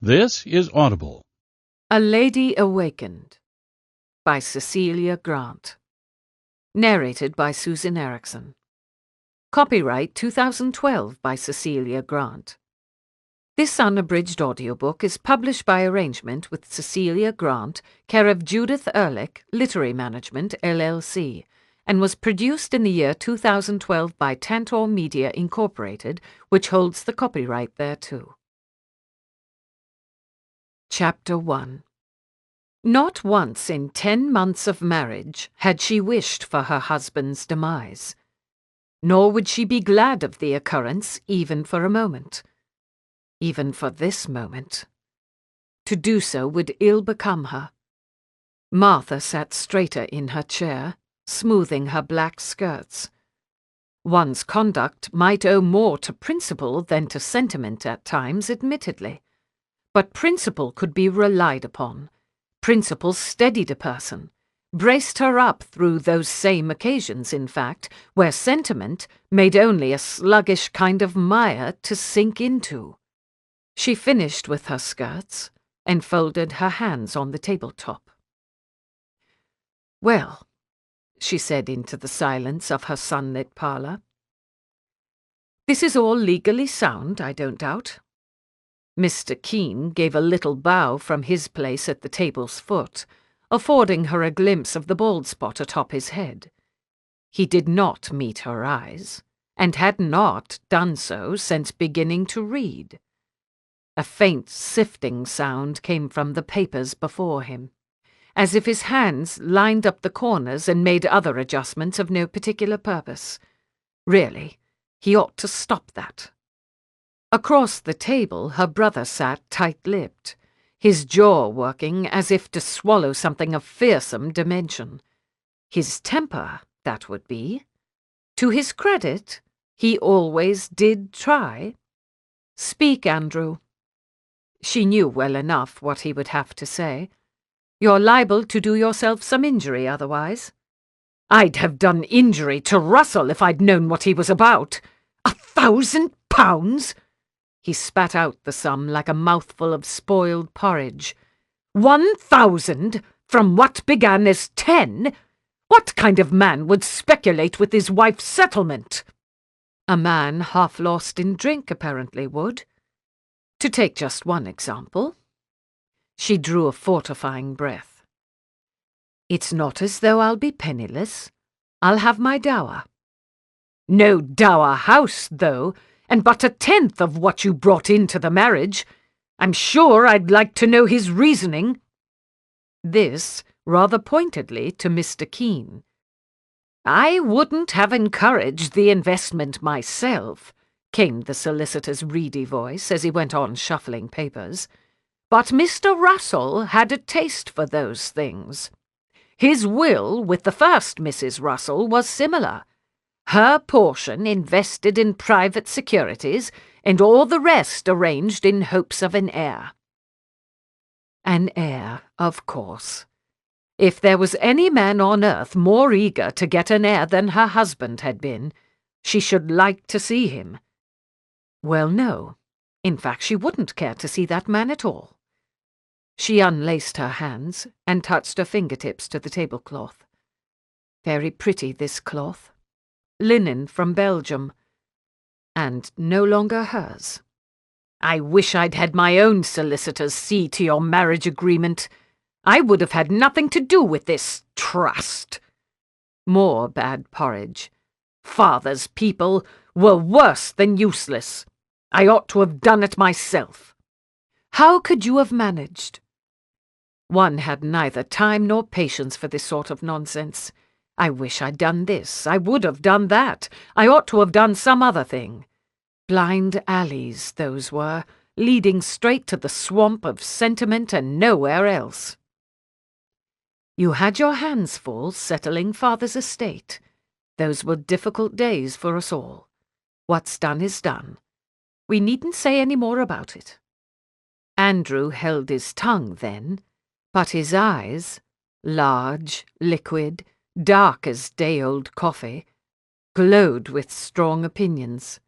This is Audible. A Lady Awakened by Cecilia Grant. Narrated by Susan Erickson. Copyright 2012 by Cecilia Grant. This unabridged audiobook is published by arrangement with Cecilia Grant, care of Judith Ehrlich, Literary Management, LLC, and was produced in the year 2012 by Tantor Media Incorporated, which holds the copyright thereto. Chapter 1. Not once in 10 months of marriage had she wished for her husband's demise. Nor would she be glad of the occurrence even for a moment. Even for this moment. To do so would ill become her. Martha sat straighter in her chair, smoothing her black skirts. One's conduct might owe more to principle than to sentiment at times, admittedly. But principle could be relied upon. Principle steadied a person, braced her up through those same occasions, in fact, where sentiment made only a sluggish kind of mire to sink into. She finished with her skirts and folded her hands on the tabletop. "Well," she said into the silence of her sunlit parlour. "This is all legally sound, I don't doubt." Mr. Keene gave a little bow from his place at the table's foot, affording her a glimpse of the bald spot atop his head. He did not meet her eyes, and had not done so since beginning to read. A faint sifting sound came from the papers before him, as if his hands lined up the corners and made other adjustments of no particular purpose. Really, he ought to stop that. Across the table her brother sat tight-lipped, his jaw working as if to swallow something of fearsome dimension. His temper, that would be. To his credit, he always did try. "Speak, Andrew." She knew well enough what he would have to say. "You're liable to do yourself some injury otherwise." "I'd have done injury to Russell if I'd known what he was about. £1,000! He spat out the sum like a mouthful of spoiled porridge. 1,000 from what began as 10? What kind of man would speculate with his wife's settlement? A man half lost in drink apparently would. To take just one example. She drew a fortifying breath. "It's not as though I'll be penniless. I'll have my dower." "No dower house, though, and but 1/10 of what you brought into the marriage. I'm sure I'd like to know his reasoning." This rather pointedly to Mr. Keene. "I wouldn't have encouraged the investment myself," came the solicitor's reedy voice as he went on shuffling papers. "But Mr. Russell had a taste for those things. His will with the first Mrs. Russell was similar. Her portion invested in private securities, and all the rest arranged in hopes of an heir." An heir, of course. If there was any man on earth more eager to get an heir than her husband had been, she should like to see him. Well, no. In fact, she wouldn't care to see that man at all. She unlaced her hands and touched her fingertips to the tablecloth. Very pretty, this cloth. Linen from Belgium, and no longer hers. "I wish I'd had my own solicitors see to your marriage agreement. I would have had nothing to do with this trust." More bad porridge. "Father's people were worse than useless. I ought to have done it myself." "How could you have managed?" One had neither time nor patience for this sort of nonsense. "I wish I'd done this. I would have done that. I ought to have done some other thing." Blind alleys, those were, leading straight to the swamp of sentiment and nowhere else. You had your hands full settling father's estate. Those were difficult days for us all. What's done is done. We needn't say any more about it. Andrew held his tongue then, but his eyes, large, liquid, dark as day-old coffee, glowed with strong opinions.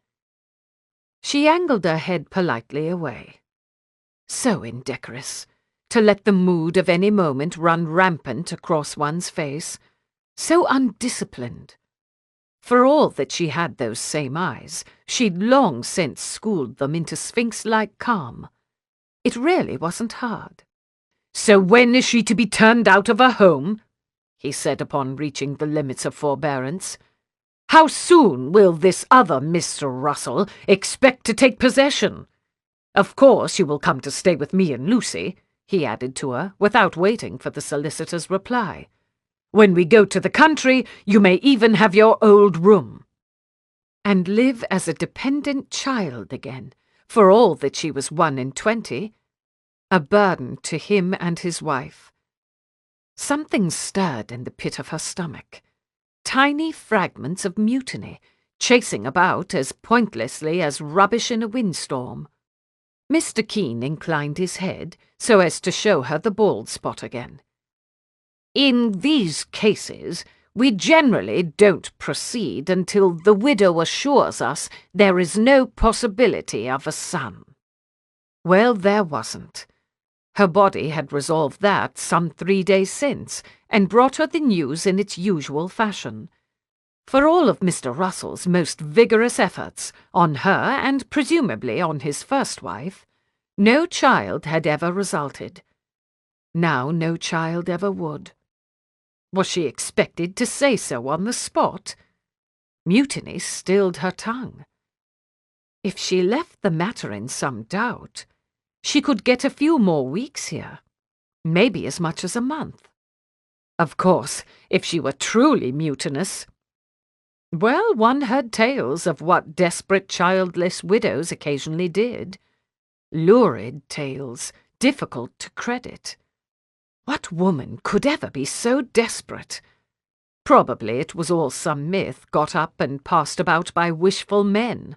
She angled her head politely away. So indecorous, to let the mood of any moment run rampant across one's face. So undisciplined. For all that she had those same eyes, she'd long since schooled them into sphinx-like calm. It really wasn't hard. "So when is she to be turned out of her home?" he said upon reaching the limits of forbearance. "How soon will this other Mr. Russell expect to take possession? Of course you will come to stay with me and Lucy," he added to her, without waiting for the solicitor's reply. "When we go to the country, you may even have your old room." And live as a dependent child again, for all that she was 21, a burden to him and his wife. Something stirred in the pit of her stomach. Tiny fragments of mutiny, chasing about as pointlessly as rubbish in a windstorm. Mr. Keene inclined his head so as to show her the bald spot again. "In these cases, we generally don't proceed until the widow assures us there is no possibility of a son." Well, there wasn't. Her body had resolved that some 3 days since, and brought her the news in its usual fashion. For all of Mr. Russell's most vigorous efforts, on her and presumably on his first wife, no child had ever resulted. Now no child ever would. Was she expected to say so on the spot? Mutiny stilled her tongue. If she left the matter in some doubt, she could get a few more weeks here, maybe as much as a month. Of course, if she were truly mutinous— well, one heard tales of what desperate childless widows occasionally did. Lurid tales, difficult to credit. What woman could ever be so desperate? Probably it was all some myth got up and passed about by wishful men.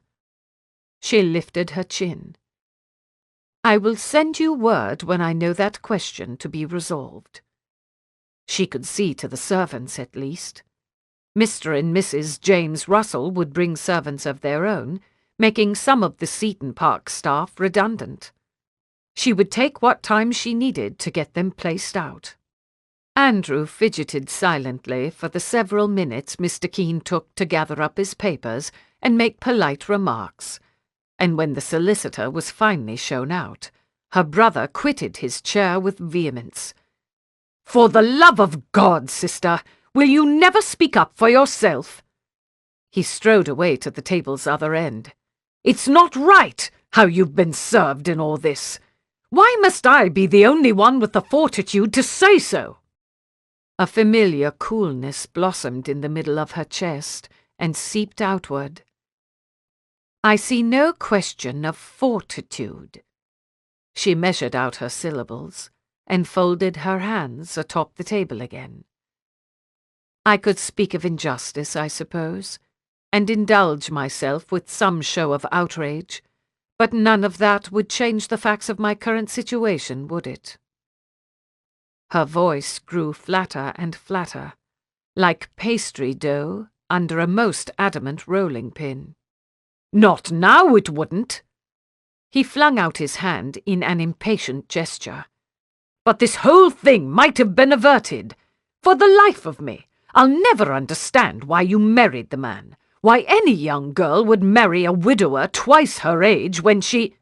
She lifted her chin. "I will send you word when I know that question to be resolved." She could see to the servants at least. Mr. and Mrs. James Russell would bring servants of their own, making some of the Seaton Park staff redundant. She would take what time she needed to get them placed out. Andrew fidgeted silently for the several minutes Mr. Keene took to gather up his papers and make polite remarks, and when the solicitor was finally shown out, her brother quitted his chair with vehemence. "For the love of God, sister, will you never speak up for yourself?" He strode away to the table's other end. "It's not right how you've been served in all this. Why must I be the only one with the fortitude to say so?" A familiar coolness blossomed in the middle of her chest and seeped outward. "I see no question of fortitude." She measured out her syllables and folded her hands atop the table again. "I could speak of injustice, I suppose, and indulge myself with some show of outrage, but none of that would change the facts of my current situation, would it?" Her voice grew flatter and flatter, like pastry dough under a most adamant rolling pin. "Not now, it wouldn't." He flung out his hand in an impatient gesture. "But this whole thing might have been averted. For the life of me, I'll never understand why you married the man. Why any young girl would marry a widower twice her age when she—"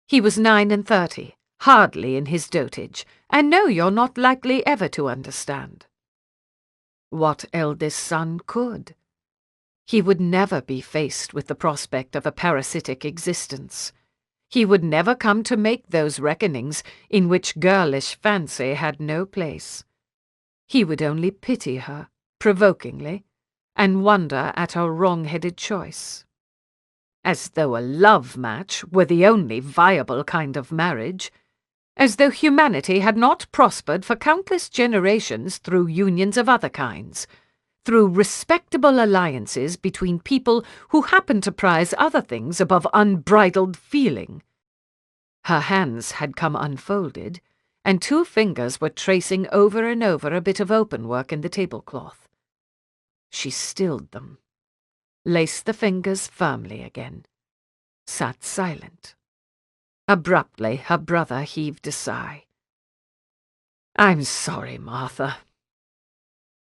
"He was 39, hardly in his dotage, and no, you're not likely ever to understand." What eldest son could? He would never be faced with the prospect of a parasitic existence. He would never come to make those reckonings in which girlish fancy had no place. He would only pity her, provokingly, and wonder at her wrong-headed choice. As though a love match were the only viable kind of marriage, as though humanity had not prospered for countless generations through unions of other kinds, through respectable alliances between people who happen to prize other things above unbridled feeling. Her hands had come unfolded, and 2 fingers were tracing over and over a bit of openwork in the tablecloth. She stilled them, laced the fingers firmly again, sat silent. Abruptly, her brother heaved a sigh. "I'm sorry, Martha."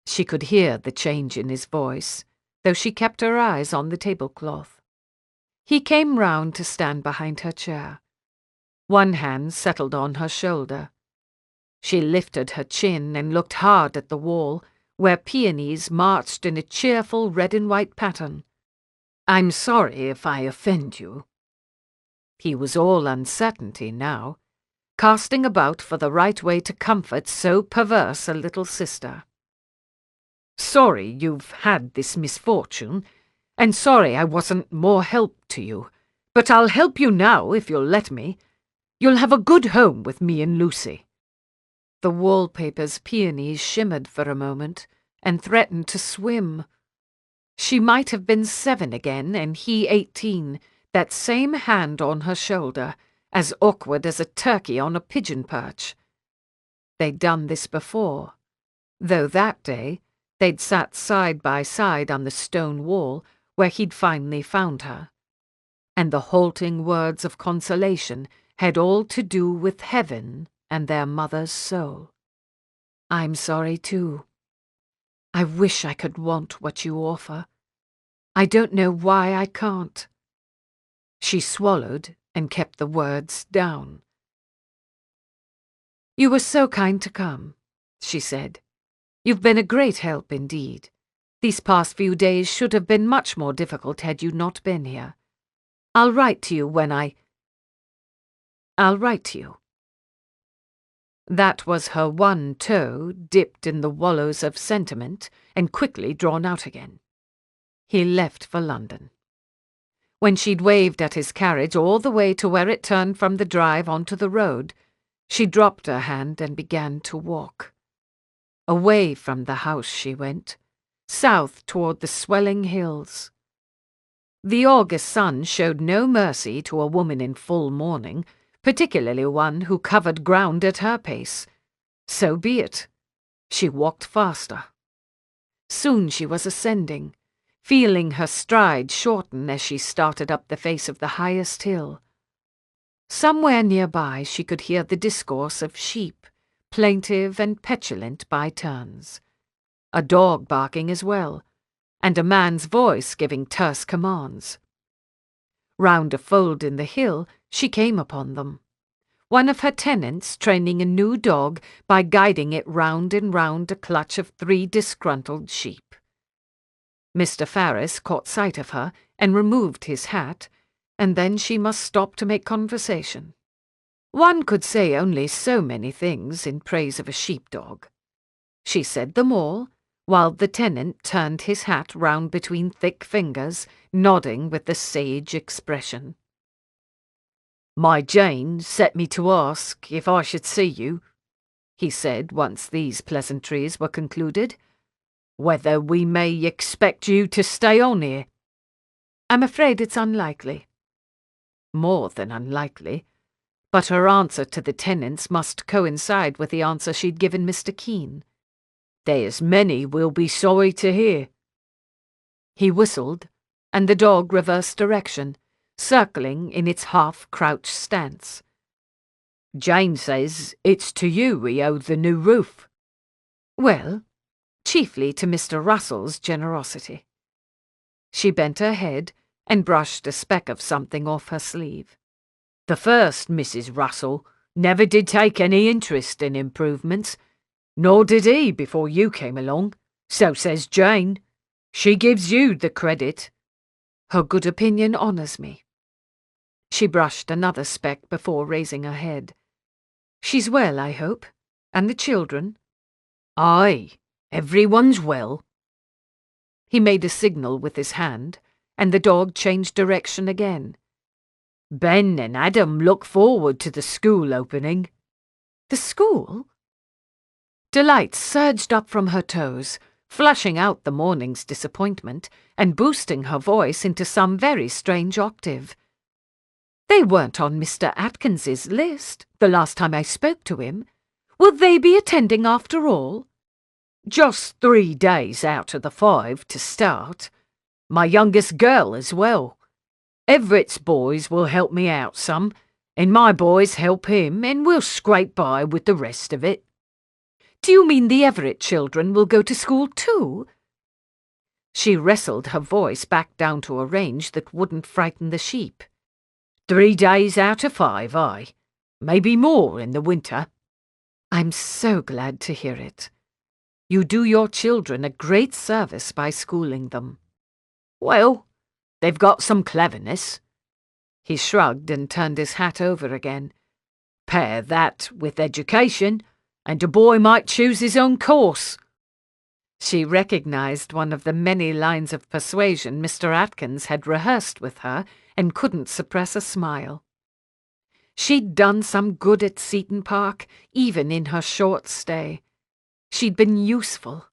She could hear the change in his voice, though she kept her eyes on the tablecloth. He came round to stand behind her chair. One hand settled on her shoulder. She lifted her chin and looked hard at the wall, where peonies marched in a cheerful red and white pattern. "I'm sorry if I offend you." He was all uncertainty now, casting about for the right way to comfort so perverse a little sister. "Sorry you've had this misfortune, and sorry I wasn't more help to you, but I'll help you now if you'll let me. You'll have a good home with me and Lucy." The wallpaper's peonies shimmered for a moment and threatened to swim. She might have been 7 again and he 18, that same hand on her shoulder, as awkward as a turkey on a pigeon perch. They'd done this before, though that day they'd sat side by side on the stone wall where he'd finally found her. And the halting words of consolation had all to do with heaven and their mother's soul. "I'm sorry too. I wish I could want what you offer. I don't know why I can't." She swallowed and kept the words down. "You were so kind to come," she said. "You've been a great help indeed. These past few days should have been much more difficult had you not been here. I'll write to you when I'll write to you." That was her one toe dipped in the wallows of sentiment and quickly drawn out again. He left for London. When she'd waved at his carriage all the way to where it turned from the drive onto the road, she dropped her hand and began to walk. Away from the house she went, south toward the swelling hills. The August sun showed no mercy to a woman in full mourning, particularly one who covered ground at her pace. So be it. She walked faster. Soon she was ascending, feeling her stride shorten as she started up the face of the highest hill. Somewhere nearby she could hear the discourse of sheep, plaintive and petulant by turns, a dog barking as well, and a man's voice giving terse commands. Round a fold in the hill she came upon them. One of her tenants training a new dog by guiding it round and round a clutch of 3 disgruntled sheep. Mr. Ferris caught sight of her and removed his hat, and then she must stop to make conversation. One could say only so many things in praise of a sheepdog. She said them all, while the tenant turned his hat round between thick fingers, nodding with the sage expression. "My Jane set me to ask if I should see you," he said once these pleasantries were concluded, "whether we may expect you to stay on here." "I'm afraid it's unlikely." More than unlikely, but her answer to the tenants must coincide with the answer she'd given Mr. Keene. "There's many will be sorry to hear." He whistled, and the dog reversed direction, circling in its half-crouched stance. "Jane says it's to you we owe the new roof." "Well, chiefly to Mr. Russell's generosity." She bent her head and brushed a speck of something off her sleeve. "The first Mrs. Russell never did take any interest in improvements, nor did he before you came along, so says Jane. She gives you the credit." "Her good opinion honours me." She brushed another speck before raising her head. "She's well, I hope, and the children?" "Aye, everyone's well." He made a signal with his hand, and the dog changed direction again. "Ben and Adam look forward to the school opening." "The school?" Delight surged up from her toes, flushing out the morning's disappointment and boosting her voice into some very strange octave. "They weren't on Mr. Atkins's list the last time I spoke to him. Will they be attending after all?" "Just 3 days out of the 5 to start. My youngest girl as well. Everett's boys will help me out some, and my boys help him, and we'll scrape by with the rest of it." "Do you mean the Everett children will go to school too?" She wrestled her voice back down to a range that wouldn't frighten the sheep. 3 days out of 5, aye. Maybe more in the winter." "I'm so glad to hear it. You do your children a great service by schooling them." "Well, they've got some cleverness." He shrugged and turned his hat over again. "Pair that with education, and a boy might choose his own course." She recognized one of the many lines of persuasion Mr. Atkins had rehearsed with her and couldn't suppress a smile. She'd done some good at Seton Park, even in her short stay. She'd been useful.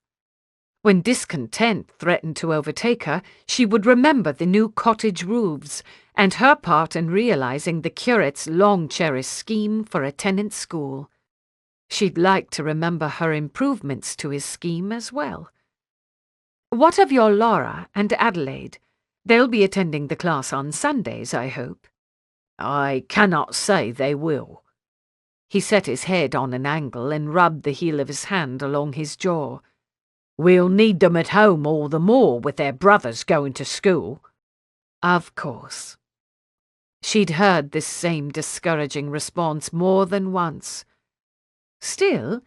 When discontent threatened to overtake her, she would remember the new cottage roofs and her part in realizing the curate's long-cherished scheme for a tenant school. She'd like to remember her improvements to his scheme as well. "What of your Laura and Adelaide? They'll be attending the class on Sundays, I hope." "I cannot say they will." He set his head on an angle and rubbed the heel of his hand along his jaw. "We'll need them at home all the more with their brothers going to school." Of course. She'd heard this same discouraging response more than once. Still,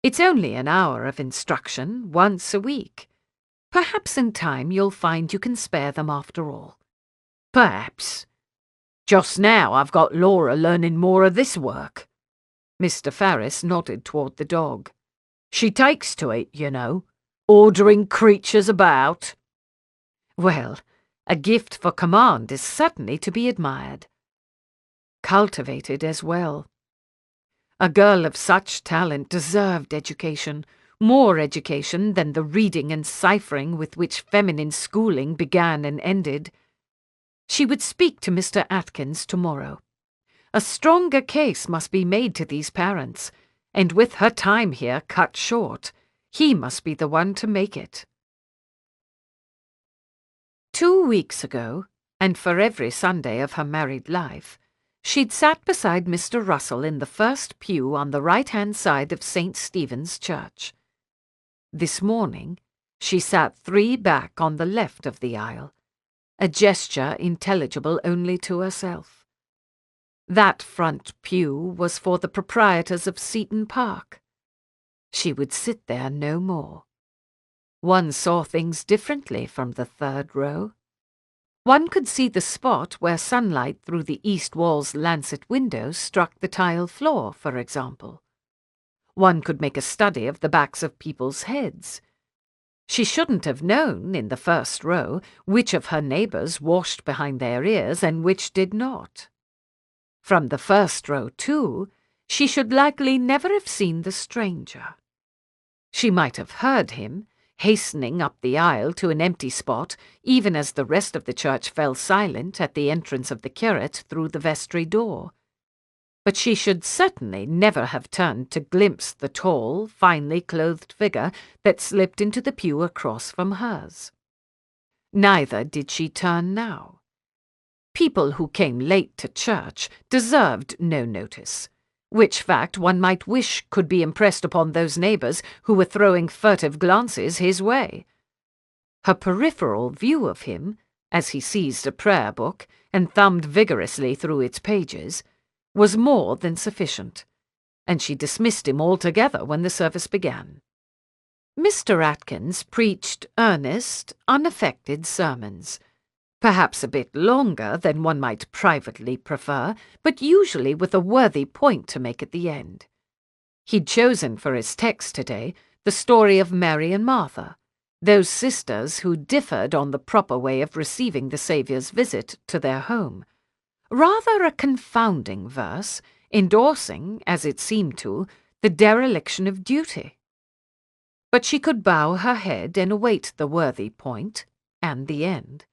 it's only an hour of instruction once a week. Perhaps in time you'll find you can spare them after all. "Perhaps. Just now I've got Laura learning more of this work." Mr. Farris nodded toward the dog. "She takes to it, you know, ordering creatures about." "Well, a gift for command is certainly to be admired. Cultivated as well. A girl of such talent deserved education, more education than the reading and ciphering with which feminine schooling began and ended. She would speak to Mr. Atkins tomorrow. A stronger case must be made to these parents, and with her time here cut short, he must be the one to make it. 2 weeks ago, and for every Sunday of her married life, she'd sat beside Mr. Russell in the first pew on the right-hand side of St. Stephen's Church. This morning, she sat 3 back on the left of the aisle, a gesture intelligible only to herself. That front pew was for the proprietors of Seton Park. She would sit there no more. One saw things differently from the 3rd row. One could see the spot where sunlight through the east wall's lancet windows struck the tile floor, for example. One could make a study of the backs of people's heads. She shouldn't have known, in the 1st row, which of her neighbours washed behind their ears and which did not. From the 1st row, too, she should likely never have seen the stranger. She might have heard him, hastening up the aisle to an empty spot, even as the rest of the church fell silent at the entrance of the curate through the vestry door. But she should certainly never have turned to glimpse the tall, finely clothed figure that slipped into the pew across from hers. Neither did she turn now. People who came late to church deserved no notice, which fact one might wish could be impressed upon those neighbours who were throwing furtive glances his way. Her peripheral view of him, as he seized a prayer book and thumbed vigorously through its pages, was more than sufficient, and she dismissed him altogether when the service began. Mr. Atkins preached earnest, unaffected sermons, perhaps a bit longer than one might privately prefer, but usually with a worthy point to make at the end. He'd chosen for his text today the story of Mary and Martha, those sisters who differed on the proper way of receiving the Saviour's visit to their home. Rather a confounding verse, endorsing, as it seemed to, the dereliction of duty. But she could bow her head and await the worthy point, and the end.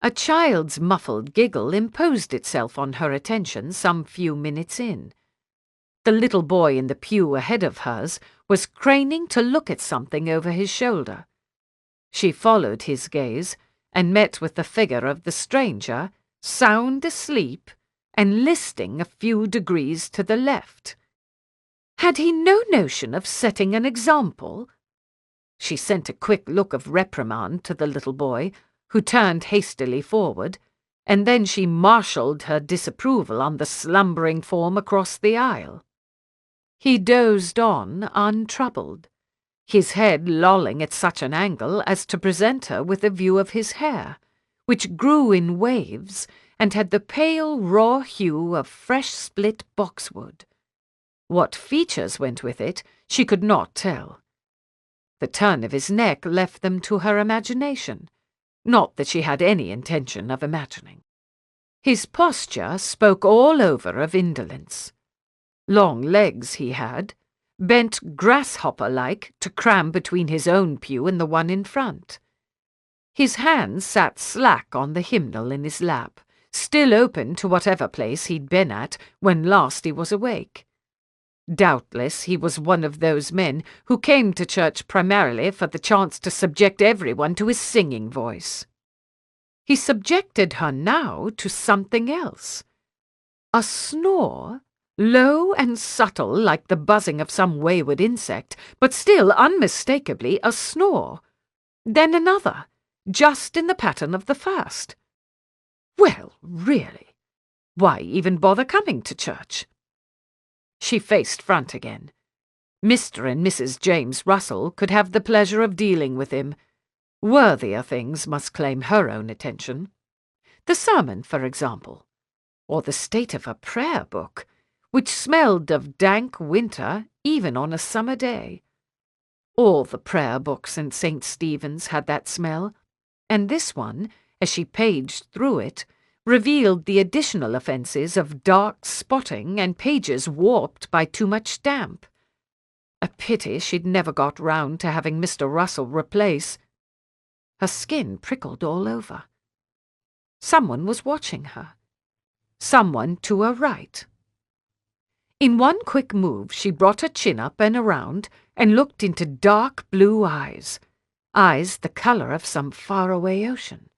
A child's muffled giggle imposed itself on her attention some few minutes in. The little boy in the pew ahead of hers was craning to look at something over his shoulder. She followed his gaze and met with the figure of the stranger, sound asleep and listing a few degrees to the left. Had he no notion of setting an example? She sent a quick look of reprimand to the little boy, who turned hastily forward, and then she marshalled her disapproval on the slumbering form across the aisle. He dozed on, untroubled, his head lolling at such an angle as to present her with a view of his hair, which grew in waves and had the pale raw hue of fresh split boxwood. What features went with it, she could not tell. The turn of his neck left them to her imagination, not that she had any intention of imagining. His posture spoke all over of indolence. Long legs he had, bent grasshopper-like to cram between his own pew and the one in front. His hands sat slack on the hymnal in his lap, still open to whatever place he'd been at when last he was awake. Doubtless he was one of those men who came to church primarily for the chance to subject everyone to his singing voice. He subjected her now to something else. A snore, low and subtle like the buzzing of some wayward insect, but still unmistakably a snore. Then another, just in the pattern of the first. Well, really, why even bother coming to church? She faced front again. Mr. and Mrs. James Russell could have the pleasure of dealing with him. Worthier things must claim her own attention. The sermon, for example, or the state of her prayer book, which smelled of dank winter even on a summer day. All the prayer books in St. Stephen's had that smell, and this one, as she paged through it, revealed the additional offences of dark spotting and pages warped by too much damp. A pity she'd never got round to having Mr. Russell replace. Her skin prickled all over. Someone was watching her. Someone to her right. In one quick move she brought her chin up and around and looked into dark blue eyes the colour of some faraway ocean.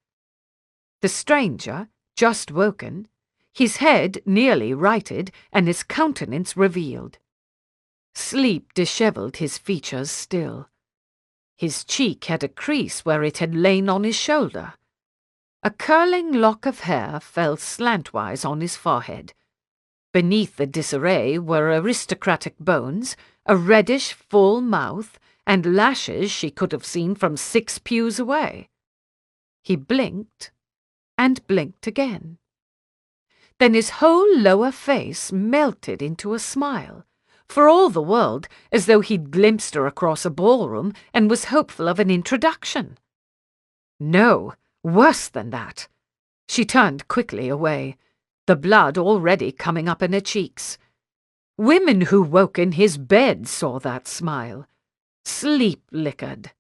The stranger, just woken, his head nearly righted and his countenance revealed. Sleep dishevelled his features still. His cheek had a crease where it had lain on his shoulder. A curling lock of hair fell slantwise on his forehead. Beneath the disarray were aristocratic bones, a reddish full mouth, and lashes she could have seen from 6 pews away. He blinked and blinked again. Then his whole lower face melted into a smile, for all the world as though he'd glimpsed her across a ballroom and was hopeful of an introduction. No, worse than that. She turned quickly away, the blood already coming up in her cheeks. Women who woke in his bed saw that smile, sleep-liquored,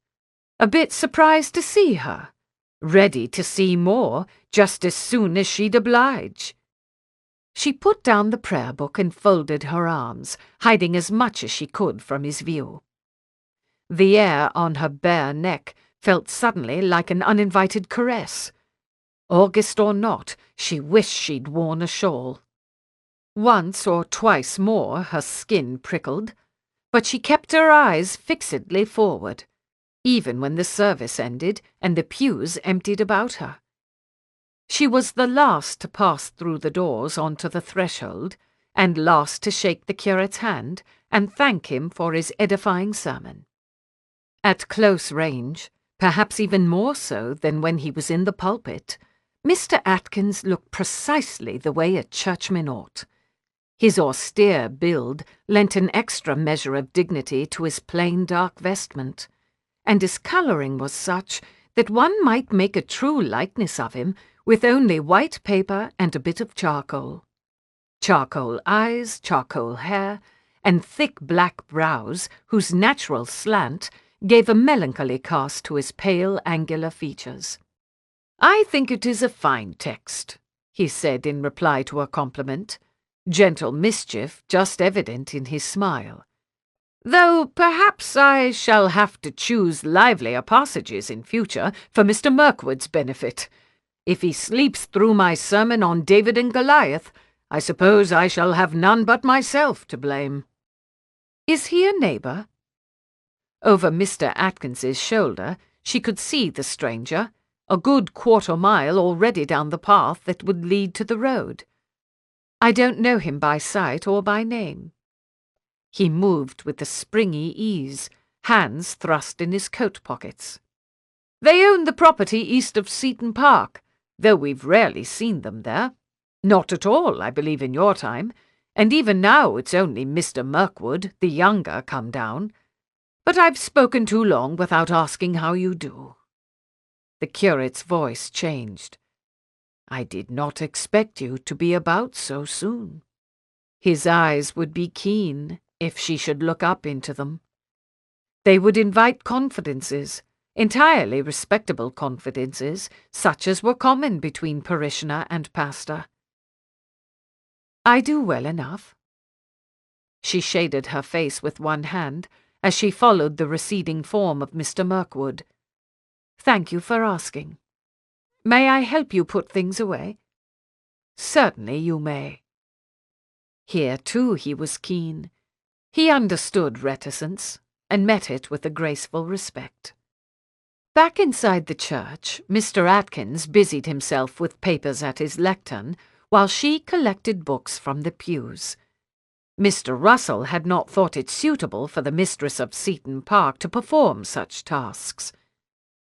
a bit surprised to see her, ready to see more just as soon as she'd oblige. She put down the prayer book and folded her arms, hiding as much as she could from his view. The air on her bare neck felt suddenly like an uninvited caress. August or not, she wished she'd worn a shawl. Once or twice more her skin prickled, but she kept her eyes fixedly forward, even when the service ended and the pews emptied about her. She was the last to pass through the doors onto the threshold, and last to shake the curate's hand and thank him for his edifying sermon. At close range, perhaps even more so than when he was in the pulpit, Mr. Atkins looked precisely the way a churchman ought. His austere build lent an extra measure of dignity to his plain dark vestment, and his colouring was such that one might make a true likeness of him with only white paper and a bit of charcoal. Charcoal eyes, charcoal hair, and thick black brows whose natural slant gave a melancholy cast to his pale, angular features. "I think it is a fine text," he said in reply to a compliment, gentle mischief just evident in his smile. "Though perhaps I shall have to choose livelier passages in future for Mr. Mirkwood's benefit. If he sleeps through my sermon on David and Goliath, I suppose I shall have none but myself to blame." "Is he a neighbour?" Over Mr. Atkins's shoulder she could see the stranger, a good quarter-mile already down the path that would lead to the road. "I don't know him by sight or by name." He moved with a springy ease, hands thrust in his coat pockets. "They own the property east of Seaton Park, though we've rarely seen them there. Not at all, I believe, in your time, and even now it's only Mr. Mirkwood, the younger, come down. But I've spoken too long without asking how you do." The curate's voice changed. "I did not expect you to be about so soon." His eyes would be keen if she should look up into them. They would invite confidences, entirely respectable confidences, such as were common between parishioner and pastor. "I do well enough." She shaded her face with one hand as she followed the receding form of Mr. Mirkwood. "Thank you for asking. May I help you put things away?" "Certainly you may." Here, too, he was keen. He understood reticence, and met it with a graceful respect. Back inside the church, Mr. Atkins busied himself with papers at his lectern, while she collected books from the pews. Mr. Russell had not thought it suitable for the mistress of Seaton Park to perform such tasks.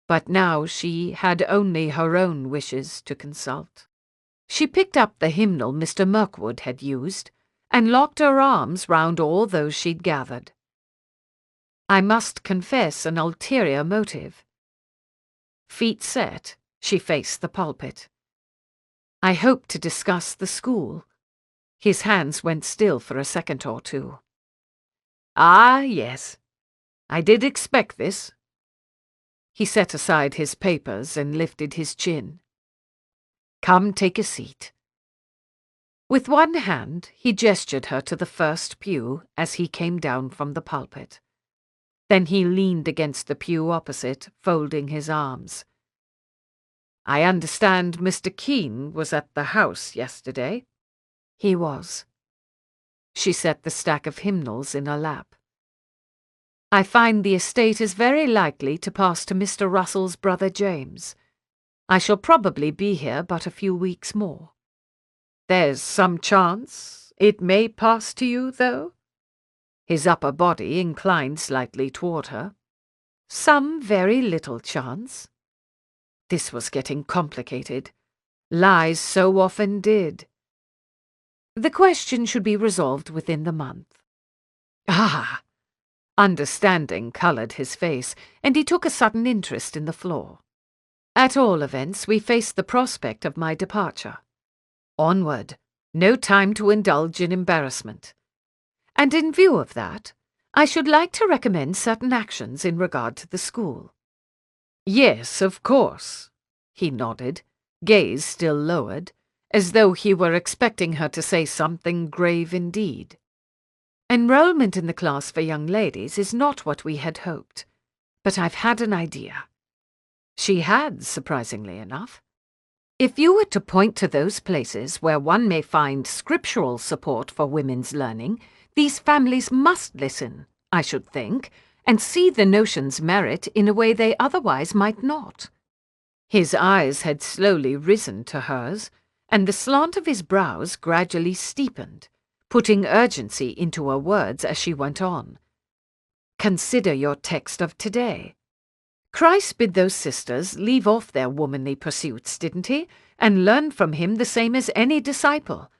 But now she had only her own wishes to consult. She picked up the hymnal Mr. Mirkwood had used, and locked her arms round all those she'd gathered. I must confess an ulterior motive. Feet set, she faced the pulpit. I hoped to discuss the school. His hands went still for a second or two. "Ah, yes. I did expect this." He set aside his papers and lifted his chin. "Come, take a seat." With one hand, he gestured her to the first pew as he came down from the pulpit. Then he leaned against the pew opposite, folding his arms. "I understand Mr. Keene was at the house yesterday?" "He was." She set the stack of hymnals in her lap. "I find the estate is very likely to pass to Mr. Russell's brother James. I shall probably be here but a few weeks more." "There's some chance it may pass to you, though?" His upper body inclined slightly toward her. "Some very little chance." This was getting complicated. Lies so often did. "The question should be resolved within the month." "Ah!" Understanding coloured his face, and he took a sudden interest in the floor. "At all events, we face the prospect of my departure. Onward, no time to indulge in embarrassment. And in view of that, I should like to recommend certain actions in regard to the school." "Yes, of course," he nodded, gaze still lowered, as though he were expecting her to say something grave indeed. "Enrollment in the class for young ladies is not what we had hoped, but I've had an idea." She had, surprisingly enough. "If you were to point to those places where one may find scriptural support for women's learning, these families must listen, I should think, and see the notion's merit in a way they otherwise might not." His eyes had slowly risen to hers, and the slant of his brows gradually steepened, putting urgency into her words as she went on. "Consider your text of today. Christ bid those sisters leave off their womanly pursuits, didn't he, and learn from him the same as any disciple.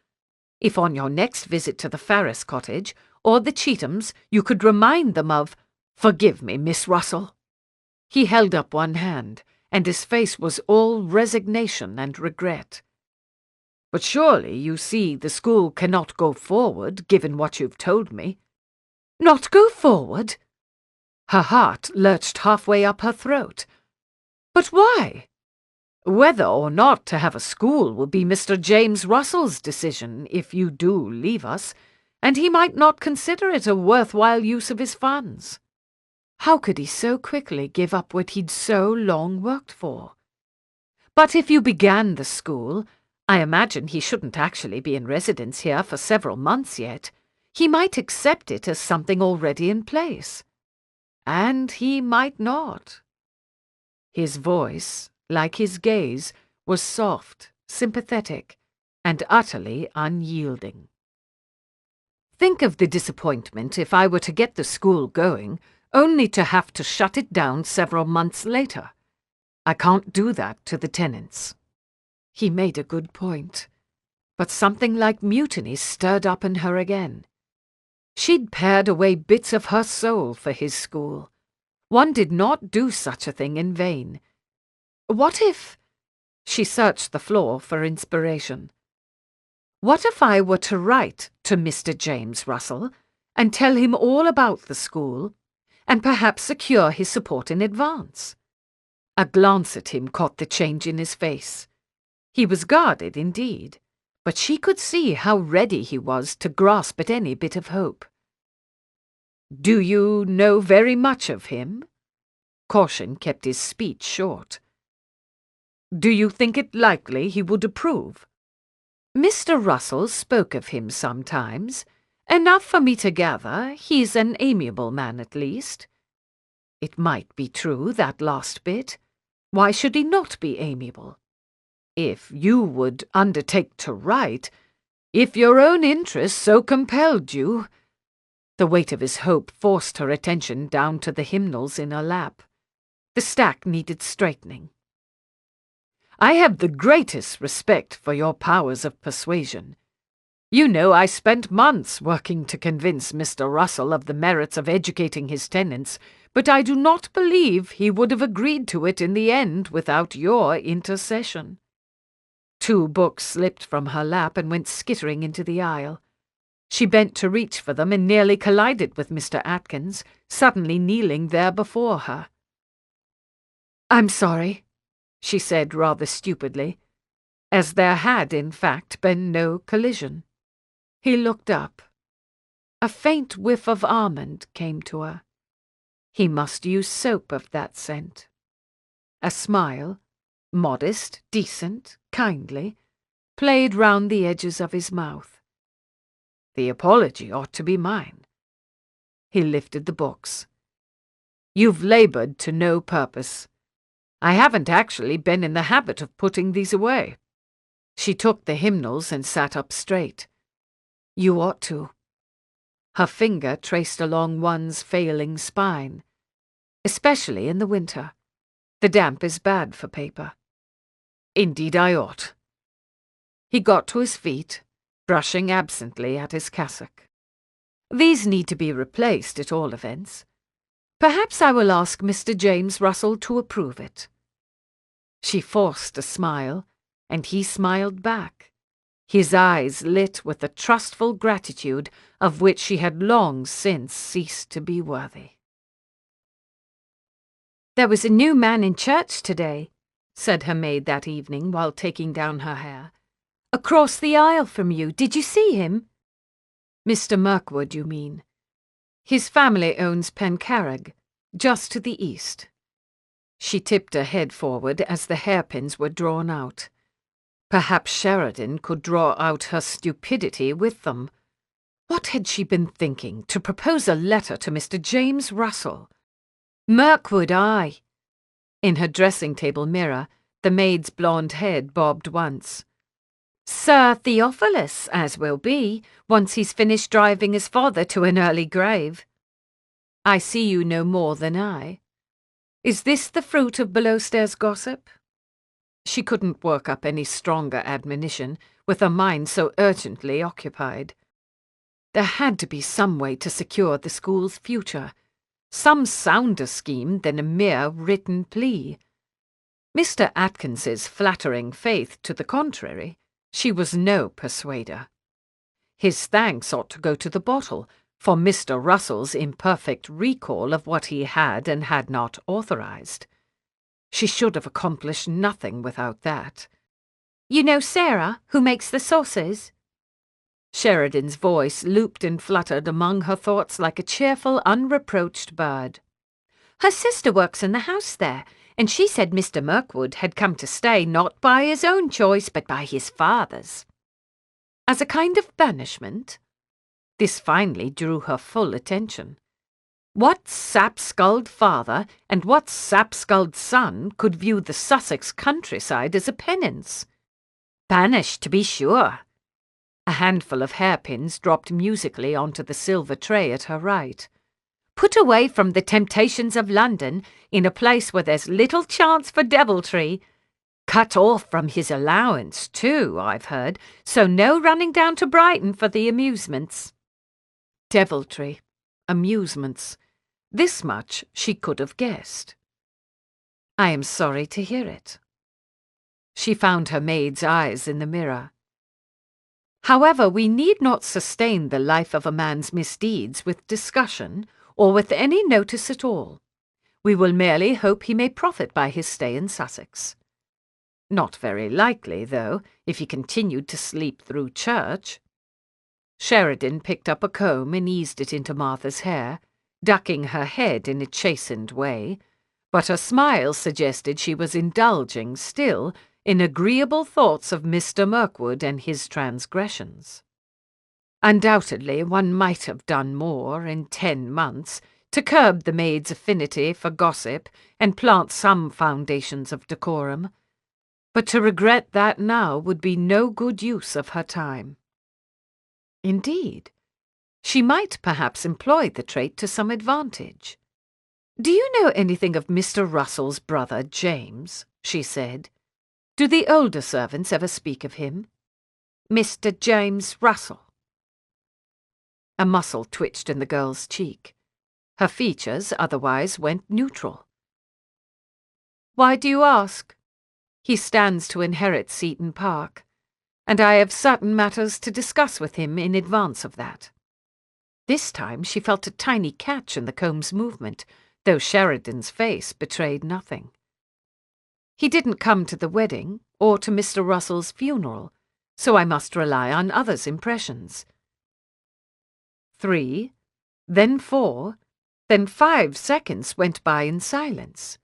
If on your next visit to the Ferris cottage, or the Cheethams, you could remind them of— Forgive me, Miss Russell." He held up one hand, and his face was all resignation and regret. "But surely you see the school cannot go forward, given what you've told me." "Not go forward?" Her heart lurched halfway up her throat. "But why?" "Whether or not to have a school will be Mr. James Russell's decision if you do leave us, and he might not consider it a worthwhile use of his funds." How could he so quickly give up what he'd so long worked for? "But if you began the school, I imagine he shouldn't actually be in residence here for several months yet. He might accept it as something already in place. And he might not. His voice, like his gaze, was soft, sympathetic, and utterly unyielding. Think of the disappointment if I were to get the school going, only to have to shut it down several months later. I can't do that to the tenants. He made a good point, but something like mutiny stirred up in her again. She'd pared away bits of her soul for his school. One did not do such a thing in vain. What if— She searched the floor for inspiration. What if I were to write to Mr. James Russell and tell him all about the school, and perhaps secure his support in advance? A glance at him caught the change in his face. He was guarded indeed, but she could see how ready he was to grasp at any bit of hope. "Do you know very much of him?" Caution kept his speech short. "Do you think it likely he would approve?" "Mr. Russell spoke of him sometimes. Enough for me to gather he's an amiable man at least." It might be true, that last bit. Why should he not be amiable? "If you would undertake to write, if your own interest so compelled you—" The weight of his hope forced her attention down to the hymnals in her lap. The stack needed straightening. "I have the greatest respect for your powers of persuasion. You know I spent months working to convince Mr. Russell of the merits of educating his tenants, but I do not believe he would have agreed to it in the end without your intercession." 2 books slipped from her lap and went skittering into the aisle. She bent to reach for them and nearly collided with Mr. Atkins, suddenly kneeling there before her. "I'm sorry," she said rather stupidly, as there had in fact been no collision. He looked up. A faint whiff of almond came to her. He must use soap of that scent. A smile, modest, decent, kindly, played round the edges of his mouth. The apology ought to be mine. He lifted the books. "You've laboured to no purpose. I haven't actually been in the habit of putting these away." She took the hymnals and sat up straight. "You ought to." Her finger traced along one's failing spine. "Especially in the winter. The damp is bad for paper." "Indeed I ought." He got to his feet, brushing absently at his cassock. "These need to be replaced at all events. Perhaps I will ask Mr. James Russell to approve it." She forced a smile, and he smiled back, his eyes lit with the trustful gratitude of which she had long since ceased to be worthy. "There was a new man in church today," said her maid that evening while taking down her hair. "Across the aisle from you. Did you see him?" "Mr. Mirkwood, you mean. His family owns Pencarreg, just to the east." She tipped her head forward as the hairpins were drawn out. Perhaps Sheridan could draw out her stupidity with them. What had she been thinking, to propose a letter to Mr. James Russell? "Mirkwood, aye." In her dressing-table mirror, the maid's blonde head bobbed once. "Sir Theophilus, as will be, once he's finished driving his father to an early grave." "I see you know more than I. Is this the fruit of below-stairs gossip?" She couldn't work up any stronger admonition, with her mind so urgently occupied. There had to be some way to secure the school's future, some sounder scheme than a mere written plea. Mr. Atkins's flattering faith to the contrary, she was no persuader. His thanks ought to go to the bottle for Mr. Russell's imperfect recall of what he had and had not authorized. She should have accomplished nothing without that. "You know Sarah, who makes the sauces?" Sheridan's voice looped and fluttered among her thoughts like a cheerful, unreproached bird. "Her sister works in the house there, and she said Mr. Mirkwood had come to stay not by his own choice but by his father's. As a kind of banishment? This finally drew her full attention. What sap-skulled father and what sap-skulled son could view the Sussex countryside as a penance? Banished, to be sure. A handful of hairpins dropped musically onto the silver tray at her right. Put away from the temptations of London, in a place where there's little chance for deviltry. Cut off from his allowance, too, I've heard, so no running down to Brighton for the amusements. Deviltry. Amusements. This much she could have guessed. I am sorry to hear it. She found her maid's eyes in the mirror. However, we need not sustain the life of a man's misdeeds with discussion, or with any notice at all. We will merely hope he may profit by his stay in Sussex. Not very likely, though, if he continued to sleep through church. Sheridan picked up a comb and eased it into Martha's hair, ducking her head in a chastened way, but her smile suggested she was indulging still in agreeable thoughts of Mr. Mirkwood and his transgressions. Undoubtedly one might have done more in 10 months to curb the maid's affinity for gossip and plant some foundations of decorum, but to regret that now would be no good use of her time. Indeed, she might perhaps employ the trait to some advantage. "Do you know anything of Mr. Russell's brother, James?" she said. "Do the older servants ever speak of him? Mr. James Russell?" A muscle twitched in the girl's cheek. Her features, otherwise, went neutral. "Why do you ask? He stands to inherit Seaton Park, and I have certain matters to discuss with him in advance of that." This time she felt a tiny catch in the comb's movement, though Sheridan's face betrayed nothing. "He didn't come to the wedding, or to Mr. Russell's funeral, so I must rely on others' impressions." 3, then 4, then 5 seconds went by in silence.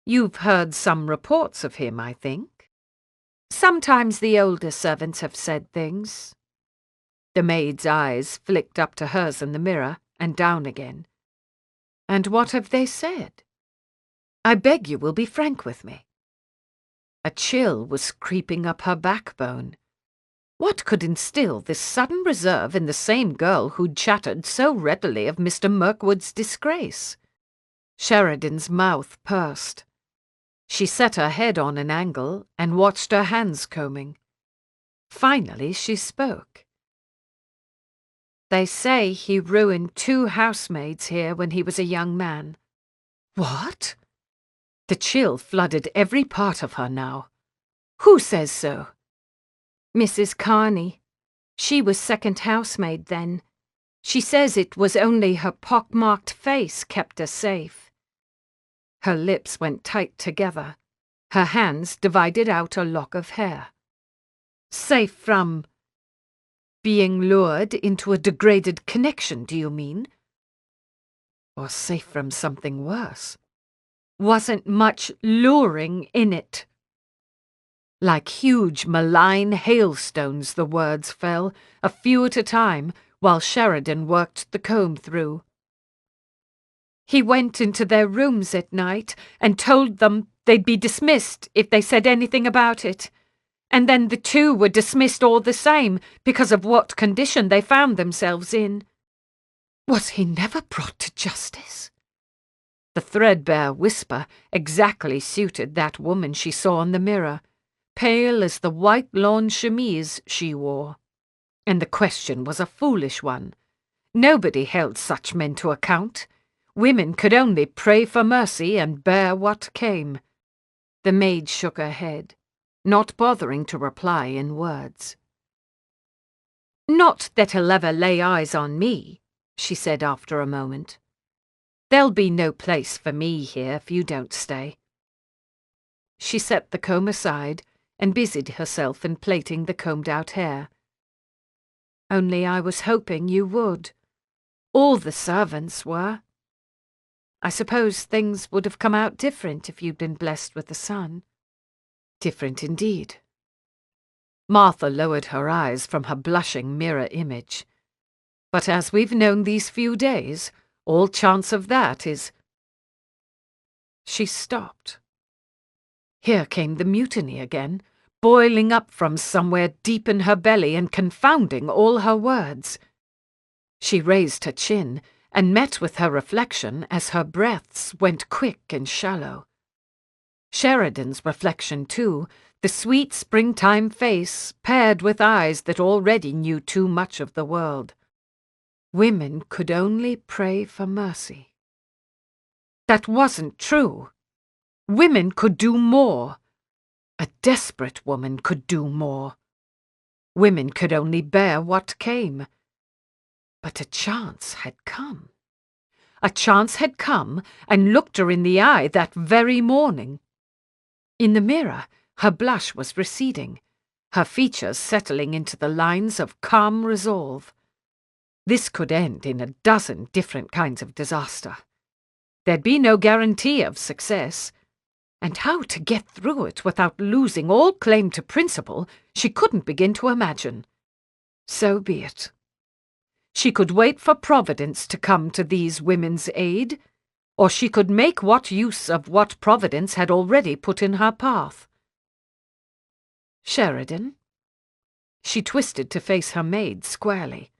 "You've heard some reports of him, I think?" "Sometimes the older servants have said things." The maid's eyes flicked up to hers in the mirror and down again. "And what have they said? I beg you will be frank with me." A chill was creeping up her backbone. What could instill this sudden reserve in the same girl who'd chattered so readily of Mr. Mirkwood's disgrace? Sheridan's mouth pursed. She set her head on an angle and watched her hands combing. Finally she spoke. "They say he ruined 2 housemaids here when he was a young man." "What?" The chill flooded every part of her now. "Who says so?" "Mrs. Carney. She was second housemaid then. She says it was only her pock-marked face kept her safe." Her lips went tight together. Her hands divided out a lock of hair. "Safe from being lured into a degraded connection, do you mean? Or safe from something worse? Wasn't much luring in it." Like huge malign hailstones the words fell, a few at a time, while Sheridan worked the comb through. "He went into their rooms at night and told them they'd be dismissed if they said anything about it. And then the 2 were dismissed all the same because of what condition they found themselves in." "Was he never brought to justice?" The threadbare whisper exactly suited that woman she saw in the mirror, pale as the white lawn chemise she wore. And the question was a foolish one. Nobody held such men to account. Women could only pray for mercy and bear what came. The maid shook her head, not bothering to reply in words. "Not that he'll ever lay eyes on me," she said after a moment. "There'll be no place for me here if you don't stay." She set the comb aside and busied herself in plaiting the combed-out hair. "Only I was hoping you would. All the servants were." I suppose things would have come out different if you'd been blessed with a son. Different indeed. Martha lowered her eyes from her blushing mirror image. But as we've known these few days, all chance of that is... She stopped. Here came the mutiny again, boiling up from somewhere deep in her belly and confounding all her words. She raised her chin and met with her reflection as her breaths went quick and shallow. Sheridan's reflection, too, the sweet springtime face paired with eyes that already knew too much of the world. Women could only pray for mercy. That wasn't true. Women could do more. A desperate woman could do more. Women could only bear what came. But a chance had come. A chance had come and looked her in the eye that very morning. In the mirror, her blush was receding, her features settling into the lines of calm resolve. This could end in a dozen different kinds of disaster. There'd be no guarantee of success, and how to get through it without losing all claim to principle she couldn't begin to imagine. So be it. She could wait for Providence to come to these women's aid, or she could make what use of what Providence had already put in her path. Sheridan? She twisted to face her maid squarely.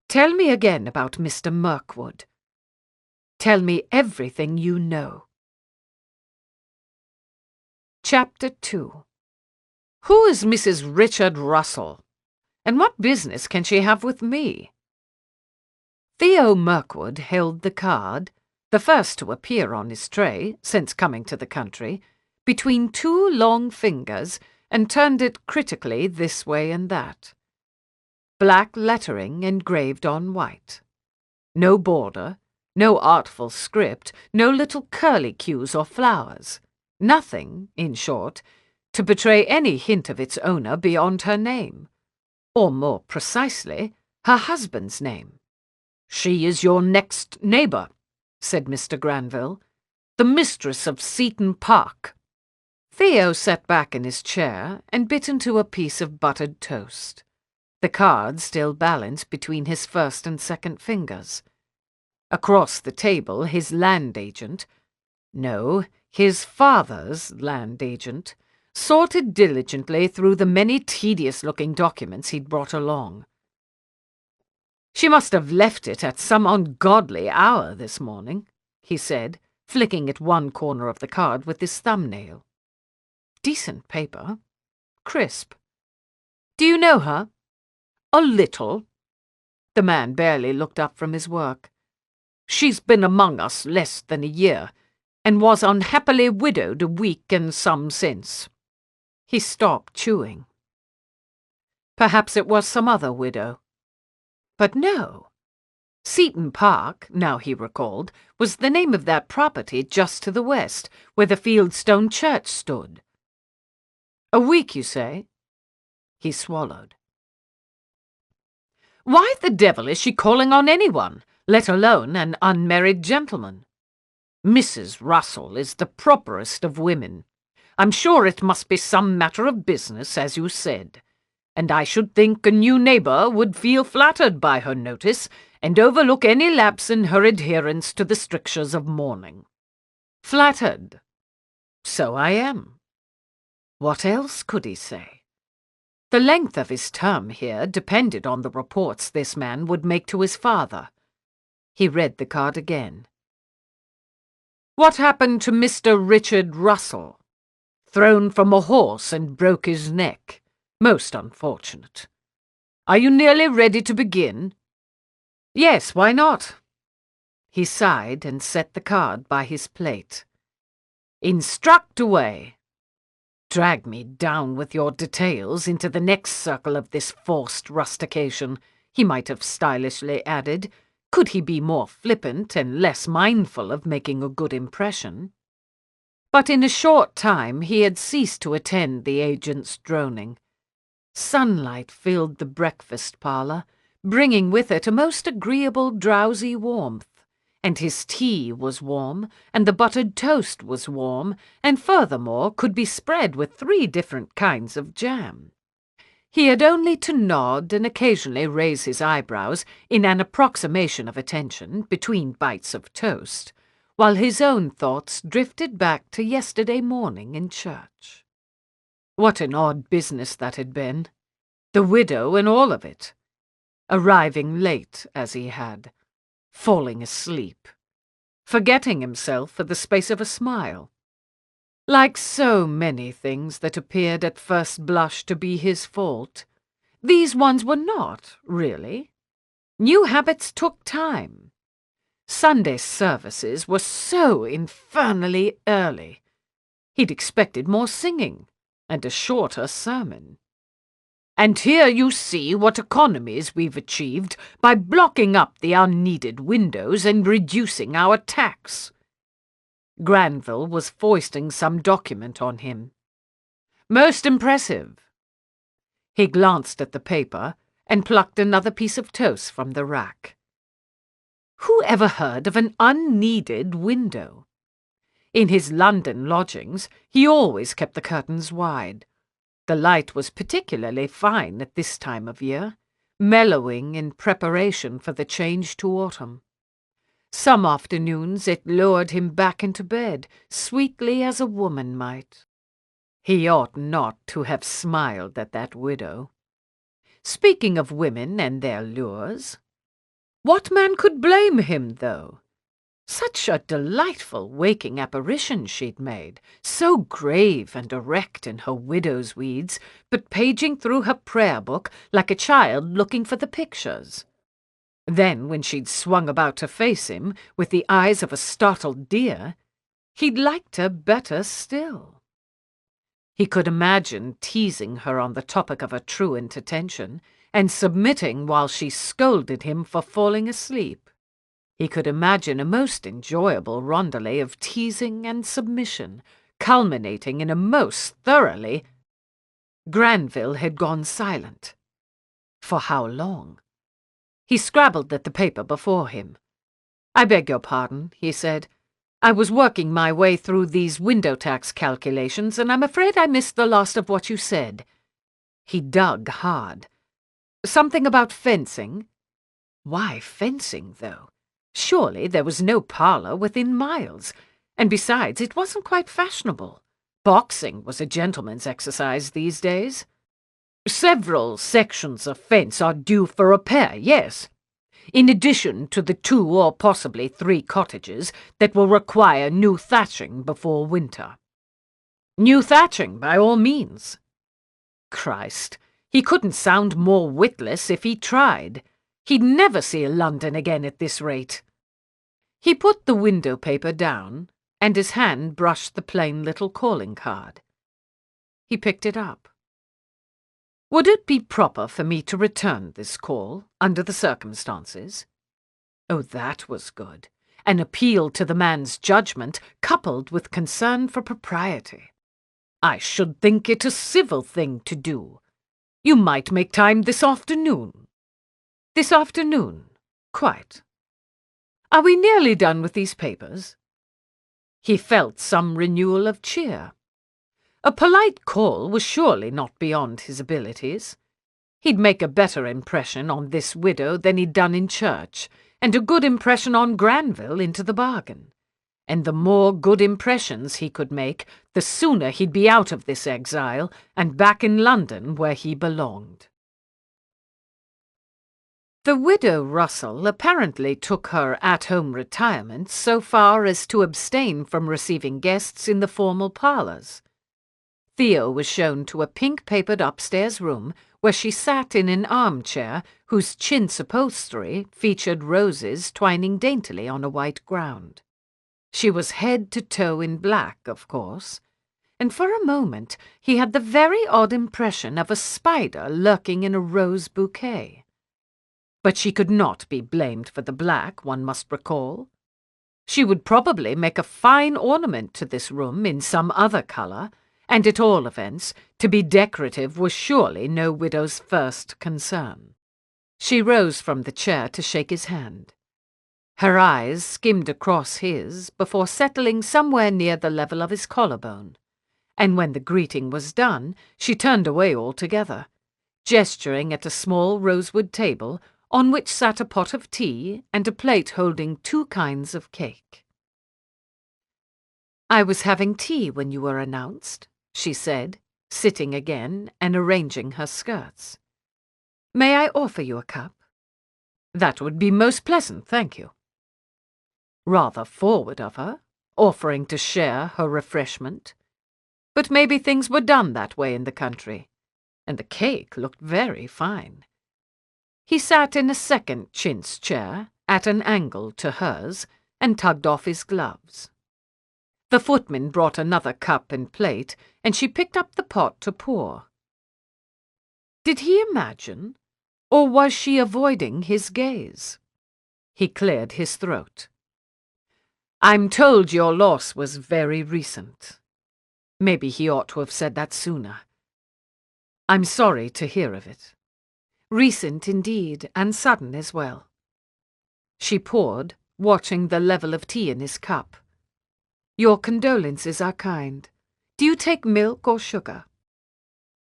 Tell me again about Mr. Mirkwood. Tell me everything you know. Chapter 2. Who is Mrs. Richard Russell? And what business can she have with me? Theo Mirkwood held the card, the first to appear on his tray since coming to the country, between two long fingers and turned it critically this way and that. Black lettering engraved on white. No border, no artful script, no little curlicues or flowers. Nothing, in short, to betray any hint of its owner beyond her name. Or more precisely, her husband's name. "She is your next neighbour," said Mr. Granville, "the mistress of Seaton Park." Theo sat back in his chair and bit into a piece of buttered toast, the card still balanced between his first and second fingers. Across the table his land agent, no, his father's land agent, sorted diligently through the many tedious-looking documents he'd brought along. "She must have left it at some ungodly hour this morning," he said, flicking at one corner of the card with his thumbnail. Decent paper. Crisp. "Do you know her?" "A little." The man barely looked up from his work. "She's been among us less than a year, and was unhappily widowed a week and some since." He stopped chewing. Perhaps it was some other widow. But no. Seaton Park, now he recalled, was the name of that property just to the west, where the Fieldstone church stood. "A week, you say?" He swallowed. "Why the devil is she calling on anyone, let alone an unmarried gentleman? Mrs. Russell is the properest of women. I'm sure it must be some matter of business, as you said, and I should think a new neighbour would feel flattered by her notice and overlook any lapse in her adherence to the strictures of mourning." Flattered? So I am. What else could he say? The length of his term here depended on the reports this man would make to his father. He read the card again. "What happened to Mr. Richard Russell? Thrown from a horse and broke his neck. Most unfortunate. Are you nearly ready to begin?" "Yes, why not?" He sighed and set the card by his plate. "Instruct away. Drag me down with your details into the next circle of this forced rustication," he might have stylishly added, could he be more flippant and less mindful of making a good impression. But in a short time he had ceased to attend the agent's droning. Sunlight filled the breakfast parlour, bringing with it a most agreeable drowsy warmth, and his tea was warm, and the buttered toast was warm, and furthermore could be spread with 3 different kinds of jam. He had only to nod and occasionally raise his eyebrows in an approximation of attention between bites of toast, while his own thoughts drifted back to yesterday morning in church. What an odd business that had been. The widow and all of it. Arriving late, as he had. Falling asleep. Forgetting himself for the space of a smile. Like so many things that appeared at first blush to be his fault, these ones were not, really. New habits took time. Sunday services were so infernally early. He'd expected more singing, and a shorter sermon. And here you see what economies we've achieved by blocking up the unneeded windows and reducing our tax. Granville was foisting some document on him. Most impressive. He glanced at the paper and plucked another piece of toast from the rack. Who ever heard of an unneeded window? In his London lodgings, he always kept the curtains wide. The light was particularly fine at this time of year, mellowing in preparation for the change to autumn. Some afternoons it lured him back into bed, sweetly as a woman might. He ought not to have smiled at that widow. Speaking of women and their lures, what man could blame him, though? Such a delightful waking apparition she'd made, so grave and erect in her widow's weeds, but paging through her prayer book like a child looking for the pictures. Then, when she'd swung about to face him, with the eyes of a startled deer, he'd liked her better still. He could imagine teasing her on the topic of her truant attention, and submitting while she scolded him for falling asleep. He could imagine a most enjoyable rondelay of teasing and submission, culminating in a most thoroughly— Granville had gone silent. For how long? He scrabbled at the paper before him. "I beg your pardon," he said. "I was working my way through these window tax calculations, and I'm afraid I missed the last of what you said." He dug hard. "Something about fencing?" Why fencing, though? Surely there was no parlour within miles, and besides, it wasn't quite fashionable. Boxing was a gentleman's exercise these days. "Several sections of fence are due for repair, yes, in addition to the 2 or possibly 3 cottages that will require new thatching before winter." "New thatching, by all means." Christ, he couldn't sound more witless if he tried. He'd never see London again at this rate. He put the window paper down, and his hand brushed the plain little calling card. He picked it up. "Would it be proper for me to return this call, under the circumstances?" Oh, that was good. An appeal to the man's judgment, coupled with concern for propriety. "I should think it a civil thing to do. You might make time this afternoon." "This afternoon? Quite. Are we nearly done with these papers?" He felt some renewal of cheer. A polite call was surely not beyond his abilities. He'd make a better impression on this widow than he'd done in church, and a good impression on Granville into the bargain. And the more good impressions he could make, the sooner he'd be out of this exile and back in London where he belonged. The widow Russell apparently took her at-home retirement so far as to abstain from receiving guests in the formal parlours. Theo was shown to a pink-papered upstairs room where she sat in an armchair whose chintz upholstery featured roses twining daintily on a white ground. She was head to toe in black, of course, and for a moment he had the very odd impression of a spider lurking in a rose bouquet. But she could not be blamed for the black, one must recall. She would probably make a fine ornament to this room in some other colour, and at all events, to be decorative was surely no widow's first concern. She rose from the chair to shake his hand. Her eyes skimmed across his before settling somewhere near the level of his collarbone, and when the greeting was done, she turned away altogether, gesturing at a small rosewood table on which sat a pot of tea and a plate holding 2 kinds of cake. "I was having tea when you were announced," she said, sitting again and arranging her skirts. "May I offer you a cup?" "That would be most pleasant, thank you." Rather forward of her, offering to share her refreshment. But maybe things were done that way in the country, and the cake looked very fine. He sat in a second chintz chair, at an angle to hers, and tugged off his gloves. The footman brought another cup and plate, and she picked up the pot to pour. Did he imagine, or was she avoiding his gaze? He cleared his throat. "I'm told your loss was very recent." Maybe he ought to have said that sooner. "I'm sorry to hear of it." "Recent indeed, and sudden as well." She poured, watching the level of tea in his cup. "Your condolences are kind. Do you take milk or sugar?"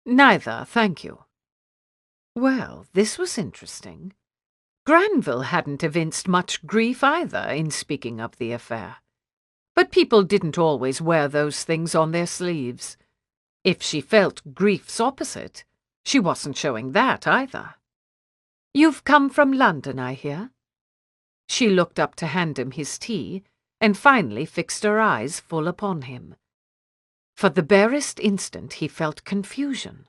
"Neither, thank you." Well, this was interesting. Granville hadn't evinced much grief either in speaking of the affair. But people didn't always wear those things on their sleeves. If she felt grief's opposite, she wasn't showing that either. "You've come from London, I hear?" She looked up to hand him his tea, and finally fixed her eyes full upon him. For the barest instant he felt confusion.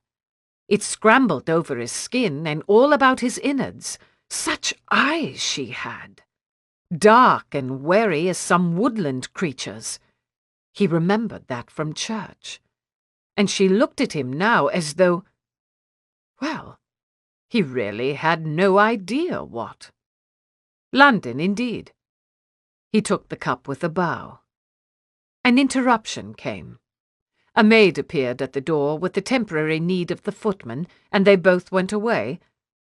It scrambled over his skin and all about his innards. Such eyes she had! Dark and wary as some woodland creature's. He remembered that from church. And she looked at him now as though... Well, he really had no idea what. London, indeed. He took the cup with a bow. An interruption came. A maid appeared at the door with the temporary need of the footman, and they both went away,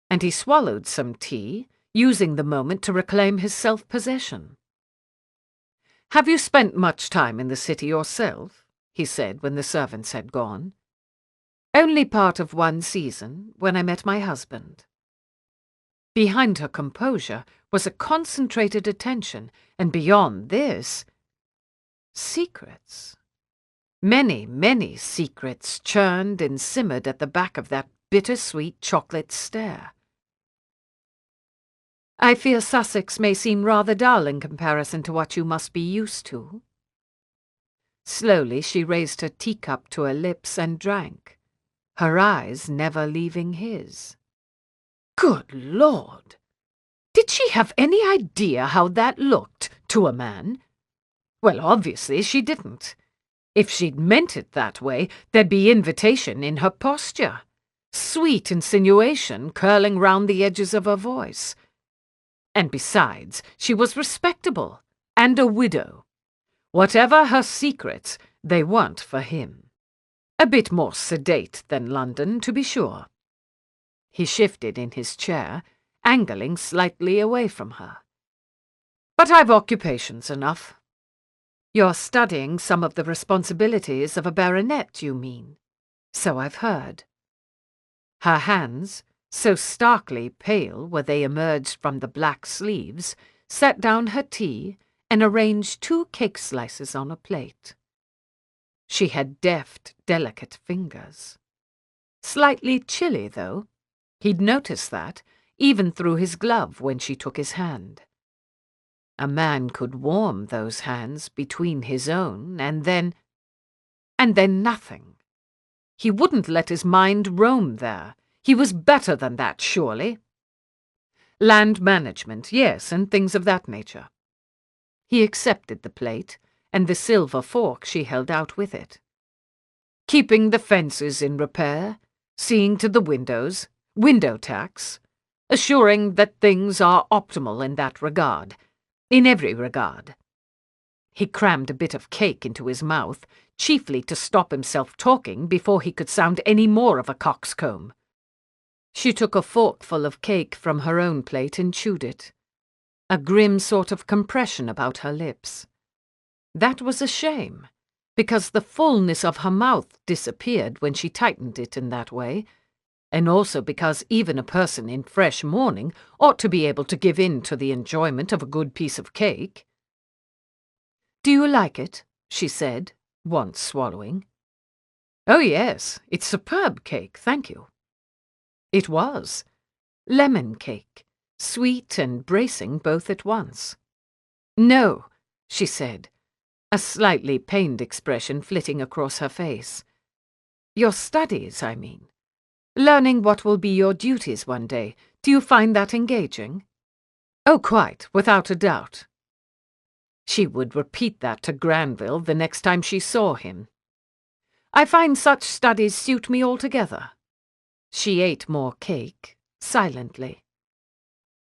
and he swallowed some tea, using the moment to reclaim his self-possession. "Have you spent much time in the city yourself?" he said when the servants had gone. "Only part of one season, when I met my husband." Behind her composure was a concentrated attention, and beyond this, secrets. Many, many secrets churned and simmered at the back of that bitter-sweet chocolate stare. "I fear Sussex may seem rather dull in comparison to what you must be used to." Slowly she raised her teacup to her lips and drank, her eyes never leaving his. Good Lord! Did she have any idea how that looked to a man? Well, obviously she didn't. If she'd meant it that way, there'd be invitation in her posture, sweet insinuation curling round the edges of her voice. And besides, she was respectable, and a widow. Whatever her secrets, they weren't for him. A bit more sedate than London, to be sure. He shifted in his chair, angling slightly away from her. "But I've occupations enough." "You're studying some of the responsibilities of a baronet, you mean?" "So I've heard." Her hands, so starkly pale where they emerged from the black sleeves, set down her tea and arranged 2 cake slices on a plate. She had deft, delicate fingers. Slightly chilly, though. He'd noticed that, even through his glove when she took his hand. A man could warm those hands between his own, and then nothing. He wouldn't let his mind roam there. He was better than that, surely. Land management, yes, and things of that nature. He accepted the plate, and the silver fork she held out with it. Keeping the fences in repair, seeing to the windows, window tax, assuring that things are optimal in that regard, in every regard. He crammed a bit of cake into his mouth, chiefly to stop himself talking before he could sound any more of a coxcomb. She took a forkful of cake from her own plate and chewed it. a grim sort of compression about her lips. That was a shame, because the fullness of her mouth disappeared when she tightened it in that way, and also because even a person in fresh mourning ought to be able to give in to the enjoyment of a good piece of cake. "Do you like it?" she said, once swallowing. "Oh, yes, it's superb cake, thank you." It was. Lemon cake, sweet and bracing both at once. "No," she said, a slightly pained expression flitting across her face. "Your studies, I mean. Learning what will be your duties one day. Do you find that engaging?" "Oh, quite, without a doubt." She would repeat that to Granville the next time she saw him. "I find such studies suit me altogether." She ate more cake, silently.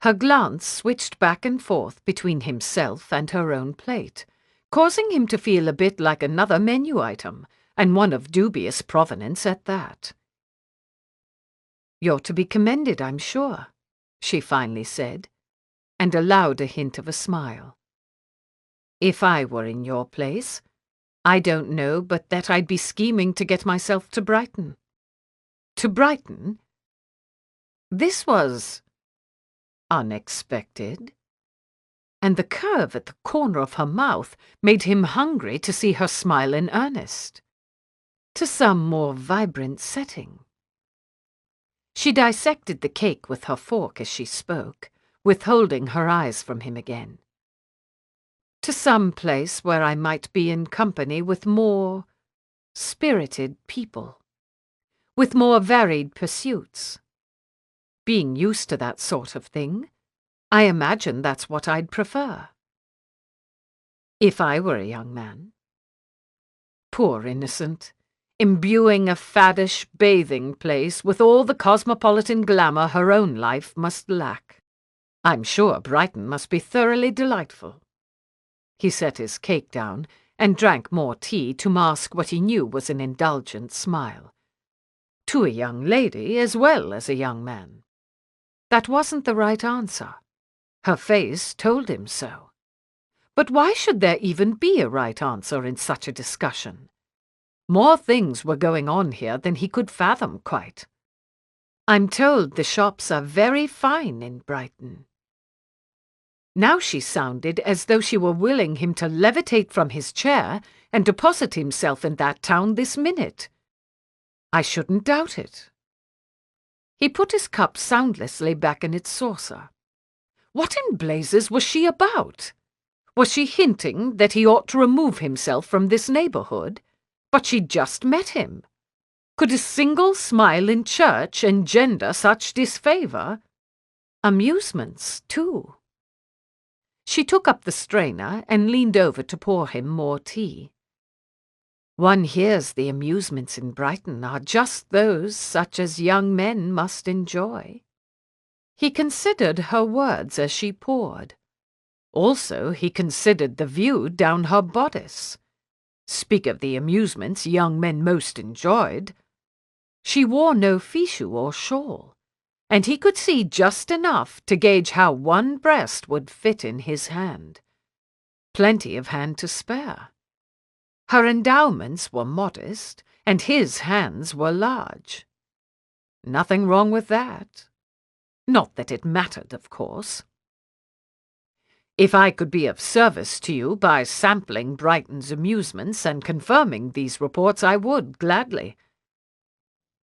Her glance switched back and forth between himself and her own plate, causing him to feel a bit like another menu item, and one of dubious provenance at that. "You're to be commended, I'm sure," she finally said, and allowed a hint of a smile. "If I were in your place, I don't know but that I'd be scheming to get myself to Brighton." To Brighton? This was unexpected, and the curve at the corner of her mouth made him hungry to see her smile in earnest. To some more vibrant setting. She dissected the cake with her fork as she spoke, withholding her eyes from him again. To some place where I might be in company with more spirited people, with more varied pursuits. Being used to that sort of thing, I imagine that's what I'd prefer. If I were a young man. Poor innocent, imbuing a faddish bathing place with all the cosmopolitan glamour her own life must lack. I'm sure Brighton must be thoroughly delightful. He set his cake down and drank more tea to mask what he knew was an indulgent smile. To a young lady as well as a young man. That wasn't the right answer. Her face told him so. But why should there even be a right answer in such a discussion? More things were going on here than he could fathom quite. "I'm told the shops are very fine in Brighton." Now she sounded as though she were willing him to levitate from his chair and deposit himself in that town this minute. I shouldn't doubt it. He put his cup soundlessly back in its saucer. What in blazes was she about? Was she hinting that he ought to remove himself from this neighbourhood? But she'd just met him. Could a single smile in church engender such disfavour? Amusements, too. She took up the strainer and leaned over to pour him more tea. One hears the amusements in Brighton are just those such as young men must enjoy. He considered her words as she poured. Also, he considered the view down her bodice. Speak of the amusements young men most enjoyed. She wore no fichu or shawl, and he could see just enough to gauge how one breast would fit in his hand. Plenty of hand to spare. Her endowments were modest, and his hands were large. Nothing wrong with that. Not that it mattered, of course. If I could be of service to you by sampling Brighton's amusements and confirming these reports, I would, gladly.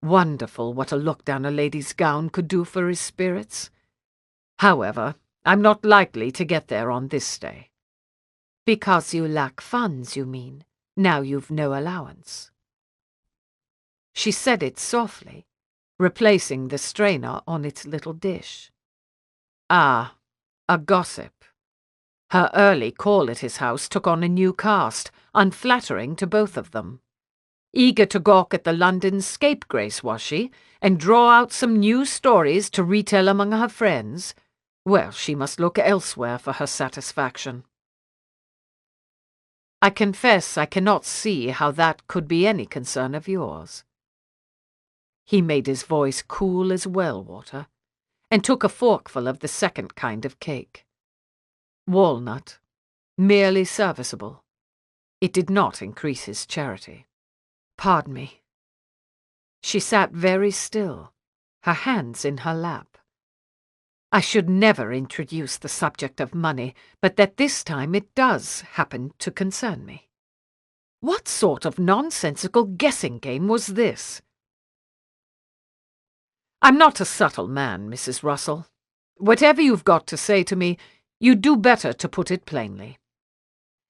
Wonderful what a look down a lady's gown could do for his spirits. However, I'm not likely to get there on this day. Because you lack funds, you mean, now you've no allowance. She said it softly, replacing the strainer on its little dish. Ah, a gossip. Her early call at his house took on a new cast, unflattering to both of them. Eager to gawk at the London scapegrace, was she, and draw out some new stories to retell among her friends? Well, she must look elsewhere for her satisfaction. I confess I cannot see how that could be any concern of yours. He made his voice cool as well water, and took a forkful of the second kind of cake. Walnut. Merely serviceable. It did not increase his charity. Pardon me. She sat very still, her hands in her lap. I should never introduce the subject of money, but that this time it does happen to concern me. What sort of nonsensical guessing game was this? I'm not a subtle man, Mrs. Russell. Whatever you've got to say to me, you'd do better to put it plainly.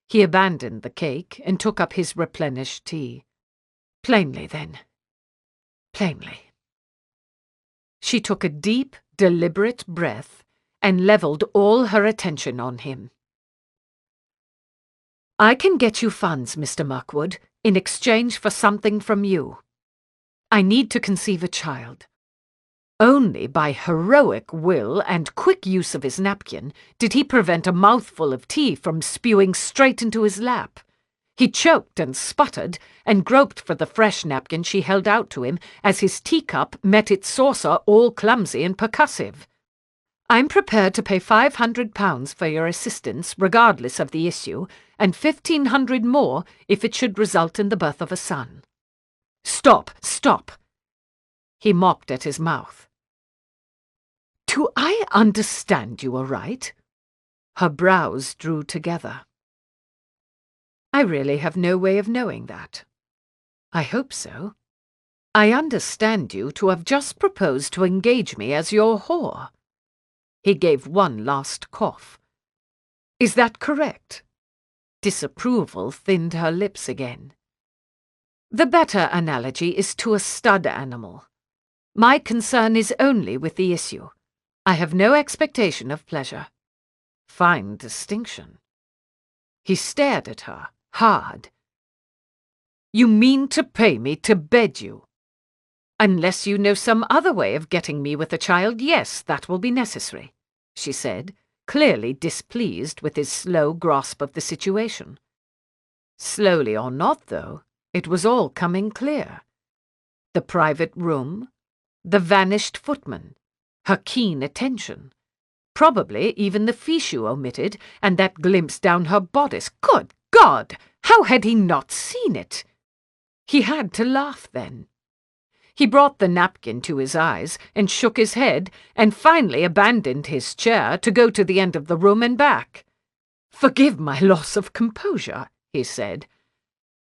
He abandoned the cake and took up his replenished tea. Plainly, then. Plainly. She took a deep, deliberate breath and levelled all her attention on him. I can get you funds, Mr. Mirkwood, in exchange for something from you. I need to conceive a child. Only by heroic will and quick use of his napkin did he prevent a mouthful of tea from spewing straight into his lap. He choked and sputtered and groped for the fresh napkin she held out to him as his teacup met its saucer all clumsy and percussive. I'm prepared to pay £500 for your assistance regardless of the issue, and £1,500 more if it should result in the birth of a son. Stop, stop! He mopped at his mouth. Do I understand you aright? Her brows drew together. I really have no way of knowing that. I hope so. I understand you to have just proposed to engage me as your whore. He gave one last cough. Is that correct? Disapproval thinned her lips again. The better analogy is to a stud animal. My concern is only with the issue. I have no expectation of pleasure. Fine distinction. He stared at her, hard. You mean to pay me to bed you? Unless you know some other way of getting me with a child, yes, that will be necessary, she said, clearly displeased with his slow grasp of the situation. Slowly or not, though, it was all coming clear. The private room, the vanished footman, her keen attention, probably even the fichu omitted, and that glimpse down her bodice. Good God! How had he not seen it? He had to laugh then. He brought the napkin to his eyes and shook his head, and finally abandoned his chair to go to the end of the room and back. Forgive my loss of composure, he said.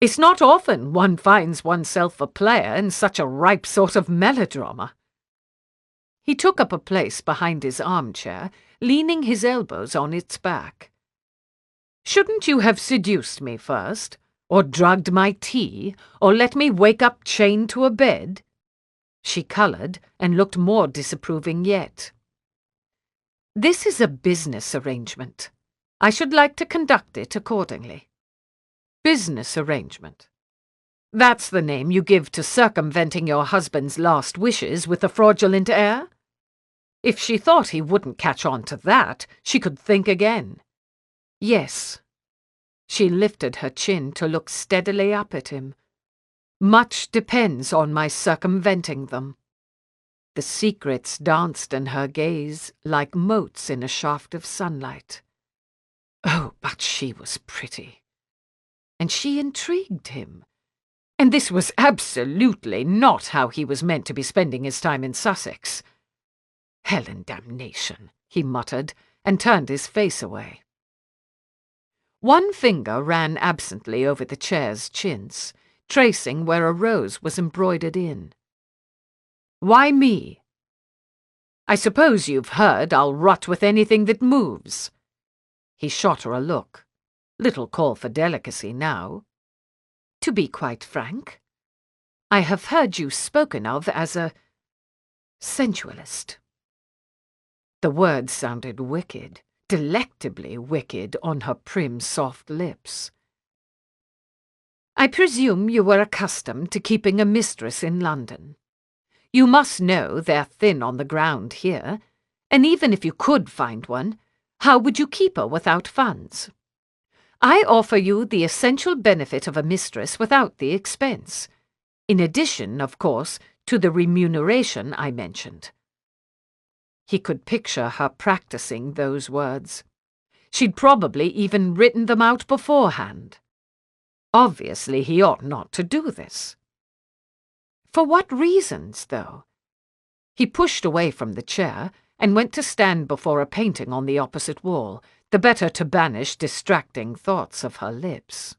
It's not often one finds oneself a player in such a ripe sort of melodrama. He took up a place behind his armchair, leaning his elbows on its back. Shouldn't you have seduced me first, or drugged my tea, or let me wake up chained to a bed? She coloured and looked more disapproving yet. This is a business arrangement. I should like to conduct it accordingly. Business arrangement. That's the name you give to circumventing your husband's last wishes with a fraudulent heir? If she thought he wouldn't catch on to that, she could think again. Yes. She lifted her chin to look steadily up at him. Much depends on my circumventing them. The secrets danced in her gaze like motes in a shaft of sunlight. Oh, but she was pretty. And she intrigued him. And this was absolutely not how he was meant to be spending his time in Sussex. Hell and damnation, he muttered, and turned his face away. One finger ran absently over the chair's chintz, tracing where a rose was embroidered in. Why me? I suppose you've heard I'll rot with anything that moves. He shot her a look. Little call for delicacy now. To be quite frank, I have heard you spoken of as a sensualist. The word sounded wicked, delectably wicked on her prim, soft lips. I presume you were accustomed to keeping a mistress in London. You must know they're thin on the ground here, and even if you could find one, how would you keep her without funds? I offer you the essential benefit of a mistress without the expense, in addition, of course, to the remuneration I mentioned. He could picture her practicing those words. She'd probably even written them out beforehand. Obviously, he ought not to do this. For what reasons, though? He pushed away from the chair and went to stand before a painting on the opposite wall, the better to banish distracting thoughts of her lips.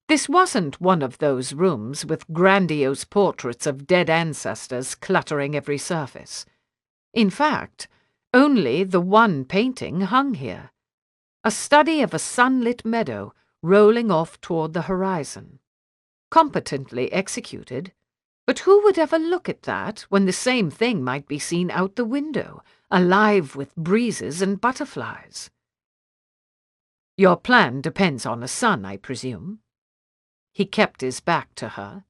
This wasn't one of those rooms with grandiose portraits of dead ancestors cluttering every surface. In fact, only the one painting hung here, a study of a sunlit meadow rolling off toward the horizon. Competently executed, but who would ever look at that when the same thing might be seen out the window, alive with breezes and butterflies? Your plan depends on a son, I presume. He kept his back to her.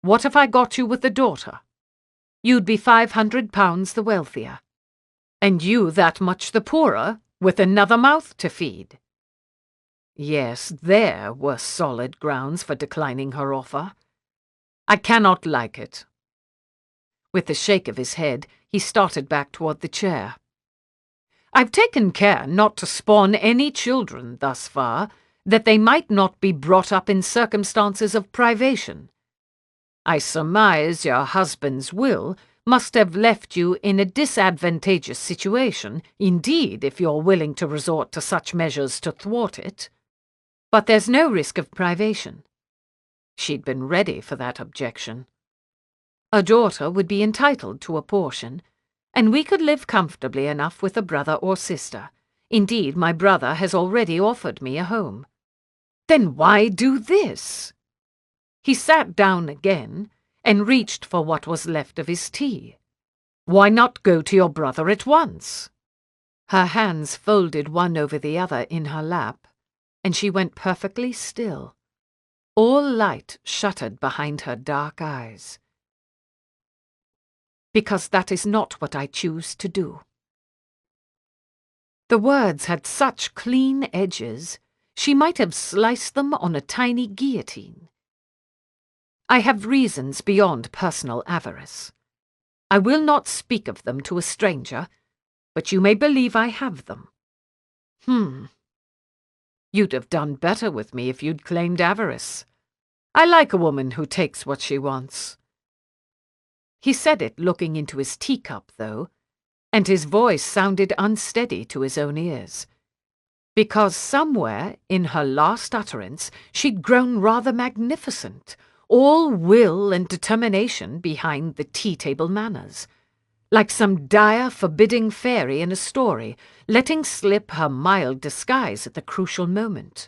What if I got you with a daughter? You'd be £500 the wealthier, and you that much the poorer, with another mouth to feed. Yes, there were solid grounds for declining her offer. I cannot like it. With a shake of his head, he started back toward the chair. I've taken care not to spawn any children thus far, that they might not be brought up in circumstances of privation. I surmise your husband's will must have left you in a disadvantageous situation, indeed, if you're willing to resort to such measures to thwart it. But there's no risk of privation. She'd been ready for that objection. A daughter would be entitled to a portion, and we could live comfortably enough with a brother or sister. Indeed, my brother has already offered me a home. Then why do this? He sat down again and reached for what was left of his tea. Why not go to your brother at once? Her hands folded one over the other in her lap, and she went perfectly still. All light shuttered behind her dark eyes. Because that is not what I choose to do. The words had such clean edges, she might have sliced them on a tiny guillotine. I have reasons beyond personal avarice. I will not speak of them to a stranger, but you may believe I have them. You'd have done better with me if you'd claimed avarice. I like a woman who takes what she wants. He said it looking into his teacup, though, and his voice sounded unsteady to his own ears, because somewhere in her last utterance she'd grown rather magnificent, all will and determination behind the tea-table manners, like some dire, forbidding fairy in a story, letting slip her mild disguise at the crucial moment.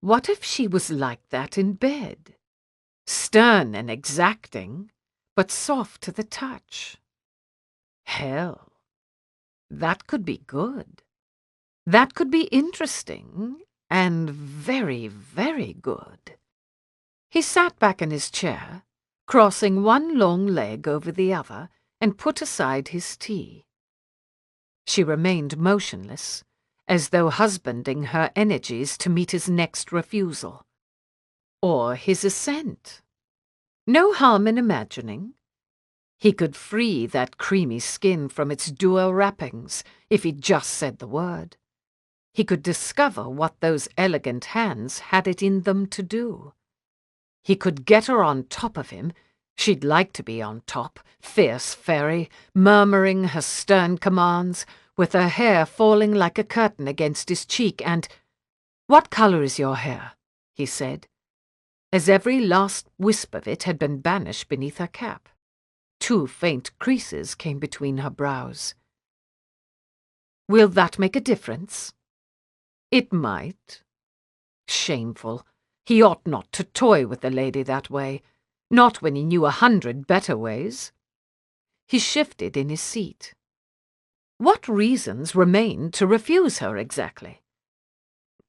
What if she was like that in bed? Stern and exacting, but soft to the touch. Hell, that could be good. That could be interesting, and very, very good. He sat back in his chair, crossing one long leg over the other, and put aside his tea. She remained motionless, as though husbanding her energies to meet his next refusal. Or his assent. No harm in imagining. He could free that creamy skin from its dual wrappings if he'd just said the word. He could discover what those elegant hands had it in them to do. He could get her on top of him. She'd like to be on top, fierce fairy, murmuring her stern commands, with her hair falling like a curtain against his cheek, and, "What colour is your hair?" he said, as every last wisp of it had been banished beneath her cap. 2 faint creases came between her brows. "Will that make a difference?" "It might." Shameful. He ought not to toy with a lady that way, not when he knew 100 better ways. He shifted in his seat. What reasons remained to refuse her exactly?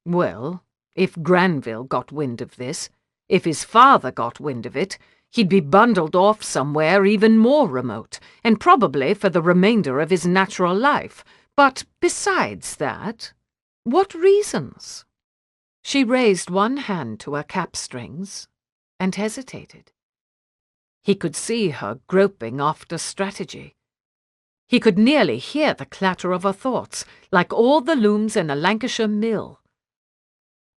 Well, if Granville got wind of this, if his father got wind of it, he'd be bundled off somewhere even more remote, and probably for the remainder of his natural life. But besides that, what reasons? She raised one hand to her cap strings and hesitated. He could see her groping after strategy. He could nearly hear the clatter of her thoughts, like all the looms in a Lancashire mill.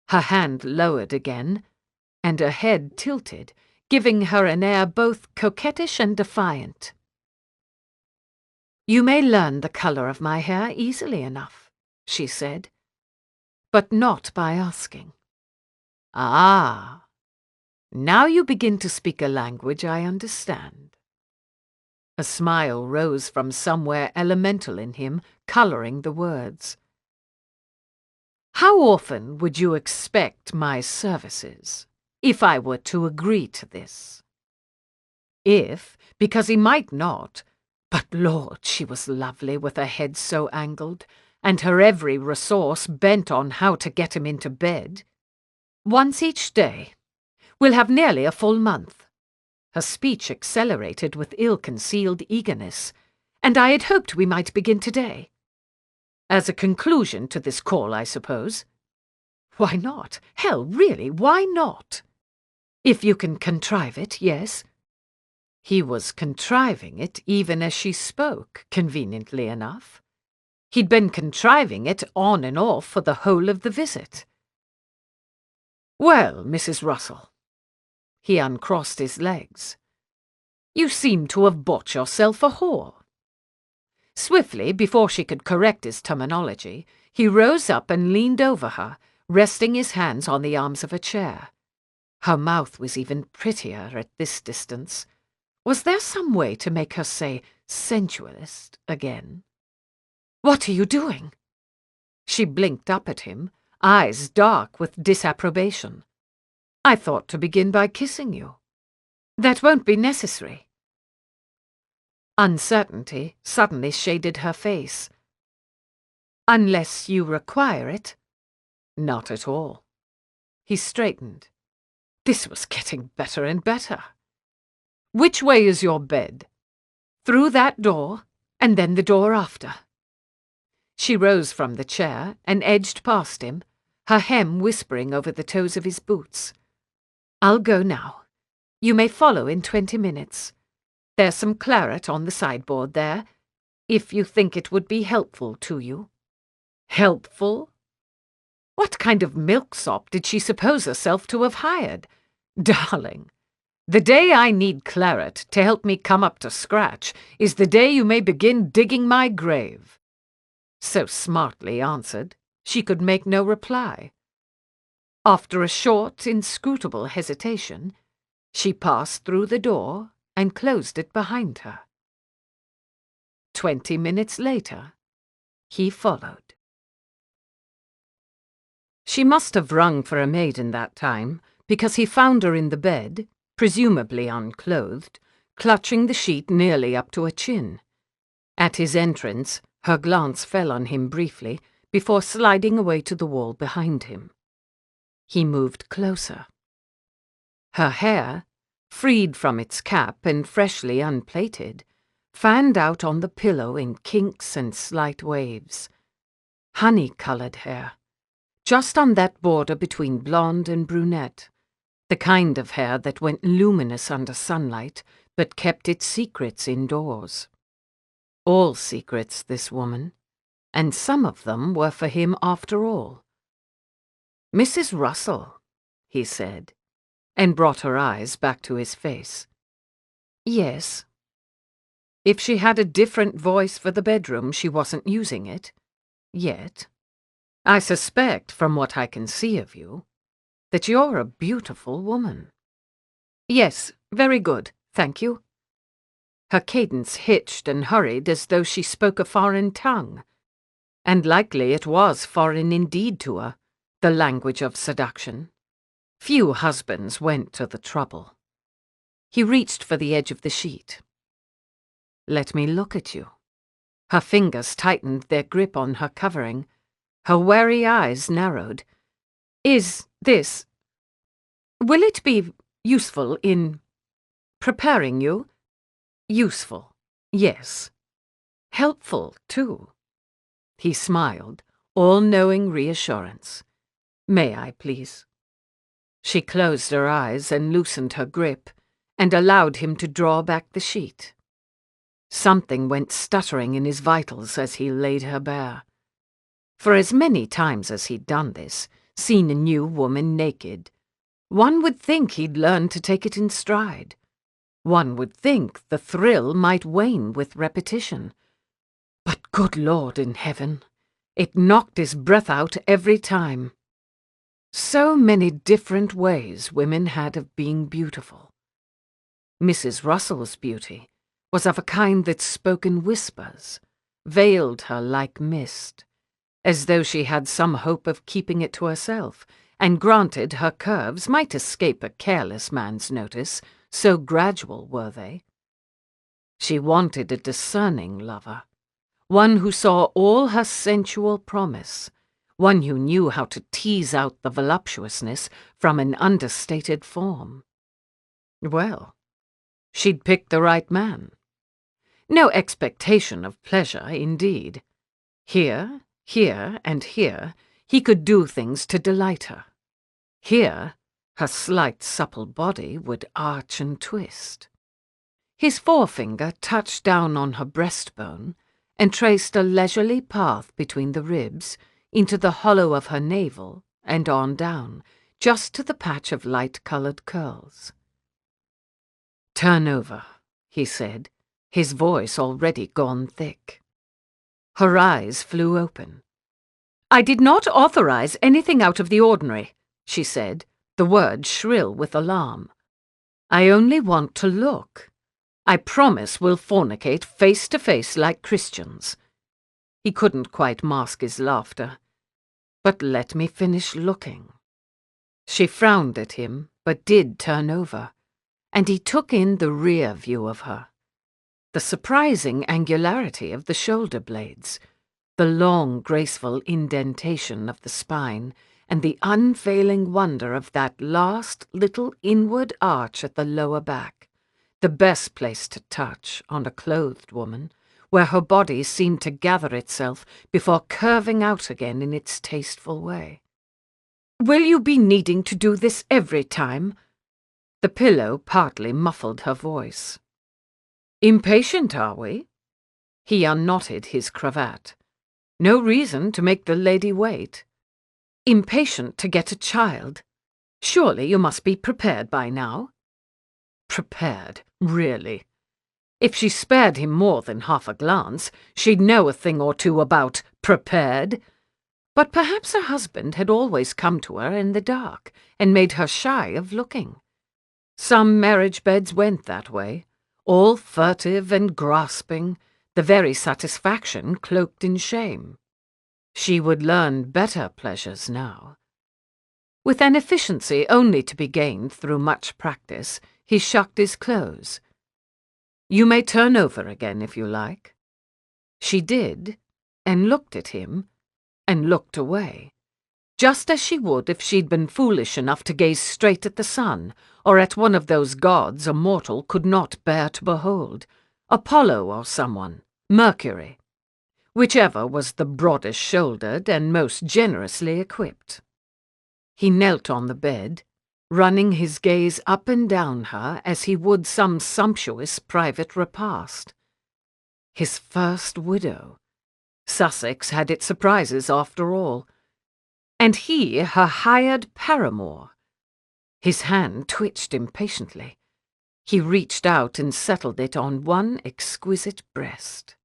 Her hand lowered again, and her head tilted, giving her an air both coquettish and defiant. "You may learn the colour of my hair easily enough," she said, "but not by asking." "Ah, now you begin to speak a language I understand." A smile rose from somewhere elemental in him, colouring the words. "How often would you expect my services, if I were to agree to this?" If, because he might not, but Lord, she was lovely with her head so angled, and her every resource bent on how to get him into bed. "Once each day. We'll have nearly a full month." Her speech accelerated with ill-concealed eagerness, "and I had hoped we might begin today." "As a conclusion to this call, I suppose?" "Why not? Hell, really, why not?" "If you can contrive it, yes." He was contriving it even as she spoke, conveniently enough. He'd been contriving it on and off for the whole of the visit. "Well, Mrs. Russell." He uncrossed his legs. "You seem to have bought yourself a whore." Swiftly, before she could correct his terminology, he rose up and leaned over her, resting his hands on the arms of a chair. Her mouth was even prettier at this distance. Was there some way to make her say sensualist again? "What are you doing?" She blinked up at him, eyes dark with disapprobation. "I thought to begin by kissing you." "That won't be necessary." Uncertainty suddenly shaded her face. "Unless you require it." "Not at all." He straightened. This was getting better and better. "Which way is your bed?" "Through that door, and then the door after." She rose from the chair and edged past him, her hem whispering over the toes of his boots. "I'll go now. You may follow in 20 minutes. There's some claret on the sideboard there, if you think it would be helpful to you." Helpful? What kind of milksop did she suppose herself to have hired? "Darling, the day I need claret to help me come up to scratch is the day you may begin digging my grave." So smartly answered, she could make no reply. After a short, inscrutable hesitation, she passed through the door and closed it behind her. 20 minutes later, he followed. She must have rung for a maid in that time, because he found her in the bed, presumably unclothed, clutching the sheet nearly up to her chin. At his entrance, her glance fell on him briefly, before sliding away to the wall behind him. He moved closer. Her hair, freed from its cap and freshly unplaited, fanned out on the pillow in kinks and slight waves. Honey-coloured hair, just on that border between blonde and brunette, the kind of hair that went luminous under sunlight, but kept its secrets indoors. All secrets, this woman, and some of them were for him after all. "Mrs. Russell," he said, and brought her eyes back to his face. "Yes." If she had a different voice for the bedroom, she wasn't using it. Yet. "I suspect, from what I can see of you, that you're a beautiful woman." "Yes, very good, thank you." Her cadence hitched and hurried as though she spoke a foreign tongue. And likely it was foreign indeed to her, the language of seduction. Few husbands went to the trouble. He reached for the edge of the sheet. "Let me look at you." Her fingers tightened their grip on her covering. Her wary eyes narrowed. "Is this... will it be useful in preparing you?" "Useful, yes. Helpful, too." He smiled, all-knowing reassurance. "May I, please?" She closed her eyes and loosened her grip, and allowed him to draw back the sheet. Something went stuttering in his vitals as he laid her bare. For as many times as he'd done this, seen a new woman naked, one would think he'd learned to take it in stride. One would think the thrill might wane with repetition. But good Lord in heaven, it knocked his breath out every time. So many different ways women had of being beautiful. Mrs. Russell's beauty was of a kind that spoke in whispers, veiled her like mist, as though she had some hope of keeping it to herself, and granted her curves might escape a careless man's notice, so gradual were they. She wanted a discerning lover, one who saw all her sensual promise, one who knew how to tease out the voluptuousness from an understated form. Well, she'd picked the right man. No expectation of pleasure, indeed. Here, and here, he could do things to delight her. Here, her slight, supple body would arch and twist. His forefinger touched down on her breastbone and traced a leisurely path between the ribs into the hollow of her navel and on down, just to the patch of light-coloured curls. "Turn over," he said, his voice already gone thick. Her eyes flew open. "I did not authorize anything out of the ordinary," she said, the word shrill with alarm. "I only want to look. I promise we'll fornicate face to face like Christians." He couldn't quite mask his laughter. "But let me finish looking." She frowned at him, but did turn over, and he took in the rear view of her. The surprising angularity of the shoulder blades, the long, graceful indentation of the spine, and the unfailing wonder of that last little inward arch at the lower back, the best place to touch on a clothed woman, where her body seemed to gather itself before curving out again in its tasteful way. "Will you be needing to do this every time?" The pillow partly muffled her voice. "Impatient, are we?" He unknotted his cravat. "No reason to make the lady wait. Impatient to get a child? Surely you must be prepared by now." Prepared, really. If she spared him more than half a glance, she'd know a thing or two about prepared. But perhaps her husband had always come to her in the dark and made her shy of looking. Some marriage beds went that way, all furtive and grasping, the very satisfaction cloaked in shame. She would learn better pleasures now. With an efficiency only to be gained through much practice, he shucked his clothes. "You may turn over again if you like." She did, and looked at him, and looked away, just as she would if she'd been foolish enough to gaze straight at the sun, or at one of those gods a mortal could not bear to behold, Apollo or someone, Mercury, whichever was the broadest-shouldered and most generously equipped. He knelt on the bed, running his gaze up and down her as he would some sumptuous private repast. His first widow. Sussex had its surprises after all. And he her hired paramour. His hand twitched impatiently. He reached out and settled it on one exquisite breast.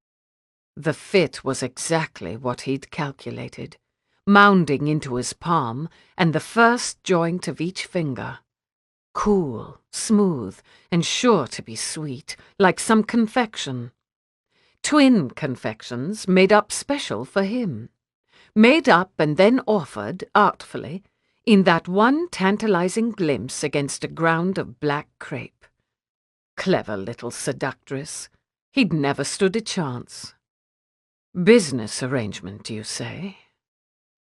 The fit was exactly what he'd calculated, mounding into his palm and the first joint of each finger. Cool, smooth, and sure to be sweet, like some confection. Twin confections made up special for him. Made up and then offered, artfully, in that one tantalizing glimpse against a ground of black crepe. Clever little seductress. He'd never stood a chance. "Business arrangement, you say?"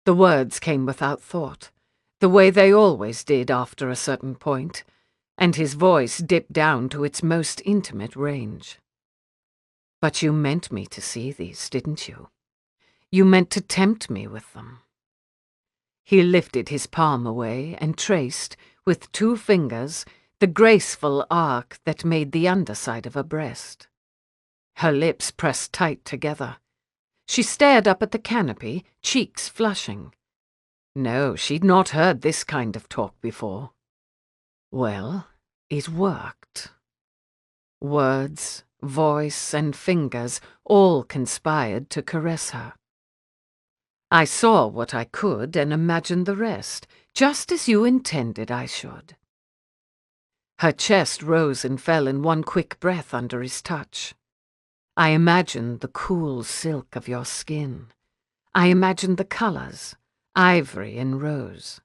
The words came without thought, the way they always did after a certain point, and his voice dipped down to its most intimate range. "But you meant me to see these, didn't you? You meant to tempt me with them." He lifted his palm away and traced, with 2 fingers, the graceful arc that made the underside of her breast. Her lips pressed tight together. She stared up at the canopy, cheeks flushing. No, she'd not heard this kind of talk before. Well, it worked. Words, voice, and fingers all conspired to caress her. I saw what I could and imagined the rest, just as you intended I should. Her chest rose and fell in one quick breath under his touch. I imagined the cool silk of your skin. I imagined the colors, ivory and rose.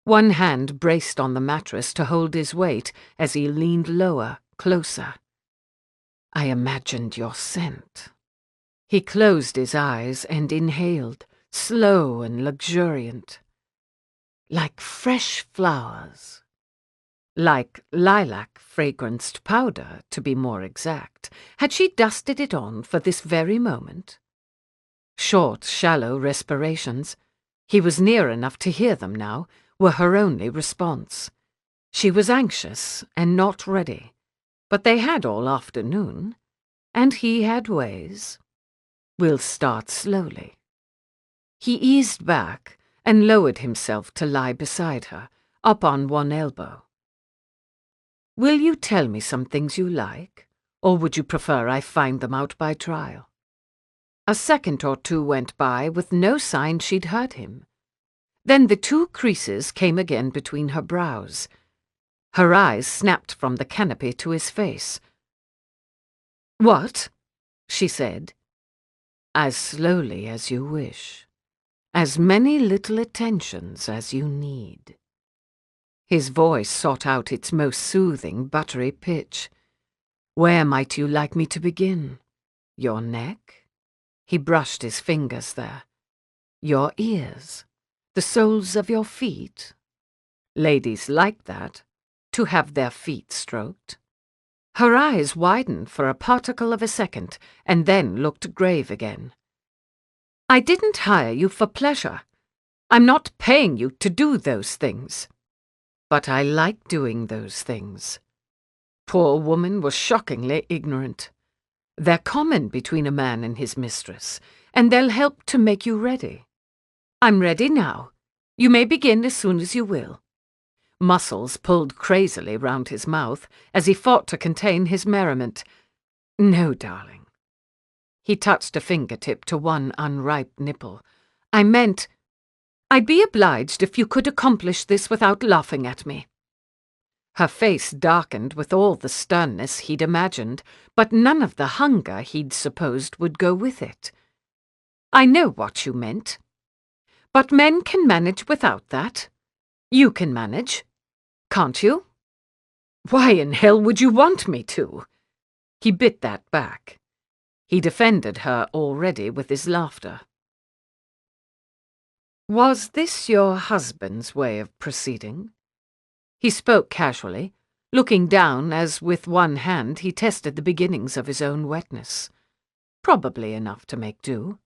One hand braced on the mattress to hold his weight as he leaned lower, closer. I imagined your scent. He closed his eyes and inhaled, slow and luxuriant. Like fresh flowers. Like lilac fragranced powder, to be more exact. Had she dusted it on for this very moment? Short, shallow respirations, he was near enough to hear them now, were her only response. She was anxious and not ready, but they had all afternoon, and he had ways. We'll start slowly. He eased back and lowered himself to lie beside her, up on one elbow. Will you tell me some things you like, or would you prefer I find them out by trial? A second or two went by with no sign she'd heard him. Then the two creases came again between her brows. Her eyes snapped from the canopy to his face. What? She said. As slowly as you wish. As many little attentions as you need. His voice sought out its most soothing, buttery pitch. Where might you like me to begin? Your neck? He brushed his fingers there. Your ears? The soles of your feet? Ladies like that, to have their feet stroked. Her eyes widened for a particle of a second, and then looked grave again. I didn't hire you for pleasure. I'm not paying you to do those things. But I like doing those things. Poor woman was shockingly ignorant. They're common between a man and his mistress, and they'll help to make you ready. I'm ready now. You may begin as soon as you will. Muscles pulled crazily round his mouth as he fought to contain his merriment. No, darling. He touched a fingertip to one unripe nipple. I meant, I'd be obliged if you could accomplish this without laughing at me. Her face darkened with all the sternness he'd imagined, but none of the hunger he'd supposed would go with it. I know what you meant. But men can manage without that. You can manage, can't you? Why in hell would you want me to? He bit that back. He defended her already with his laughter. Was this your husband's way of proceeding? He spoke casually, looking down as with one hand he tested the beginnings of his own wetness. Probably enough to make do.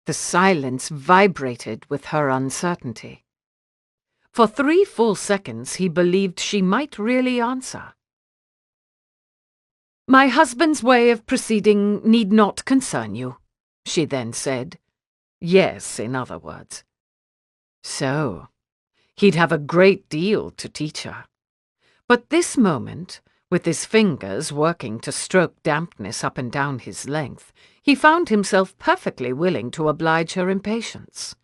The silence vibrated with her uncertainty. For 3 full seconds he believed she might really answer. My husband's way of proceeding need not concern you, she then said. Yes, in other words. So, he'd have a great deal to teach her. But this moment, with his fingers working to stroke dampness up and down his length, he found himself perfectly willing to oblige her impatience.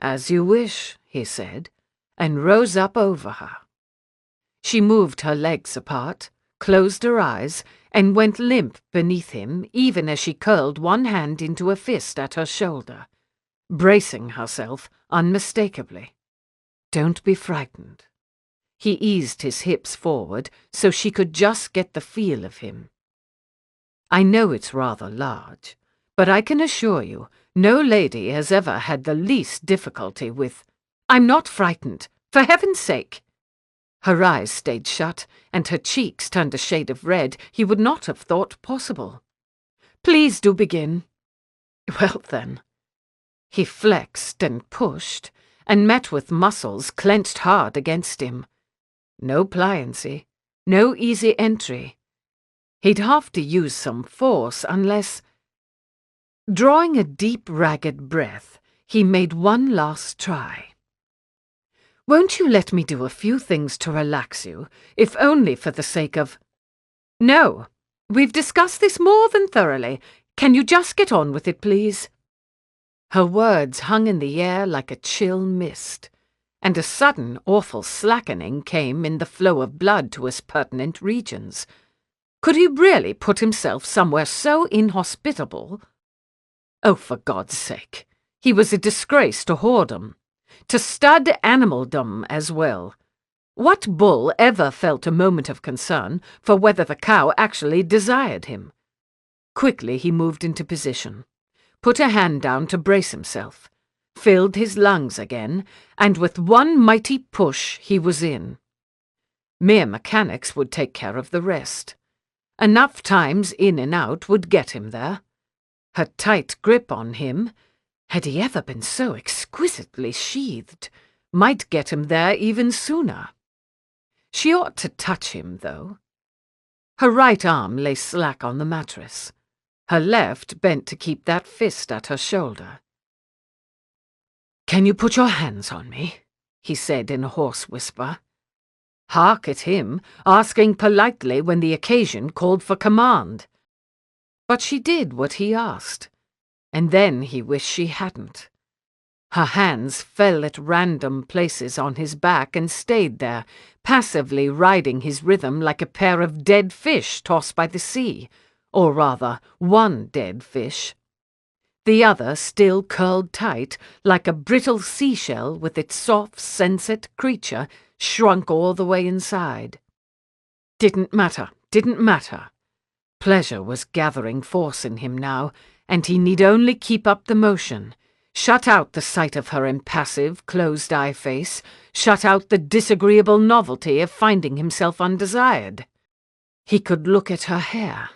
As you wish, he said, and rose up over her. She moved her legs apart, closed her eyes, and went limp beneath him even as she curled one hand into a fist at her shoulder, bracing herself unmistakably. Don't be frightened. He eased his hips forward so she could just get the feel of him. I know it's rather large, but I can assure you no lady has ever had the least difficulty with— I'm not frightened, for heaven's sake. Her eyes stayed shut, and her cheeks turned a shade of red he would not have thought possible. Please do begin. Well, then. He flexed and pushed, and met with muscles clenched hard against him. No pliancy, no easy entry. He'd have to use some force unless... Drawing a deep, ragged breath, he made one last try. "Won't you let me do a few things to relax you, if only for the sake of—" "No, we've discussed this more than thoroughly. Can you just get on with it, please?" Her words hung in the air like a chill mist, and a sudden, awful slackening came in the flow of blood to his pertinent regions. Could he really put himself somewhere so inhospitable? Oh, for God's sake! He was a disgrace to whoredom, to stud animaldom as well. What bull ever felt a moment of concern for whether the cow actually desired him? Quickly he moved into position, put a hand down to brace himself, filled his lungs again, and with one mighty push he was in. Mere mechanics would take care of the rest. Enough times in and out would get him there. Her tight grip on him, had he ever been so exquisitely sheathed, might get him there even sooner. She ought to touch him, though. Her right arm lay slack on the mattress, her left bent to keep that fist at her shoulder. "Can you put your hands on me?" he said in a hoarse whisper. Hark at him, asking politely when the occasion called for command. But she did what he asked, and then he wished she hadn't. Her hands fell at random places on his back and stayed there, passively riding his rhythm like a pair of dead fish tossed by the sea, or rather, one dead fish. The other still curled tight, like a brittle seashell with its soft, sensate creature shrunk all the way inside. Didn't matter. Pleasure was gathering force in him now, and he need only keep up the motion, shut out the sight of her impassive, closed-eye face, shut out the disagreeable novelty of finding himself undesired. He could look at her hair,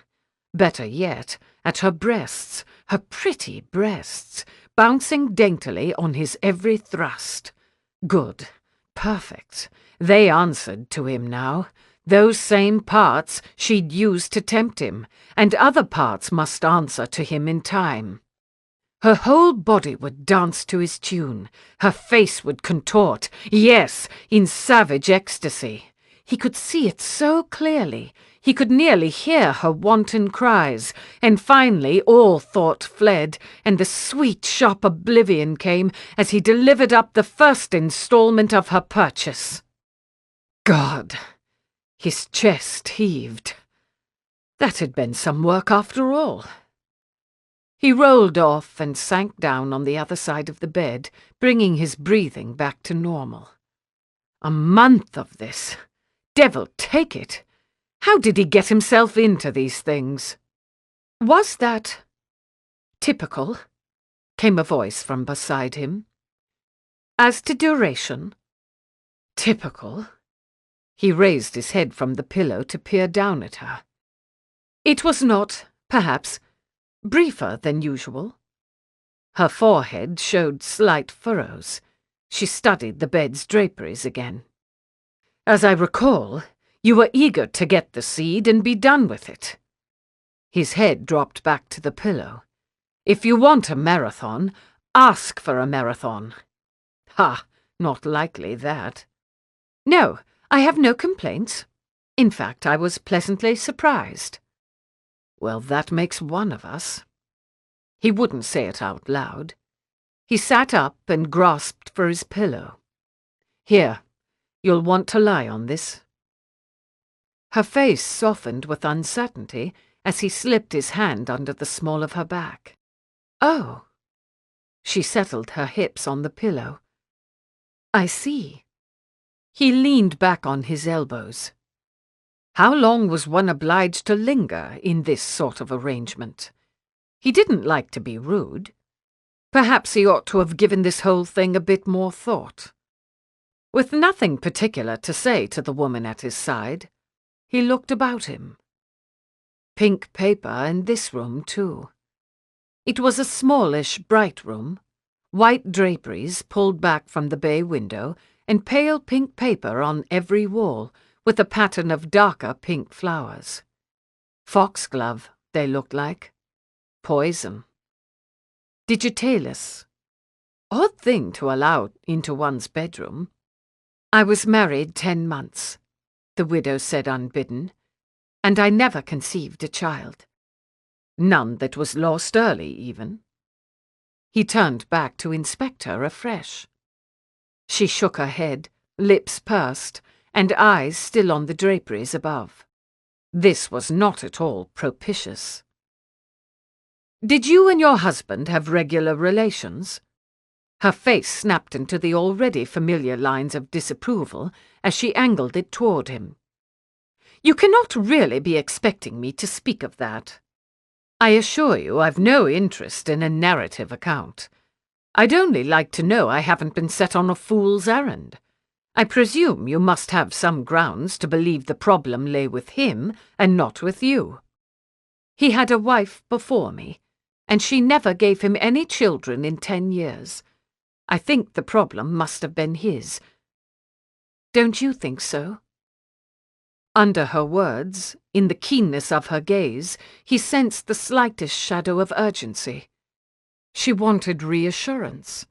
better yet, at her breasts, her pretty breasts, bouncing daintily on his every thrust. Good, perfect. They answered to him now. Those same parts she'd used to tempt him, and other parts must answer to him in time. Her whole body would dance to his tune, her face would contort, yes, in savage ecstasy. He could see it so clearly, he could nearly hear her wanton cries, and finally all thought fled, and the sweet, sharp oblivion came as he delivered up the first installment of her purchase. God! His chest heaved. That had been some work after all. He rolled off and sank down on the other side of the bed, bringing his breathing back to normal. A month of this. Devil take it! How did he get himself into these things? Was that typical? Came a voice from beside him. As to duration? Typical? He raised his head from the pillow to peer down at her. It was not, perhaps, briefer than usual. Her forehead showed slight furrows. She studied the bed's draperies again. As I recall, you were eager to get the seed and be done with it. His head dropped back to the pillow. If you want a marathon, ask for a marathon. Ha, not likely that. No, I have no complaints. In fact, I was pleasantly surprised. Well, that makes one of us. He wouldn't say it out loud. He sat up and grasped for his pillow. Here, you'll want to lie on this. Her face softened with uncertainty as he slipped his hand under the small of her back. Oh. She settled her hips on the pillow. I see. He leaned back on his elbows. How long was one obliged to linger in this sort of arrangement? He didn't like to be rude. Perhaps he ought to have given this whole thing a bit more thought. With nothing particular to say to the woman at his side, he looked about him. Pink paper in this room, too. It was a smallish, bright room, white draperies pulled back from the bay window, and pale pink paper on every wall, with a pattern of darker pink flowers. Foxglove, they looked like. Poison. Digitalis. Odd thing to allow into one's bedroom. I was married 10 months, the widow said unbidden, and I never conceived a child. None that was lost early, even. He turned back to inspect her afresh. She shook her head, lips pursed, and eyes still on the draperies above. This was not at all propitious. Did you and your husband have regular relations? Her face snapped into the already familiar lines of disapproval as she angled it toward him. You cannot really be expecting me to speak of that. I assure you I've no interest in a narrative account. I'd only like to know I haven't been set on a fool's errand. I presume you must have some grounds to believe the problem lay with him and not with you. He had a wife before me, and she never gave him any children in 10 years. I think the problem must have been his. Don't you think so? Under her words, in the keenness of her gaze, he sensed the slightest shadow of urgency. She wanted reassurance,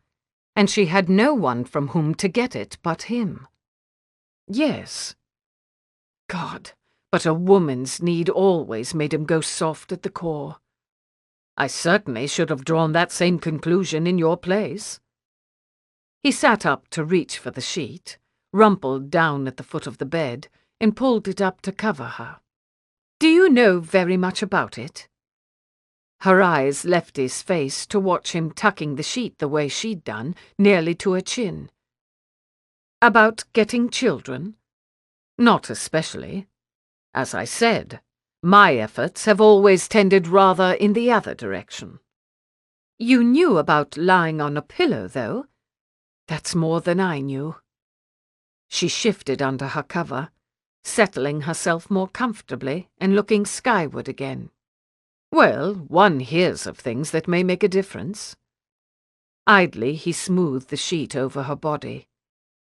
and she had no one from whom to get it but him. Yes. God, but a woman's need always made him go soft at the core. I certainly should have drawn that same conclusion in your place. He sat up to reach for the sheet, rumpled down at the foot of the bed, and pulled it up to cover her. Do you know very much about it? Her eyes left his face to watch him tucking the sheet the way she'd done, nearly to her chin. About getting children? Not especially. As I said, my efforts have always tended rather in the other direction. You knew about lying on a pillow, though? That's more than I knew. She shifted under her cover, settling herself more comfortably and looking skyward again. Well, one hears of things that may make a difference. Idly he smoothed the sheet over her body.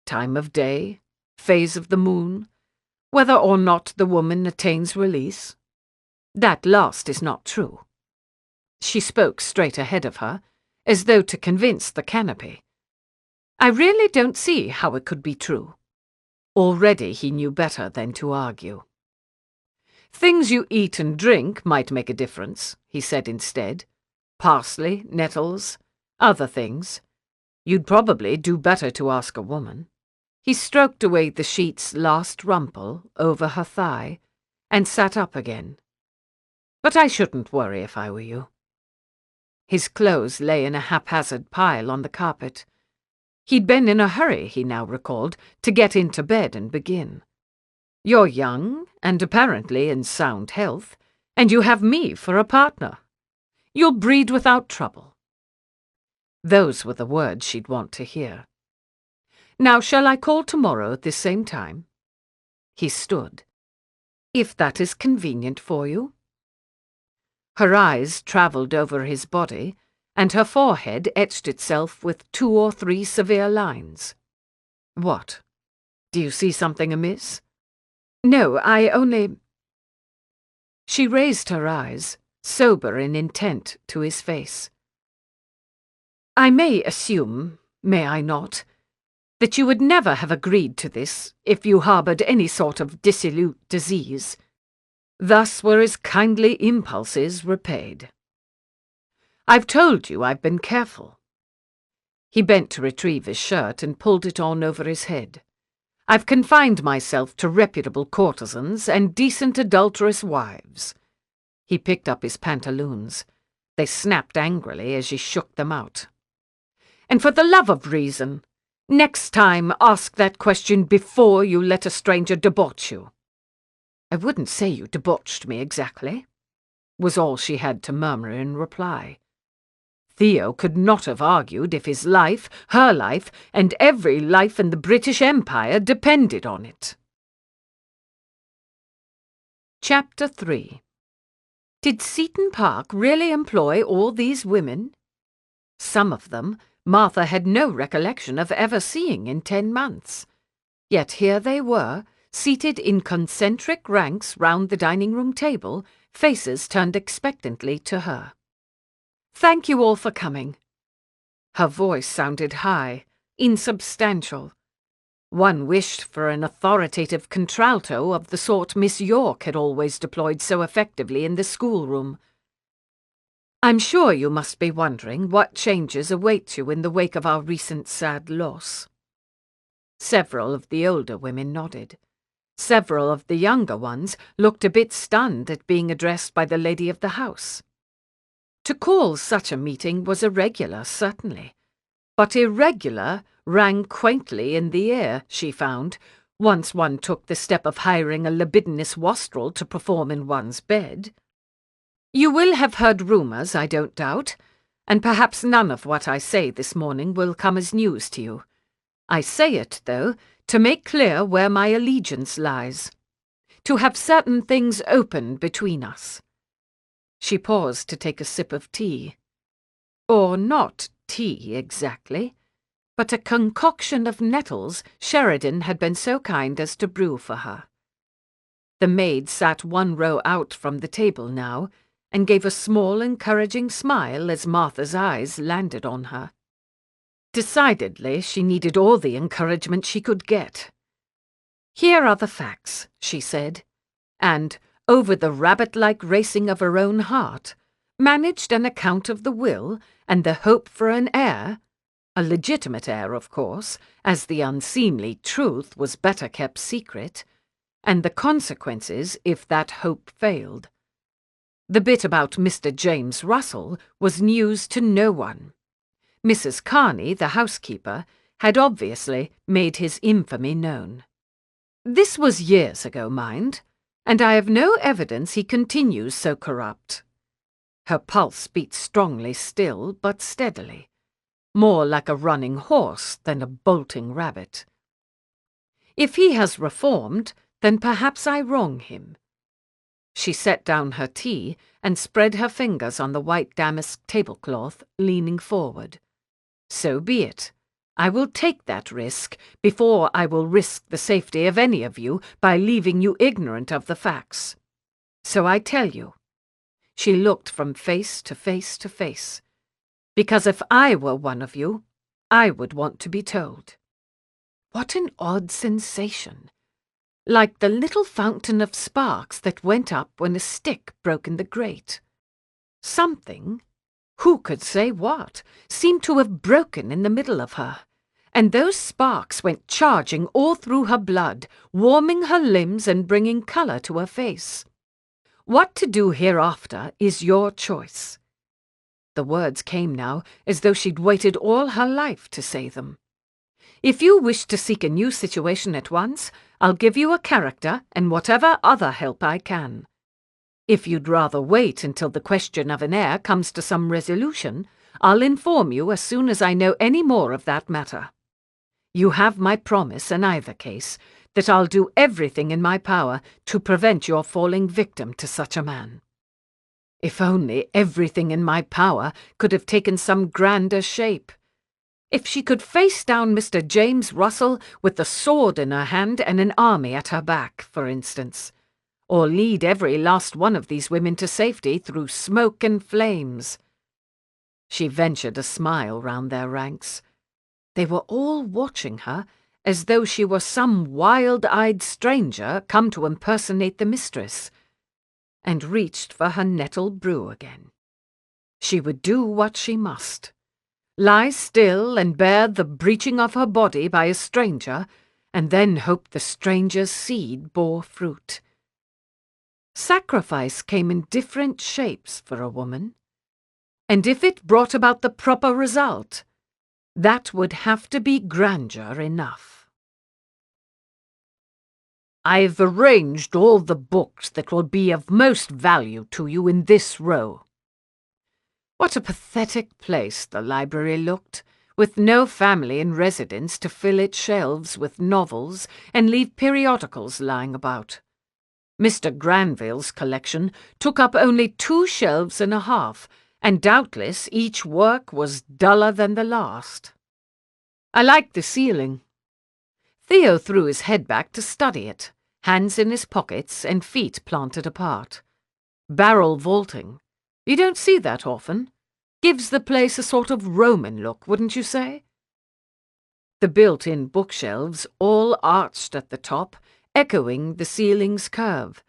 Time of day, phase of the moon, whether or not the woman attains release. That last is not true. She spoke straight ahead of her, as though to convince the canopy. I really don't see how it could be true. Already he knew better than to argue. Things you eat and drink might make a difference, he said instead. Parsley, nettles, other things. You'd probably do better to ask a woman. He stroked away the sheet's last rumple over her thigh and sat up again. But I shouldn't worry if I were you. His clothes lay in a haphazard pile on the carpet. He'd been in a hurry, he now recalled, to get into bed and begin. You're young, and apparently in sound health, and you have me for a partner. You'll breed without trouble. Those were the words she'd want to hear. Now, shall I call tomorrow at this same time? He stood. If that is convenient for you. Her eyes travelled over his body, and her forehead etched itself with 2 or 3 severe lines. What? Do you see something amiss? No, I only... She raised her eyes, sober and intent, to his face. I may assume, may I not, that you would never have agreed to this if you harboured any sort of dissolute disease. Thus were his kindly impulses repaid. I've told you I've been careful. He bent to retrieve his shirt and pulled it on over his head. I've confined myself to reputable courtesans and decent adulterous wives. He picked up his pantaloons. They snapped angrily as he shook them out. And for the love of reason, next time ask that question before you let a stranger debauch you. I wouldn't say you debauched me exactly, was all she had to murmur in reply. Theo could not have argued if his life, her life, and every life in the British Empire depended on it. Chapter 3. Did Seaton Park really employ all these women? Some of them Martha had no recollection of ever seeing in 10 months. Yet here they were, seated in concentric ranks round the dining-room table, Faces turned expectantly to her. "Thank you all for coming." Her voice sounded high, insubstantial. One wished for an authoritative contralto of the sort Miss York had always deployed so effectively in the schoolroom. "I'm sure you must be wondering what changes await you in the wake of our recent sad loss." Several of the older women nodded. Several of the younger ones looked a bit stunned at being addressed by the lady of the house. To call such a meeting was irregular, certainly, but irregular rang quaintly in the ear, she found, once one took the step of hiring a libidinous wastrel to perform in one's bed. "You will have heard rumours, I don't doubt, and perhaps none of what I say this morning will come as news to you. I say it, though, to make clear where my allegiance lies, to have certain things open between us." She paused to take a sip of tea. Or not tea, exactly, but a concoction of nettles Sheridan had been so kind as to brew for her. The maid sat one row out from the table now, and gave a small encouraging smile as Martha's eyes landed on her. Decidedly, she needed all the encouragement she could get. "Here are the facts," she said, and, over the rabbit-like racing of her own heart, managed an account of the will and the hope for an heir, a legitimate heir, of course, as the unseemly truth was better kept secret, and the consequences if that hope failed. The bit about Mr. James Russell was news to no one. Mrs. Carney, the housekeeper, had obviously made his infamy known. This was years ago, mind, and I have no evidence he continues so corrupt. Her pulse beat strongly still, but steadily, more like a running horse than a bolting rabbit. If he has reformed, then perhaps I wrong him. She set down her tea and spread her fingers on the white damask tablecloth, leaning forward. So be it. I will take that risk before I will risk the safety of any of you by leaving you ignorant of the facts. So I tell you. She looked from face to face to face. Because if I were one of you, I would want to be told. What an odd sensation. Like the little fountain of sparks that went up when a stick broke in the grate. Something, who could say what, seemed to have broken in the middle of her, and those sparks went charging all through her blood, warming her limbs and bringing colour to her face. What to do hereafter is your choice. The words came now as though she'd waited all her life to say them. If you wish to seek a new situation at once, I'll give you a character and whatever other help I can. If you'd rather wait until the question of an heir comes to some resolution, I'll inform you as soon as I know any more of that matter. You have my promise in either case that I'll do everything in my power to prevent your falling victim to such a man. If only everything in my power could have taken some grander shape. If she could face down Mr. James Russell with the sword in her hand and an army at her back, for instance, or lead every last one of these women to safety through smoke and flames. She ventured a smile round their ranks. They were all watching her as though she were some wild-eyed stranger come to impersonate the mistress, and reached for her nettle brew again. She would do what she must. Lie still and bear the breaching of her body by a stranger, and then hope the stranger's seed bore fruit. Sacrifice came in different shapes for a woman, and if it brought about the proper result, that would have to be grandeur enough. "I've arranged all the books that will be of most value to you in this row." What a pathetic place the library looked, with no family in residence to fill its shelves with novels and leave periodicals lying about. Mr. Granville's collection took up only 2 shelves and a half, and doubtless each work was duller than the last. I liked the ceiling. Theo threw his head back to study it, hands in his pockets and feet planted apart. Barrel vaulting. You don't see that often. Gives the place a sort of Roman look, wouldn't you say? The built-in bookshelves, all arched at the top, echoing the ceiling's curve.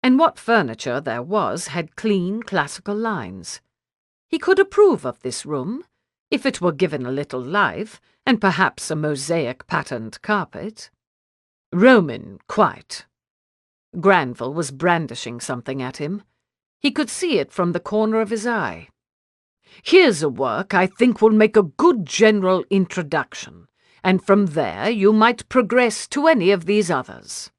And what furniture there was had clean, classical lines. He could approve of this room, if it were given a little life, and perhaps a mosaic-patterned carpet. Roman, quite. Granville was brandishing something at him. He could see it from the corner of his eye. Here's a work I think will make a good general introduction, and from there you might progress to any of these others.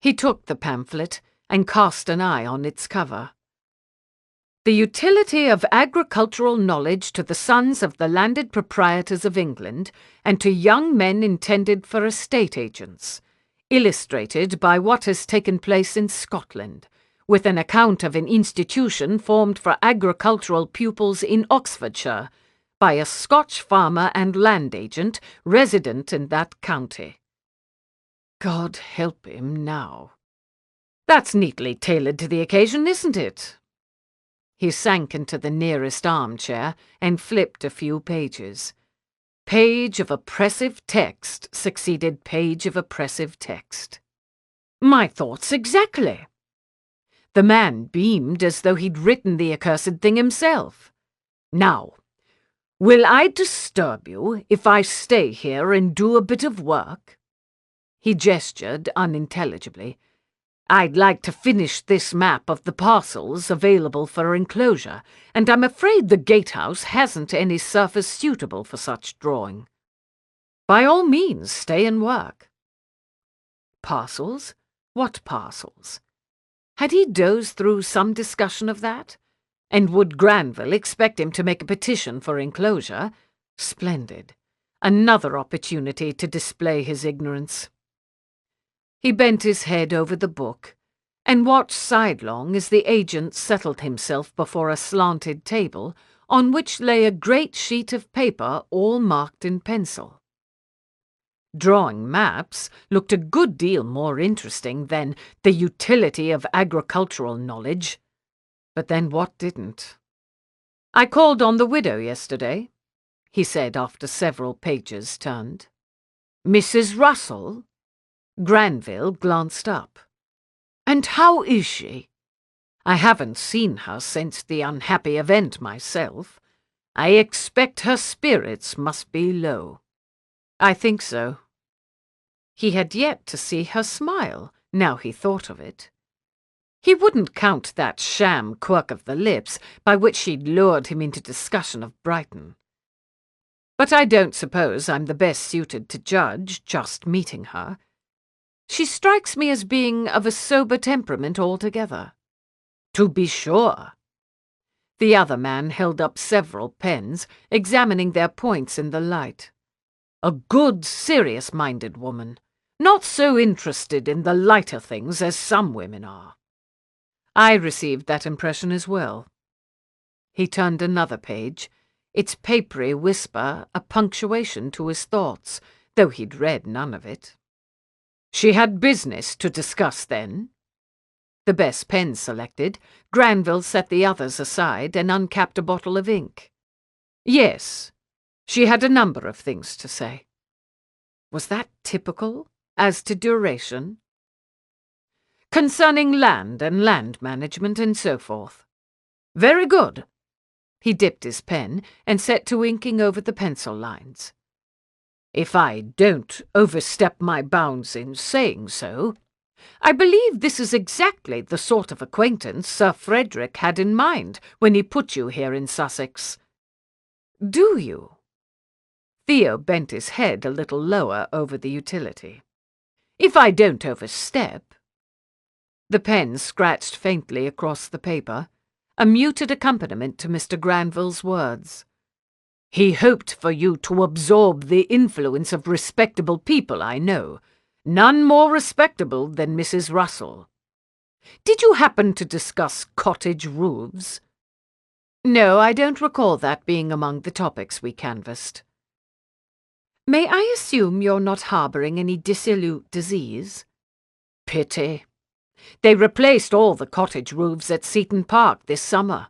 He took the pamphlet and cast an eye on its cover. The utility of agricultural knowledge to the sons of the landed proprietors of England and to young men intended for estate agents, illustrated by what has taken place in Scotland, with an account of an institution formed for agricultural pupils in Oxfordshire by a Scotch farmer and land agent resident in that county. God help him now. That's neatly tailored to the occasion, isn't it? He sank into the nearest armchair and flipped a few pages. Page of oppressive text succeeded page of oppressive text. My thoughts exactly. The man beamed as though he'd written the accursed thing himself. Now, will I disturb you if I stay here and do a bit of work? He gestured unintelligibly. I'd like to finish this map of the parcels available for enclosure, and I'm afraid the gatehouse hasn't any surface suitable for such drawing. By all means, stay and work. Parcels? What parcels? Had he dozed through some discussion of that? And would Granville expect him to make a petition for enclosure? Splendid. Another opportunity to display his ignorance. He bent his head over the book and watched sidelong as the agent settled himself before a slanted table on which lay a great sheet of paper all marked in pencil. Drawing maps looked a good deal more interesting than the utility of agricultural knowledge. But then what didn't? I called on the widow yesterday, he said after several pages turned. Mrs. Russell? Granville glanced up. And how is she? I haven't seen her since the unhappy event myself. I expect her spirits must be low. I think so. He had yet to see her smile, now he thought of it. He wouldn't count that sham quirk of the lips by which she'd lured him into discussion of Brighton. But I don't suppose I'm the best suited to judge, just meeting her. She strikes me as being of a sober temperament altogether. To be sure. The other man held up several pens, examining their points in the light. A good, serious-minded woman, not so interested in the lighter things as some women are. I received that impression as well. He turned another page, its papery whisper a punctuation to his thoughts, though he'd read none of it. She had business to discuss, then? The best pen selected, Granville set the others aside and uncapped a bottle of ink. Yes, she had a number of things to say. Was that typical, as to duration? Concerning land and land management and so forth. Very good. He dipped his pen and set to inking over the pencil lines. If I don't overstep my bounds in saying so, I believe this is exactly the sort of acquaintance Sir Frederick had in mind when he put you here in Sussex. Do you? Theo bent his head a little lower over the utility. If I don't overstep... The pen scratched faintly across the paper, a muted accompaniment to Mr. Granville's words. He hoped for you to absorb the influence of respectable people, I know. None more respectable than Mrs. Russell. Did you happen to discuss cottage roofs? No, I don't recall that being among the topics we canvassed. May I assume you're not harbouring any dissolute disease? Pity. They replaced all the cottage roofs at Seaton Park this summer.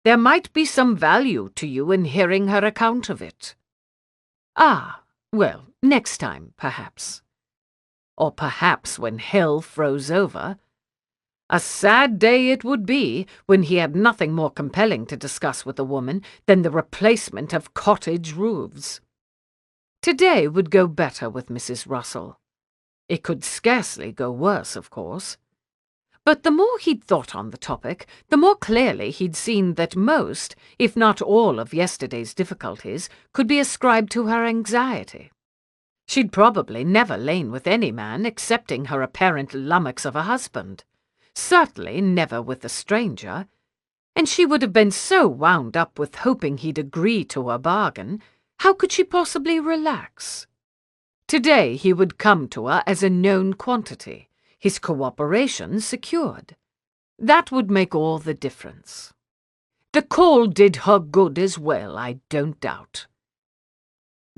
There might be some value to you in hearing her account of it. Ah, well, next time, perhaps. Or perhaps when hell froze over. A sad day it would be when he had nothing more compelling to discuss with a woman than the replacement of cottage roofs. Today would go better with Mrs. Russell. It could scarcely go worse, of course. But the more he'd thought on the topic, the more clearly he'd seen that most, if not all, of yesterday's difficulties could be ascribed to her anxiety. She'd probably never lain with any man excepting her apparent lummox of a husband, certainly never with a stranger, and she would have been so wound up with hoping he'd agree to her bargain, how could she possibly relax? Today he would come to her as a known quantity, his cooperation secured. That would make all the difference. The call did her good as well, I don't doubt.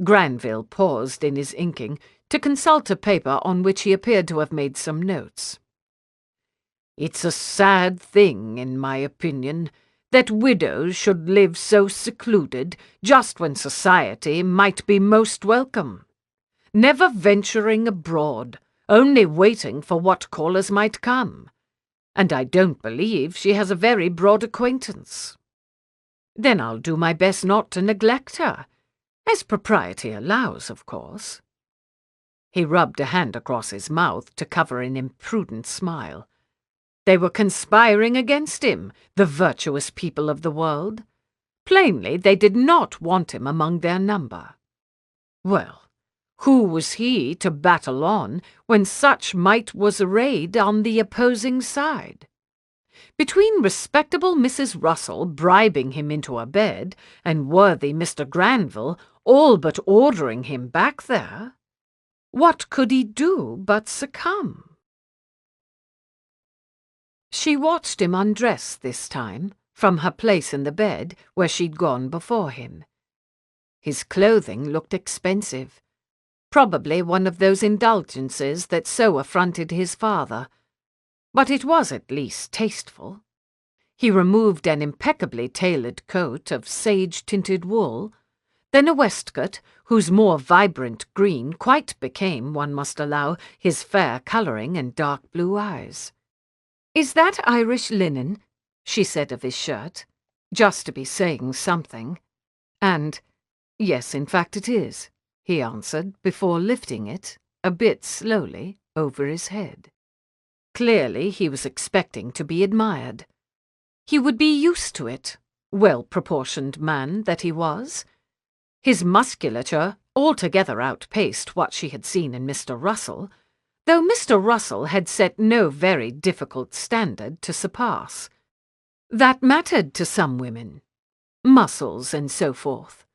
Granville paused in his inking to consult a paper on which he appeared to have made some notes. It's a sad thing, in my opinion, that widows should live so secluded just when society might be most welcome, never venturing abroad, only waiting for what callers might come, and I don't believe she has a very broad acquaintance. Then I'll do my best not to neglect her, as propriety allows, of course. He rubbed a hand across his mouth to cover an imprudent smile. They were conspiring against him, the virtuous people of the world. Plainly, they did not want him among their number. Well, who was he to battle on when such might was arrayed on the opposing side? Between respectable Mrs. Russell bribing him into a bed and worthy Mr. Granville all but ordering him back there, what could he do but succumb? She watched him undress this time, from her place in the bed where she'd gone before him. His clothing looked expensive, probably one of those indulgences that so affronted his father, but it was at least tasteful. He removed an impeccably tailored coat of sage-tinted wool, then a waistcoat whose more vibrant green quite became, one must allow, his fair colouring and dark blue eyes. "Is that Irish linen?" she said of his shirt, just to be saying something. And, "Yes, in fact it is," he answered before lifting it, a bit slowly, over his head. Clearly he was expecting to be admired. He would be used to it, well-proportioned man that he was. His musculature altogether outpaced what she had seen in Mr. Russell, though Mr. Russell had set no very difficult standard to surpass. That mattered to some women. Muscles and so forth.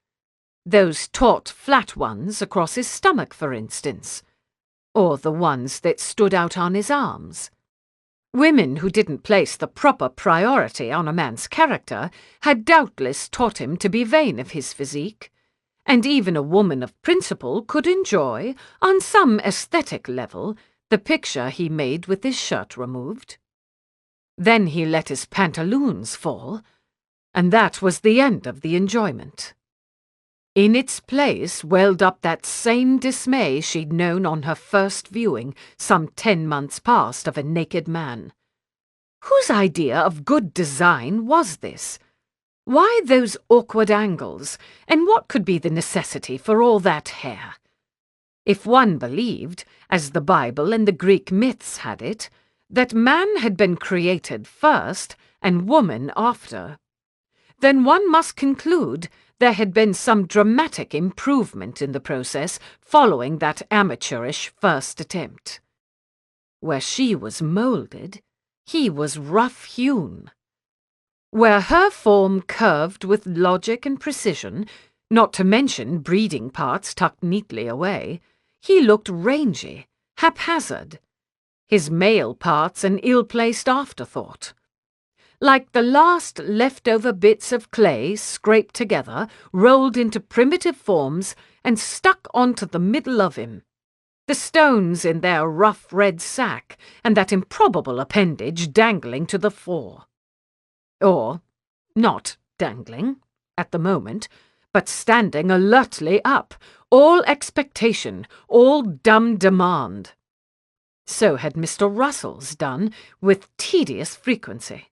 Those taut, flat ones across his stomach, for instance, or the ones that stood out on his arms. Women who didn't place the proper priority on a man's character had doubtless taught him to be vain of his physique, and even a woman of principle could enjoy, on some aesthetic level, the picture he made with his shirt removed. Then he let his pantaloons fall, and that was the end of the enjoyment. In its place welled up that same dismay she'd known on her first viewing, some 10 months past, of a naked man. Whose idea of good design was this? Why those awkward angles, and what could be the necessity for all that hair? If one believed, as the Bible and the Greek myths had it, that man had been created first and woman after, then one must conclude there had been some dramatic improvement in the process following that amateurish first attempt. Where she was moulded, he was rough-hewn. Where her form curved with logic and precision, not to mention breeding parts tucked neatly away, he looked rangy, haphazard, his male parts an ill-placed afterthought. Like the last leftover bits of clay scraped together, rolled into primitive forms, and stuck onto the middle of him. the stones in their rough red sack, and that improbable appendage dangling to the fore. Or, not dangling, at the moment, but standing alertly up, all expectation, all dumb demand. So had Mr. Russell's done, with tedious frequency.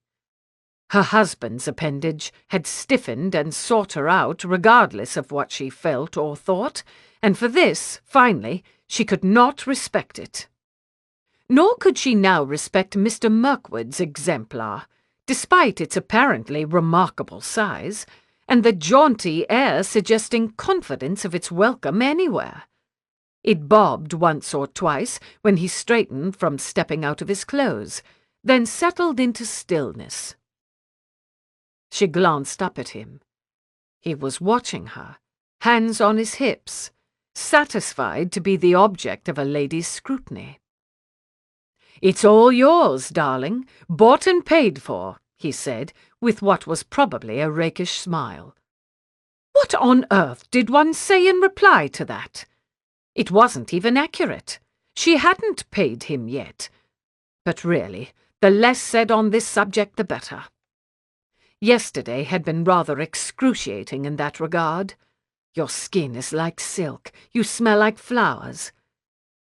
Her husband's appendage had stiffened and sought her out regardless of what she felt or thought, and for this, finally, she could not respect it. Nor could she now respect Mr. Mirkwood's exemplar, despite its apparently remarkable size, and the jaunty air suggesting confidence of its welcome anywhere. It bobbed once or twice when he straightened from stepping out of his clothes, then settled into stillness. She glanced up at him. He was watching her, hands on his hips, satisfied to be the object of a lady's scrutiny. "It's all yours, darling, bought and paid for," he said, with what was probably a rakish smile. What on earth did one say in reply to that? It wasn't even accurate. She hadn't paid him yet. But really, the less said on this subject the better. Yesterday had been rather excruciating in that regard. Your skin is like silk, you smell like flowers.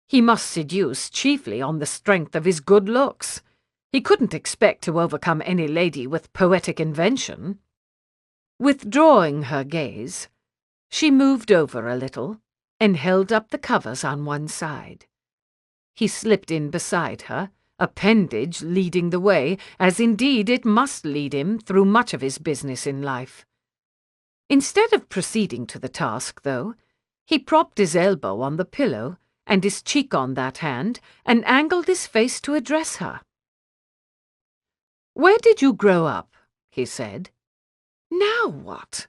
He must seduce chiefly on the strength of his good looks. He couldn't expect to overcome any lady with poetic invention. Withdrawing her gaze, she moved over a little and held up the covers on one side. He slipped in beside her, appendage leading the way, as indeed it must lead him through much of his business in life. Instead of proceeding to the task, though, he propped his elbow on the pillow and his cheek on that hand, and angled his face to address her. "Where did you grow up?" he said. Now what?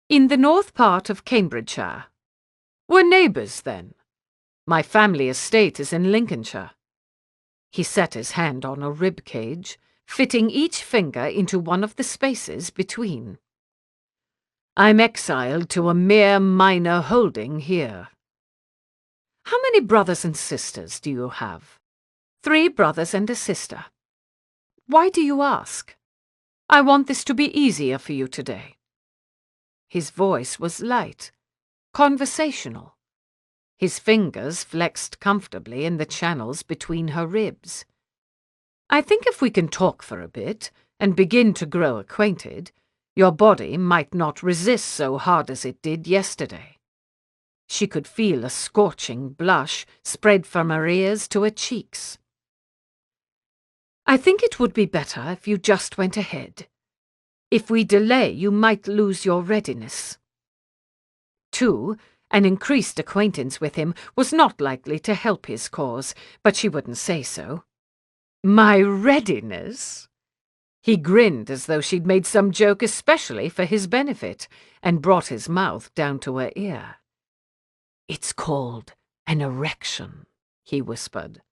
"In the north part of Cambridgeshire." "We're neighbours, then. My family estate is in Lincolnshire." He set his hand on a rib cage, fitting each finger into one of the spaces between. "I'm exiled to a mere minor holding here." "How many brothers and sisters do you have?" "3 brothers and a sister." "Why do you ask?" "I want this to be easier for you today." His voice was light, conversational. His fingers flexed comfortably in the channels between her ribs. "I think if we can talk for a bit, and begin to grow acquainted, your body might not resist so hard as it did yesterday." She could feel a scorching blush spread from her ears to her cheeks. "I think it would be better if you just went ahead. If we delay, you might lose your readiness." 2. An increased acquaintance with him was not likely to help his cause, but she wouldn't say so. "My readiness?" He grinned as though she'd made some joke especially for his benefit, and brought his mouth down to her ear. "It's called an erection," he whispered,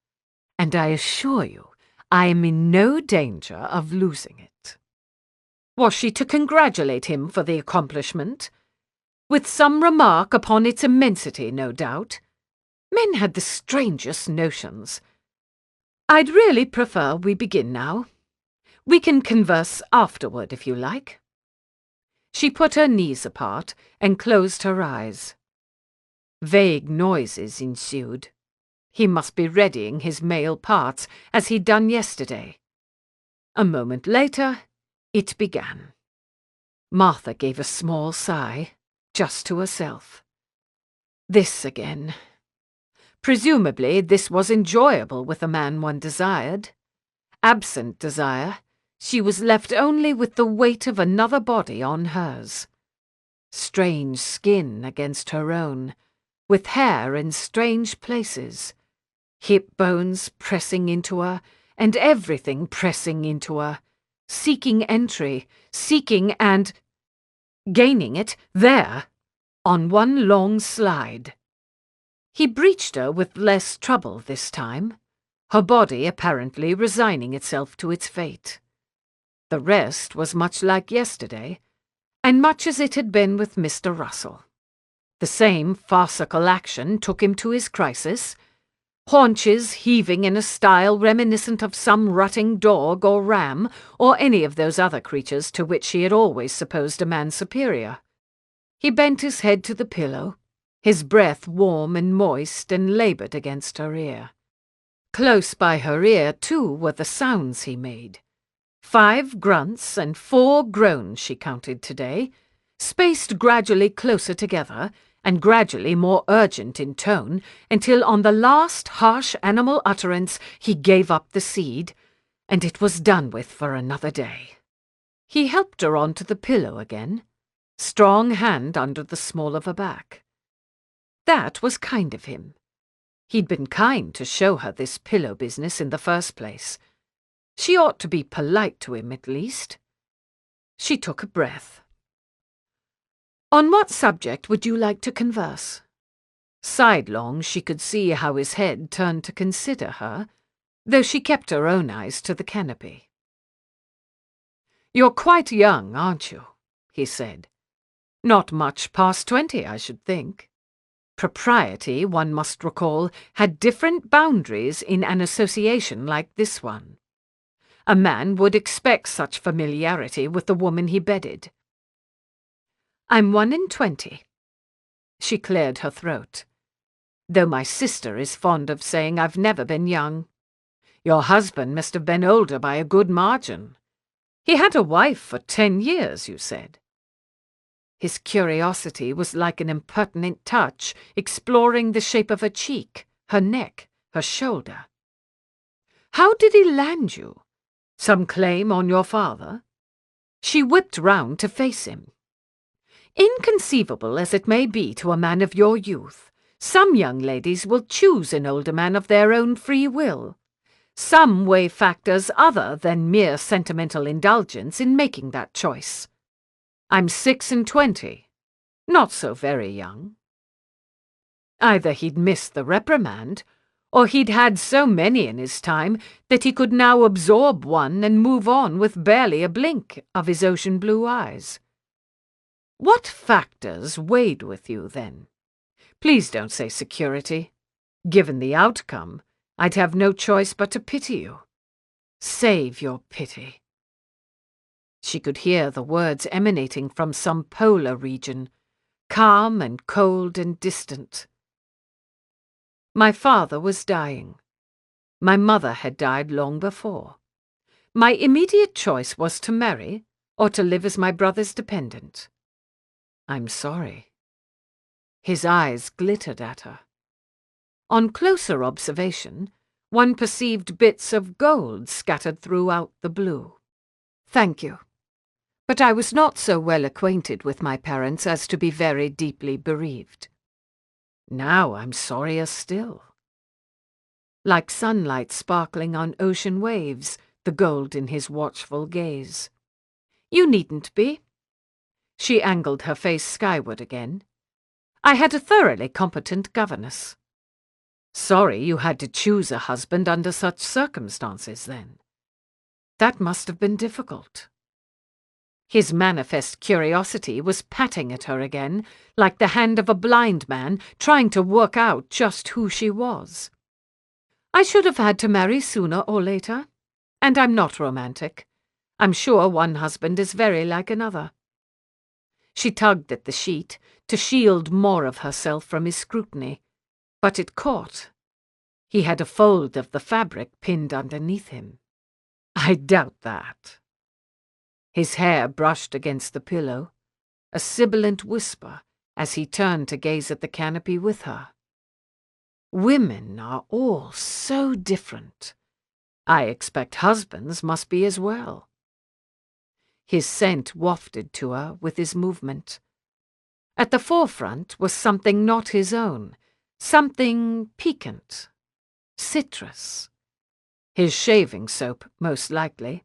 "and I assure you I am in no danger of losing it." Was she to congratulate him for the accomplishment? With some remark upon its immensity, no doubt. Men had the strangest notions. "I'd really prefer we begin now. We can converse afterward if you like." She put her knees apart and closed her eyes. Vague noises ensued. He must be readying his male parts, as he'd done yesterday. A moment later, it began. Martha gave a small sigh, just to herself. This again. Presumably this was enjoyable with a man one desired. Absent desire, she was left only with the weight of another body on hers. Strange skin against her own, with hair in strange places. Hip bones pressing into her, and everything pressing into her, seeking entry, seeking and gaining it there, on one long slide. He breached her with less trouble this time, her body apparently resigning itself to its fate. The rest was much like yesterday, and much as it had been with Mr. Russell. The same farcical action took him to his crisis, haunches heaving in a style reminiscent of some rutting dog or ram, or any of those other creatures to which she had always supposed a man superior. He bent his head to the pillow, his breath warm and moist, and laboured against her ear. Close by her ear, too, were the sounds he made. 5 grunts and 4 groans she counted today, spaced gradually closer together, and gradually more urgent in tone, until on the last harsh animal utterance he gave up the seed, and it was done with for another day. He helped her onto the pillow again, strong hand under the small of her back. That was kind of him. He'd been kind to show her this pillow business in the first place. She ought to be polite to him, at least. She took a breath. "On what subject would you like to converse?" Sidelong she could see how his head turned to consider her, though she kept her own eyes to the canopy. "You're quite young, aren't you?" he said. "Not much past 20, I should think." Propriety, one must recall, had different boundaries in an association like this one. A man would expect such familiarity with the woman he bedded. "I'm 21." She cleared her throat. "Though my sister is fond of saying I've never been young. Your husband must have been older by a good margin. He had a wife for 10 years, you said." His curiosity was like an impertinent touch, exploring the shape of her cheek, her neck, her shoulder. "How did he land you? Some claim on your father?" She whipped round to face him. "Inconceivable as it may be to a man of your youth, some young ladies will choose an older man of their own free will. Some weigh factors other than mere sentimental indulgence in making that choice. I'm 26, not so very young." Either he'd missed the reprimand, or he'd had so many in his time that he could now absorb one and move on with barely a blink of his ocean blue eyes. "What factors weighed with you, then? Please don't say security. Given the outcome, I'd have no choice but to pity you. Save your pity." She could hear the words emanating from some polar region, calm and cold and distant. "My father was dying. My mother had died long before. My immediate choice was to marry or to live as my brother's dependent. I'm sorry." His eyes glittered at her. On closer observation, one perceived bits of gold scattered throughout the blue. "Thank you. But I was not so well acquainted with my parents as to be very deeply bereaved. Now I'm sorrier still." Like sunlight sparkling on ocean waves, the gold in his watchful gaze. "You needn't be." She angled her face skyward again. "I had a thoroughly competent governess." "Sorry you had to choose a husband under such circumstances, then. That must have been difficult." His manifest curiosity was patting at her again, like the hand of a blind man trying to work out just who she was. "I should have had to marry sooner or later, and I'm not romantic. I'm sure one husband is very like another." She tugged at the sheet to shield more of herself from his scrutiny, but it caught. He had a fold of the fabric pinned underneath him. "I doubt that." His hair brushed against the pillow, a sibilant whisper as he turned to gaze at the canopy with her. "Women are all so different. I expect husbands must be as well." His scent wafted to her with his movement. At the forefront was something not his own, something piquant, citrus. His shaving soap, most likely.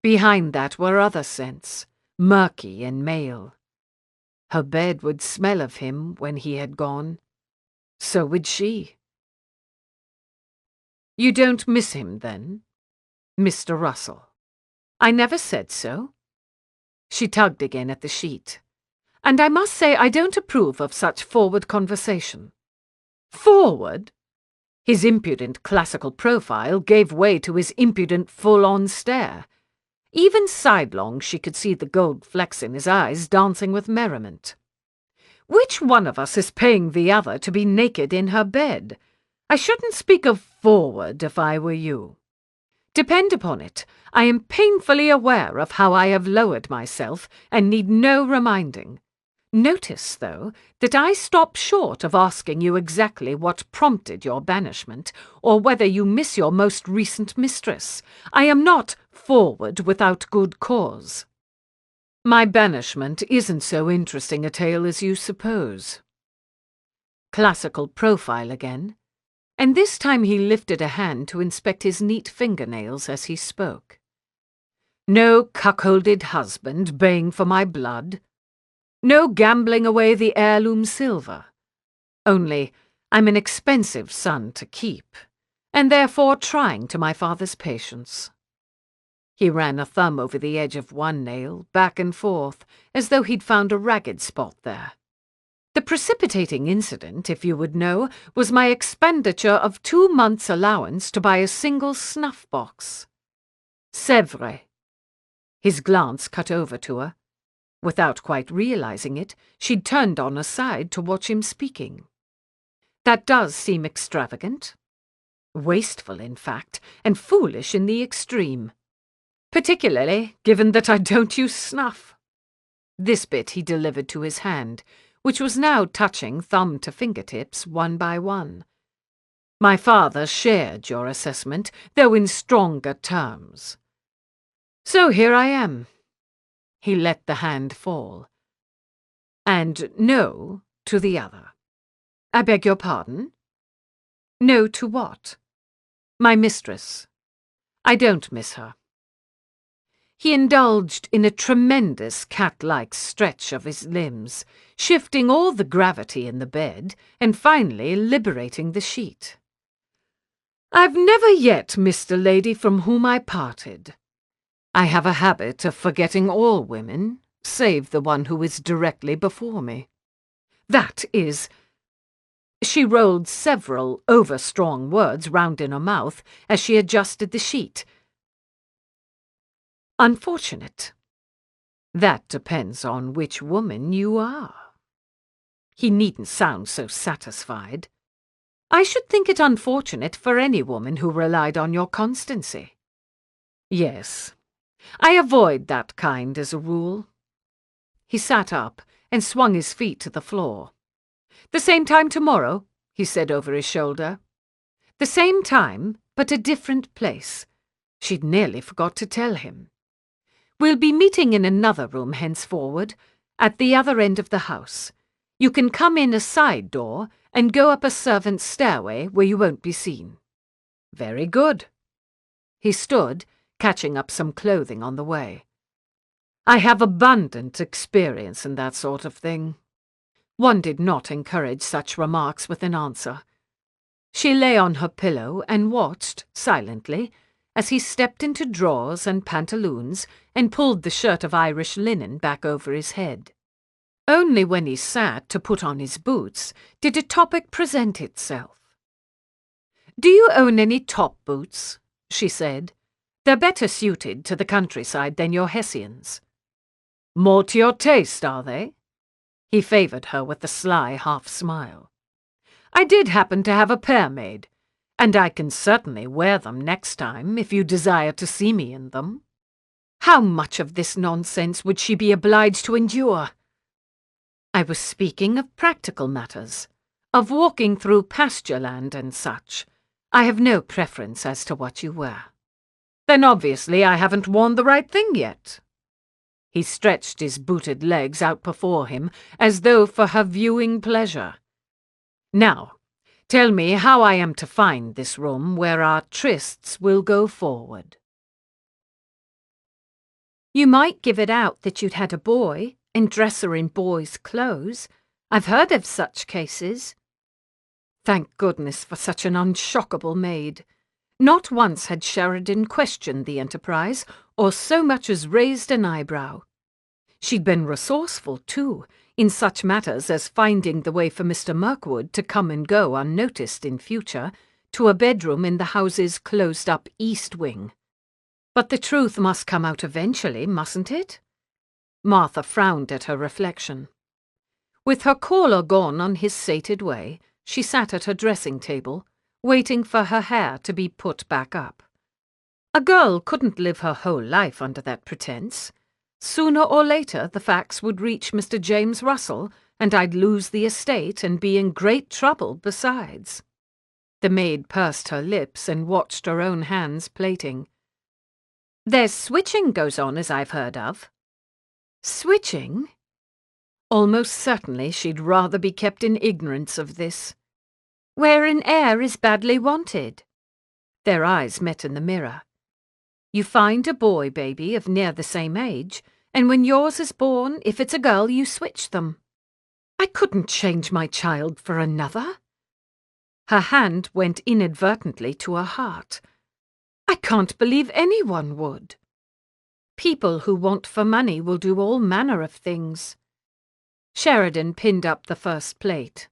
Behind that were other scents, murky and male. Her bed would smell of him when he had gone. So would she. "You don't miss him, then? Mr. Russell?" "I never said so." She tugged again at the sheet. and I must say I don't approve of such forward conversation. Forward? His impudent classical profile gave way to his impudent full-on stare. Even sidelong she could see the gold flecks in his eyes dancing with merriment. Which one of us is paying the other to be naked in her bed? I shouldn't speak of forward if I were you. Depend upon it, I am painfully aware of how I have lowered myself and need no reminding. Notice, though, that I stop short of asking you exactly what prompted your banishment, or whether you miss your most recent mistress. I am not forward without good cause. My banishment isn't so interesting a tale as you suppose. Classical profile again, and this time he lifted a hand to inspect his neat fingernails as he spoke. No cuckolded husband baying for my blood. No gambling away the heirloom silver. Only I'm an expensive son to keep, and therefore trying to my father's patience. He ran a thumb over the edge of one nail, back and forth, as though he'd found a ragged spot there. The precipitating incident, if you would know, was my expenditure of 2 months' allowance to buy a single snuff box. C'est vrai. His glance cut over to her. Without quite realizing it, she'd turned on her side to watch him speaking. That does seem extravagant. Wasteful, in fact, and foolish in the extreme. Particularly given that I don't use snuff. This bit he delivered to his hand, which was now touching thumb to fingertips one by one. My father shared your assessment, though in stronger terms. So here I am. He let the hand fall. And no to the other. I beg your pardon? No to what? My mistress. I don't miss her. He indulged in a tremendous cat-like stretch of his limbs, shifting all the gravity in the bed, and finally liberating the sheet. I've never yet missed a lady from whom I parted. I have a habit of forgetting all women, save the one who is directly before me. That is— She rolled several over-strong words round in her mouth as she adjusted the sheet. Unfortunate. That depends on which woman you are. He needn't sound so satisfied. I should think it unfortunate for any woman who relied on your constancy. Yes. I avoid that kind as a rule. He sat up and swung his feet to the floor. The same time tomorrow, he said over his shoulder. The same time, but a different place. She'd nearly forgot to tell him. We'll be meeting in another room henceforward, at the other end of the house. You can come in a side door and go up a servant's stairway where you won't be seen. Very good. He stood, catching up some clothing on the way. I have abundant experience in that sort of thing. One did not encourage such remarks with an answer. She lay on her pillow and watched, silently, as he stepped into drawers and pantaloons and pulled the shirt of Irish linen back over his head. Only when he sat to put on his boots did a topic present itself. "Do you own any top boots?" she said. "They're better suited to the countryside than your Hessians." "More to your taste, are they?" He favoured her with a sly half-smile. "I did happen to have a pair made, and I can certainly wear them next time if you desire to see me in them." How much of this nonsense would she be obliged to endure? I was speaking of practical matters, of walking through pasture land and such. I have no preference as to what you wear. Then obviously I haven't worn the right thing yet. He stretched his booted legs out before him as though for her viewing pleasure. Now, tell me how I am to find this room where our trysts will go forward. You might give it out that you'd had a boy and dress her in boy's clothes. I've heard of such cases. Thank goodness for such an unshockable maid. Not once had Sheridan questioned the enterprise, or so much as raised an eyebrow. She'd been resourceful, too, in such matters as finding the way for Mr. Mirkwood to come and go unnoticed in future to a bedroom in the house's closed-up east wing. But the truth must come out eventually, mustn't it? Martha frowned at her reflection. With her caller gone on his sated way, she sat at her dressing table, waiting for her hair to be put back up. A girl couldn't live her whole life under that pretense. Sooner or later the facts would reach Mr. James Russell, and I'd lose the estate and be in great trouble besides. The maid pursed her lips and watched her own hands plating. "There's switching goes on, as I've heard of." "Switching?" Almost certainly she'd rather be kept in ignorance of this. "Where an heir is badly wanted." Their eyes met in the mirror. "You find a boy baby of near the same age, and when yours is born, if it's a girl, you switch them." "I couldn't change my child for another." Her hand went inadvertently to her heart. "I can't believe anyone would." "People who want for money will do all manner of things." Sheridan pinned up the first plate.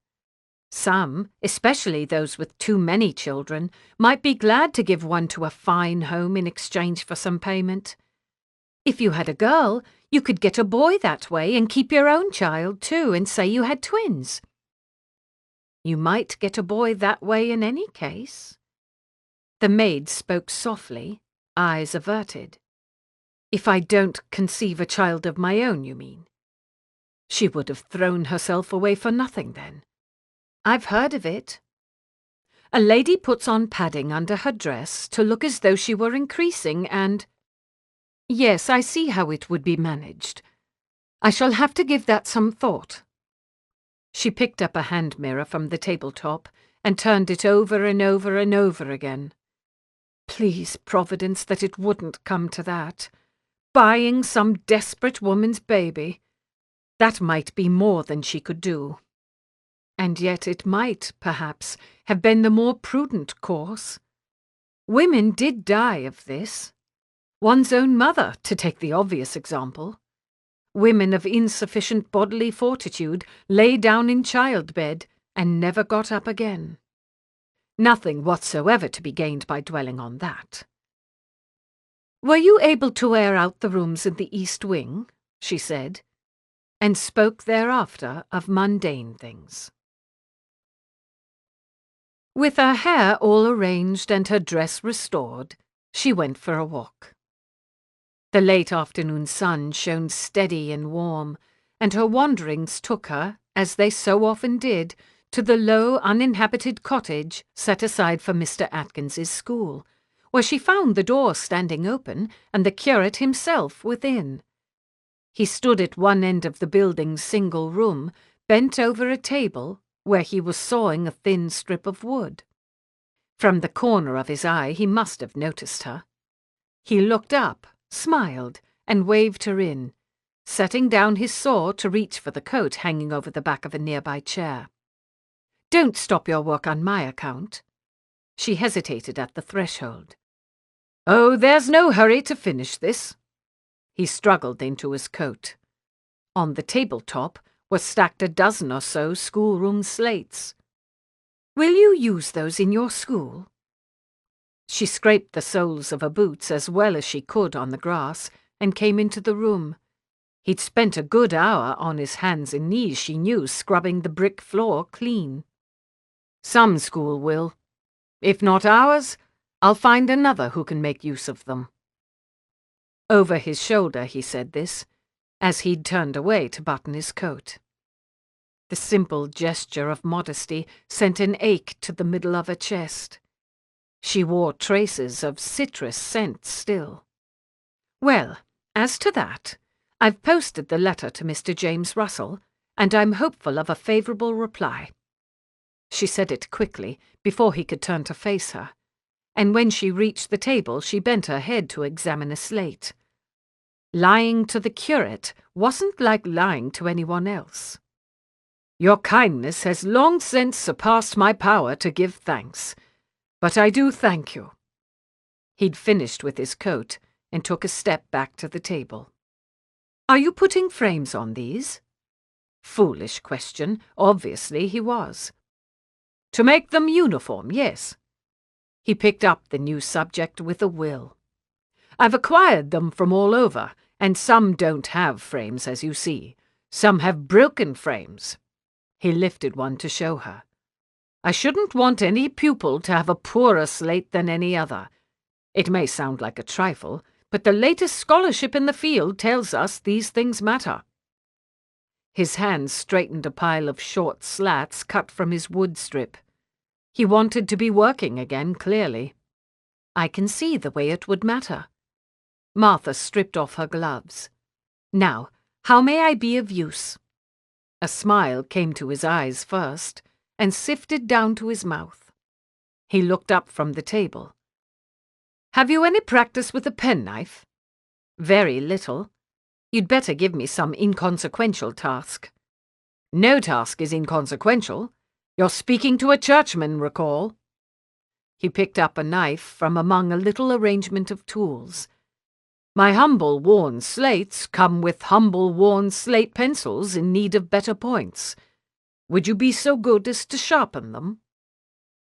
"Some, especially those with too many children, might be glad to give one to a fine home in exchange for some payment. If you had a girl, you could get a boy that way and keep your own child too and say you had twins." "You might get a boy that way in any case." The maid spoke softly, eyes averted. "If I don't conceive a child of my own, you mean?" She would have thrown herself away for nothing then. "I've heard of it." "A lady puts on padding under her dress to look as though she were increasing and—" "Yes, I see how it would be managed. I shall have to give that some thought." She picked up a hand mirror from the tabletop and turned it over and over and over again. Please, Providence, that it wouldn't come to that. Buying some desperate woman's baby. That might be more than she could do. And yet it might, perhaps, have been the more prudent course. Women did die of this. One's own mother, to take the obvious example. Women of insufficient bodily fortitude lay down in childbed and never got up again. Nothing whatsoever to be gained by dwelling on that. "Were you able to air out the rooms in the east wing?" she said, and spoke thereafter of mundane things. With her hair all arranged and her dress restored, she went for a walk. The late afternoon sun shone steady and warm, and her wanderings took her, as they so often did, to the low, uninhabited cottage set aside for Mr. Atkins's school, where she found the door standing open and the curate himself within. He stood at one end of the building's single room, bent over a table, where he was sawing a thin strip of wood. From the corner of his eye he must have noticed her. He looked up, smiled, and waved her in, setting down his saw to reach for the coat hanging over the back of a nearby chair. "Don't stop your work on my account." She hesitated at the threshold. "Oh, there's no hurry to finish this." He struggled into his coat. On the tabletop were stacked a dozen or so schoolroom slates. "Will you use those in your school?" She scraped the soles of her boots as well as she could on the grass and came into the room. He'd spent a good hour on his hands and knees, she knew, scrubbing the brick floor clean. "Some school will. If not ours, I'll find another who can make use of them." Over his shoulder he said this, as he'd turned away to button his coat. The simple gesture of modesty sent an ache to the middle of her chest. She wore traces of citrus scent still. "Well, as to that, I've posted the letter to Mr. James Russell, and I'm hopeful of a favourable reply." She said it quickly, before he could turn to face her, and when she reached the table she bent her head to examine a slate. Lying to the curate wasn't like lying to anyone else. "Your kindness has long since surpassed my power to give thanks, but I do thank you." He'd finished with his coat and took a step back to the table. "Are you putting frames on these?" Foolish question. Obviously he was. To make them uniform, yes. He picked up the new subject with a will. I've acquired them from all over, and some don't have frames, as you see. Some have broken frames. He lifted one to show her. I shouldn't want any pupil to have a poorer slate than any other. It may sound like a trifle, but the latest scholarship in the field tells us these things matter. His hands straightened a pile of short slats cut from his wood strip. He wanted to be working again, clearly. I can see the way it would matter. Martha stripped off her gloves. Now, how may I be of use? A smile came to his eyes first, and sifted down to his mouth. He looked up from the table. Have you any practice with a penknife? Very little. You'd better give me some inconsequential task. No task is inconsequential. You're speaking to a churchman, recall. He picked up a knife from among a little arrangement of tools. My humble worn slates come with humble worn slate pencils in need of better points. Would you be so good as to sharpen them?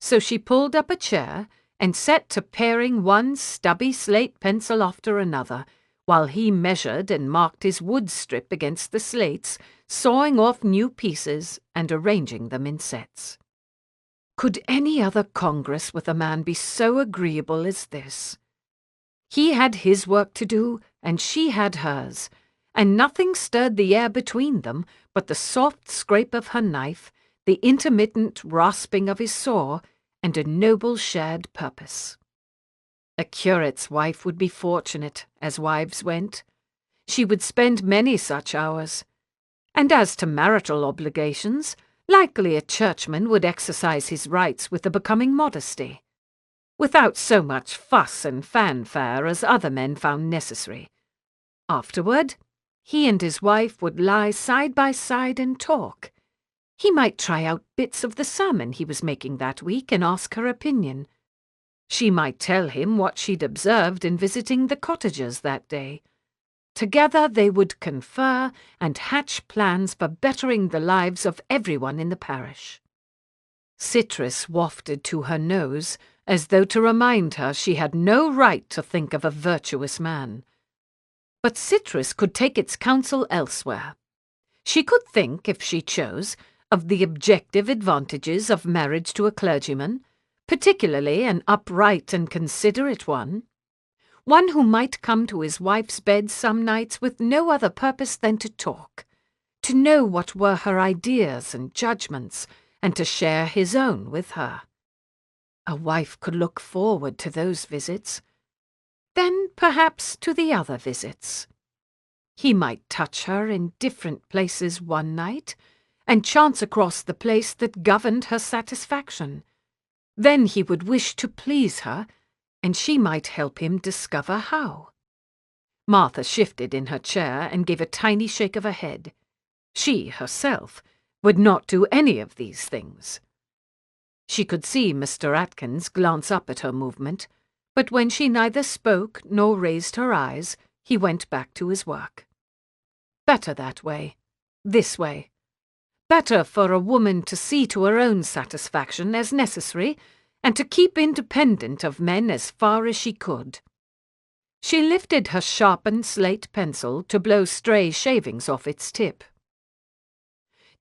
So she pulled up a chair and set to paring one stubby slate pencil after another, while he measured and marked his wood strip against the slates, sawing off new pieces and arranging them in sets. Could any other congress with a man be so agreeable as this? He had his work to do, and she had hers, and nothing stirred the air between them but the soft scrape of her knife, the intermittent rasping of his saw, and a noble shared purpose. A curate's wife would be fortunate, as wives went. She would spend many such hours. And as to marital obligations, likely a churchman would exercise his rights with a becoming modesty, without so much fuss and fanfare as other men found necessary. Afterward, he and his wife would lie side by side and talk. He might try out bits of the sermon he was making that week and ask her opinion. She might tell him what she'd observed in visiting the cottagers that day. Together they would confer and hatch plans for bettering the lives of everyone in the parish. Citrus wafted to her nose, as though to remind her she had no right to think of a virtuous man. But citrus could take its counsel elsewhere. She could think, if she chose, of the objective advantages of marriage to a clergyman, particularly an upright and considerate one who might come to his wife's bed some nights with no other purpose than to talk, to know what were her ideas and judgments, and to share his own with her. A wife could look forward to those visits, then perhaps to the other visits. He might touch her in different places one night, and chance across the place that governed her satisfaction. Then he would wish to please her, and she might help him discover how. Martha shifted in her chair and gave a tiny shake of her head. She, herself, would not do any of these things. She could see Mr. Atkins glance up at her movement, but when she neither spoke nor raised her eyes, he went back to his work. Better that way. This way. Better for a woman to see to her own satisfaction as necessary, and to keep independent of men as far as she could. She lifted her sharpened slate pencil to blow stray shavings off its tip.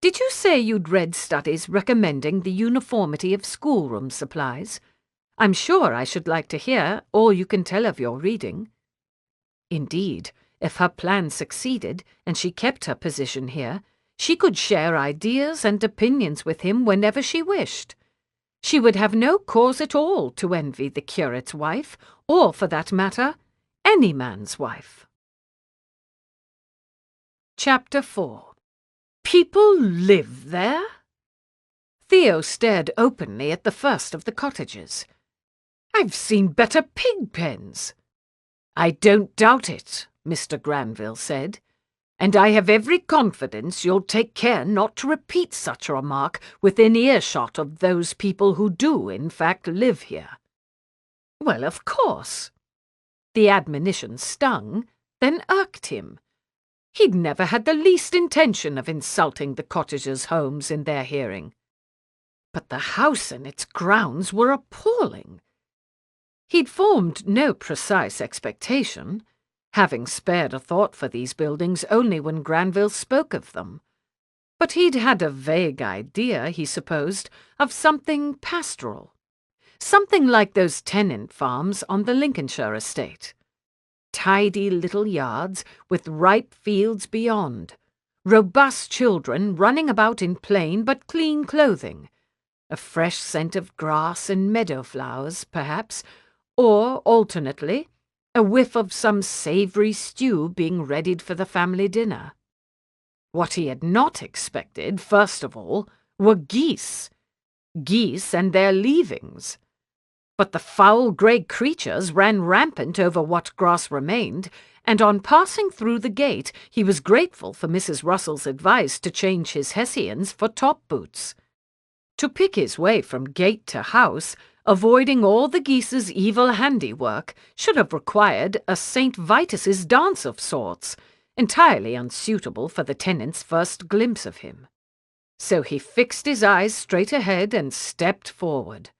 Did you say you'd read studies recommending the uniformity of schoolroom supplies? I'm sure I should like to hear all you can tell of your reading. Indeed, if her plan succeeded and she kept her position here, she could share ideas and opinions with him whenever she wished. She would have no cause at all to envy the curate's wife, or, for that matter, any man's wife. Chapter 4. People live there? Theo stared openly at the first of the cottages. I've seen better pig pens. I don't doubt it, Mr. Granville said, and I have every confidence you'll take care not to repeat such a remark within earshot of those people who do, in fact, live here. Well, of course. The admonition stung, then irked him. He'd never had the least intention of insulting the cottagers' homes in their hearing. But the house and its grounds were appalling. He'd formed no precise expectation, having spared a thought for these buildings only when Granville spoke of them. But he'd had a vague idea, he supposed, of something pastoral. Something like those tenant farms on the Lincolnshire estate. Tidy little yards with ripe fields beyond. Robust children running about in plain but clean clothing. A fresh scent of grass and meadow flowers, perhaps, or, alternately, a whiff of some savoury stew being readied for the family dinner. What he had not expected, first of all, were geese. Geese and their leavings. But the foul grey creatures ran rampant over what grass remained, and on passing through the gate he was grateful for Mrs. Russell's advice to change his hessians for top boots. To pick his way from gate to house, avoiding all the geese's evil handiwork, should have required a St. Vitus's dance of sorts, entirely unsuitable for the tenant's first glimpse of him. So he fixed his eyes straight ahead and stepped forward.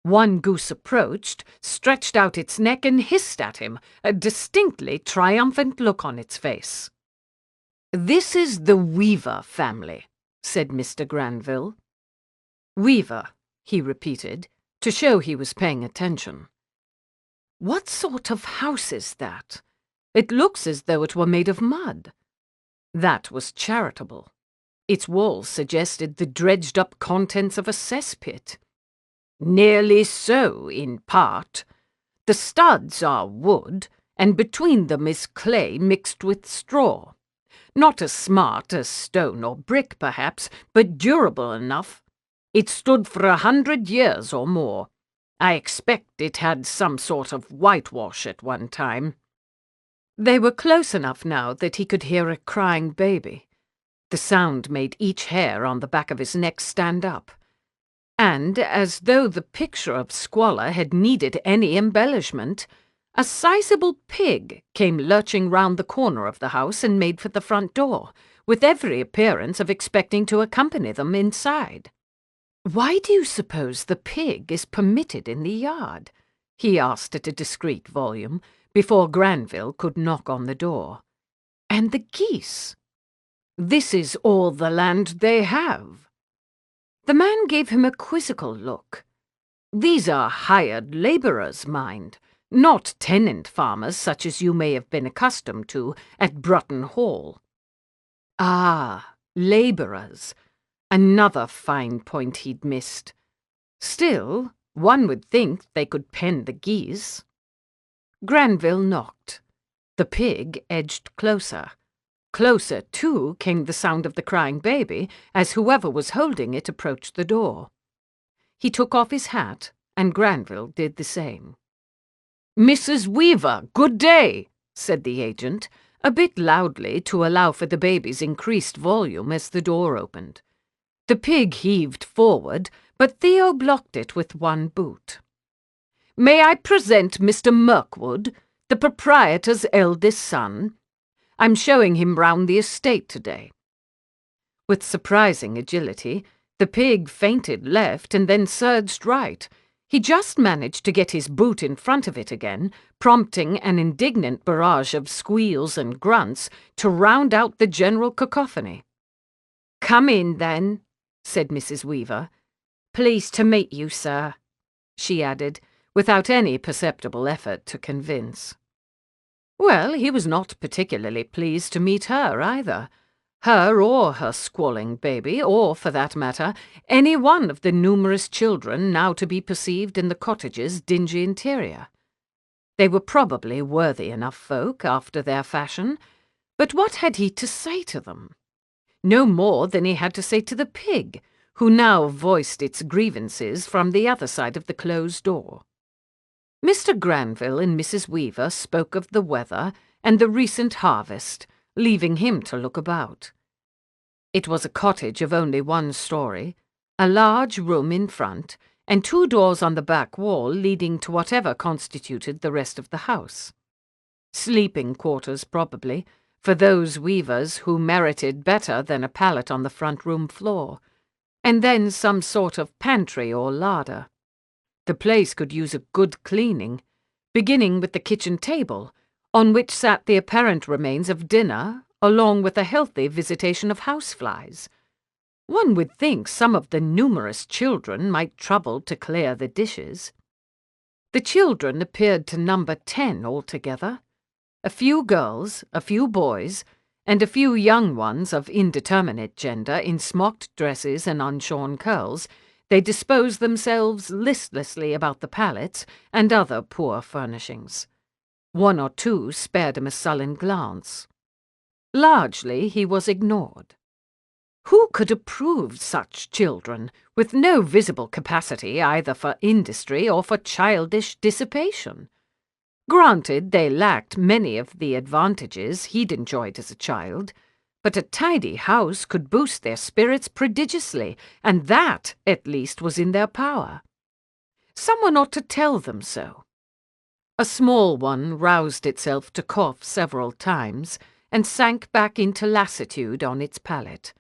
One goose approached, stretched out its neck and hissed at him, a distinctly triumphant look on its face. "This is the Weaver family," said Mr. Granville. "Weaver," he repeated, to show he was paying attention. "What sort of house is that? It looks as though it were made of mud." That was charitable. Its walls suggested the dredged-up contents of a cesspit. "Nearly so, in part. The studs are wood, and between them is clay mixed with straw. Not as smart as stone or brick, perhaps, but durable enough. It stood for 100 years or more. I expect it had some sort of whitewash at one time." They were close enough now that he could hear a crying baby. The sound made each hair on the back of his neck stand up. And, as though the picture of squalor had needed any embellishment, a sizable pig came lurching round the corner of the house and made for the front door, with every appearance of expecting to accompany them inside. "Why do you suppose the pig is permitted in the yard?" he asked at a discreet volume, before Granville could knock on the door. "And the geese?" "This is all the land they have." The man gave him a quizzical look. "These are hired labourers, mind, not tenant farmers such as you may have been accustomed to at Brutton Hall." Ah, labourers. Another fine point he'd missed. Still, one would think they could pen the geese. Granville knocked. The pig edged closer. Closer, too, came the sound of the crying baby as whoever was holding it approached the door. He took off his hat, and Granville did the same. "Mrs. Weaver, good day," said the agent, a bit loudly to allow for the baby's increased volume as the door opened. The pig heaved forward, but Theo blocked it with one boot. "May I present Mr. Mirkwood, the proprietor's eldest son? I'm showing him round the estate today." With surprising agility, the pig feinted left and then surged right. He just managed to get his boot in front of it again, prompting an indignant barrage of squeals and grunts to round out the general cacophony. "Come in, then," said Mrs. Weaver. "Pleased to meet you, sir," she added, without any perceptible effort to convince. Well, he was not particularly pleased to meet her either. Her or her squalling baby, or, for that matter, any one of the numerous children now to be perceived in the cottage's dingy interior. They were probably worthy enough folk after their fashion, but what had he to say to them? No more than he had to say to the pig, who now voiced its grievances from the other side of the closed door. Mr. Granville and Mrs. Weaver spoke of the weather and the recent harvest, leaving him to look about. It was a cottage of only one story, a large room in front, and 2 doors on the back wall leading to whatever constituted the rest of the house. Sleeping quarters, probably, for those weavers who merited better than a pallet on the front room floor, and then some sort of pantry or larder. The place could use a good cleaning, beginning with the kitchen table, on which sat the apparent remains of dinner, along with a healthy visitation of houseflies. One would think some of the numerous children might trouble to clear the dishes. The children appeared to number 10 altogether. A few girls, a few boys, and a few young ones of indeterminate gender in smocked dresses and unshorn curls. They disposed themselves listlessly about the pallets and other poor furnishings. One or two spared him a sullen glance. Largely he was ignored. Who could approve such children, with no visible capacity either for industry or for childish dissipation? Granted, they lacked many of the advantages he'd enjoyed as a child, but a tidy house could boost their spirits prodigiously, and that, at least, was in their power. Someone ought to tell them so. A small one roused itself to cough several times and sank back into lassitude on its pallet.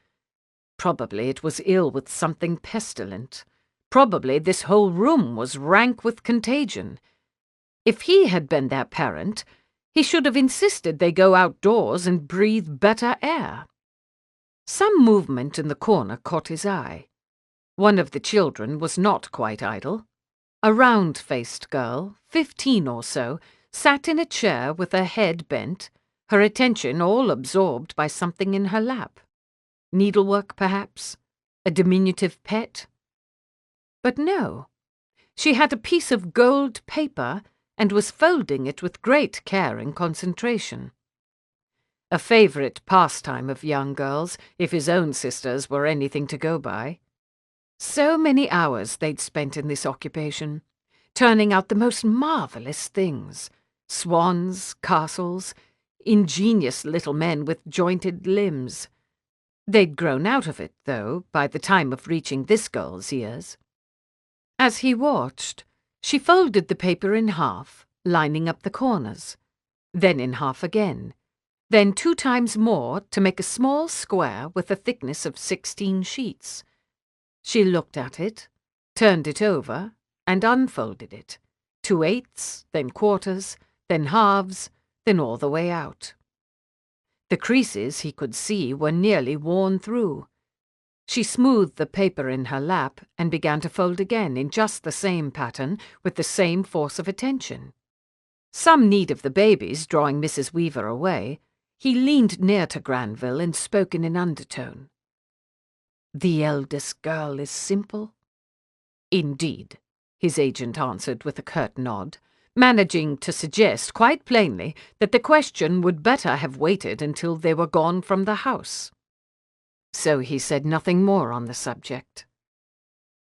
Probably it was ill with something pestilent. Probably this whole room was rank with contagion. If he had been their parent, he should have insisted they go outdoors and breathe better air. Some movement in the corner caught his eye. One of the children was not quite idle. A round-faced girl, 15 or so, sat in a chair with her head bent, her attention all absorbed by something in her lap. Needlework, perhaps? A diminutive pet? But no. She had a piece of gold paper and was folding it with great care and concentration. A favourite pastime of young girls, if his own sisters were anything to go by. So many hours they'd spent in this occupation, turning out the most marvellous things. Swans, castles, ingenious little men with jointed limbs. They'd grown out of it, though, by the time of reaching this girl's ears. As he watched, she folded the paper in half, lining up the corners, then in half again, then 2 times more to make a small square with a thickness of 16 sheets. She looked at it, turned it over, and unfolded it, 2/8, then quarters, then halves, then all the way out. The creases, he could see, were nearly worn through. She smoothed the paper in her lap and began to fold again in just the same pattern with the same force of attention. Some need of the babies drawing Mrs. Weaver away, he leaned near to Granville and spoke in an undertone. "The eldest girl is simple?" "Indeed," his agent answered with a curt nod, managing to suggest quite plainly that the question would better have waited until they were gone from the house. So he said nothing more on the subject.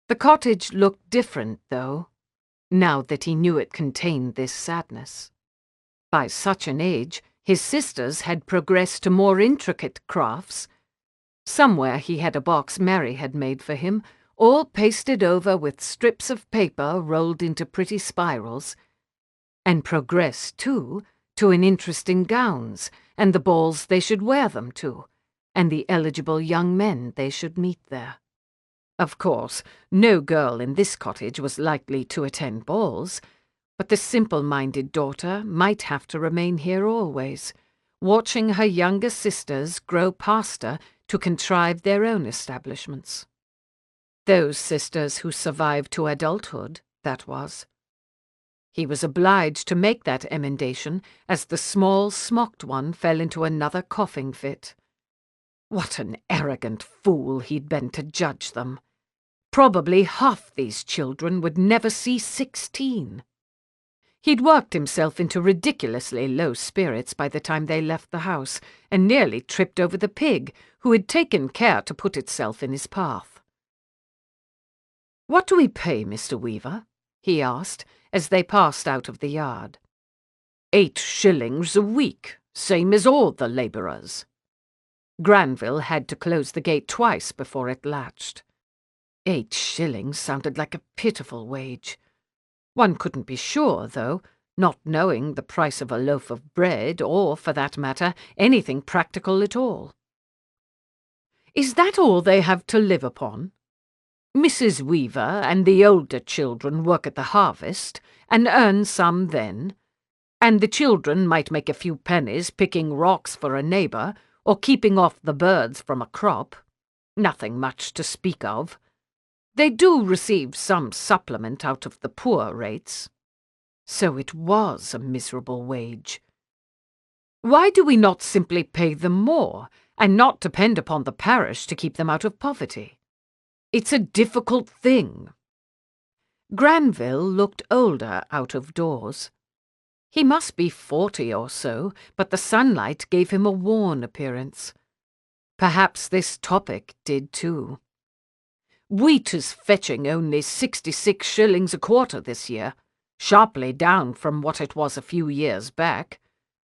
The cottage looked different, though, now that he knew it contained this sadness. By such an age, his sisters had progressed to more intricate crafts. Somewhere he had a box Mary had made for him, all pasted over with strips of paper rolled into pretty spirals, and progressed, too, to an interest in gowns and the balls they should wear them to, and the eligible young men they should meet there. Of course, no girl in this cottage was likely to attend balls, but the simple-minded daughter might have to remain here always, watching her younger sisters grow past her to contrive their own establishments. Those sisters who survived to adulthood, that was. He was obliged to make that emendation as the small, smocked one fell into another coughing fit. What an arrogant fool he'd been to judge them. Probably half these children would never see 16. He'd worked himself into ridiculously low spirits by the time they left the house, and nearly tripped over the pig, who had taken care to put itself in his path. "What do we pay, Mr. Weaver?" he asked, as they passed out of the yard. 8 shillings a week, same as all the labourers. Granville had to close the gate twice before it latched. 8 shillings sounded like a pitiful wage. One couldn't be sure, though, not knowing the price of a loaf of bread, or, for that matter, anything practical at all. Is that all they have to live upon? Mrs. Weaver and the older children work at the harvest, and earn some then, and the children might make a few pennies picking rocks for a neighbour, or keeping off the birds from a crop. Nothing much to speak of. They do receive some supplement out of the poor rates. So it was a miserable wage. Why do we not simply pay them more, and not depend upon the parish to keep them out of poverty? It's a difficult thing. Granville looked older out of doors. He must be 40 or so, but the sunlight gave him a worn appearance. Perhaps this topic did too. Wheat is fetching only 66 shillings a quarter this year, sharply down from what it was a few years back.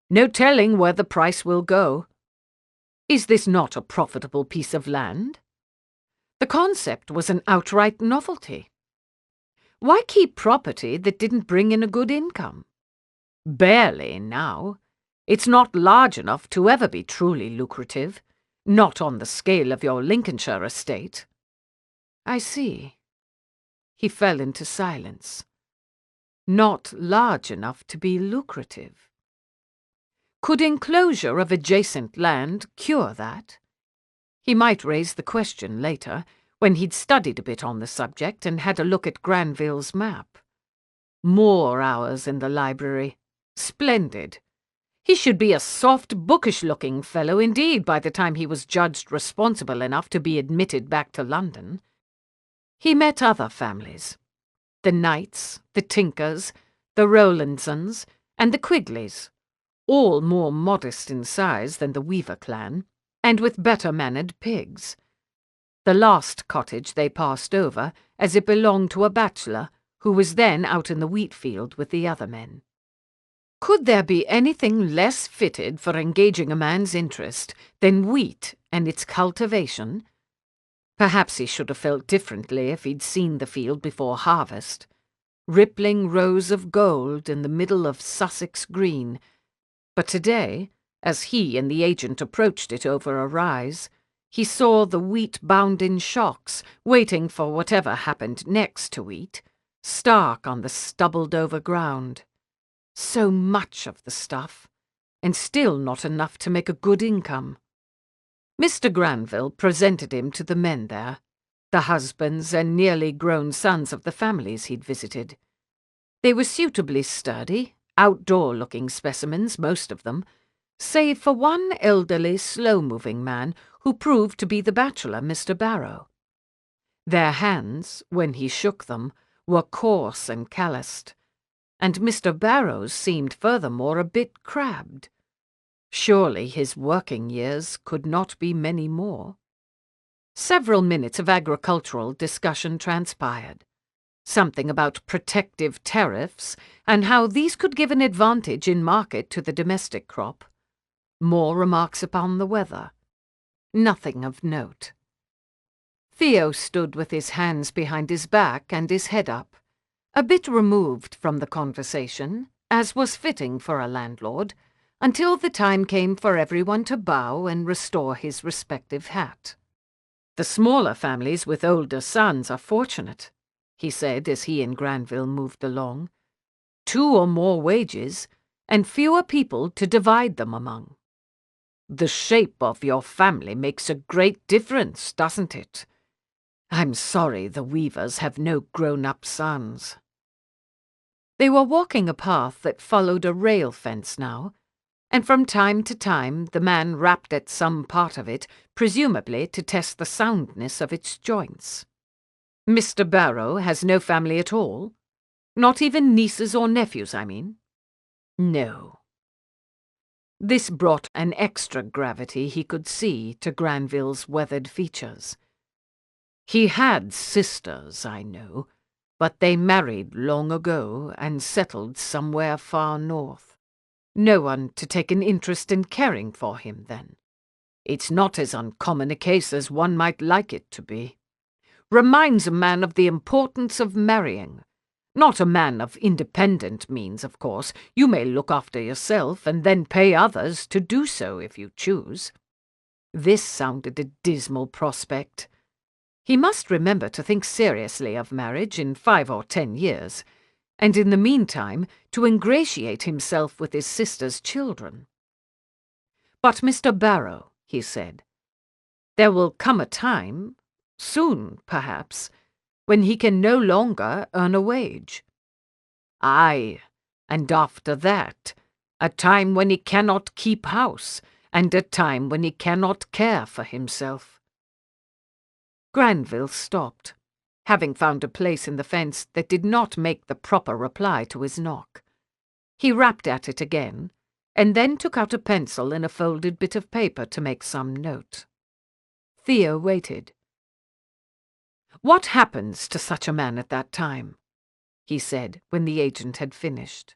No telling where the price will go. Is this not a profitable piece of land? The concept was an outright novelty. Why keep property that didn't bring in a good income? Barely now. It's not large enough to ever be truly lucrative, not on the scale of your Lincolnshire estate. I see. He fell into silence. Not large enough to be lucrative. Could enclosure of adjacent land cure that? He might raise the question later, when he'd studied a bit on the subject and had a look at Granville's map. More hours in the library. Splendid. He should be a soft, bookish-looking fellow indeed by the time he was judged responsible enough to be admitted back to London. He met other families. The Knights, the Tinkers, the Rowlandsons, and the Quigleys, all more modest in size than the Weaver clan, and with better-mannered pigs. The last cottage they passed over, as it belonged to a bachelor, who was then out in the wheat field with the other men. Could there be anything less fitted for engaging a man's interest than wheat and its cultivation? Perhaps he should have felt differently if he'd seen the field before harvest. Rippling rows of gold in the middle of Sussex green. But today, as he and the agent approached it over a rise, he saw the wheat bound in shocks, waiting for whatever happened next to wheat, stark on the stubbled-over ground. So much of the stuff, and still not enough to make a good income. Mr. Granville presented him to the men there, the husbands and nearly grown sons of the families he'd visited. They were suitably sturdy, outdoor-looking specimens, most of them, save for one elderly, slow-moving man who proved to be the bachelor, Mr. Barrow. Their hands, when he shook them, were coarse and calloused, and Mr. Barrow's seemed furthermore a bit crabbed. Surely his working years could not be many more. Several minutes of agricultural discussion transpired. Something about protective tariffs, and how these could give an advantage in market to the domestic crop. More remarks upon the weather. Nothing of note. Theo stood with his hands behind his back and his head up, a bit removed from the conversation, as was fitting for a landlord, until the time came for everyone to bow and restore his respective hat. The smaller families with older sons are fortunate, he said as he and Granville moved along. 2 or more wages, and fewer people to divide them among. The shape of your family makes a great difference, doesn't it? I'm sorry the Weavers have no grown-up sons. They were walking a path that followed a rail fence now, and from time to time the man rapped at some part of it, presumably to test the soundness of its joints. Mr. Barrow has no family at all? Not even nieces or nephews, I mean? No. This brought an extra gravity he could see to Granville's weathered features. He had sisters, I know, but they married long ago and settled somewhere far north. No one to take an interest in caring for him, then. It's not as uncommon a case as one might like it to be. Reminds a man of the importance of marrying. Not a man of independent means, of course. You may look after yourself and then pay others to do so if you choose. This sounded a dismal prospect. He must remember to think seriously of marriage in 5 or 10 years, and in the meantime to ingratiate himself with his sister's children. "But, Mr. Barrow," he said, "there will come a time, soon perhaps, when he can no longer earn a wage." "Aye, and after that, a time when he cannot keep house, and a time when he cannot care for himself." Granville stopped, having found a place in the fence that did not make the proper reply to his knock. He rapped at it again, and then took out a pencil and a folded bit of paper to make some note. Theo waited. "What happens to such a man at that time?" he said, when the agent had finished.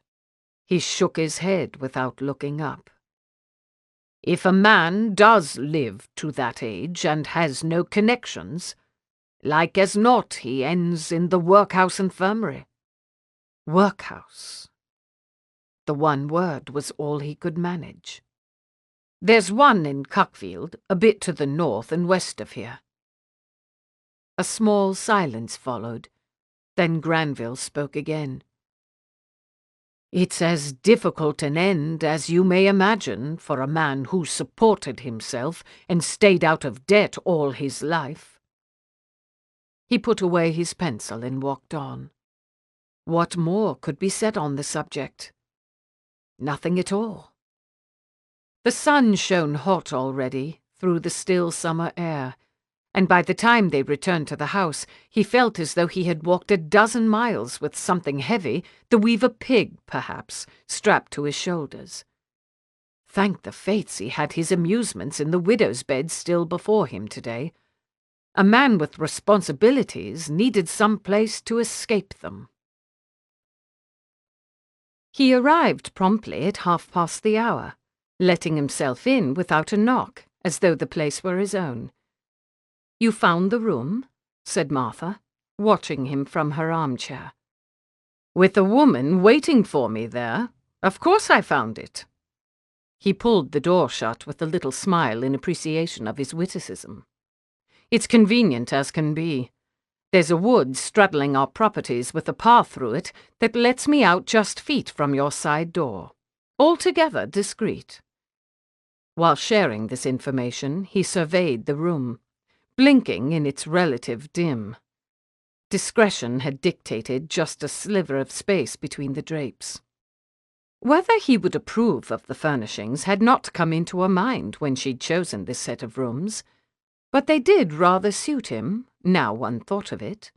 He shook his head without looking up. "If a man does live to that age and has no connections, like as not he ends in the workhouse infirmary." Workhouse. The one word was all he could manage. "There's one in Cuckfield, a bit to the north and west of here." A small silence followed. Then Granville spoke again. "It's as difficult an end as you may imagine for a man who supported himself and stayed out of debt all his life." He put away his pencil and walked on. What more could be said on the subject? Nothing at all. The sun shone hot already through the still summer air, and by the time they returned to the house, he felt as though he had walked a dozen miles with something heavy, the weaver pig, perhaps, strapped to his shoulders. Thank the fates he had his amusements in the widow's bed still before him today. A man with responsibilities needed some place to escape them. He arrived promptly at 1/2 the hour, letting himself in without a knock, as though the place were his own. "You found the room?" said Martha, watching him from her armchair. "With a woman waiting for me there, of course I found it." He pulled the door shut with a little smile in appreciation of his witticism. "It's convenient as can be. There's a wood straddling our properties with a path through it that lets me out just feet from your side door. Altogether discreet." While sharing this information, he surveyed the room, blinking in its relative dim. Discretion had dictated just a sliver of space between the drapes. Whether he would approve of the furnishings had not come into her mind when she'd chosen this set of rooms, but they did rather suit him, now one thought of it.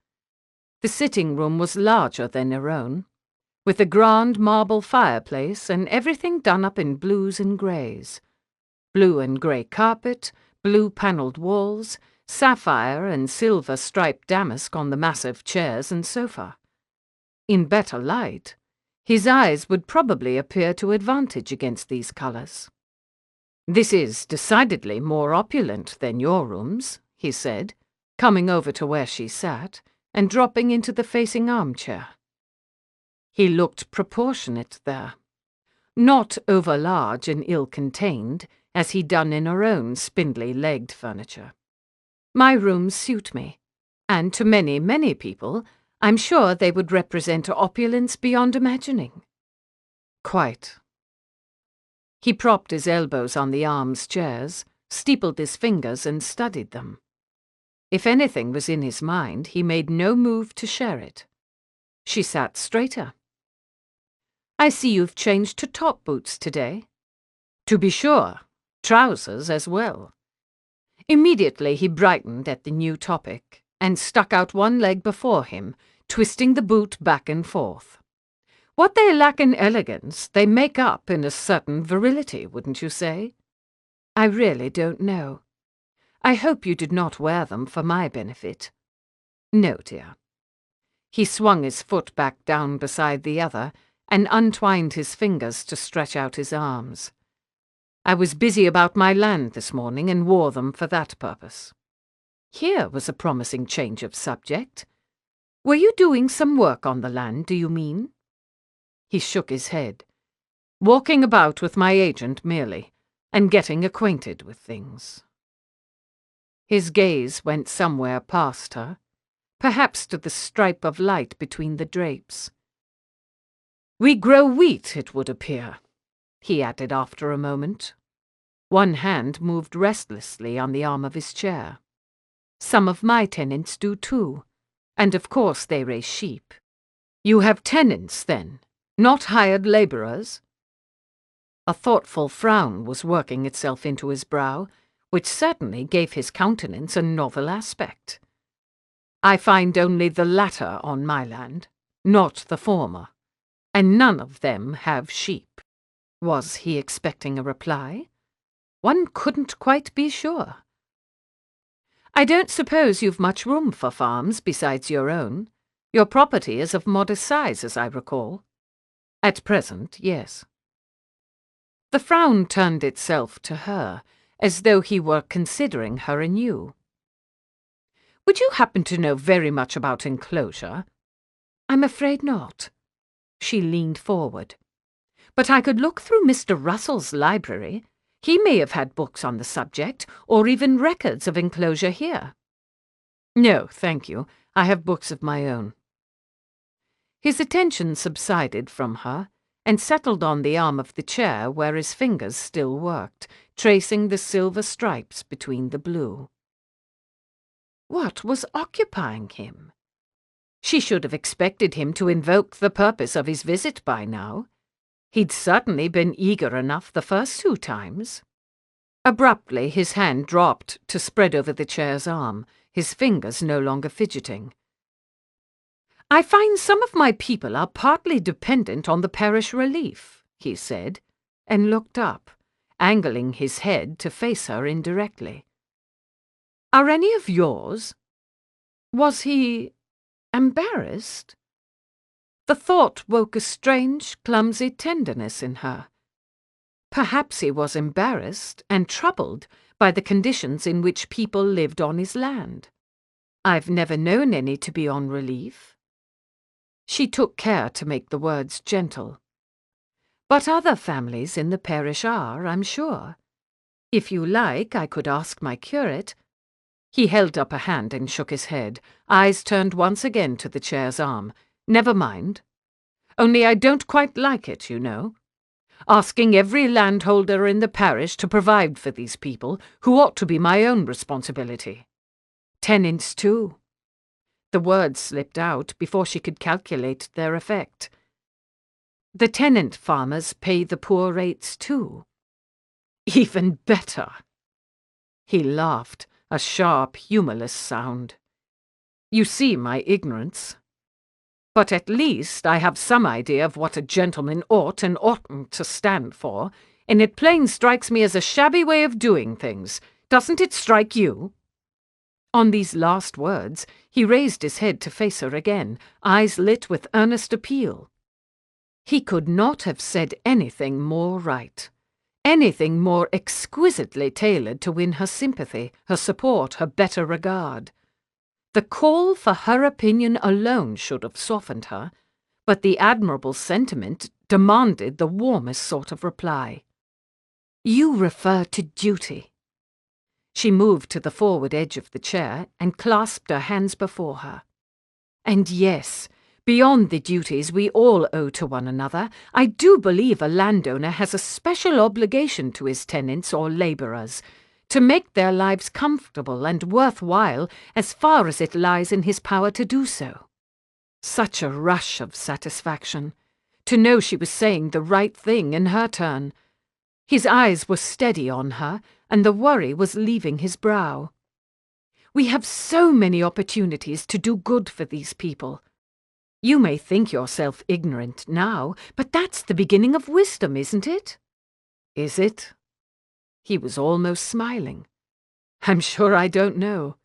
The sitting-room was larger than her own, with a grand marble fireplace and everything done up in blues and greys. Blue and grey carpet, blue panelled walls, sapphire and silver striped damask on the massive chairs and sofa. In better light, his eyes would probably appear to advantage against these colours. "This is decidedly more opulent than your rooms," he said, coming over to where she sat and dropping into the facing armchair. He looked proportionate there, not over-large and ill-contained, as he'd done in her own spindly-legged furniture. "My rooms suit me, and to many, many people, I'm sure they would represent opulence beyond imagining." "Quite." He propped his elbows on the arms chairs, steepled his fingers and studied them. If anything was in his mind, he made no move to share it. She sat straighter. "I see you've changed to top boots today." "To be sure. Trousers as well." Immediately he brightened at the new topic, and stuck out one leg before him, twisting the boot back and forth. "What they lack in elegance, they make up in a certain virility, wouldn't you say?" "I really don't know. I hope you did not wear them for my benefit." "No, dear." He swung his foot back down beside the other, and untwined his fingers to stretch out his arms. "I was busy about my land this morning and wore them for that purpose." Here was a promising change of subject. Were you doing some work on the land, do you mean? He shook his head. Walking about with my agent merely, and getting acquainted with things. His gaze went somewhere past her, perhaps to the stripe of light between the drapes. We grow wheat, it would appear, he added after a moment. One hand moved restlessly on the arm of his chair. Some of my tenants do too, and of course they raise sheep. You have tenants, then, not hired labourers? A thoughtful frown was working itself into his brow, which certainly gave his countenance a novel aspect. I find only the latter on my land, not the former, and none of them have sheep. Was he expecting a reply? One couldn't quite be sure. I don't suppose you've much room for farms besides your own. Your property is of modest size, as I recall. At present, yes. The frown turned itself to her, as though he were considering her anew. Would you happen to know very much about enclosure? I'm afraid not. She leaned forward. But I could look through Mr. Russell's library. He may have had books on the subject, or even records of enclosure here. No, thank you. I have books of my own. His attention subsided from her, and settled on the arm of the chair where his fingers still worked, tracing the silver stripes between the blue. What was occupying him? She should have expected him to invoke the purpose of his visit by now. He'd certainly been eager enough the first 2 times. Abruptly his hand dropped to spread over the chair's arm, his fingers no longer fidgeting. I find some of my people are partly dependent on the parish relief, he said, and looked up, angling his head to face her indirectly. Are any of yours? Was he embarrassed? The thought woke a strange, clumsy tenderness in her. Perhaps he was embarrassed and troubled by the conditions in which people lived on his land. I've never known any to be on relief. She took care to make the words gentle. But other families in the parish are, I'm sure. If you like, I could ask my curate. He held up a hand and shook his head, eyes turned once again to the chair's arm. Never mind. Only I don't quite like it, you know. Asking every landholder in the parish to provide for these people, who ought to be my own responsibility. Tenants, too. The words slipped out before she could calculate their effect. The tenant farmers pay the poor rates, too. Even better. He laughed, a sharp, humourless sound. You see my ignorance. But at least I have some idea of what a gentleman ought and oughtn't to stand for, and it plain strikes me as a shabby way of doing things. Doesn't it strike you? On these last words, he raised his head to face her again, eyes lit with earnest appeal. He could not have said anything more right, anything more exquisitely tailored to win her sympathy, her support, her better regard. The call for her opinion alone should have softened her, but the admirable sentiment demanded the warmest sort of reply. You refer to duty. She moved to the forward edge of the chair and clasped her hands before her. And yes, beyond the duties we all owe to one another, I do believe a landowner has a special obligation to his tenants or labourers, to make their lives comfortable and worthwhile as far as it lies in his power to do so. Such a rush of satisfaction, to know she was saying the right thing in her turn. His eyes were steady on her, and the worry was leaving his brow. We have so many opportunities to do good for these people. You may think yourself ignorant now, but that's the beginning of wisdom, isn't it? Is it? He was almost smiling. I'm sure I don't know.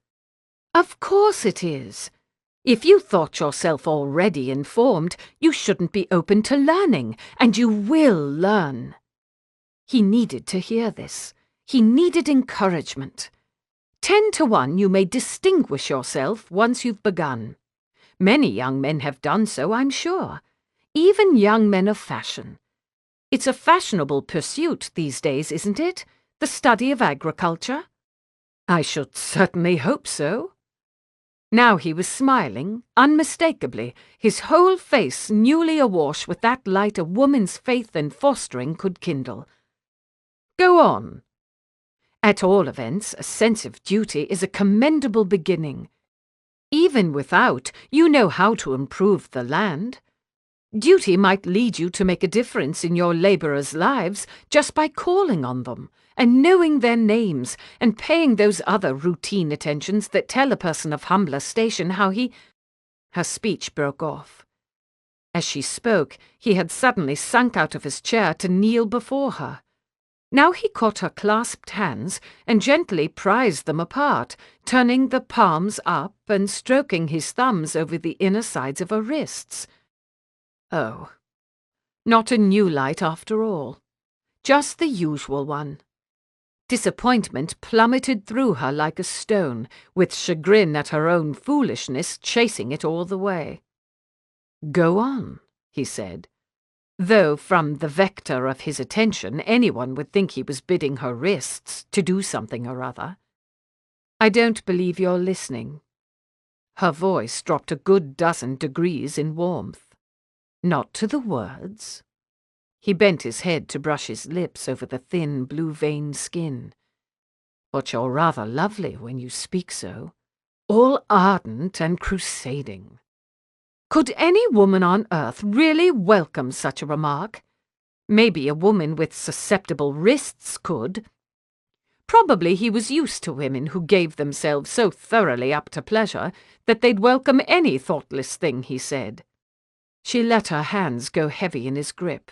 Of course it is. If you thought yourself already informed, you shouldn't be open to learning, and you will learn. He needed to hear this. He needed encouragement. 10 to 1 you may distinguish yourself once you've begun. Many young men have done so, I'm sure. Even young men of fashion. It's a fashionable pursuit these days, isn't it? The study of agriculture? I should certainly hope so. Now he was smiling, unmistakably, his whole face newly awash with that light a woman's faith and fostering could kindle. Go on. At all events, a sense of duty is a commendable beginning. Even without, you know how to improve the land. Duty might lead you to make a difference in your labourers' lives just by calling on them, and knowing their names, and paying those other routine attentions that tell a person of humbler station how he— Her speech broke off. As she spoke, he had suddenly sunk out of his chair to kneel before her. Now he caught her clasped hands and gently prized them apart, turning the palms up and stroking his thumbs over the inner sides of her wrists. Oh, not a new light after all. Just the usual one. Disappointment plummeted through her like a stone, with chagrin at her own foolishness chasing it all the way. Go on, he said, though from the vector of his attention anyone would think he was bidding her wrists to do something or other. I don't believe you're listening. Her voice dropped a good dozen degrees in warmth. Not to the words. He bent his head to brush his lips over the thin, blue-veined skin. But you're rather lovely when you speak so, all ardent and crusading. Could any woman on earth really welcome such a remark? Maybe a woman with susceptible wrists could. Probably he was used to women who gave themselves so thoroughly up to pleasure that they'd welcome any thoughtless thing he said. She let her hands go heavy in his grip.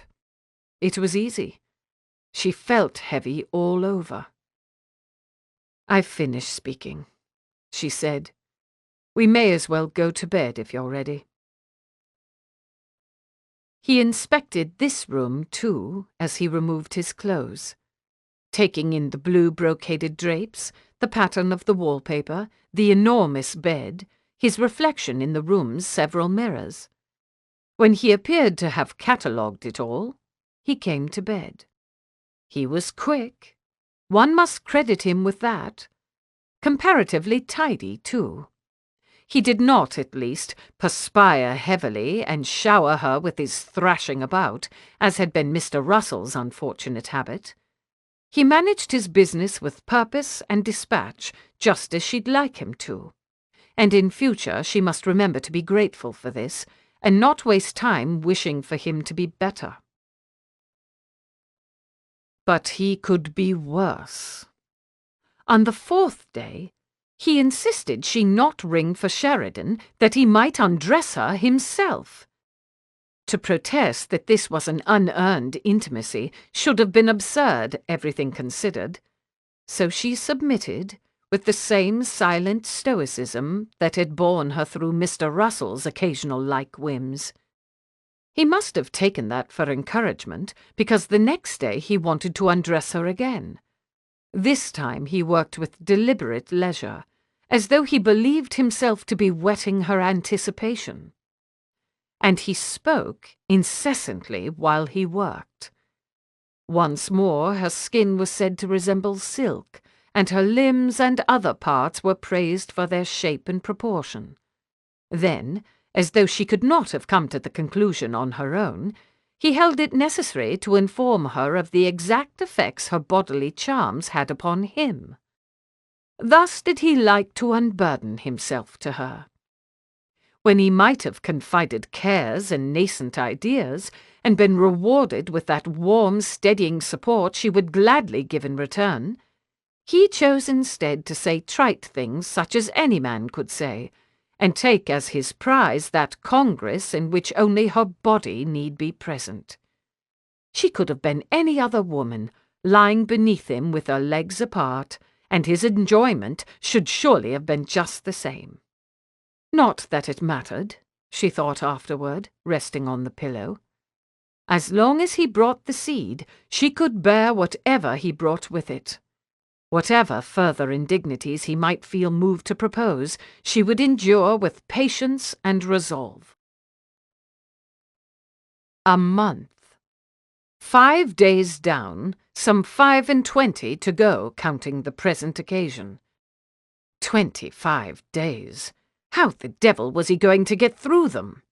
It was easy. She felt heavy all over. I've finished speaking, she said. We may as well go to bed if you're ready. He inspected this room, too, as he removed his clothes, taking in the blue brocaded drapes, the pattern of the wallpaper, the enormous bed, his reflection in the room's several mirrors. When he appeared to have catalogued it all, he came to bed. He was quick. One must credit him with that. Comparatively tidy, too. He did not, at least, perspire heavily and shower her with his thrashing about, as had been Mr. Russell's unfortunate habit. He managed his business with purpose and dispatch, just as she'd like him to. And in future she must remember to be grateful for this, and not waste time wishing for him to be better. But he could be worse. On the fourth day, he insisted she not ring for Sheridan, that he might undress her himself. To protest that this was an unearned intimacy should have been absurd, everything considered. So she submitted, with the same silent stoicism that had borne her through Mr. Russell's occasional like whims. He must have taken that for encouragement, because the next day he wanted to undress her again. This time he worked with deliberate leisure, as though he believed himself to be whetting her anticipation. And he spoke incessantly while he worked. Once more her skin was said to resemble silk, and her limbs and other parts were praised for their shape and proportion. Then, as though she could not have come to the conclusion on her own, he held it necessary to inform her of the exact effects her bodily charms had upon him. Thus did he like to unburden himself to her. When he might have confided cares and nascent ideas, and been rewarded with that warm, steadying support she would gladly give in return, he chose instead to say trite things such as any man could say, and take as his prize that congress in which only her body need be present. She could have been any other woman, lying beneath him with her legs apart, and his enjoyment should surely have been just the same. Not that it mattered, she thought afterward, resting on the pillow. As long as he brought the seed, she could bear whatever he brought with it. Whatever further indignities he might feel moved to propose, she would endure with patience and resolve. A month. 5 days down, some 25 to go, counting the present occasion. 25 days. How the devil was he going to get through them?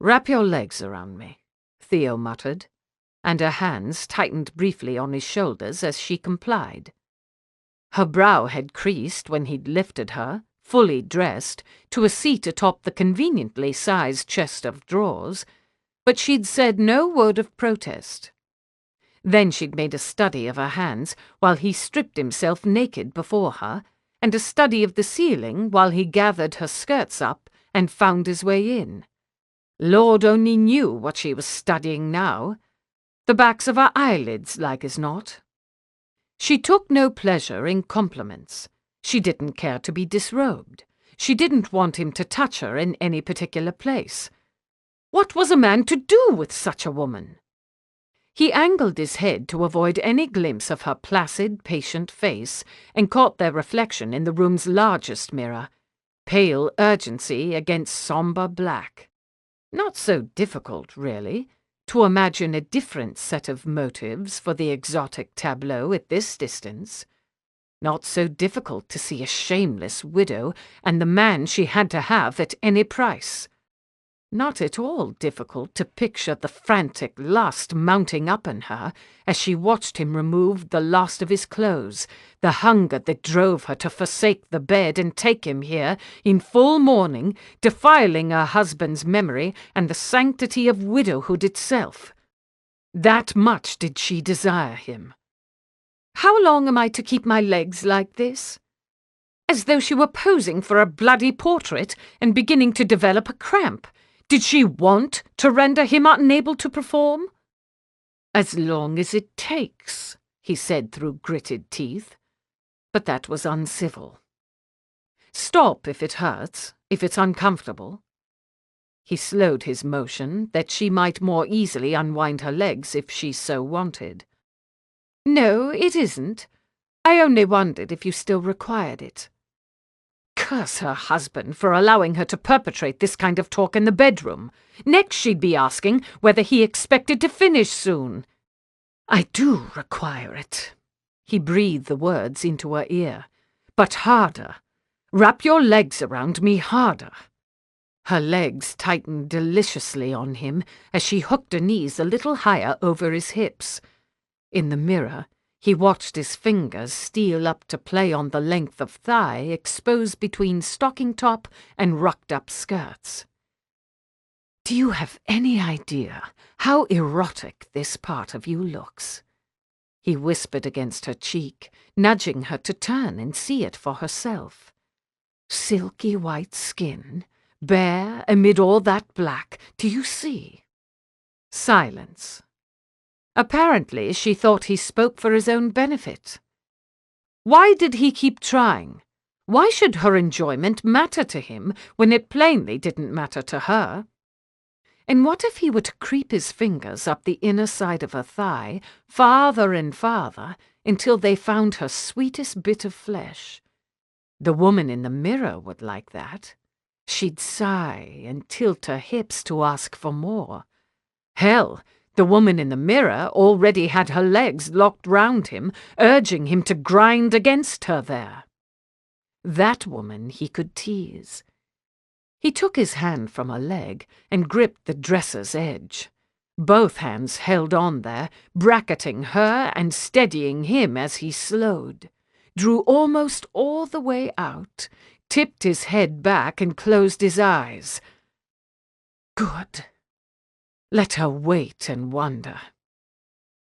"Wrap your legs around me," Theo muttered, and her hands tightened briefly on his shoulders as she complied. Her brow had creased when he'd lifted her, fully dressed, to a seat atop the conveniently sized chest of drawers, but she'd said no word of protest. Then she'd made a study of her hands while he stripped himself naked before her, and a study of the ceiling while he gathered her skirts up and found his way in. Lord only knew what she was studying now. The backs of her eyelids, like as not. She took no pleasure in compliments. She didn't care to be disrobed. She didn't want him to touch her in any particular place. What was a man to do with such a woman? He angled his head to avoid any glimpse of her placid, patient face, and caught their reflection in the room's largest mirror, pale urgency against sombre black. Not so difficult, really, to imagine a different set of motives for the exotic tableau at this distance. Not so difficult to see a shameless widow and the man she had to have at any price. Not at all difficult to picture the frantic lust mounting up in her as she watched him remove the last of his clothes, the hunger that drove her to forsake the bed and take him here in full mourning, defiling her husband's memory and the sanctity of widowhood itself. That much did she desire him. "How long am I to keep my legs like this?" As though she were posing for a bloody portrait and beginning to develop a cramp. Did she want to render him unable to perform? "As long as it takes," he said through gritted teeth. But that was uncivil. "Stop if it hurts, if it's uncomfortable." He slowed his motion that she might more easily unwind her legs if she so wanted. "No, it isn't. I only wondered if you still required it." Curse her husband for allowing her to perpetrate this kind of talk in the bedroom. Next she'd be asking whether he expected to finish soon. "I do require it." He breathed the words into her ear. "But harder. Wrap your legs around me harder." Her legs tightened deliciously on him as she hooked her knees a little higher over his hips. In the mirror, he watched his fingers steal up to play on the length of thigh exposed between stocking top and rucked-up skirts. "Do you have any idea how erotic this part of you looks?" He whispered against her cheek, nudging her to turn and see it for herself. "Silky white skin, bare amid all that black, do you see?" Silence. Apparently, she thought he spoke for his own benefit. Why did he keep trying? Why should her enjoyment matter to him when it plainly didn't matter to her? And what if he were to creep his fingers up the inner side of her thigh, farther and farther, until they found her sweetest bit of flesh? The woman in the mirror would like that. She'd sigh and tilt her hips to ask for more. Hell, the woman in the mirror already had her legs locked round him, urging him to grind against her there. That woman he could tease. He took his hand from her leg and gripped the dresser's edge. Both hands held on there, bracketing her and steadying him as he slowed, drew almost all the way out, tipped his head back and closed his eyes. Good. Let her wait and wonder.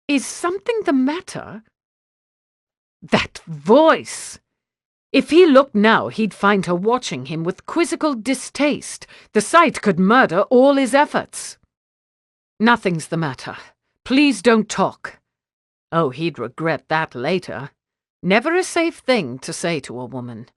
Is something the matter? That voice! If he looked now, he'd find her watching him with quizzical distaste. The sight could murder all his efforts. Nothing's the matter. Please don't talk. Oh, he'd regret that later. Never a safe thing to say to a woman.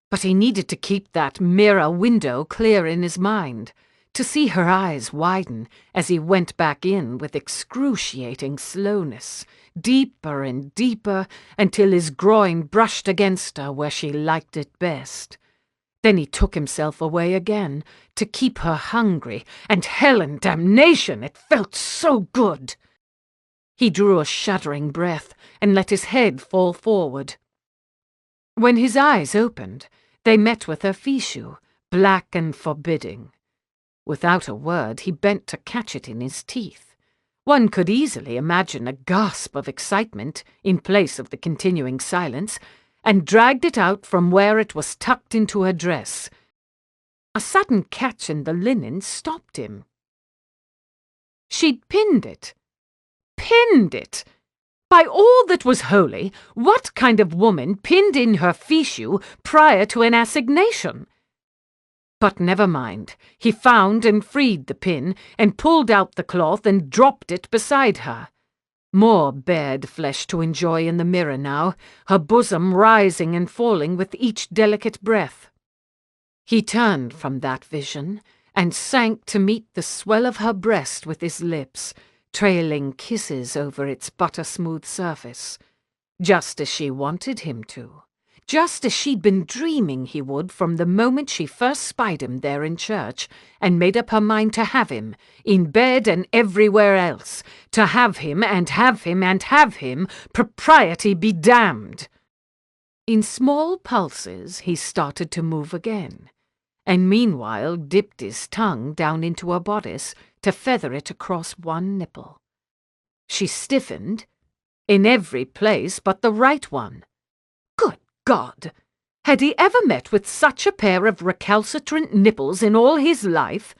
But he needed to keep that mirror window clear in his mind, to see her eyes widen as he went back in with excruciating slowness, deeper and deeper, until his groin brushed against her where she liked it best. Then he took himself away again, to keep her hungry, and hell and damnation, it felt so good. He drew a shuddering breath, and let his head fall forward. When his eyes opened, they met with her fichu, black and forbidding. Without a word, he bent to catch it in his teeth. One could easily imagine a gasp of excitement in place of the continuing silence, and dragged it out from where it was tucked into her dress. A sudden catch in the linen stopped him. She'd pinned it. Pinned it! By all that was holy, what kind of woman pinned in her fichu prior to an assignation? But never mind. He found and freed the pin, and pulled out the cloth and dropped it beside her. More bared flesh to enjoy in the mirror now, her bosom rising and falling with each delicate breath. He turned from that vision, and sank to meet the swell of her breast with his lips, trailing kisses over its butter-smooth surface, just as she wanted him to. Just as she'd been dreaming he would from the moment she first spied him there in church and made up her mind to have him, in bed and everywhere else, to have him and have him and have him, propriety be damned. In small pulses he started to move again, and meanwhile dipped his tongue down into her bodice to feather it across one nipple. She stiffened, in every place but the right one. Good God! Had he ever met with such a pair of recalcitrant nipples in all his life?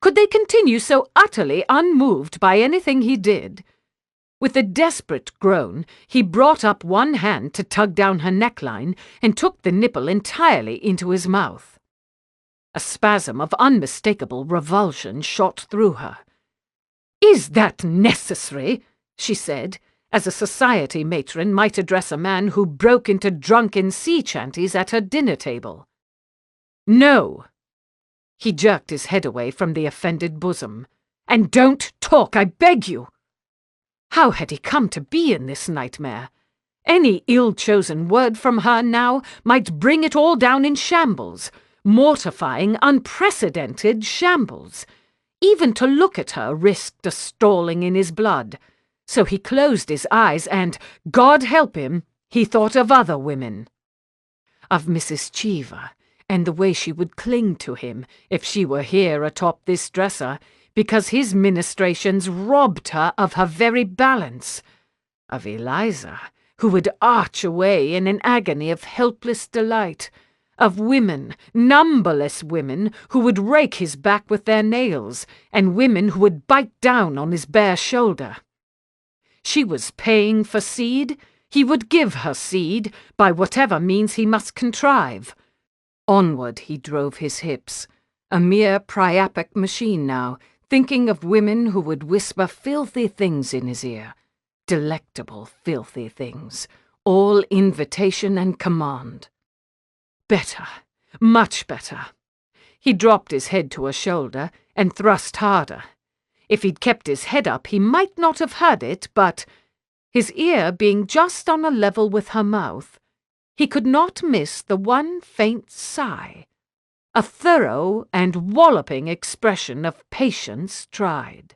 Could they continue so utterly unmoved by anything he did? With a desperate groan, he brought up one hand to tug down her neckline and took the nipple entirely into his mouth. A spasm of unmistakable revulsion shot through her. "Is that necessary?" she said, as a society matron might address a man who broke into drunken sea chanties at her dinner table. "No." He jerked his head away from the offended bosom. "And don't talk, I beg you." How had he come to be in this nightmare? Any ill-chosen word from her now might bring it all down in shambles, mortifying, unprecedented shambles. Even to look at her risked a stalling in his blood. So he closed his eyes and, God help him, he thought of other women. Of Mrs. Cheever, and the way she would cling to him if she were here atop this dresser, because his ministrations robbed her of her very balance. Of Eliza, who would arch away in an agony of helpless delight. Of women, numberless women, who would rake his back with their nails, and women who would bite down on his bare shoulder. She was paying for seed. He would give her seed, by whatever means he must contrive. Onward he drove his hips, a mere priapic machine now, thinking of women who would whisper filthy things in his ear. Delectable filthy things, all invitation and command. Better, much better. He dropped his head to her shoulder and thrust harder. If he'd kept his head up, he might not have heard it, but, his ear being just on a level with her mouth, he could not miss the one faint sigh, a thorough and walloping expression of patience tried.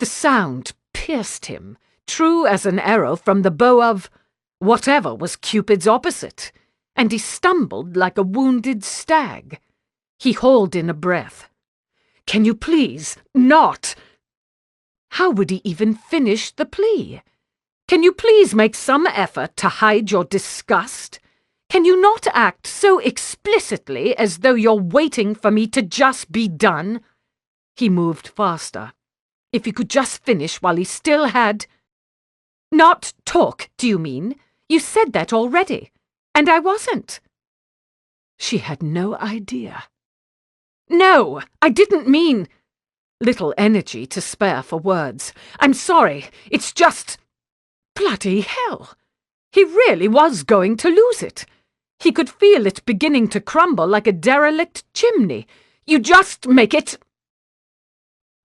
The sound pierced him, true as an arrow from the bow of whatever was Cupid's opposite, and he stumbled like a wounded stag. He hauled in a breath. "Can you please not?" How would he even finish the plea? "Can you please make some effort to hide your disgust? Can you not act so explicitly as though you're waiting for me to just be done?" He moved faster. If he could just finish while he still had... "Not talk, do you mean? You said that already, and I wasn't." She had no idea. "No, I didn't mean..." Little energy to spare for words. "I'm sorry, it's just... bloody hell!" He really was going to lose it. He could feel it beginning to crumble like a derelict chimney. You just make it...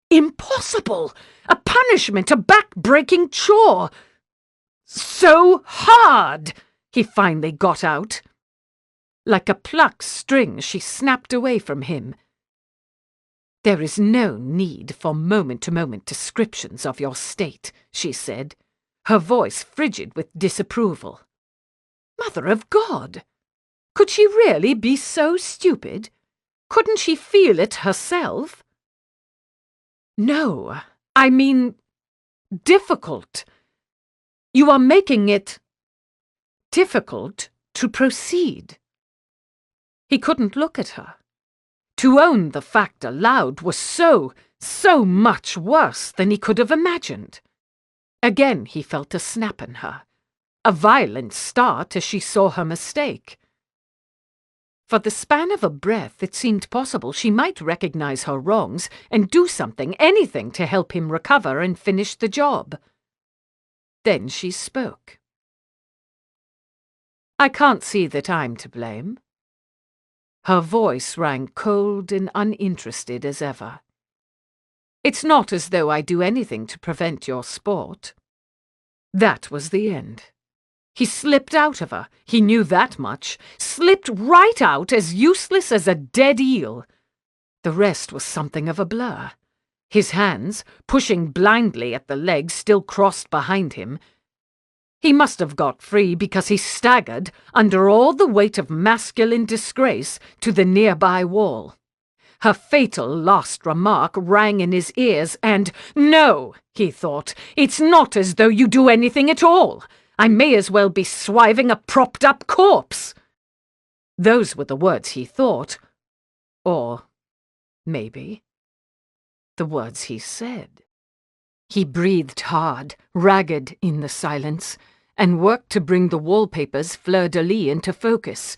impossible! A punishment, a back-breaking chore! so hard," he finally got out. Like a plucked string, she snapped away from him. "There is no need for moment-to-moment descriptions of your state," she said, her voice frigid with disapproval. Mother of God! Could she really be so stupid? Couldn't she feel it herself? "No, I mean difficult. You are making it difficult to proceed." He couldn't look at her. To own the fact aloud was so much worse than he could have imagined. Again he felt a snap in her, a violent start as she saw her mistake. For the span of a breath, it seemed possible she might recognize her wrongs and do something, anything, to help him recover and finish the job. Then she spoke. "I can't see that I'm to blame." Her voice rang cold and uninterested as ever. "It's not as though I do anything to prevent your sport." That was the end. He slipped out of her, he knew that much, slipped right out, as useless as a dead eel. The rest was something of a blur. His hands, pushing blindly at the legs still crossed behind him. He must have got free because he staggered, under all the weight of masculine disgrace, to the nearby wall. Her fatal last remark rang in his ears, and, "No," he thought, "it's not as though you do anything at all. I may as well be swiving a propped-up corpse." Those were the words he thought. Or, maybe, the words he said. He breathed hard, ragged in the silence, and worked to bring the wallpaper's fleur-de-lis into focus.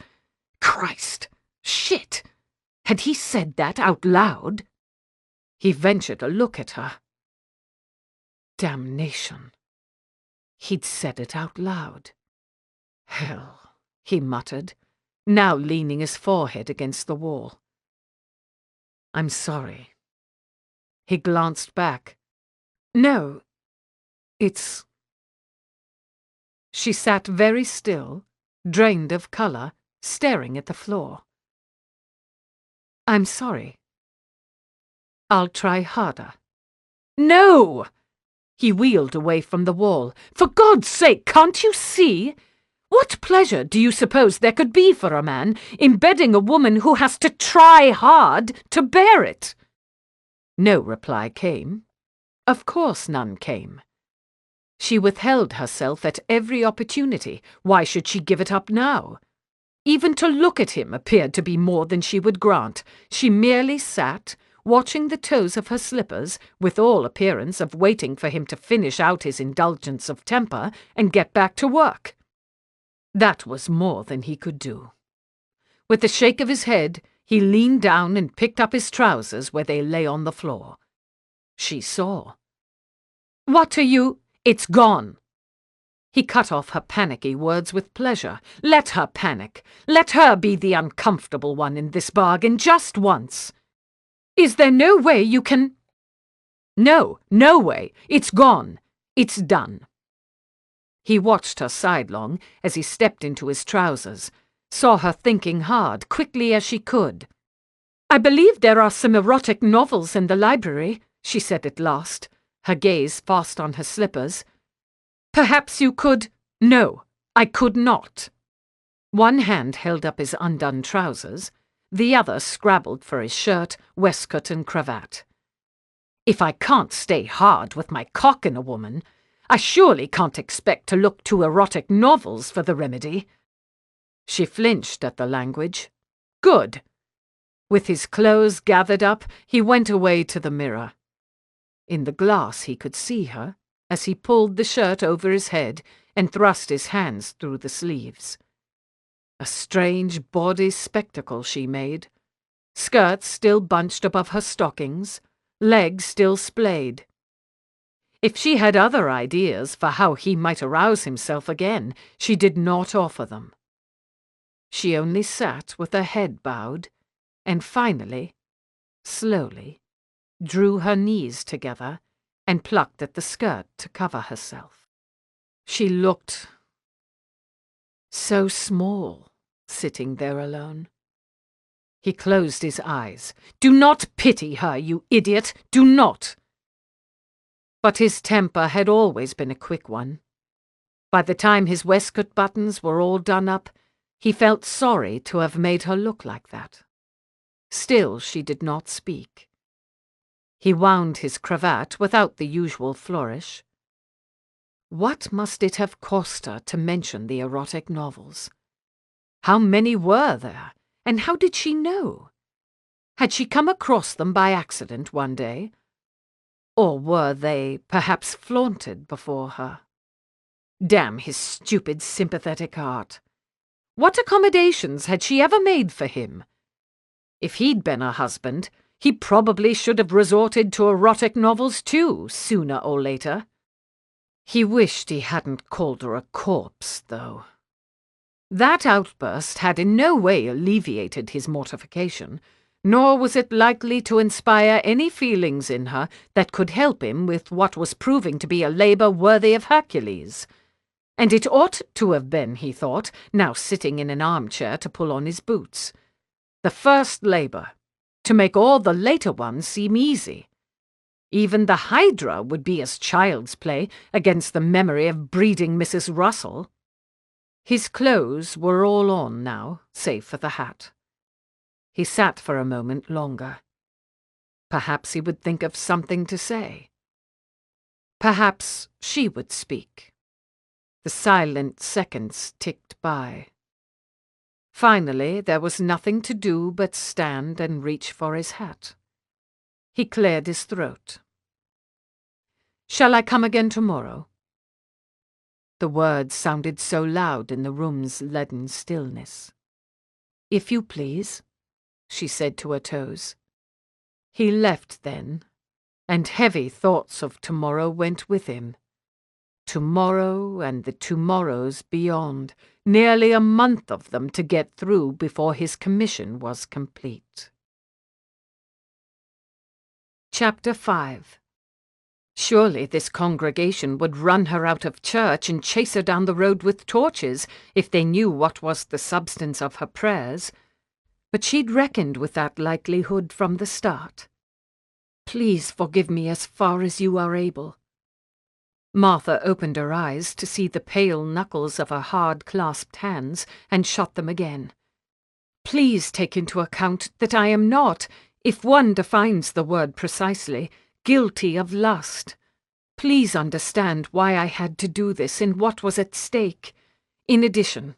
Christ! Shit! Had he said that out loud? He ventured a look at her. Damnation! He'd said it out loud. "Hell," he muttered, now leaning his forehead against the wall. "I'm sorry." He glanced back. "No, it's—" She sat very still, drained of colour, staring at the floor. "I'm sorry. I'll try harder." "No!" He wheeled away from the wall. "For God's sake, can't you see? What pleasure do you suppose there could be for a man in bedding a woman who has to try hard to bear it?" No reply came. Of course none came. She withheld herself at every opportunity. Why should she give it up now? Even to look at him appeared to be more than she would grant. She merely sat, watching the toes of her slippers, with all appearance of waiting for him to finish out his indulgence of temper and get back to work. That was more than he could do. With a shake of his head, he leaned down and picked up his trousers where they lay on the floor. She saw. "What are you—" "It's gone." He cut off her panicky words with pleasure. Let her panic. Let her be the uncomfortable one in this bargain just once. "Is there no way you can—" "No, no way. It's gone. It's done." He watched her sidelong as he stepped into his trousers, saw her thinking hard, quickly as she could. "I believe there are some erotic novels in the library," she said at last, her gaze fast on her slippers. "Perhaps you could—" "No, I could not." One hand held up his undone trousers, the other scrabbled for his shirt, waistcoat and cravat. "If I can't stay hard with my cock in a woman, I surely can't expect to look to erotic novels for the remedy." She flinched at the language. Good. With his clothes gathered up, he went away to the mirror. In the glass he could see her, as he pulled the shirt over his head and thrust his hands through the sleeves. A strange bawdy spectacle she made. Skirts still bunched above her stockings, legs still splayed. If she had other ideas for how he might arouse himself again, she did not offer them. She only sat with her head bowed, and finally, slowly, drew her knees together and plucked at the skirt to cover herself. She looked so small, sitting there alone. He closed his eyes. "Do not pity her, you idiot! Do not!" But his temper had always been a quick one. By the time his waistcoat buttons were all done up, he felt sorry to have made her look like that. Still, she did not speak. He wound his cravat without the usual flourish. What must it have cost her to mention the erotic novels? How many were there, and how did she know? Had she come across them by accident one day? Or were they, perhaps, flaunted before her? Damn his stupid, sympathetic heart. What accommodations had she ever made for him? If he'd been her husband, he probably should have resorted to erotic novels too, sooner or later. He wished he hadn't called her a corpse, though. That outburst had in no way alleviated his mortification, nor was it likely to inspire any feelings in her that could help him with what was proving to be a labour worthy of Hercules. And it ought to have been, he thought, now sitting in an armchair to pull on his boots. The first labour, to make all the later ones seem easy. Even the Hydra would be as child's play against the memory of breeding Mrs. Russell. His clothes were all on now, save for the hat. He sat for a moment longer. Perhaps he would think of something to say. Perhaps she would speak. The silent seconds ticked by. Finally, there was nothing to do but stand and reach for his hat. He cleared his throat. "Shall I come again tomorrow?" The words sounded so loud in the room's leaden stillness. "If you please," she said to her toes. He left then, and heavy thoughts of tomorrow went with him. Tomorrow and the tomorrows beyond, nearly a month of them to get through before his commission was complete. Chapter 5. Surely this congregation would run her out of church and chase her down the road with torches if they knew what was the substance of her prayers. But she'd reckoned with that likelihood from the start. "Please forgive me as far as you are able." Martha opened her eyes to see the pale knuckles of her hard-clasped hands and shut them again. "Please take into account that I am not, if one defines the word precisely, guilty of lust. Please understand why I had to do this and what was at stake. In addition,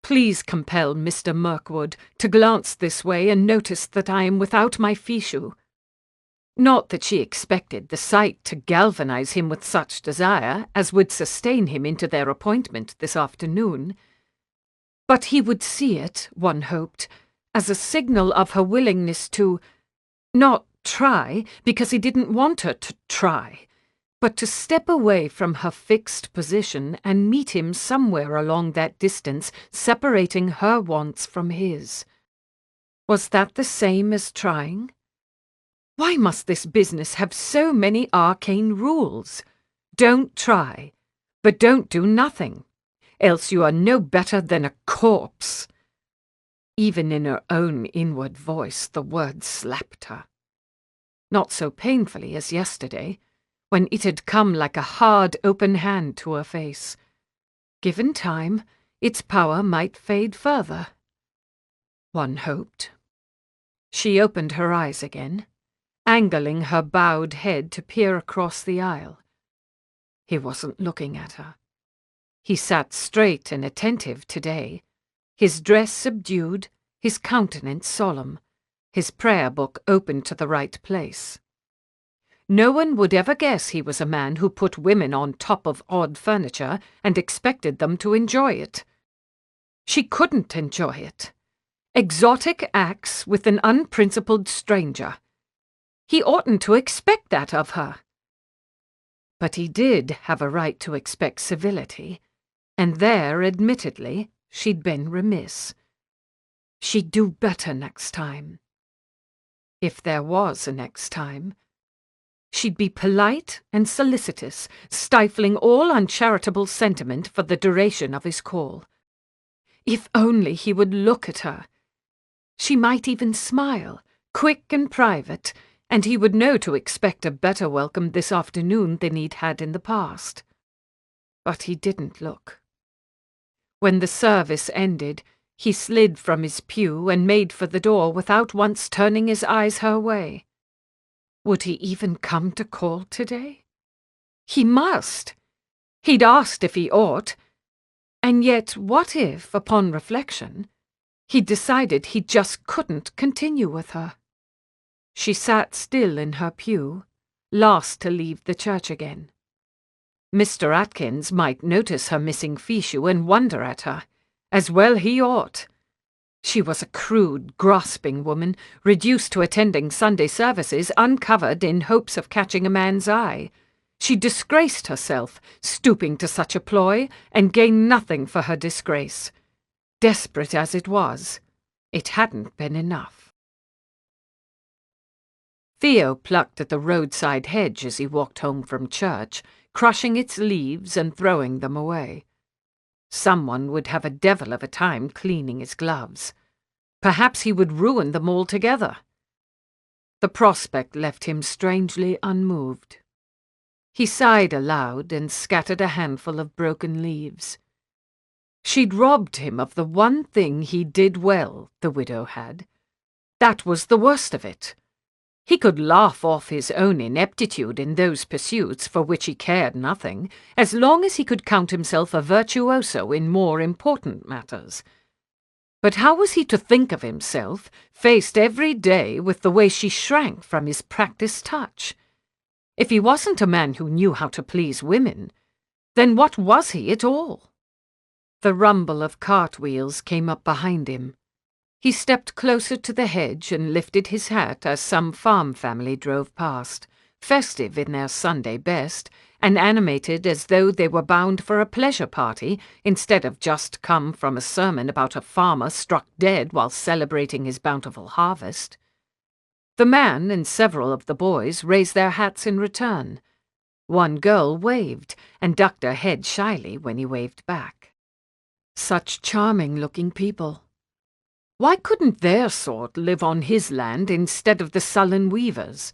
please compel Mr. Mirkwood to glance this way and notice that I am without my fichu." Not that she expected the sight to galvanize him with such desire as would sustain him into their appointment this afternoon. But he would see it, one hoped, as a signal of her willingness to, not try, because he didn't want her to try, but to step away from her fixed position and meet him somewhere along that distance separating her wants from his. Was that the same as trying? Why must this business have so many arcane rules? Don't try, but don't do nothing, else you are no better than a corpse. Even in her own inward voice the word slapped her. Not so painfully as yesterday, when it had come like a hard open hand to her face. Given time, its power might fade further. One hoped. She opened her eyes again, angling her bowed head to peer across the aisle. He wasn't looking at her. He sat straight and attentive today, his dress subdued, his countenance solemn, his prayer book open to the right place. No one would ever guess he was a man who put women on top of odd furniture and expected them to enjoy it. She couldn't enjoy it. Exotic acts with an unprincipled stranger. He oughtn't to expect that of her. But he did have a right to expect civility, and there, admittedly, she'd been remiss. She'd do better next time. If there was a next time. She'd be polite and solicitous, stifling all uncharitable sentiment for the duration of his call. If only he would look at her. She might even smile, quick and private, and he would know to expect a better welcome this afternoon than he'd had in the past. But he didn't look. When the service ended, he slid from his pew and made for the door without once turning his eyes her way. Would he even come to call today? He must. He'd asked if he ought. And yet what if, upon reflection, he decided he just couldn't continue with her? She sat still in her pew, last to leave the church again. Mr. Atkins might notice her missing fichu and wonder at her. As well he ought. She was a crude, grasping woman, reduced to attending Sunday services uncovered in hopes of catching a man's eye. She disgraced herself, stooping to such a ploy, and gained nothing for her disgrace. Desperate as it was, it hadn't been enough. Theo plucked at the roadside hedge as he walked home from church, crushing its leaves and throwing them away. Someone would have a devil of a time cleaning his gloves. Perhaps he would ruin them altogether. The prospect left him strangely unmoved. He sighed aloud and scattered a handful of broken leaves. She'd robbed him of the one thing he did well, the widow had. That was the worst of it. He could laugh off his own ineptitude in those pursuits for which he cared nothing, as long as he could count himself a virtuoso in more important matters. But how was he to think of himself, faced every day with the way she shrank from his practised touch? If he wasn't a man who knew how to please women, then what was he at all? The rumble of cartwheels came up behind him. He stepped closer to the hedge and lifted his hat as some farm family drove past, festive in their Sunday best, and animated as though they were bound for a pleasure party instead of just come from a sermon about a farmer struck dead while celebrating his bountiful harvest. The man and several of the boys raised their hats in return. One girl waved and ducked her head shyly when he waved back. Such charming-looking people. Why couldn't their sort live on his land instead of the sullen weavers?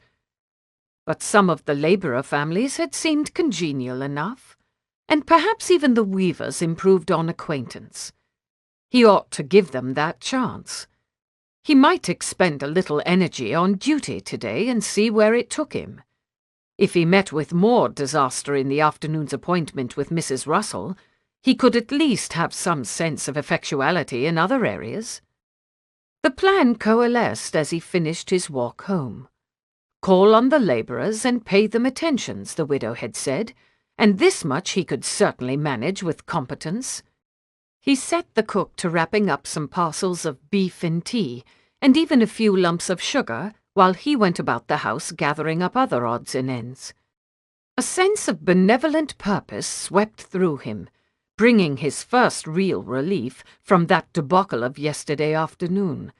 But some of the labourer families had seemed congenial enough, and perhaps even the weavers improved on acquaintance. He ought to give them that chance. He might expend a little energy on duty today and see where it took him. If he met with more disaster in the afternoon's appointment with Mrs. Russell, he could at least have some sense of effectuality in other areas. The plan coalesced as he finished his walk home. Call on the labourers and pay them attentions, the widow had said, and this much he could certainly manage with competence. He set the cook to wrapping up some parcels of beef and tea, and even a few lumps of sugar, while he went about the house gathering up other odds and ends. A sense of benevolent purpose swept through him, bringing his first real relief from that debacle of yesterday afternoon.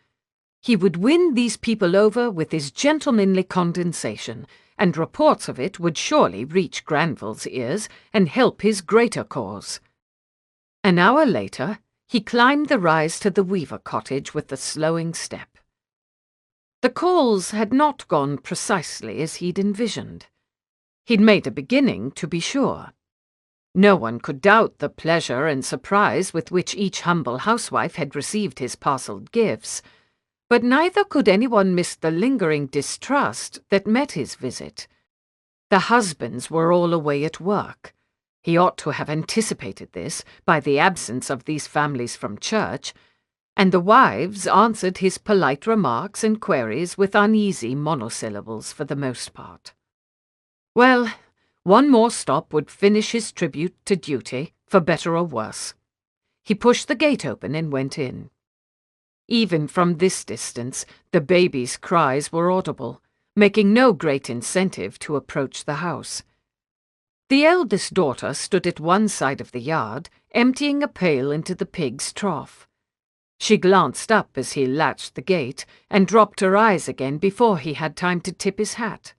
He would win these people over with his gentlemanly condescension, and reports of it would surely reach Granville's ears and help his greater cause. An hour later, he climbed the rise to the Weaver cottage with a slowing step. The calls had not gone precisely as he'd envisioned. He'd made a beginning, to be sure. No one could doubt the pleasure and surprise with which each humble housewife had received his parcelled gifts, but neither could anyone miss the lingering distrust that met his visit. The husbands were all away at work. He ought to have anticipated this by the absence of these families from church, and the wives answered his polite remarks and queries with uneasy monosyllables for the most part. Well, one more stop would finish his tribute to duty, for better or worse. He pushed the gate open and went in. Even from this distance, the baby's cries were audible, making no great incentive to approach the house. The eldest daughter stood at one side of the yard, emptying a pail into the pig's trough. She glanced up as he latched the gate and dropped her eyes again before he had time to tip his hat.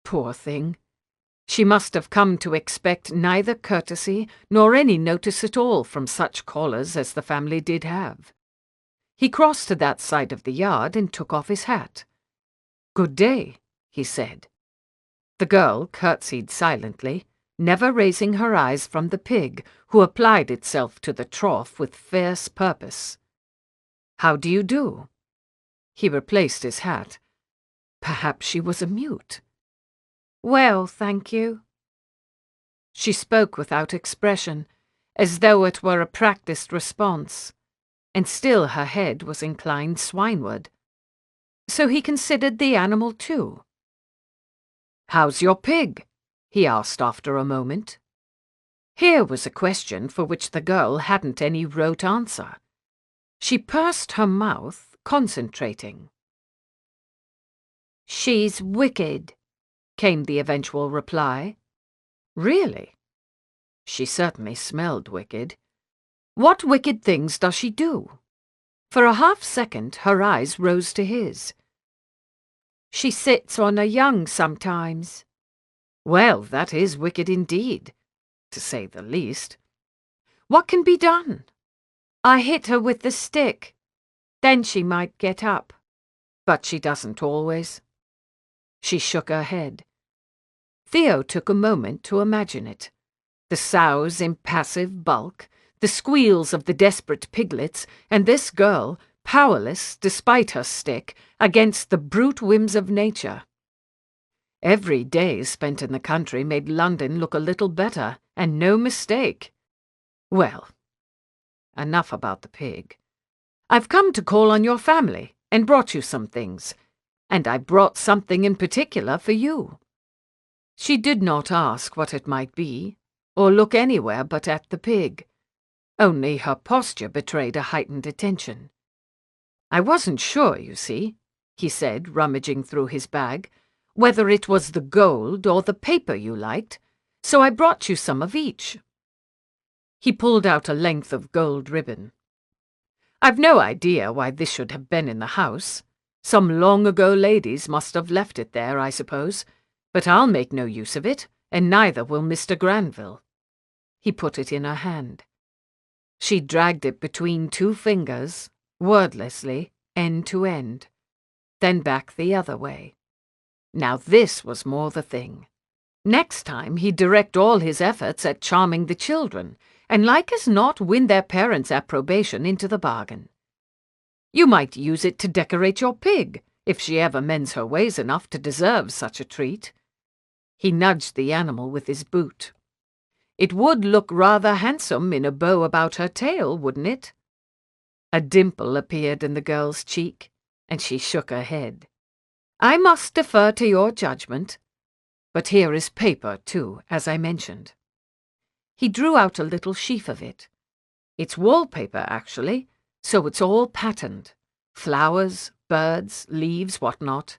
Poor thing. She must have come to expect neither courtesy nor any notice at all from such callers as the family did have. He crossed to that side of the yard and took off his hat. "Good day," he said. The girl curtsied silently, never raising her eyes from the pig, who applied itself to the trough with fierce purpose. "How do you do?" He replaced his hat. Perhaps she was a mute. "Well, thank you." She spoke without expression, as though it were a practiced response, and still her head was inclined swineward. So he considered the animal too. "How's your pig?" he asked after a moment. Here was a question for which the girl hadn't any rote answer. She pursed her mouth, concentrating. "She's wicked," came the eventual reply. "Really?" She certainly smelled wicked. "What wicked things does she do?" For a half-second her eyes rose to his. "She sits on her young sometimes." "Well, that is wicked indeed, to say the least. What can be done?" "I hit her with the stick. Then she might get up." "But she doesn't always." She shook her head. Theo took a moment to imagine it. The sow's impassive bulk, the squeals of the desperate piglets, and this girl, powerless, despite her stick, against the brute whims of nature. Every day spent in the country made London look a little better, and no mistake. Well, enough about the pig. I've come to call on your family, and brought you some things, and I brought something in particular for you. She did not ask what it might be, or look anywhere but at the pig. Only her posture betrayed a heightened attention. "I wasn't sure, you see," he said, rummaging through his bag, "whether it was the gold or the paper you liked, so I brought you some of each." He pulled out a length of gold ribbon. "I've no idea why this should have been in the house. Some long-ago ladies must have left it there, I suppose, but I'll make no use of it, and neither will Mr. Granville." He put it in her hand. She dragged it between two fingers, wordlessly, end to end, then back the other way. Now this was more the thing. Next time he'd direct all his efforts at charming the children, and like as not win their parents' approbation into the bargain. "You might use it to decorate your pig, if she ever mends her ways enough to deserve such a treat." He nudged the animal with his boot. "It would look rather handsome in a bow about her tail, wouldn't it?" A dimple appeared in the girl's cheek, and she shook her head. "I must defer to your judgment. But here is paper, too, as I mentioned." He drew out a little sheaf of it. "It's wallpaper, actually, so it's all patterned. Flowers, birds, leaves, what not."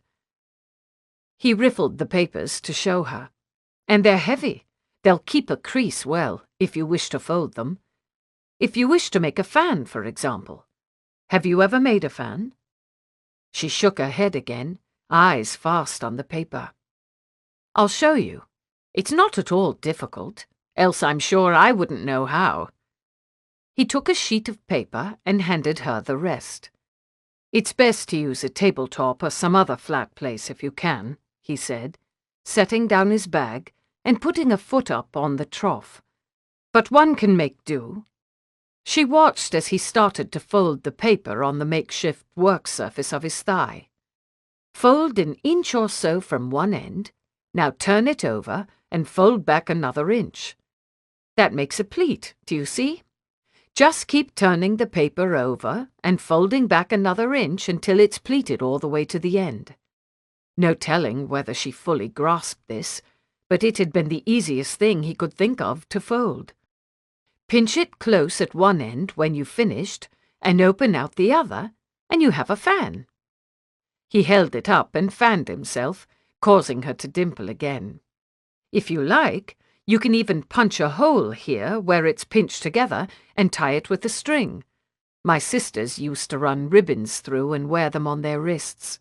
He riffled the papers to show her. "And they're heavy. They'll keep a crease well, if you wish to fold them. If you wish to make a fan, for example. Have you ever made a fan?" She shook her head again, eyes fast on the paper. "I'll show you. It's not at all difficult, else I'm sure I wouldn't know how." He took a sheet of paper and handed her the rest. "It's best to use a tabletop or some other flat place if you can," he said, setting down his bag and putting a foot up on the trough. "But one can make do." She watched as he started to fold the paper on the makeshift work surface of his thigh. "Fold an inch or so from one end, now turn it over and fold back another inch. That makes a pleat, do you see? Just keep turning the paper over and folding back another inch until it's pleated all the way to the end." No telling whether she fully grasped this, but it had been the easiest thing he could think of to fold. "Pinch it close at one end when you've finished, and open out the other, and you have a fan." He held it up and fanned himself, causing her to dimple again. "If you like, you can even punch a hole here where it's pinched together and tie it with a string. My sisters used to run ribbons through and wear them on their wrists."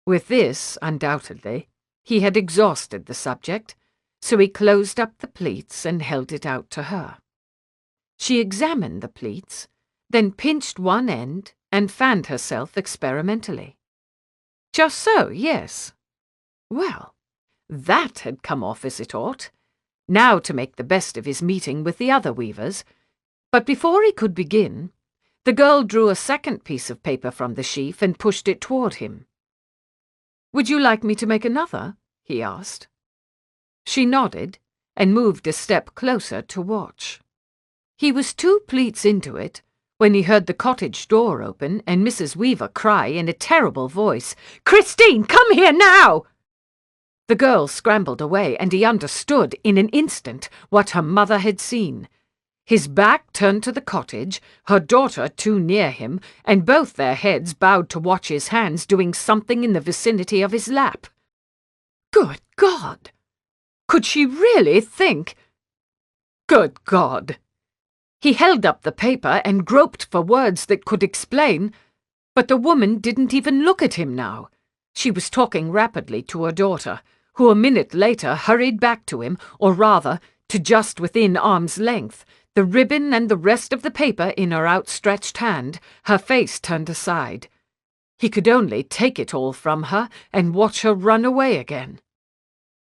With this, undoubtedly, He had exhausted the subject, so he closed up the pleats and held it out to her. She examined the pleats, then pinched one end and fanned herself experimentally. Just so, yes. Well, that had come off as it ought. Now to make the best of his meeting with the other weavers. But before he could begin, the girl drew a second piece of paper from the sheaf and pushed it toward him. "Would you like me to make another?" he asked. She nodded and moved a step closer to watch. He was 2 pleats into it when he heard the cottage door open and Mrs. Weaver cry in a terrible voice, "Christine, come here now!" The girl scrambled away, and he understood in an instant what her mother had seen. His back turned to the cottage, her daughter too near him, and both their heads bowed to watch his hands doing something in the vicinity of his lap. Good God! Could she really think? Good God! He held up the paper and groped for words that could explain, but the woman didn't even look at him now. She was talking rapidly to her daughter, who a minute later hurried back to him, or rather, to just within arm's length, the ribbon and the rest of the paper in her outstretched hand, her face turned aside. He could only take it all from her and watch her run away again.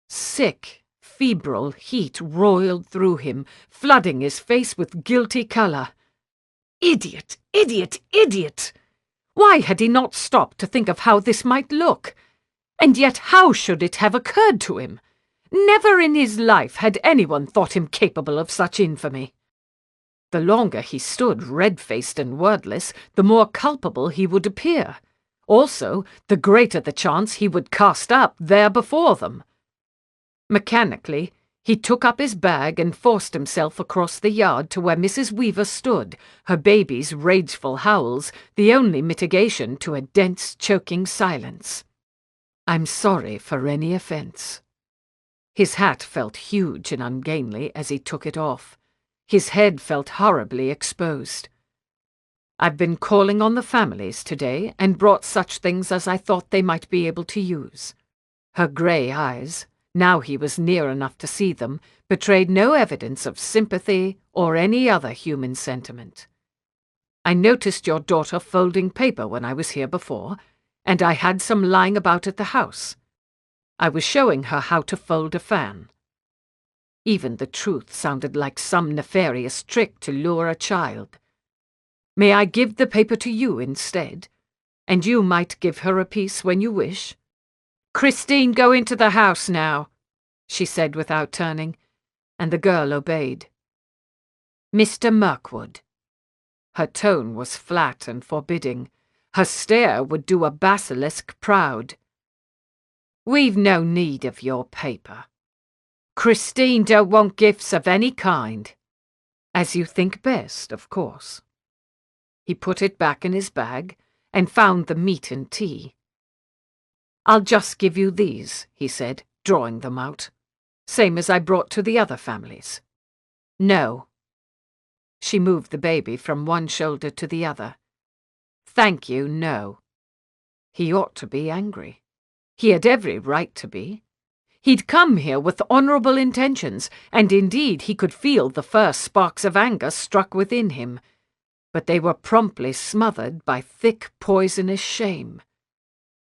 Sick, febrile heat roiled through him, flooding his face with guilty colour. Idiot! Idiot! Idiot! Why had he not stopped to think of how this might look? And yet how should it have occurred to him? Never in his life had anyone thought him capable of such infamy. The longer he stood red-faced and wordless, the more culpable he would appear. Also, the greater the chance he would cast up there before them. Mechanically, he took up his bag and forced himself across the yard to where Mrs. Weaver stood, her baby's rageful howls the only mitigation to a dense, choking silence. "I'm sorry for any offence." His hat felt huge and ungainly as he took it off. His head felt horribly exposed. "I've been calling on the families today and brought such things as I thought they might be able to use." Her grey eyes, now he was near enough to see them, betrayed no evidence of sympathy or any other human sentiment. "I noticed your daughter folding paper when I was here before, and I had some lying about at the house. I was showing her how to fold a fan." Even the truth sounded like some nefarious trick to lure a child. "May I give the paper to you instead? And you might give her a piece when you wish." "Christine, go into the house now," she said without turning, and the girl obeyed. "Mr. Mirkwood." Her tone was flat and forbidding. Her stare would do a basilisk proud. "We've no need of your paper. Christine don't want gifts of any kind." "As you think best, of course." He put it back in his bag and found the meat and tea. "I'll just give you these," he said, drawing them out. "Same as I brought to the other families." "No." She moved the baby from one shoulder to the other. "Thank you, no." He ought to be angry. He had every right to be. He'd come here with honourable intentions, and indeed he could feel the first sparks of anger struck within him. But they were promptly smothered by thick, poisonous shame.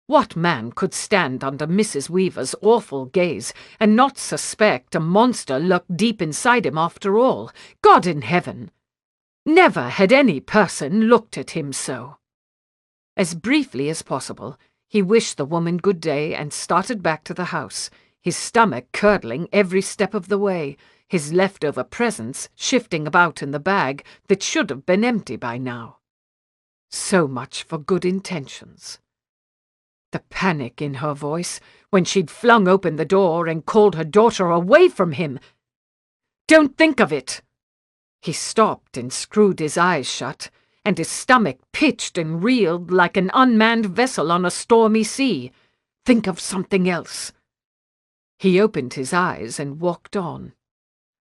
What man could stand under Mrs. Weaver's awful gaze and not suspect a monster lurked deep inside him after all? God in heaven! Never had any person looked at him so. As briefly as possible, he wished the woman good day and started back to the house, his stomach curdling every step of the way, his leftover presents shifting about in the bag that should have been empty by now. So much for good intentions. The panic in her voice when she'd flung open the door and called her daughter away from him. "Don't think of it!" He stopped and screwed his eyes shut, and his stomach pitched and reeled like an unmanned vessel on a stormy sea. Think of something else. He opened his eyes and walked on.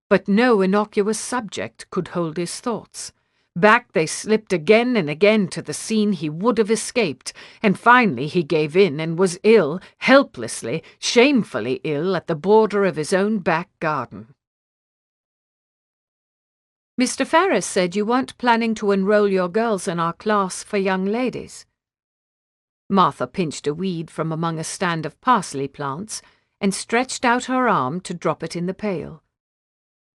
But no innocuous subject could hold his thoughts. Back they slipped again and again to the scene he would have escaped, and finally he gave in and was ill, helplessly, shamefully ill at the border of his own back garden. Mr. Ferris said you weren't planning to enroll your girls in our class for young ladies. Martha pinched a weed from among a stand of parsley plants and stretched out her arm to drop it in the pail.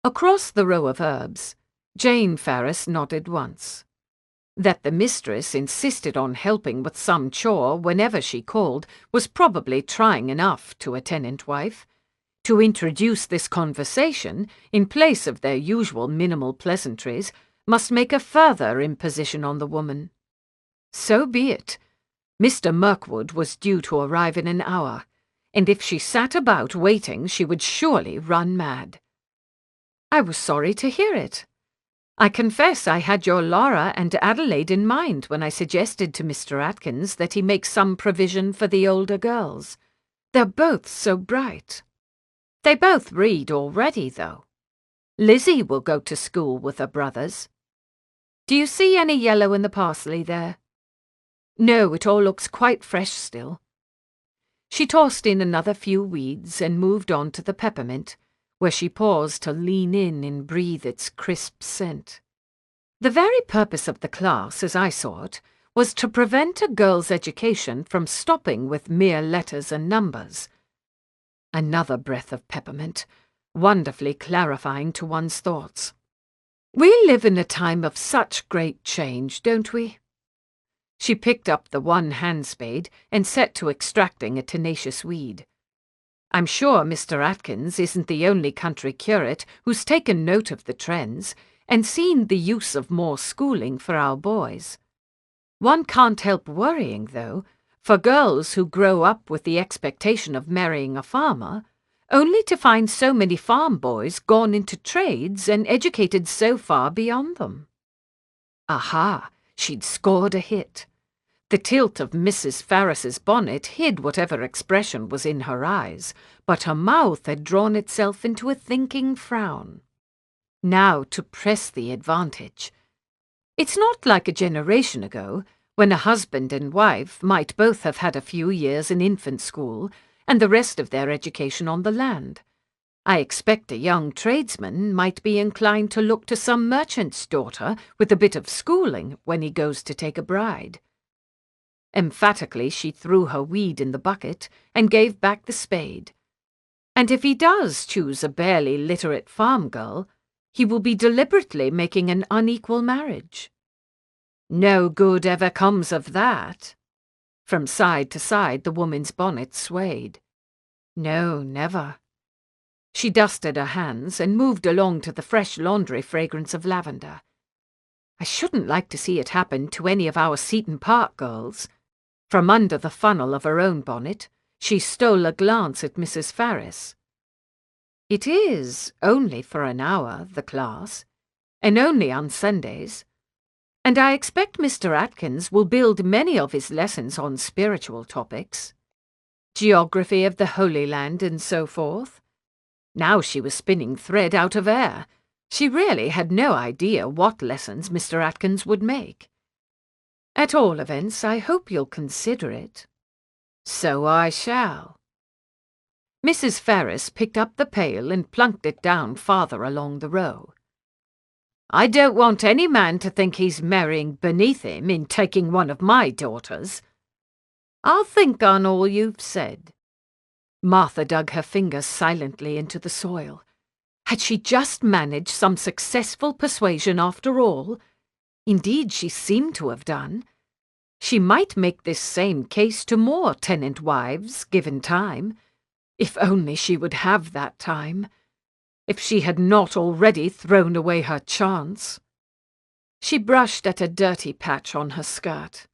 Across the row of herbs, Jane Ferris nodded once. That the mistress insisted on helping with some chore whenever she called was probably trying enough to a tenant wife. To introduce this conversation, in place of their usual minimal pleasantries, must make a further imposition on the woman. So be it. Mr. Mirkwood was due to arrive in an hour, and if she sat about waiting she would surely run mad. I was sorry to hear it. I confess I had your Laura and Adelaide in mind when I suggested to Mr. Atkins that he make some provision for the older girls. They're both so bright. They both read already, though. Lizzie will go to school with her brothers. Do you see any yellow in the parsley there? No, it all looks quite fresh still. She tossed in another few weeds and moved on to the peppermint, where she paused to lean in and breathe its crisp scent. The very purpose of the class, as I saw it, was to prevent a girl's education from stopping with mere letters and numbers. Another breath of peppermint, wonderfully clarifying to one's thoughts. We live in a time of such great change, don't we? She picked up the one hand spade and set to extracting a tenacious weed. I'm sure Mr. Atkins isn't the only country curate who's taken note of the trends and seen the use of more schooling for our boys. One can't help worrying, though, for girls who grow up with the expectation of marrying a farmer, only to find so many farm boys gone into trades and educated so far beyond them. Aha! She'd scored a hit. The tilt of Mrs. Ferris's bonnet hid whatever expression was in her eyes, but her mouth had drawn itself into a thinking frown. Now to press the advantage. It's not like a generation ago, when a husband and wife might both have had a few years in infant school and the rest of their education on the land. I expect a young tradesman might be inclined to look to some merchant's daughter with a bit of schooling when he goes to take a bride. Emphatically she threw her weed in the bucket and gave back the spade. And if he does choose a barely literate farm girl, he will be deliberately making an unequal marriage. No good ever comes of that. From side to side the woman's bonnet swayed. No, never. She dusted her hands and moved along to the fresh laundry fragrance of lavender. I shouldn't like to see it happen to any of our Seaton Park girls. From under the funnel of her own bonnet, she stole a glance at Mrs. Ferris. It is only for an hour, the class, and only on Sundays, and I expect Mr. Atkins will build many of his lessons on spiritual topics, geography of the Holy Land and so forth. Now she was spinning thread out of air. She really had no idea what lessons Mr. Atkins would make. At all events, I hope you'll consider it. So I shall. Mrs. Ferris picked up the pail and plunked it down farther along the row. I don't want any man to think he's marrying beneath him in taking one of my daughters. I'll think on all you've said. Martha dug her fingers silently into the soil. Had she just managed some successful persuasion after all? Indeed, she seemed to have done. She might make this same case to more tenant wives, given time. If only she would have that time. If she had not already thrown away her chance. She brushed at a dirty patch on her skirt.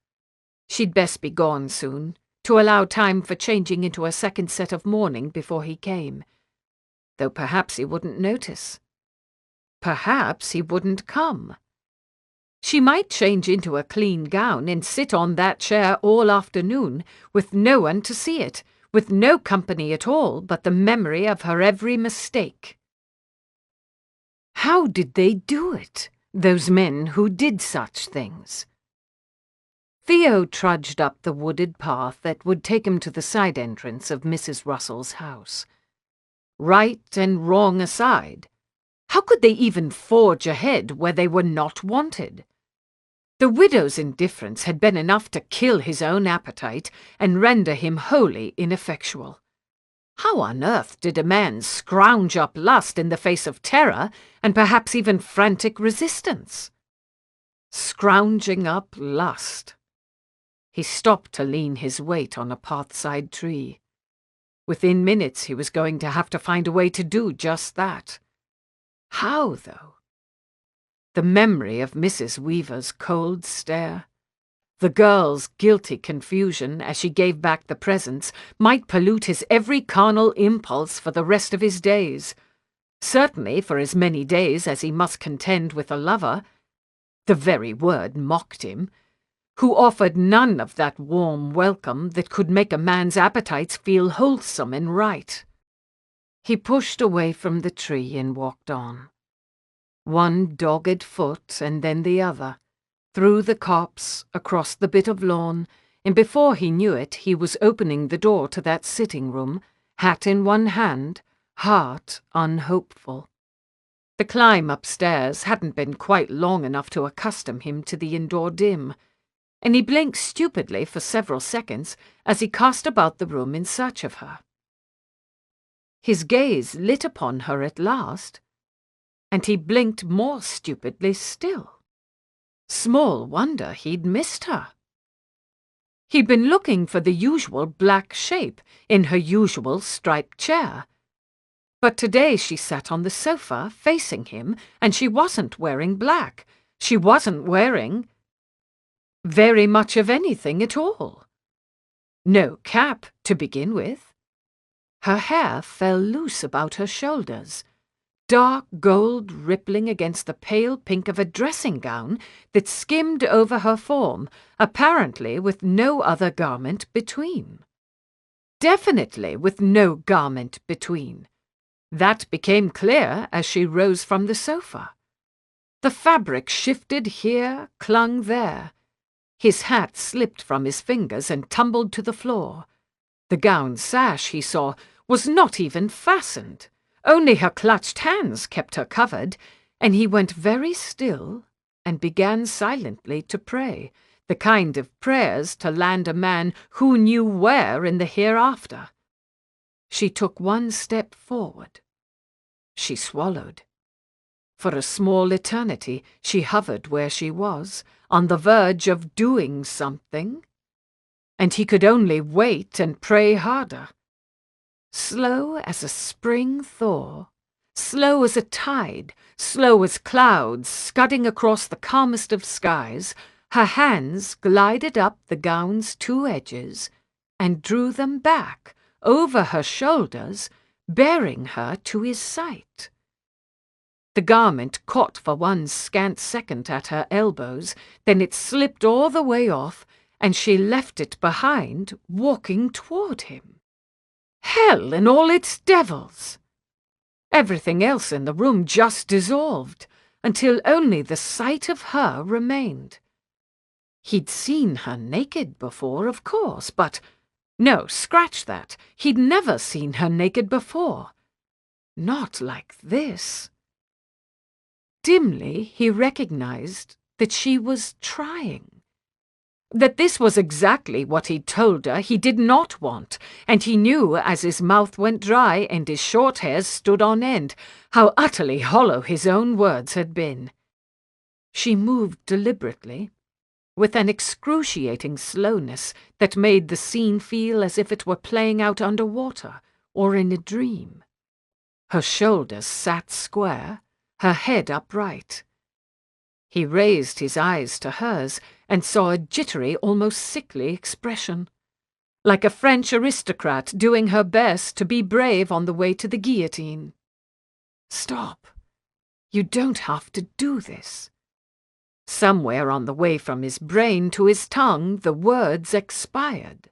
She'd best be gone soon, to allow time for changing into a second set of mourning before he came. Though perhaps he wouldn't notice. Perhaps he wouldn't come. She might change into a clean gown and sit on that chair all afternoon, with no one to see it, with no company at all but the memory of her every mistake. How did they do it? those men who did such things. Theo trudged up the wooded path that would take him to the side entrance of Mrs. Russell's house. Right and wrong aside, how could they even forge ahead where they were not wanted? The widow's indifference had been enough to kill his own appetite and render him wholly ineffectual. How on earth did a man scrounge up lust in the face of terror and perhaps even frantic resistance? Scrounging up lust. He stopped to lean his weight on a pathside tree. Within minutes he was going to have to find a way to do just that. How, though? The memory of Mrs. Weaver's cold stare, the girl's guilty confusion as she gave back the presents, might pollute his every carnal impulse for the rest of his days. Certainly for as many days as he must contend with a lover, the very word mocked him, who offered none of that warm welcome that could make a man's appetites feel wholesome and right. He pushed away from the tree and walked on. One dogged foot and then the other, through the copse, across the bit of lawn, and before he knew it he was opening the door to that sitting-room, hat in one hand, heart unhopeful. The climb upstairs hadn't been quite long enough to accustom him to the indoor dim, and he blinked stupidly for several seconds as he cast about the room in search of her. His gaze lit upon her at last, and he blinked more stupidly still. Small wonder he'd missed her. He'd been looking for the usual black shape in her usual striped chair, but today she sat on the sofa facing him, and she wasn't wearing black. She wasn't wearing very much of anything at all. No cap, to begin with. Her hair fell loose about her shoulders, dark gold rippling against the pale pink of a dressing gown that skimmed over her form, apparently with no other garment between. Definitely with no garment between. That became clear as she rose from the sofa. The fabric shifted here, clung there. His hat slipped from his fingers and tumbled to the floor. The gown sash, he saw, was not even fastened. Only her clutched hands kept her covered, and he went very still and began silently to pray, the kind of prayers to land a man who knew where in the hereafter. She took one step forward. She swallowed. For a small eternity she hovered where she was, on the verge of doing something, and he could only wait and pray harder. Slow as a spring thaw, slow as a tide, slow as clouds scudding across the calmest of skies, her hands glided up the gown's two edges and drew them back over her shoulders, bearing her to his sight. The garment caught for one scant second at her elbows, then it slipped all the way off, and she left it behind, walking toward him. Hell and all its devils! Everything else in the room just dissolved, until only the sight of her remained. He'd seen her naked before, of course, but no, scratch that. He'd never seen her naked before. Not like this. Dimly he recognized that she was trying. That this was exactly what he'd told her he did not want, and he knew as his mouth went dry and his short hairs stood on end how utterly hollow his own words had been. She moved deliberately, with an excruciating slowness that made the scene feel as if it were playing out under water or in a dream. Her shoulders sat square, her head upright. He raised his eyes to hers and saw a jittery, almost sickly expression, like a French aristocrat doing her best to be brave on the way to the guillotine. Stop. You don't have to do this. Somewhere on the way from his brain to his tongue the words expired.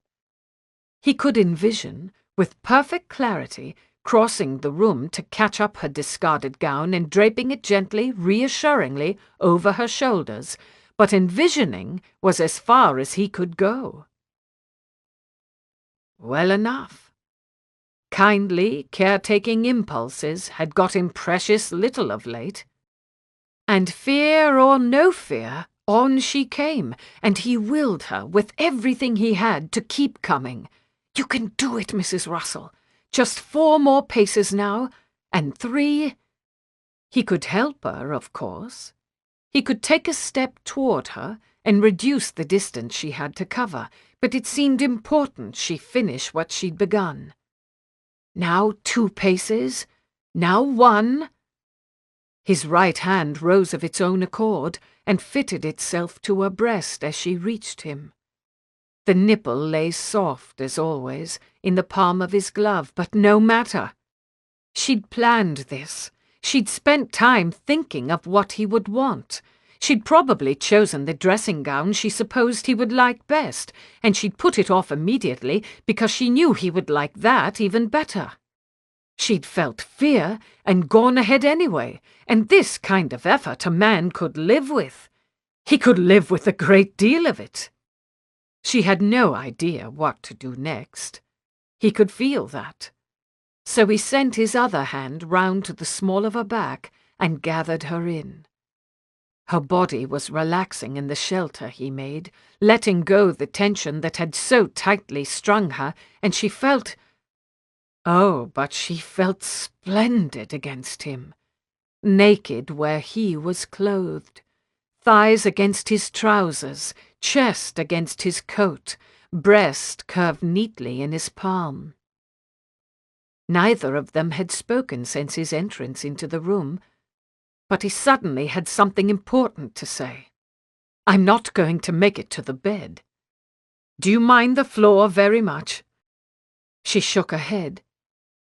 He could envision, with perfect clarity, crossing the room to catch up her discarded gown and draping it gently, reassuringly, over her shoulders, but envisioning was as far as he could go. Well enough. Kindly, caretaking impulses had got him precious little of late. And fear or no fear, on she came, and he willed her with everything he had to keep coming. You can do it, Mrs. Russell. Just 4 more paces now, and 3. He could help her, of course. He could take a step toward her and reduce the distance she had to cover, but it seemed important she finish what she'd begun. Now 2 paces, now 1. His right hand rose of its own accord and fitted itself to her breast as she reached him. The nipple lay soft, as always, in the palm of his glove, but no matter. She'd planned this. She'd spent time thinking of what he would want. She'd probably chosen the dressing gown she supposed he would like best, and she'd put it off immediately because she knew he would like that even better. She'd felt fear and gone ahead anyway, and this kind of effort a man could live with. He could live with a great deal of it. She had no idea what to do next. He could feel that. So he sent his other hand round to the small of her back and gathered her in. Her body was relaxing in the shelter he made, letting go the tension that had so tightly strung her, and she felt... Oh, but she felt splendid against him. Naked where he was clothed. Thighs against his trousers, chest against his coat, breast curved neatly in his palm. Neither of them had spoken since his entrance into the room, but he suddenly had something important to say. "I'm not going to make it to the bed. Do you mind the floor very much?" She shook her head,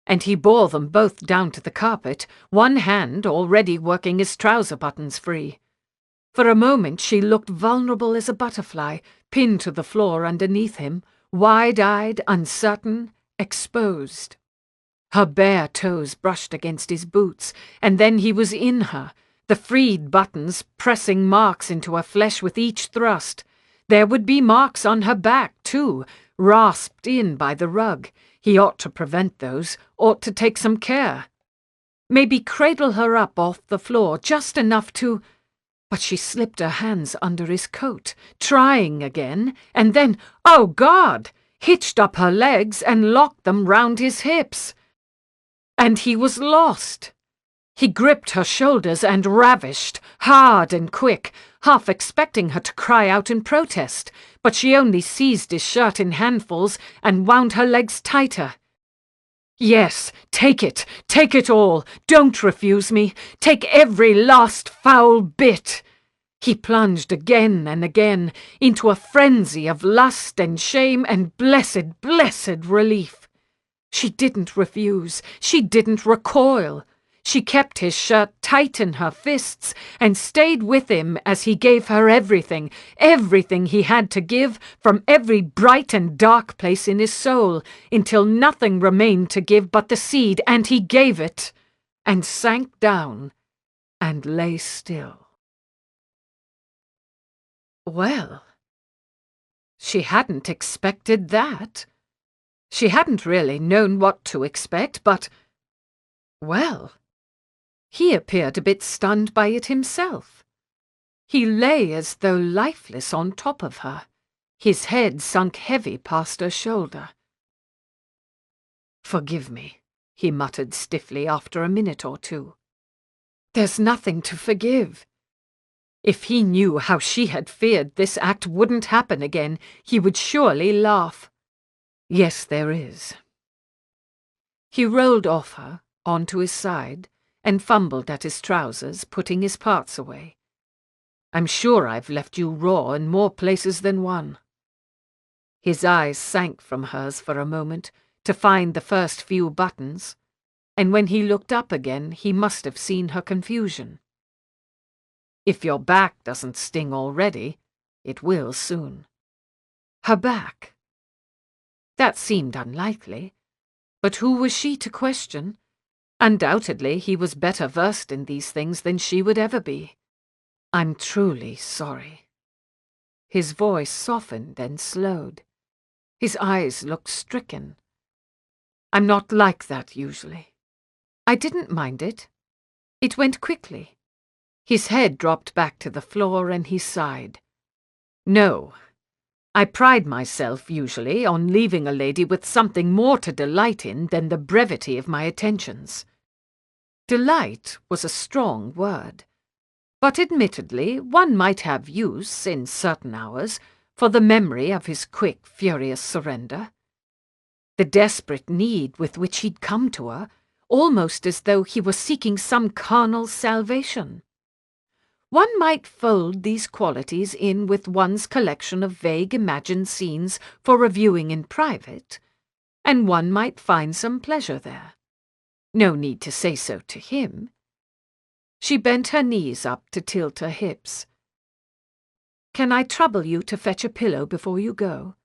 and he bore them both down to the carpet, one hand already working his trouser buttons free. For a moment she looked vulnerable as a butterfly, pinned to the floor underneath him, wide-eyed, uncertain, exposed. Her bare toes brushed against his boots, and then he was in her, the freed buttons pressing marks into her flesh with each thrust. There would be marks on her back, too, rasped in by the rug. He ought to prevent those, ought to take some care. Maybe cradle her up off the floor, just enough to... But she slipped her hands under his coat, trying again, and then, oh God, hitched up her legs and locked them round his hips. And he was lost. He gripped her shoulders and ravished, hard and quick, half expecting her to cry out in protest, but she only seized his shirt in handfuls and wound her legs tighter. "Yes, take it all, don't refuse me, take every last foul bit." He plunged again and again into a frenzy of lust and shame and blessed, blessed relief. She didn't refuse, she didn't recoil. She kept his shirt tight in her fists and stayed with him as he gave her everything, everything he had to give from every bright and dark place in his soul, until nothing remained to give but the seed, and he gave it, and sank down, and lay still. Well, she hadn't expected that. She hadn't really known what to expect, but, well... He appeared a bit stunned by it himself. He lay as though lifeless on top of her, his head sunk heavy past her shoulder. "Forgive me," he muttered stiffly after a minute or two. There's nothing to forgive. If he knew how she had feared this act wouldn't happen again, he would surely laugh. Yes, there is. He rolled off her, onto his side, and fumbled at his trousers, putting his parts away. "I'm sure I've left you raw in more places than one." His eyes sank from hers for a moment, to find the first few buttons, and when he looked up again he must have seen her confusion. "If your back doesn't sting already, it will soon." Her back. That seemed unlikely, But who was she to question? Undoubtedly, he was better versed in these things than she would ever be. I'm truly sorry. His voice softened and slowed. His eyes looked stricken. I'm not like that usually. I didn't mind it. It went quickly. His head dropped back to the floor and he sighed. No. I pride myself, usually, on leaving a lady with something more to delight in than the brevity of my attentions. Delight was a strong word, but admittedly one might have use, in certain hours, for the memory of his quick, furious surrender. The desperate need with which he'd come to her, almost as though he were seeking some carnal salvation. One might fold these qualities in with one's collection of vague imagined scenes for reviewing in private, and one might find some pleasure there. No need to say so to him. She bent her knees up to tilt her hips. Can I trouble you to fetch a pillow before you go?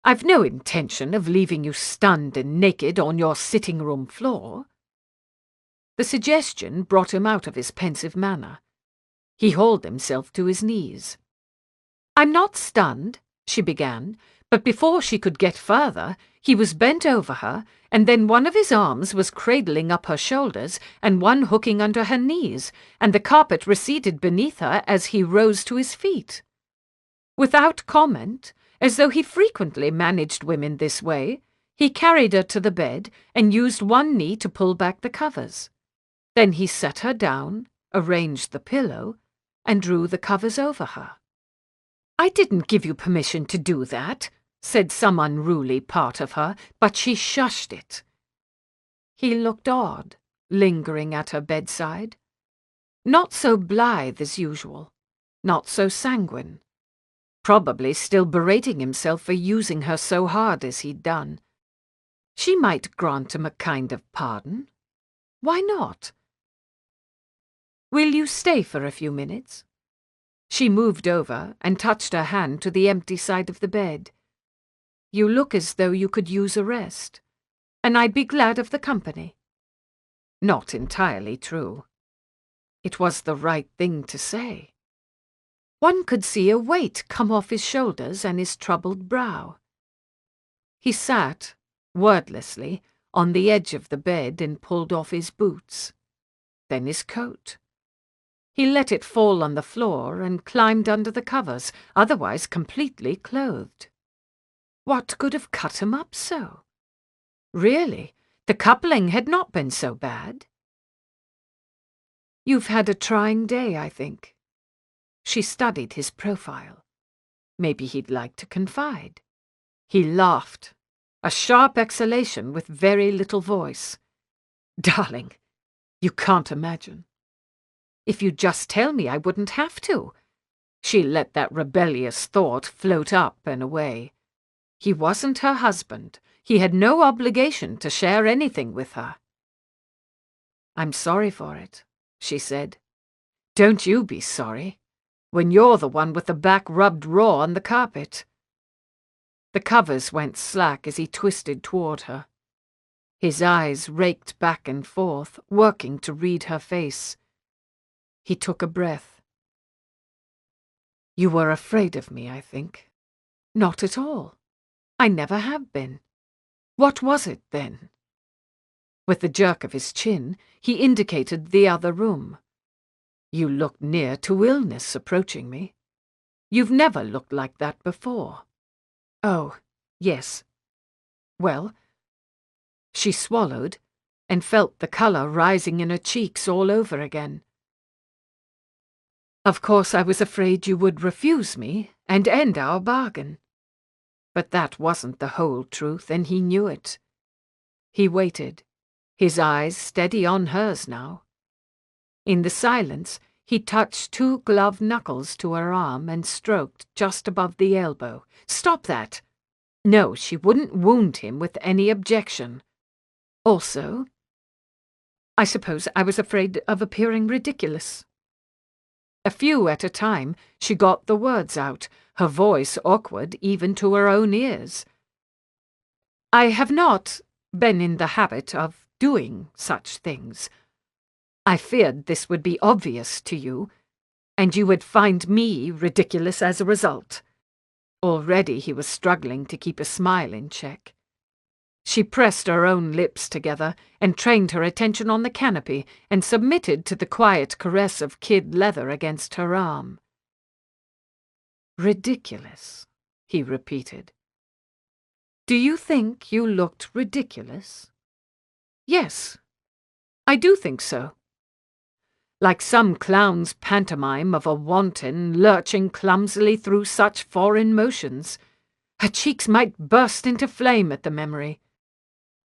I've no intention of leaving you stunned and naked on your sitting-room floor. The suggestion brought him out of his pensive manner. He hauled himself to his knees. I'm not stunned, she began, but before she could get further, he was bent over her, and then one of his arms was cradling up her shoulders and one hooking under her knees, and the carpet receded beneath her as he rose to his feet. Without comment, as though he frequently managed women this way, he carried her to the bed and used one knee to pull back the covers. Then he set her down, arranged the pillow, and drew the covers over her. I didn't give you permission to do that, said some unruly part of her, but she shushed it. He looked odd, lingering at her bedside. Not so blithe as usual, not so sanguine. Probably still berating himself for using her so hard as he'd done. She might grant him a kind of pardon. Why not? Will you stay for a few minutes? She moved over and touched her hand to the empty side of the bed. You look as though you could use a rest, and I'd be glad of the company. Not entirely true. It was the right thing to say. One could see a weight come off his shoulders and his troubled brow. He sat, wordlessly, on the edge of the bed and pulled off his boots, then his coat. He let it fall on the floor and climbed under the covers, otherwise completely clothed. What could have cut him up so? Really, the coupling had not been so bad. You've had a trying day, I think. She studied his profile. Maybe he'd like to confide. He laughed, a sharp exhalation with very little voice. Darling, you can't imagine. If you'd just tell me, I wouldn't have to. She let that rebellious thought float up and away. He wasn't her husband. He had no obligation to share anything with her. I'm sorry for it, she said. Don't you be sorry, when you're the one with the back rubbed raw on the carpet. The covers went slack as he twisted toward her. His eyes raked back and forth, working to read her face. He took a breath. You were afraid of me, I think. Not at all. I never have been. What was it, then? With the jerk of his chin, he indicated the other room. You looked near to illness approaching me. You've never looked like that before. Oh, yes. Well, she swallowed and felt the colour rising in her cheeks all over again. Of course I was afraid you would refuse me and end our bargain. But that wasn't the whole truth, and he knew it. He waited, his eyes steady on hers now. In the silence, he touched two gloved knuckles to her arm and stroked just above the elbow. Stop that! No, she wouldn't wound him with any objection. Also, I suppose I was afraid of appearing ridiculous. A few at a time, she got the words out, her voice awkward even to her own ears. I have not, been in the habit of doing such things. I feared this would be obvious to you, and you would find me ridiculous as a result." Already he was struggling to keep a smile in check. She pressed her own lips together and trained her attention on the canopy and submitted to the quiet caress of kid leather against her arm. "Ridiculous," he repeated. "Do you think you looked ridiculous?" "Yes, I do think so. Like some clown's pantomime of a wanton lurching clumsily through such foreign motions. Her cheeks might burst into flame at the memory.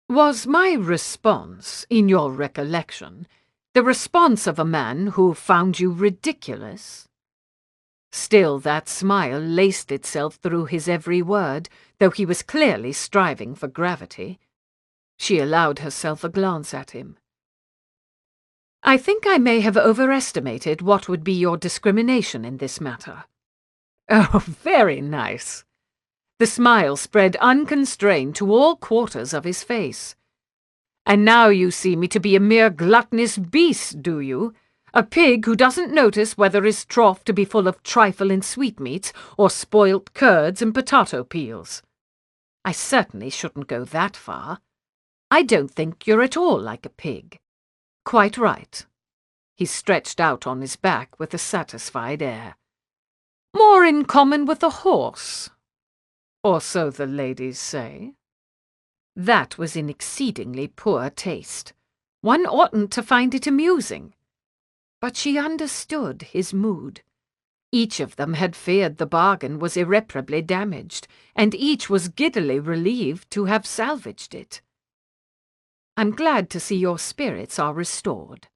Was my response, in your recollection, the response of a man who found you ridiculous?" Still that smile laced itself through his every word, though he was clearly striving for gravity. She allowed herself a glance at him. "I think I may have overestimated what would be your discrimination in this matter." "Oh, very nice." The smile spread unconstrained to all quarters of his face. "And now you see me to be a mere gluttonous beast, do you? A pig who doesn't notice whether his trough to be full of trifle and sweetmeats or spoilt curds and potato peels. I certainly shouldn't go that far. I don't think you're at all like a pig." "Quite right." He stretched out on his back with a satisfied air. "More in common with a horse. Or so the ladies say." That was in exceedingly poor taste. One oughtn't to find it amusing. But she understood his mood. Each of them had feared the bargain was irreparably damaged, and each was giddily relieved to have salvaged it. "I'm glad to see your spirits are restored."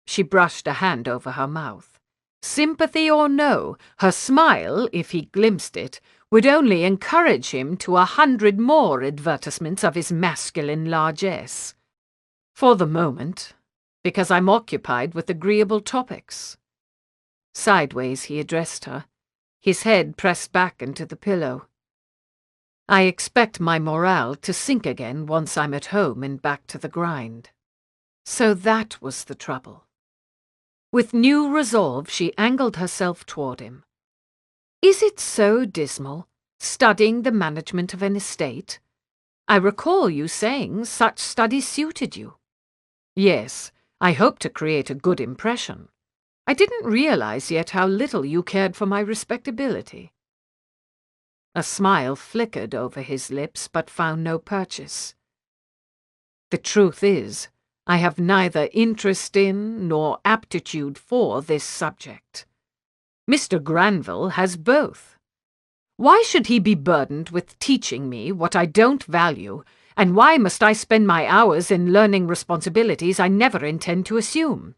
She brushed a hand over her mouth. Sympathy or no, her smile, if he glimpsed it, would only encourage him to 100 more advertisements of his masculine largesse. "For the moment, because I'm occupied with agreeable topics." Sideways he addressed her, his head pressed back into the pillow. "I expect my morale to sink again once I'm at home and back to the grind." So that was the trouble. With new resolve she angled herself toward him. "Is it so dismal, studying the management of an estate? I recall you saying such studies suited you." "Yes, I hope to create a good impression. I didn't realize yet how little you cared for my respectability." A smile flickered over his lips but found no purchase. "The truth is, I have neither interest in nor aptitude for this subject. Mr. Granville has both. Why should he be burdened with teaching me what I don't value, and why must I spend my hours in learning responsibilities I never intend to assume?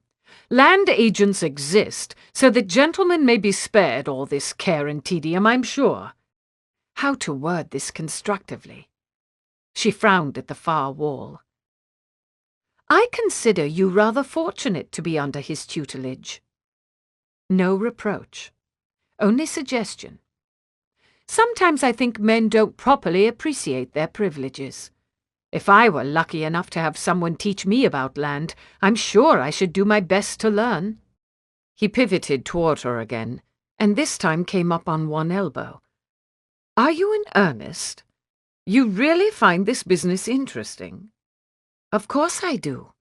Land agents exist so that gentlemen may be spared all this care and tedium, I'm sure." How to word this constructively? She frowned at the far wall. "I consider you rather fortunate to be under his tutelage." No reproach, only suggestion. "Sometimes I think men don't properly appreciate their privileges. If I were lucky enough to have someone teach me about land, I'm sure I should do my best to learn." He pivoted toward her again, and this time came up on one elbow. "Are you in earnest? You really find this business interesting?" "Of course I do.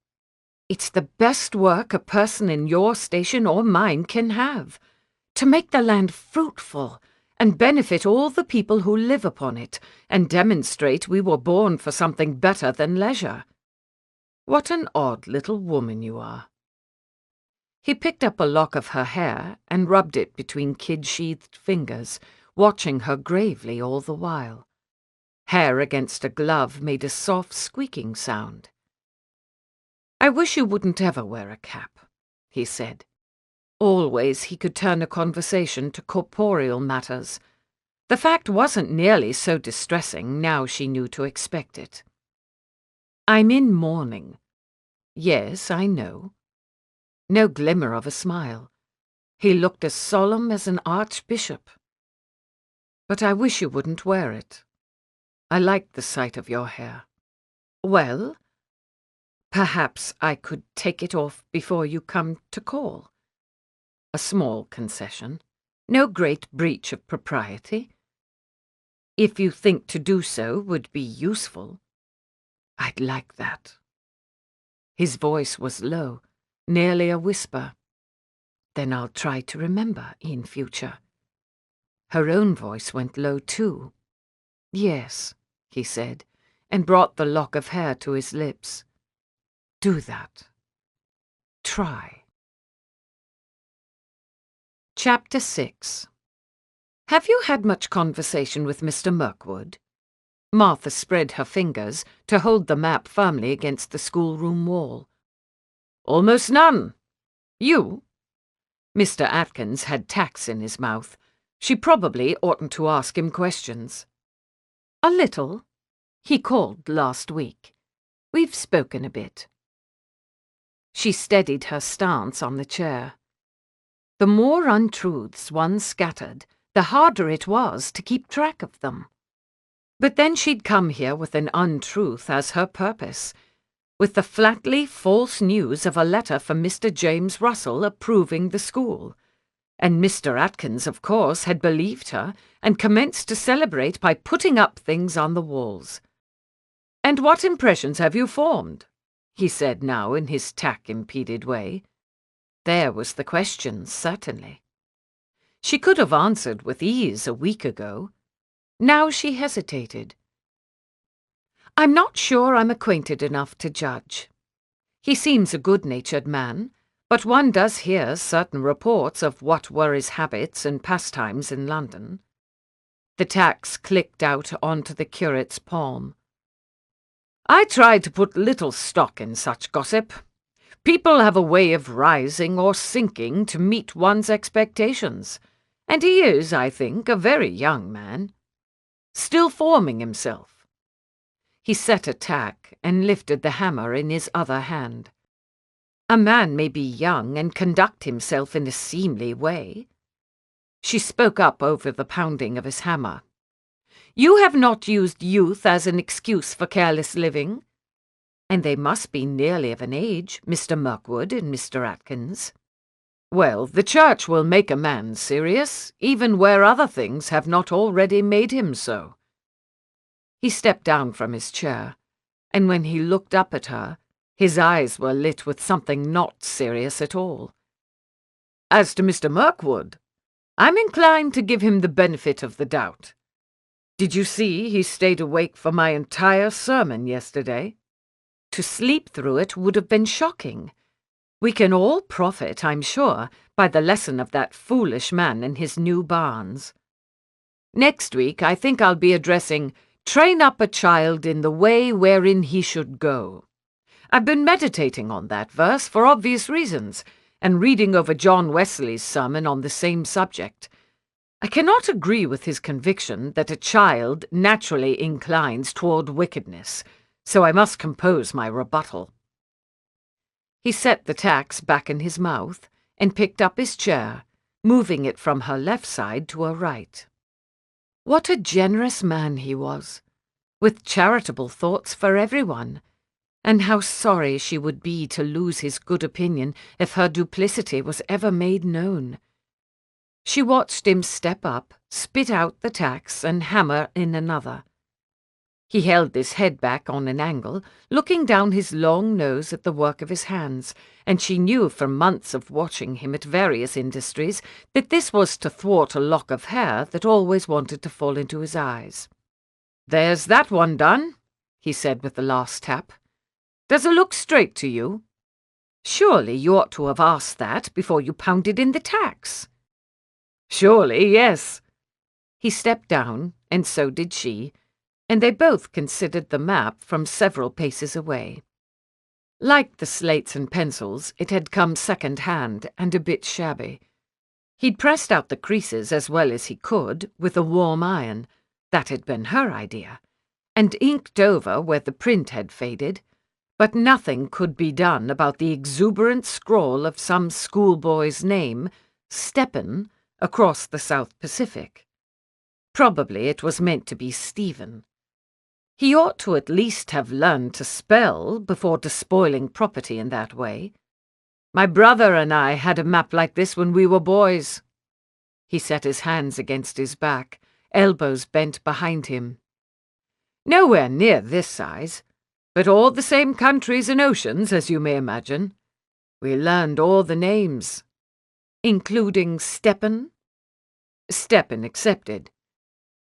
It's the best work a person in your station or mine can have, to make the land fruitful and benefit all the people who live upon it, and demonstrate we were born for something better than leisure." "What an odd little woman you are." He picked up a lock of her hair and rubbed it between kid-sheathed fingers, watching her gravely all the while. Hair against a glove made a soft squeaking sound. "I wish you wouldn't ever wear a cap," he said. Always he could turn a conversation to corporeal matters. The fact wasn't nearly so distressing now she knew to expect it. "I'm in mourning." "Yes, I know." No glimmer of a smile. He looked as solemn as an archbishop. "But I wish you wouldn't wear it. I like the sight of your hair." Well, perhaps I could take it off before you come to call. A small concession. No great breach of propriety. If you think to do so would be useful, I'd like that. His voice was low, nearly a whisper. Then I'll try to remember in future. Her own voice went low too. Yes, he said, and brought the lock of hair to his lips. Do that. Try. Chapter 6. Have you had much conversation with Mr. Mirkwood? Martha spread her fingers to hold the map firmly against the schoolroom wall. Almost none. You? Mr. Atkins had tacks in his mouth. She probably oughtn't to ask him questions. A little. He called last week. We've spoken a bit. She steadied her stance on the chair. The more untruths one scattered, the harder it was to keep track of them. But then she'd come here with an untruth as her purpose, with the flatly false news of a letter from Mr. James Russell approving the school. And Mr. Atkins, of course, had believed her and commenced to celebrate by putting up things on the walls. "And what impressions have you formed?" he said now in his tack-impeded way. There was the question, certainly. She could have answered with ease a week ago. Now she hesitated. "I'm not sure I'm acquainted enough to judge. He seems a good-natured man, but one does hear certain reports of what were his habits and pastimes in London." The tacks clicked out onto the curate's palm. "I try to put little stock in such gossip. People have a way of rising or sinking to meet one's expectations, and he is, I think, a very young man. Still forming himself." He set a tack and lifted the hammer in his other hand. "A man may be young and conduct himself in a seemly way." She spoke up over the pounding of his hammer. "You have not used youth as an excuse for careless living. And they must be nearly of an age, Mr. Mirkwood and Mr. Atkins." "Well, the Church will make a man serious, even where other things have not already made him so." He stepped down from his chair, and when he looked up at her, his eyes were lit with something not serious at all. "As to Mr. Mirkwood, I'm inclined to give him the benefit of the doubt. Did you see he stayed awake for my entire sermon yesterday?" To sleep through it would have been shocking. We can all profit, I'm sure, by the lesson of that foolish man and his new barns. Next week I think I'll be addressing "Train up a child in the way wherein he should go." I've been meditating on that verse for obvious reasons, and reading over John Wesley's sermon on the same subject. I cannot agree with his conviction that a child naturally inclines toward wickedness, so I must compose my rebuttal. He set the tacks back in his mouth and picked up his chair, moving it from her left side to her right. What a generous man he was, with charitable thoughts for everyone, and how sorry she would be to lose his good opinion if her duplicity was ever made known. She watched him step up, spit out the tacks, and hammer in another. He held his head back on an angle, looking down his long nose at the work of his hands, and she knew from months of watching him at various industries that this was to thwart a lock of hair that always wanted to fall into his eyes. "There's that one done," he said with the last tap. "Does it look straight to you? Surely you ought to have asked that before you pounded in the tacks." "Surely, yes." He stepped down, and so did she, and they both considered the map from several paces away. Like the slates and pencils, it had come second-hand and a bit shabby. He'd pressed out the creases as well as he could with a warm iron, that had been her idea, and inked over where the print had faded, but nothing could be done about the exuberant scrawl of some schoolboy's name, Steppen, across the South Pacific. Probably it was meant to be Stephen. He ought to at least have learned to spell before despoiling property in that way. My brother and I had a map like this when we were boys. He set his hands against his back, elbows bent behind him. Nowhere near this size, but all the same countries and oceans, as you may imagine. We learned all the names, including Stepan. Stepan accepted.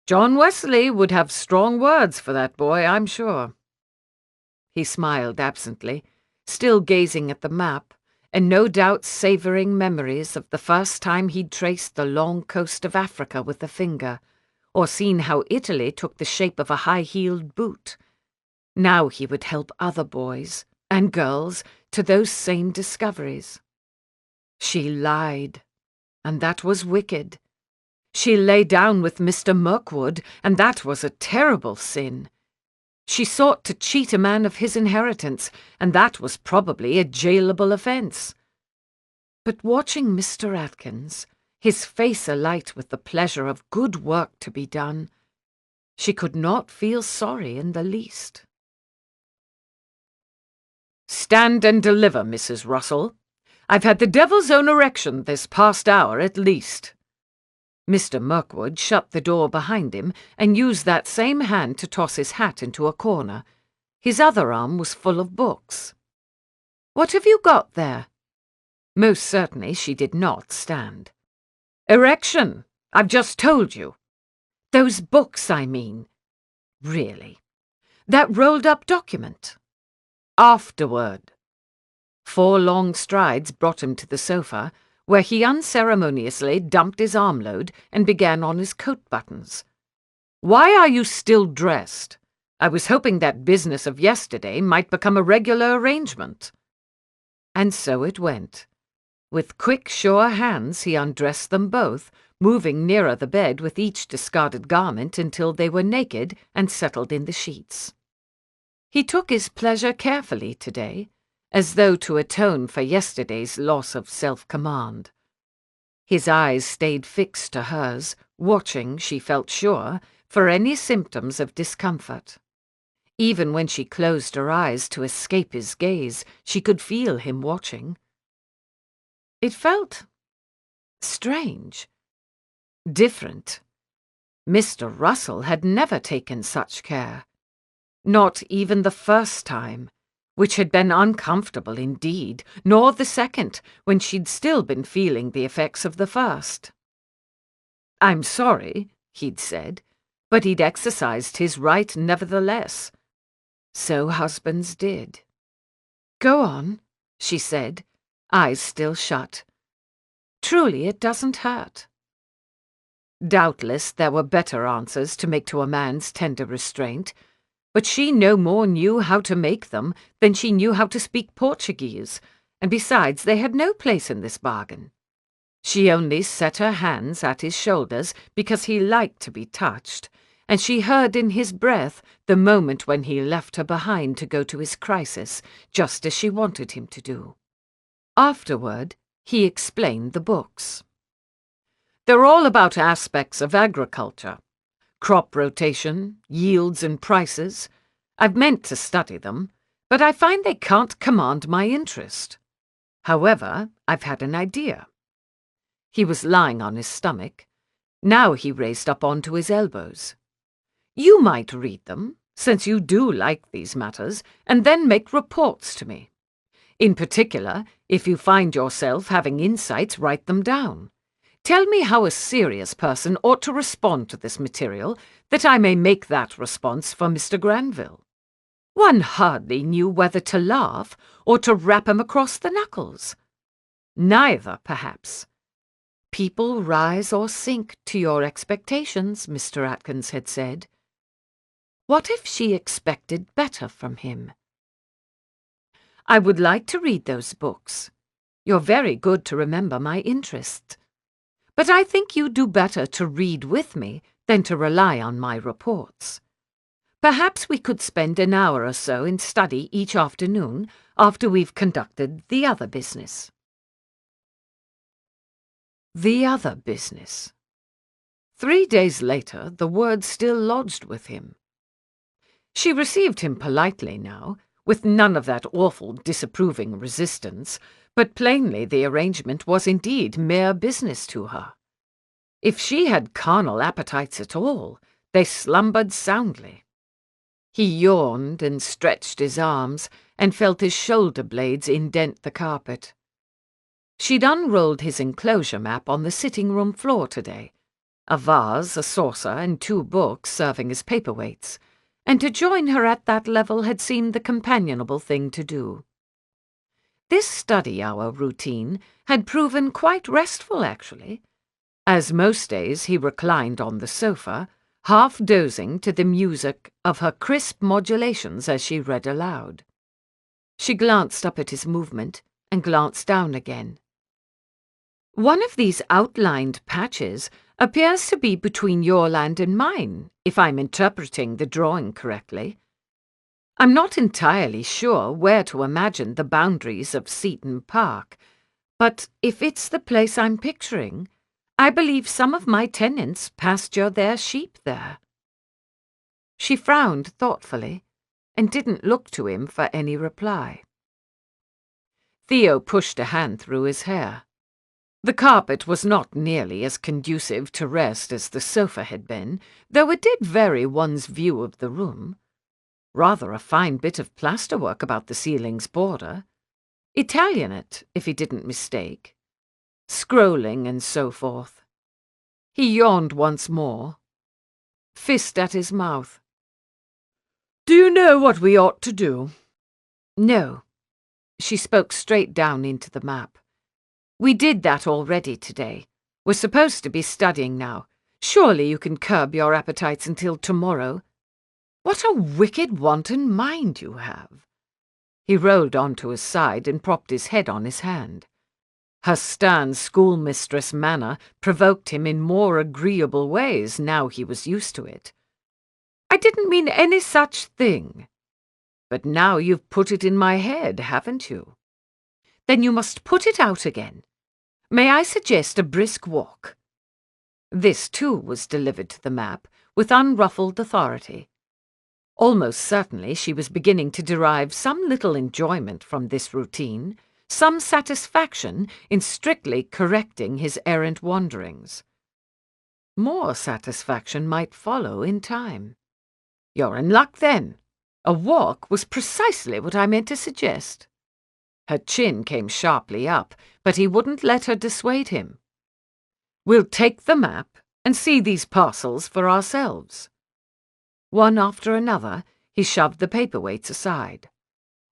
John Wesley would have strong words for that boy, I'm sure. He smiled absently, still gazing at the map, and no doubt savouring memories of the first time he'd traced the long coast of Africa with a finger, or seen how Italy took the shape of a high-heeled boot. Now he would help other boys and girls to those same discoveries. She lied, and that was wicked. She lay down with Mr. Mirkwood, and that was a terrible sin. She sought to cheat a man of his inheritance, and that was probably a jailable offence. But watching Mr. Atkins, his face alight with the pleasure of good work to be done, she could not feel sorry in the least. "Stand and deliver, Mrs. Russell. I've had the devil's own erection this past hour at least." Mr. Mirkwood shut the door behind him and used that same hand to toss his hat into a corner. His other arm was full of books. "What have you got there?" Most certainly she did not stand. "Erection, I've just told you." "Those books, I mean." "Really? That rolled-up document?" "Afterward." 4 long strides brought him to the sofa, where he unceremoniously dumped his armload and began on his coat buttons. "Why are you still dressed? I was hoping that business of yesterday might become a regular arrangement." And so it went. With quick, sure hands he undressed them both, moving nearer the bed with each discarded garment until they were naked and settled in the sheets. He took his pleasure carefully today, as though to atone for yesterday's loss of self-command. His eyes stayed fixed to hers, watching, she felt sure, for any symptoms of discomfort. Even when she closed her eyes to escape his gaze, she could feel him watching. It felt strange, different. Mr. Russell had never taken such care. Not even the first time, which had been uncomfortable indeed, nor the second, when she'd still been feeling the effects of the first. "I'm sorry," he'd said, but he'd exercised his right nevertheless. So husbands did. "Go on," she said, eyes still shut. "Truly, it doesn't hurt." Doubtless there were better answers to make to a man's tender restraint, but she no more knew how to make them than she knew how to speak Portuguese, and besides they had no place in this bargain. She only set her hands at his shoulders because he liked to be touched, and she heard in his breath the moment when he left her behind to go to his crisis, just as she wanted him to do. Afterward, he explained the books. "They're all about aspects of agriculture. Crop rotation, yields and prices. I've meant to study them, but I find they can't command my interest. However, I've had an idea." He was lying on his stomach. Now he raised up onto his elbows. "You might read them, since you do like these matters, and then make reports to me. In particular, if you find yourself having insights, write them down. Tell me how a serious person ought to respond to this material, that I may make that response for Mr. Granville. One hardly knew whether to laugh or to rap him across the knuckles. Neither, perhaps. People rise or sink to your expectations, Mr. Atkins had said. What if she expected better from him? "I would like to read those books. You're very good to remember my interests. But I think you do better to read with me than to rely on my reports. Perhaps we could spend an hour or so in study each afternoon after we've conducted the other business." The other business. 3 days later, the word still lodged with him. She received him politely now, with none of that awful disapproving resistance, but plainly the arrangement was indeed mere business to her. If she had carnal appetites at all, they slumbered soundly. He yawned and stretched his arms, and felt his shoulder blades indent the carpet. She'd unrolled his enclosure map on the sitting-room floor today, a vase, a saucer, and 2 books serving as paperweights, and to join her at that level had seemed the companionable thing to do. This study-hour routine had proven quite restful, actually. As most days he reclined on the sofa, half dozing to the music of her crisp modulations as she read aloud. She glanced up at his movement and glanced down again. One of these outlined patches appears to be between your land and mine, if I'm interpreting the drawing correctly. I'm not entirely sure where to imagine the boundaries of Seaton Park, but if it's the place I'm picturing, I believe some of my tenants pasture their sheep there. She frowned thoughtfully and didn't look to him for any reply. Theo pushed a hand through his hair. The carpet was not nearly as conducive to rest as the sofa had been, though it did vary one's view of the room. Rather a fine bit of plasterwork about the ceiling's border. Italianate, if he didn't mistake. Scrolling and so forth. He yawned once more. Fist at his mouth. "Do you know what we ought to do?" "No." She spoke straight down into the map. "We did that already today. We're supposed to be studying now. Surely you can curb your appetites until tomorrow. What a wicked, wanton mind you have." He rolled onto his side and propped his head on his hand. Her stern schoolmistress manner provoked him in more agreeable ways now he was used to it. "I didn't mean any such thing. But now you've put it in my head, haven't you? Then you must put it out again. May I suggest a brisk walk?" This, too, was delivered to the map with unruffled authority. Almost certainly she was beginning to derive some little enjoyment from this routine, some satisfaction in strictly correcting his errant wanderings. More satisfaction might follow in time. "You're in luck, then. A walk was precisely what I meant to suggest." Her chin came sharply up, but he wouldn't let her dissuade him. "We'll take the map and see these parcels for ourselves." One after another, he shoved the paperweights aside.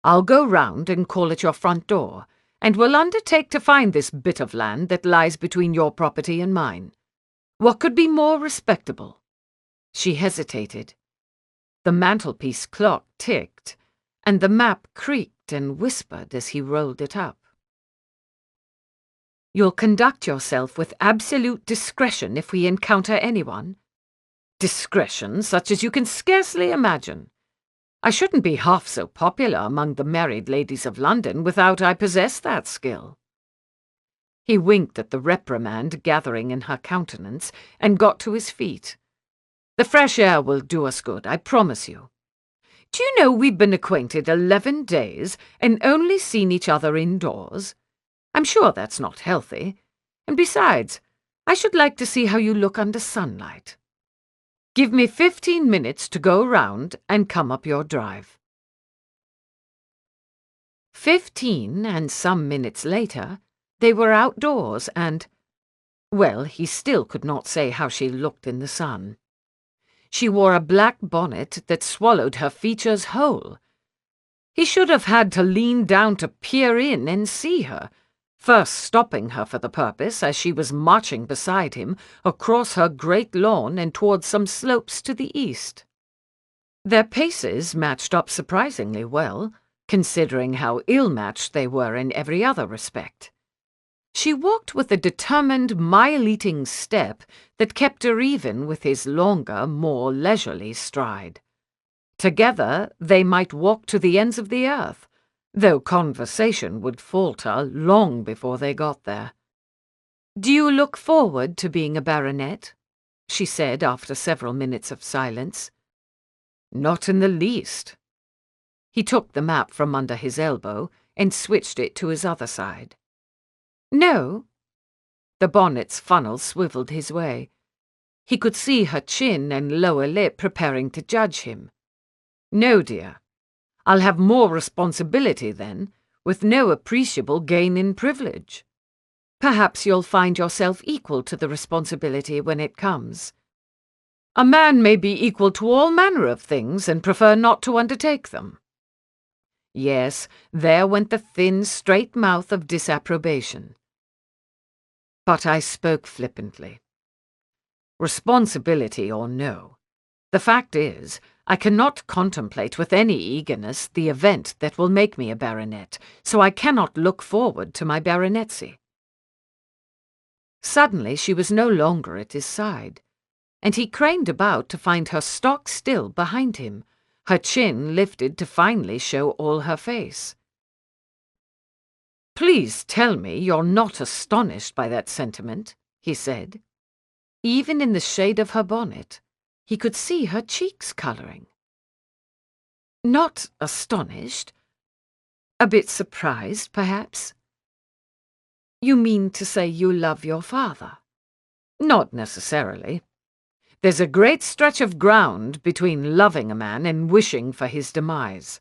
"I'll go round and call at your front door, and we'll undertake to find this bit of land that lies between your property and mine. What could be more respectable?" She hesitated. The mantelpiece clock ticked, and the map creaked and whispered as he rolled it up. "You'll conduct yourself with absolute discretion if we encounter anyone? Discretion such as you can scarcely imagine. I shouldn't be half so popular among the married ladies of London without I possessed that skill." He winked at the reprimand gathering in her countenance and got to his feet. "The fresh air will do us good, I promise you. Do you know we've been acquainted 11 days and only seen each other indoors? I'm sure that's not healthy. And besides, I should like to see how you look under sunlight. Give me 15 minutes to go round and come up your drive." 15 and some minutes later, they were outdoors and, well, he still could not say how she looked in the sun. She wore a black bonnet that swallowed her features whole. He should have had to lean down to peer in and see her, first stopping her for the purpose as she was marching beside him across her great lawn and towards some slopes to the east. Their paces matched up surprisingly well, considering how ill-matched they were in every other respect. She walked with a determined, mile-eating step that kept her even with his longer, more leisurely stride. Together they might walk to the ends of the earth, though conversation would falter long before they got there. "Do you look forward to being a baronet?" she said after several minutes of silence. Not in the least. He took the map from under his elbow and switched it to his other side. No. The bonnet's funnel swiveled his way. He could see her chin and lower lip preparing to judge him. No, dear. I'll have more responsibility then, with no appreciable gain in privilege. Perhaps you'll find yourself equal to the responsibility when it comes. A man may be equal to all manner of things and prefer not to undertake them. Yes, there went the thin, straight mouth of disapprobation. But I spoke flippantly. Responsibility or no, the fact is, I cannot contemplate with any eagerness the event that will make me a baronet, so I cannot look forward to my baronetcy. Suddenly she was no longer at his side, and he craned about to find her stock still behind him, her chin lifted to finally show all her face. "Please tell me you're not astonished by that sentiment," he said. Even in the shade of her bonnet, he could see her cheeks colouring. "Not astonished? A bit surprised, perhaps?" "You mean to say you love your father?" "Not necessarily. There's a great stretch of ground between loving a man and wishing for his demise."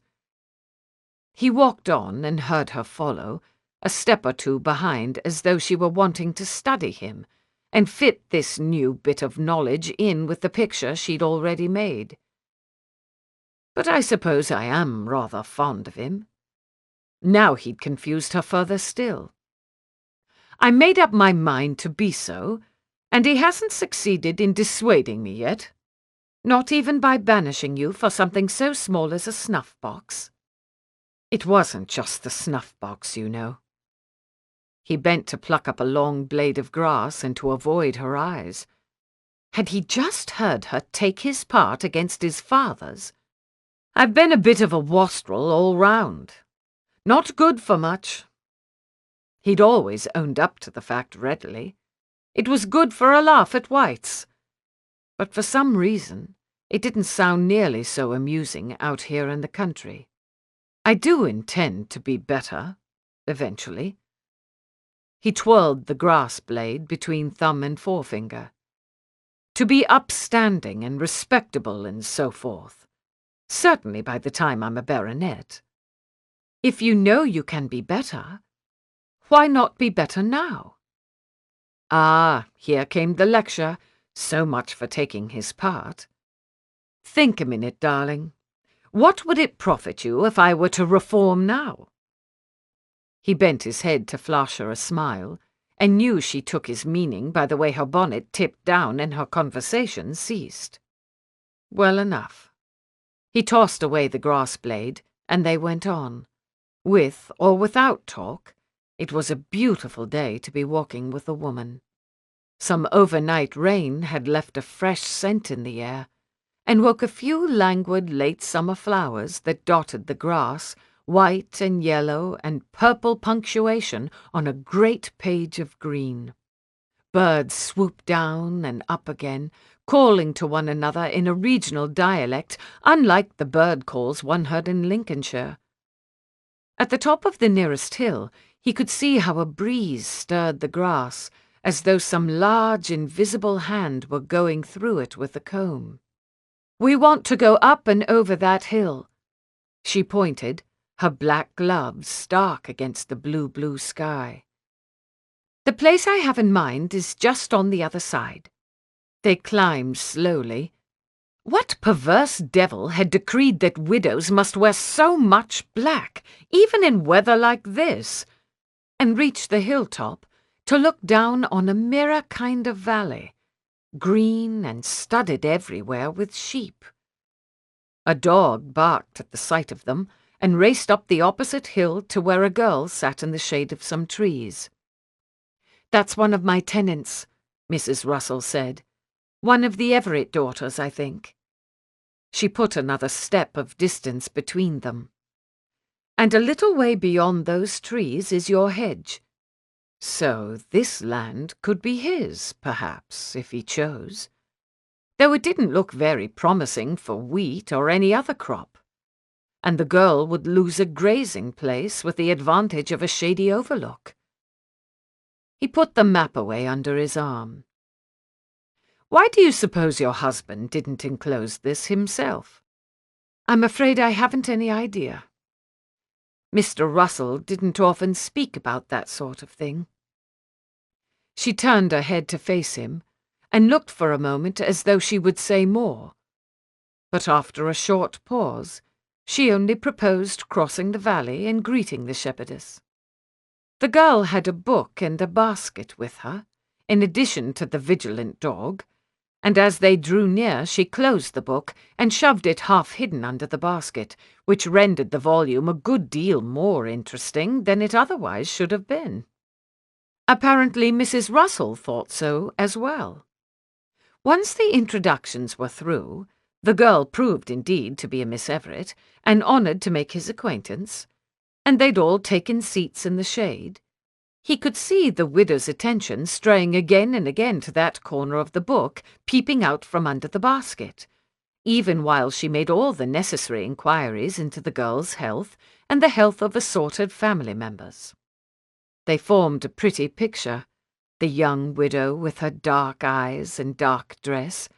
He walked on and heard her follow, a step or two behind, as though she were wanting to study him and fit this new bit of knowledge in with the picture she'd already made. "But I suppose I am rather fond of him." Now he'd confused her further still. "I made up my mind to be so, and he hasn't succeeded in dissuading me yet. Not even by banishing you for something so small as a snuff-box." "It wasn't just the snuff-box, you know." He bent to pluck up a long blade of grass and to avoid her eyes. Had he just heard her take his part against his father's? "I've been a bit of a wastrel all round. Not good for much." He'd always owned up to the fact readily. It was good for a laugh at White's. But for some reason, it didn't sound nearly so amusing out here in the country. "I do intend to be better, eventually." He twirled the grass blade between thumb and forefinger. "To be upstanding and respectable and so forth. Certainly by the time I'm a baronet." "If you know you can be better, why not be better now?" Ah, here came the lecture. So much for taking his part. "Think a minute, darling. What would it profit you if I were to reform now?" He bent his head to flash her a smile, and knew she took his meaning by the way her bonnet tipped down and her conversation ceased. Well enough. He tossed away the grass blade, and they went on. With or without talk, it was a beautiful day to be walking with a woman. Some overnight rain had left a fresh scent in the air, and woke a few languid late summer flowers that dotted the grass, white and yellow and purple punctuation on a great page of green. Birds swooped down and up again, calling to one another in a regional dialect unlike the bird calls one heard in Lincolnshire. At the top of the nearest hill, he could see how a breeze stirred the grass, as though some large invisible hand were going through it with a comb. "We want to go up and over that hill." She pointed, her black gloves stark against the blue sky. "The place I have in mind is just on the other side." They climbed slowly. What perverse devil had decreed that widows must wear so much black, even in weather like this? And reached the hilltop to look down on a mirror kind of valley, green and studded everywhere with sheep. A dog barked at the sight of them and raced up the opposite hill to where a girl sat in the shade of some trees. "That's one of my tenants," Mrs. Russell said. "One of the Everett daughters, I think." She put another step of distance between them. "And a little way beyond those trees is your hedge. So this land could be his, perhaps, if he chose. though it didn't look very promising for wheat or any other crop. And the girl would lose a grazing place with the advantage of a shady overlook. He put the map away under his arm. "Why do you suppose your husband didn't enclose this himself?" "I'm afraid I haven't any idea. Mr. Russell didn't often speak about that sort of thing." She turned her head to face him and looked for a moment as though she would say more. But after a short pause, she only proposed crossing the valley and greeting the shepherdess. The girl had a book and a basket with her, in addition to the vigilant dog, and as they drew near she closed the book and shoved it half hidden under the basket, which rendered the volume a good deal more interesting than it otherwise should have been. Apparently Mrs. Russell thought so as well. Once the introductions were through, the girl proved indeed to be a Miss Everett, and honoured to make his acquaintance, and they'd all taken seats in the shade. He could see the widow's attention straying again and again to that corner of the book, peeping out from under the basket, even while she made all the necessary inquiries into the girl's health and the health of assorted family members. They formed a pretty picture, the young widow with her dark eyes and dark dress,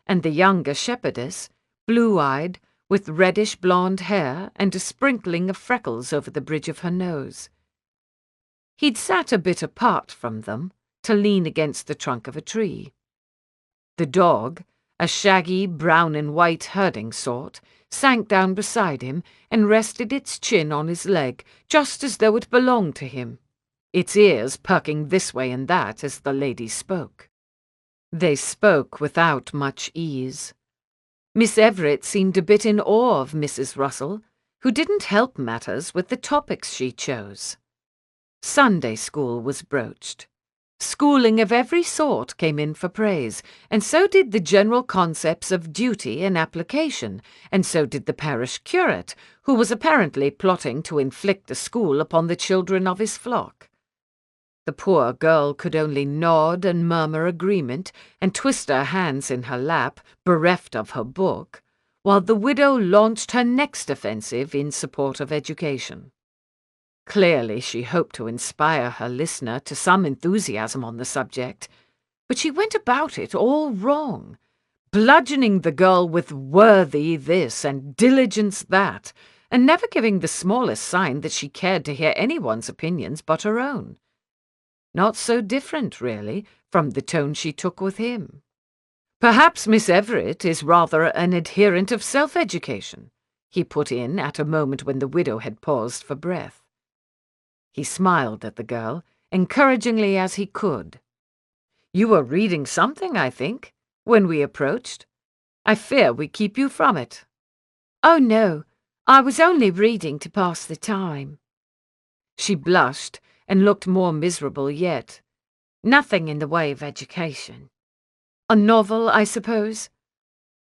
and the younger shepherdess, blue-eyed, with reddish-blonde hair and a sprinkling of freckles over the bridge of her nose. He'd sat a bit apart from them, to lean against the trunk of a tree. The dog, a shaggy brown and white herding sort, sank down beside him and rested its chin on his leg, just as though it belonged to him, its ears perking this way and that as the lady spoke. They spoke without much ease. Miss Everett seemed a bit in awe of Mrs. Russell, who didn't help matters with the topics she chose. Sunday school was broached. Schooling of every sort came in for praise, and so did the general concepts of duty and application, and so did the parish curate, who was apparently plotting to inflict a school upon the children of his flock. The poor girl could only nod and murmur agreement and twist her hands in her lap, bereft of her book, while the widow launched her next offensive in support of education. Clearly she hoped to inspire her listener to some enthusiasm on the subject, but she went about it all wrong, bludgeoning the girl with worthy this and diligence that, and never giving the smallest sign that she cared to hear anyone's opinions but her own. Not so different, really, from the tone she took with him. "Perhaps Miss Everett is rather an adherent of self-education," he put in at a moment when the widow had paused for breath. He smiled at the girl, encouragingly as he could. "You were reading something, I think, when we approached. I fear we keep you from it." "Oh, no, I was only reading to pass the time." She blushed and looked more miserable yet. "Nothing in the way of education." "A novel, I suppose?"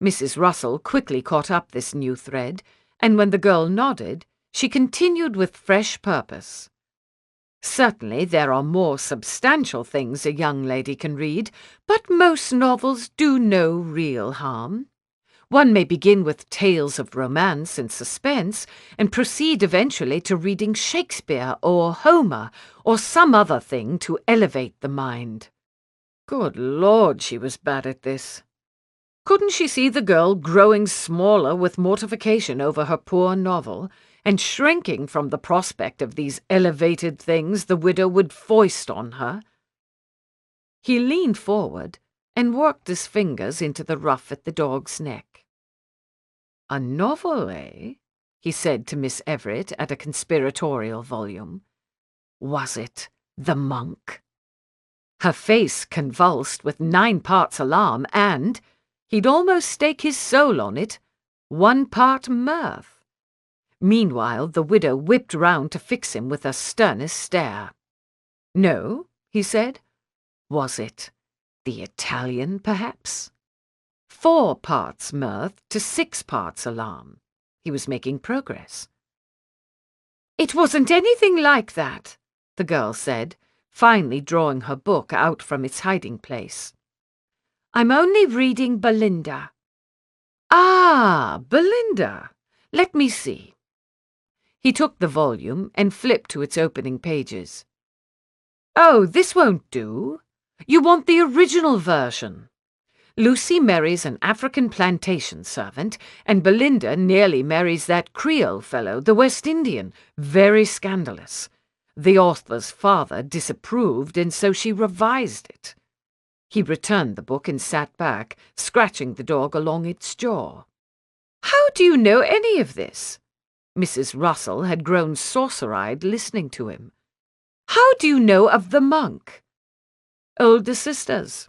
Mrs. Russell quickly caught up this new thread, and when the girl nodded, she continued with fresh purpose. "Certainly there are more substantial things a young lady can read, but most novels do no real harm. One may begin with tales of romance and suspense, and proceed eventually to reading Shakespeare or Homer or some other thing to elevate the mind." Good Lord, she was bad at this. Couldn't she see the girl growing smaller with mortification over her poor novel, and shrinking from the prospect of these elevated things the widow would foist on her? He leaned forward and worked his fingers into the ruff at the dog's neck. "A novel, eh?" he said to Miss Everett at a conspiratorial volume. "Was it The Monk?" Her face convulsed with 9 parts alarm and, he'd almost stake his soul on it, 1 part mirth. Meanwhile the widow whipped round to fix him with her sternest stare. "No," he said. "Was it The Italian, perhaps?" 4 parts mirth to 6 parts alarm. He was making progress. "It wasn't anything like that," the girl said, finally drawing her book out from its hiding place. I'm only reading Belinda. Ah, Belinda. Let me see. He took the volume and flipped to its opening pages. Oh, this won't do. You want the original version. Lucy marries an African plantation servant, and Belinda nearly marries that Creole fellow, the West Indian. Very scandalous. The author's father disapproved, and so she revised it. He returned the book and sat back, scratching the dog along its jaw. How do you know any of this? Mrs. Russell had grown saucer-eyed listening to him. How do you know of the monk? Older sisters.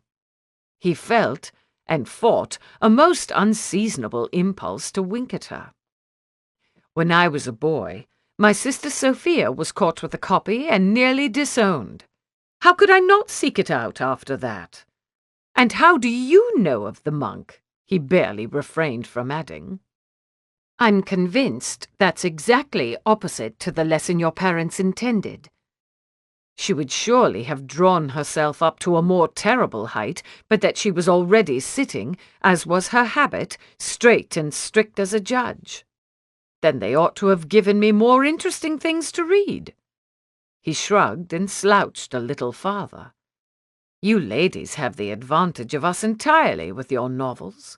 He felt and fought a most unseasonable impulse to wink at her. When I was a boy, my sister Sophia was caught with a copy and nearly disowned. How could I not seek it out after that? And how do you know of the monk? He barely refrained from adding. I'm convinced that's exactly opposite to the lesson your parents intended. She would surely have drawn herself up to a more terrible height, but that she was already sitting, as was her habit, straight and strict as a judge. Then they ought to have given me more interesting things to read. He shrugged and slouched a little farther. You ladies have the advantage of us entirely with your novels.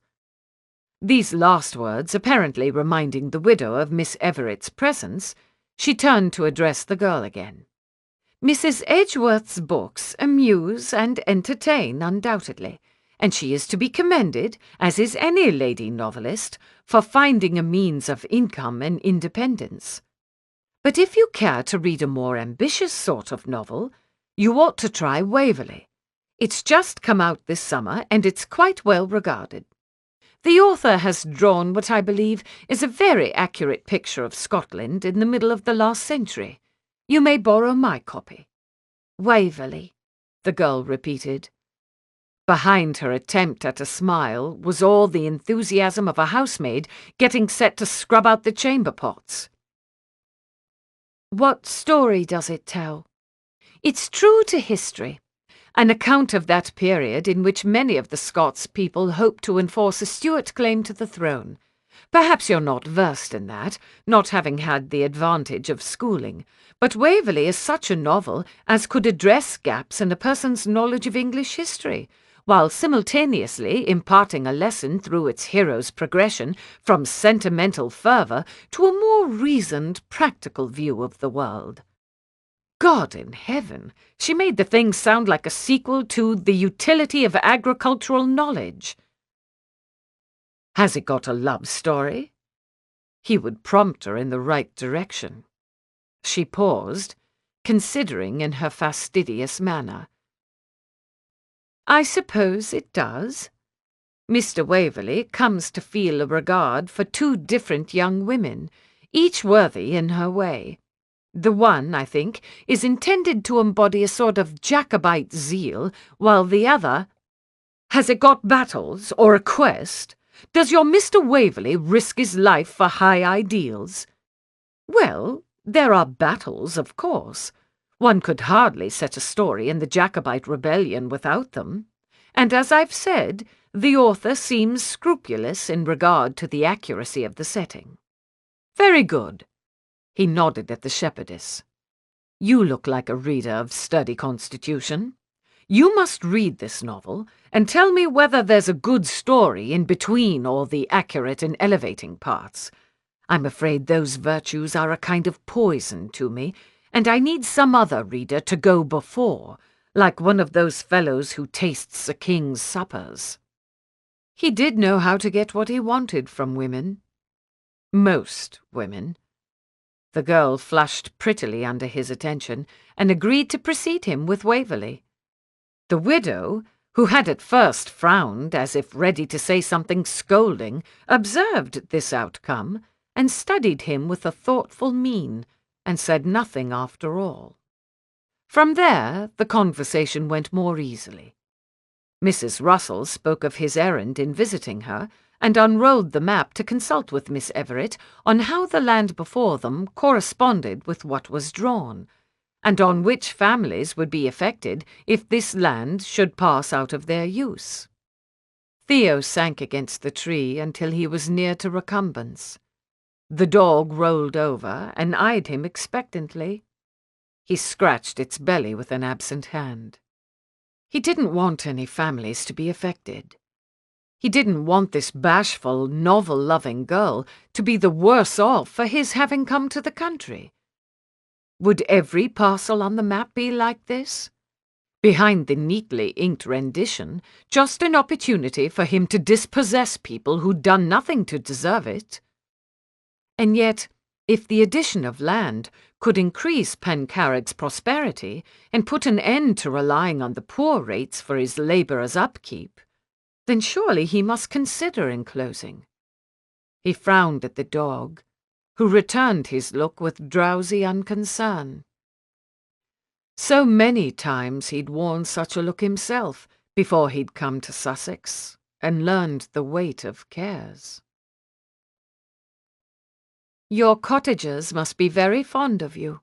These last words apparently reminding the widow of Miss Everett's presence, she turned to address the girl again. Mrs. Edgeworth's books amuse and entertain, undoubtedly, and she is to be commended, as is any lady novelist, for finding a means of income and independence. But if you care to read a more ambitious sort of novel, you ought to try Waverley. It's just come out this summer, and it's quite well regarded. The author has drawn what I believe is a very accurate picture of Scotland in the middle of the last century. You may borrow my copy. Waverley, the girl repeated. Behind her attempt at a smile was all the enthusiasm of a housemaid getting set to scrub out the chamber pots. What story does it tell? It's true to history, an account of that period in which many of the Scots people hoped to enforce a Stuart claim to the throne. Perhaps you're not versed in that, not having had the advantage of schooling, but Waverley is such a novel as could address gaps in a person's knowledge of English history, while simultaneously imparting a lesson through its hero's progression from sentimental fervour to a more reasoned, practical view of the world. God in heaven, she made the thing sound like a sequel to The Utility of Agricultural Knowledge. Has it got a love story? He would prompt her in the right direction. She paused, considering in her fastidious manner. I suppose it does. Mr. Waverley comes to feel a regard for two different young women, each worthy in her way. The one, I think, is intended to embody a sort of Jacobite zeal, while the other— Has it got battles or a quest? Does your Mr. Waverley risk his life for high ideals? Well, there are battles, of course. One could hardly set a story in the Jacobite rebellion without them. And as I've said, the author seems scrupulous in regard to the accuracy of the setting. Very good. He nodded at the shepherdess. You look like a reader of sturdy constitution. You must read this novel and tell me whether there's a good story in between all the accurate and elevating parts. I'm afraid those virtues are a kind of poison to me, and I need some other reader to go before, like one of those fellows who tastes a king's suppers. He did know how to get what he wanted from women. Most women. The girl flushed prettily under his attention and agreed to precede him with Waverley. The widow, who had at first frowned as if ready to say something scolding, observed this outcome and studied him with a thoughtful mien, and said nothing after all. From there the conversation went more easily. Mrs. Russell spoke of his errand in visiting her, and unrolled the map to consult with Miss Everett on how the land before them corresponded with what was drawn, and on which families would be affected if this land should pass out of their use. Theo sank against the tree until he was near to recumbence. The dog rolled over and eyed him expectantly. He scratched its belly with an absent hand. He didn't want any families to be affected. He didn't want this bashful, novel-loving girl to be the worse off for his having come to the country. Would every parcel on the map be like this? Behind the neatly inked rendition, just an opportunity for him to dispossess people who'd done nothing to deserve it. And yet, if the addition of land could increase Pencarrig's prosperity and put an end to relying on the poor rates for his labourers' upkeep, then surely he must consider enclosing. He frowned at the dog, who returned his look with drowsy unconcern. So many times he'd worn such a look himself before he'd come to Sussex and learned the weight of cares. "Your cottagers must be very fond of you,"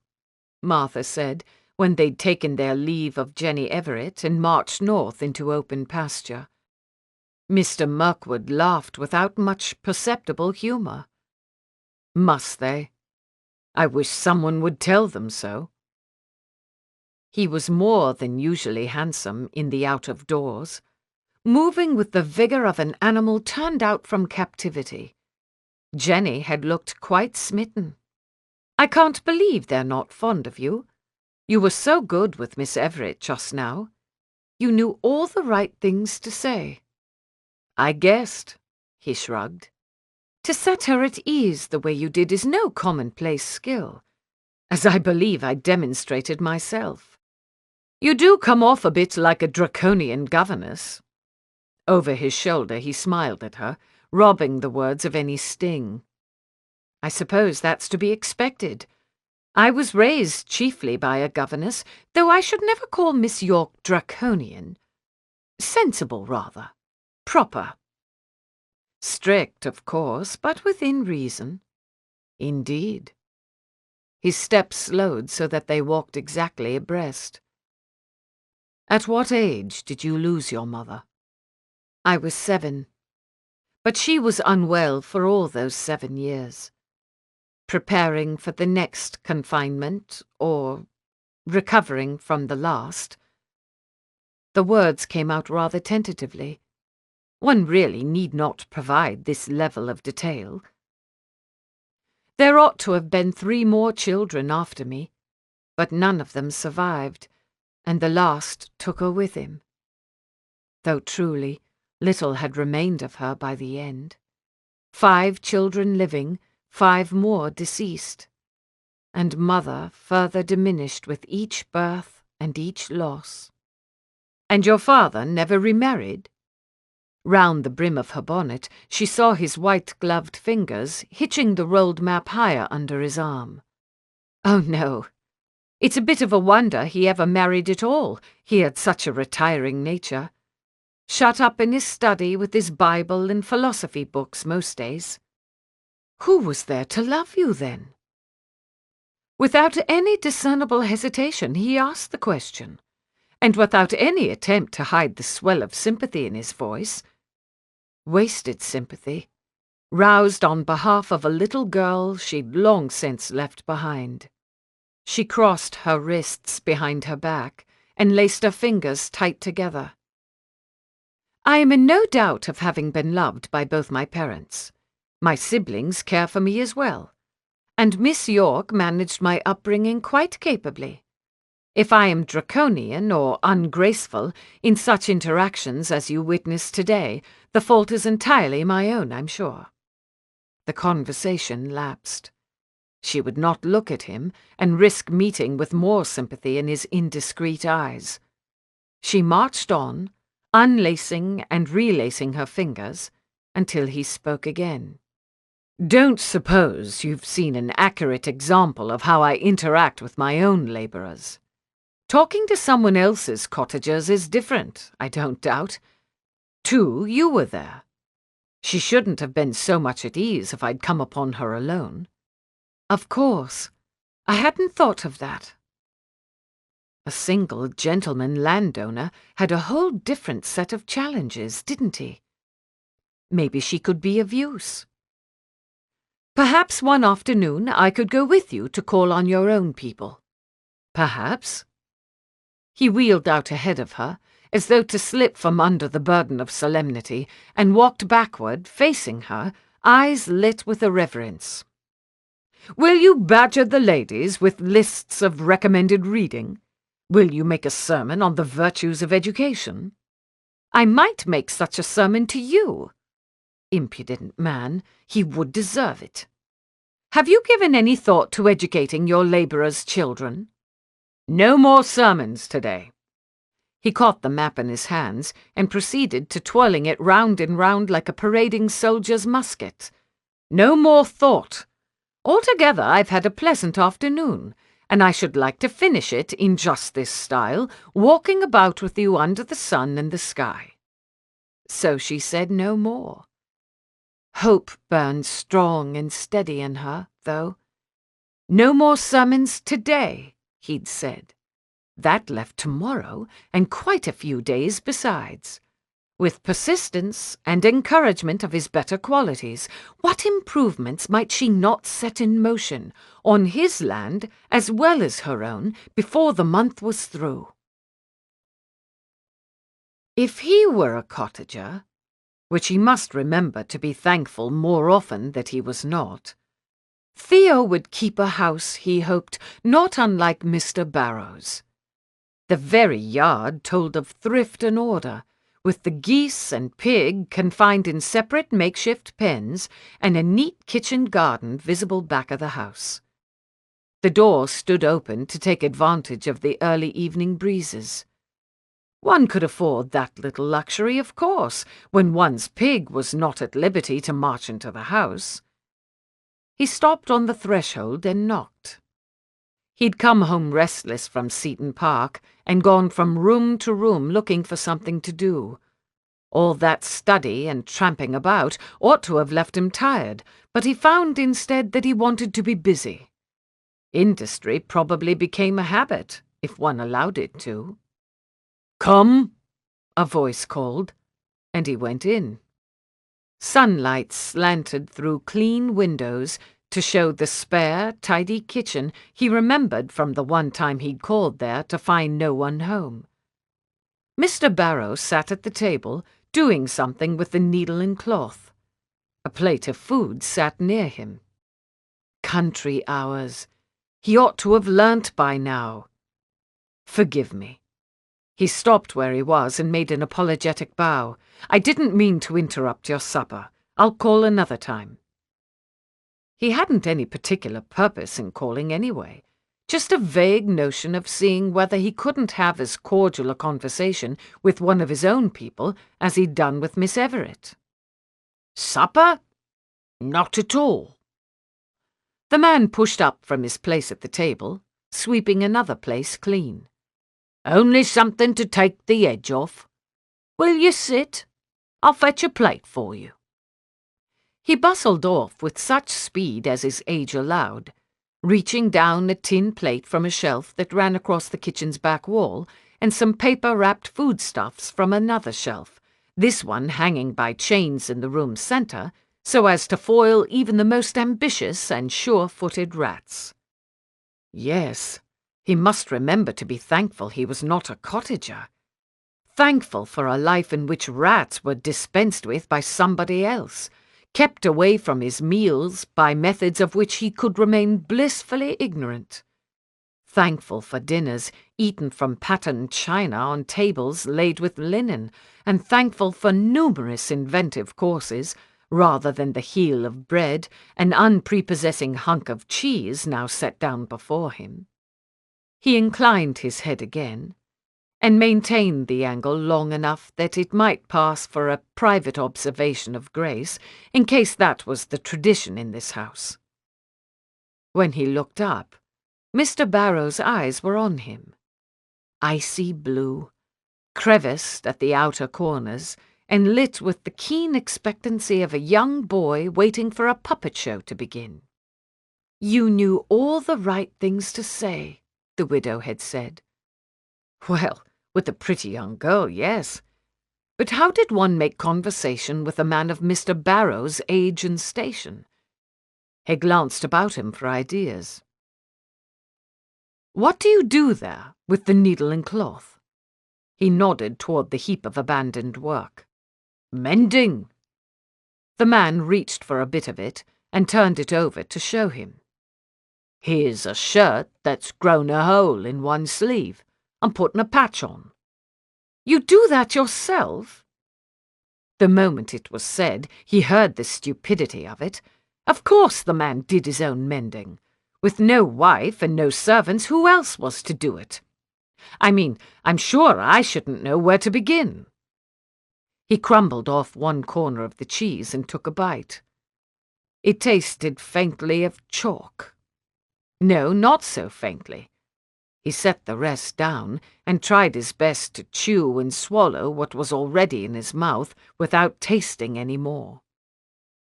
Martha said, when they'd taken their leave of Jenny Everett and marched north into open pasture. Mr. Mirkwood laughed without much perceptible humour. "Must they? I wish someone would tell them so." He was more than usually handsome in the out-of-doors, moving with the vigour of an animal turned out from captivity. Jenny had looked quite smitten. "I can't believe they're not fond of you. You were so good with Miss Everett just now. You knew all the right things to say." "I guessed," he shrugged. "To set her at ease the way you did is no commonplace skill, as I believe I demonstrated myself. You do come off a bit like a draconian governess." Over his shoulder he smiled at her, robbing the words of any sting. "I suppose that's to be expected. I was raised chiefly by a governess, though I should never call Miss York draconian. Sensible, rather. Proper. Strict, of course, but within reason." "Indeed." His steps slowed so that they walked exactly abreast. "At what age did you lose your mother?" "I was 7. But she was unwell for all those 7 years. Preparing for the next confinement, or recovering from the last." The words came out rather tentatively. One really need not provide this level of detail. "There ought to have been 3 more children after me, but none of them survived, and the last took her with him. Though truly, little had remained of her by the end. 5 children living, 5 more deceased, and mother further diminished with each birth and each loss." "And your father never remarried?" Round the brim of her bonnet she saw his white-gloved fingers hitching the rolled map higher under his arm. "Oh, no. It's a bit of a wonder he ever married at all. He had such a retiring nature. Shut up in his study with his Bible and philosophy books most days." "Who was there to love you, then?" Without any discernible hesitation he asked the question, and without any attempt to hide the swell of sympathy in his voice. Wasted sympathy, roused on behalf of a little girl she'd long since left behind. She crossed her wrists behind her back and laced her fingers tight together. "I am in no doubt of having been loved by both my parents. My siblings care for me as well, and Miss York managed my upbringing quite capably. If I am draconian or ungraceful in such interactions as you witnessed today, the fault is entirely my own, I'm sure." The conversation lapsed. She would not look at him and risk meeting with more sympathy in his indiscreet eyes. She marched on, unlacing and relacing her fingers, until he spoke again. "Don't suppose you've seen an accurate example of how I interact with my own labourers. Talking to someone else's cottagers is different, I don't doubt. 2, you were there. She shouldn't have been so much at ease if I'd come upon her alone." "Of course. I hadn't thought of that." A single gentleman landowner had a whole different set of challenges, didn't he? Maybe she could be of use. Perhaps one afternoon I could go with you to call on your own people. Perhaps. He wheeled out ahead of her, as though to slip from under the burden of solemnity, and walked backward, facing her, eyes lit with irreverence. Will you badger the ladies with lists of recommended reading? Will you make a sermon on the virtues of education? I might make such a sermon to you. Impudent man, he would deserve it. Have you given any thought to educating your labourers' children? No more sermons today. He caught the map in his hands and proceeded to twirling it round and round like a parading soldier's musket. No more thought. Altogether, I've had a pleasant afternoon, and I should like to finish it in just this style, walking about with you under the sun and the sky. So she said no more. Hope burned strong and steady in her, though. No more sermons today, he'd said. That left tomorrow, and quite a few days besides. With persistence and encouragement of his better qualities, what improvements might she not set in motion, on his land as well as her own, before the month was through? If he were a cottager, which he must remember to be thankful more often that he was not, Theo would keep a house, he hoped, not unlike Mr. Barrow's. The very yard told of thrift and order, with the geese and pig confined in separate makeshift pens, and a neat kitchen garden visible back of the house. The door stood open to take advantage of the early evening breezes. One could afford that little luxury, of course, when one's pig was not at liberty to march into the house. He stopped on the threshold and knocked. He'd come home restless from Seaton Park and gone from room to room looking for something to do. All that study and tramping about ought to have left him tired, but he found instead that he wanted to be busy. Industry probably became a habit, if one allowed it to. "Come," a voice called, and he went in. Sunlight slanted through clean windows to show the spare, tidy kitchen he remembered from the one time he'd called there to find no one home. Mr. Barrow sat at the table, doing something with the needle and cloth. A plate of food sat near him. Country hours. He ought to have learnt by now. Forgive me. He stopped where he was and made an apologetic bow. I didn't mean to interrupt your supper. I'll call another time. He hadn't any particular purpose in calling anyway, just a vague notion of seeing whether he couldn't have as cordial a conversation with one of his own people as he'd done with Miss Everett. Supper? Not at all. The man pushed up from his place at the table, sweeping another place clean. Only something to take the edge off. Will you sit? I'll fetch a plate for you. He bustled off with such speed as his age allowed, reaching down a tin plate from a shelf that ran across the kitchen's back wall and some paper-wrapped foodstuffs from another shelf, this one hanging by chains in the room's centre, so as to foil even the most ambitious and sure-footed rats. Yes, he must remember to be thankful he was not a cottager. Thankful for a life in which rats were dispensed with by somebody else, kept away from his meals by methods of which he could remain blissfully ignorant. Thankful for dinners eaten from patterned china on tables laid with linen, and thankful for numerous inventive courses, rather than the heel of bread, an unprepossessing hunk of cheese now set down before him. He inclined his head again, and maintained the angle long enough that it might pass for a private observation of Grace, in case that was the tradition in this house. When he looked up, Mr. Barrow's eyes were on him. Icy blue, creviced at the outer corners, and lit with the keen expectancy of a young boy waiting for a puppet show to begin. You knew all the right things to say, the widow had said. Well, with a pretty young girl, yes. But how did one make conversation with a man of Mr. Barrow's age and station? He glanced about him for ideas. "What do you do there, with the needle and cloth?" He nodded toward the heap of abandoned work. "Mending." The man reached for a bit of it and turned it over to show him. "Here's a shirt that's grown a hole in one sleeve. I'm putting a patch on." "You do that yourself?" The moment it was said, he heard the stupidity of it. Of course the man did his own mending. With no wife and no servants, who else was to do it? I mean, I'm sure I shouldn't know where to begin. He crumbled off one corner of the cheese and took a bite. It tasted faintly of chalk. No, not so faintly. He set the rest down and tried his best to chew and swallow what was already in his mouth without tasting any more.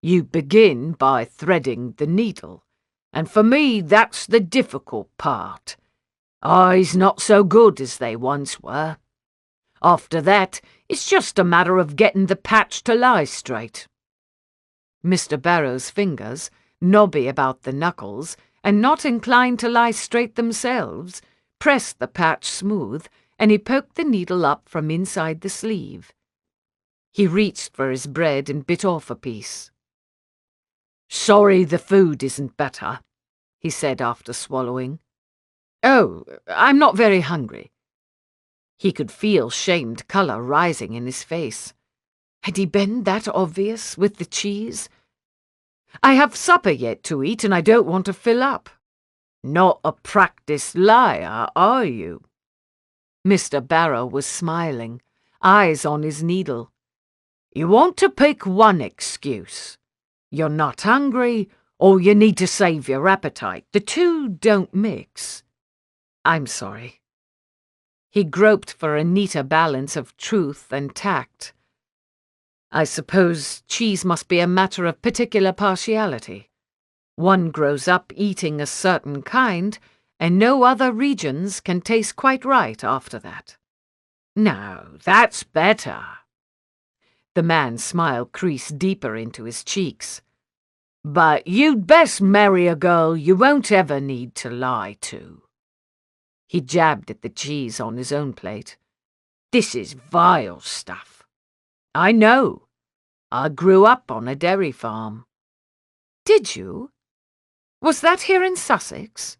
"You begin by threading the needle, and for me that's the difficult part. Eyes not so good as they once were. After that, it's just a matter of getting the patch to lie straight." Mr. Barrow's fingers, knobby about the knuckles, and not inclined to lie straight themselves, pressed the patch smooth, and he poked the needle up from inside the sleeve. He reached for his bread and bit off a piece. "Sorry the food isn't better," he said after swallowing. "Oh, I'm not very hungry." He could feel shamed colour rising in his face. Had he been that obvious with the cheese? "I have supper yet to eat, and I don't want to fill up." "Not a practised liar, are you?" Mr. Barrow was smiling, eyes on his needle. "You want to pick one excuse. You're not hungry, or you need to save your appetite. The two don't mix." "I'm sorry." He groped for a neater balance of truth and tact. "I suppose cheese must be a matter of particular partiality. One grows up eating a certain kind, and no other regions can taste quite right after that." "No, that's better." The man's smile creased deeper into his cheeks. "But you'd best marry a girl you won't ever need to lie to." He jabbed at the cheese on his own plate. "This is vile stuff. I know. I grew up on a dairy farm." "Did you? Was that here in Sussex?"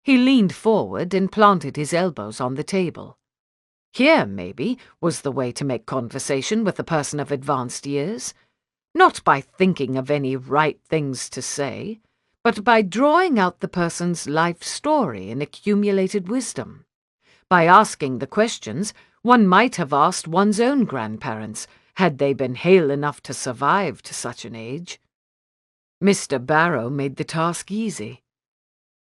He leaned forward and planted his elbows on the table. Here, maybe, was the way to make conversation with a person of advanced years. Not by thinking of any right things to say, but by drawing out the person's life story and accumulated wisdom. By asking the questions one might have asked one's own grandparents, had they been hale enough to survive to such an age. Mr. Barrow made the task easy.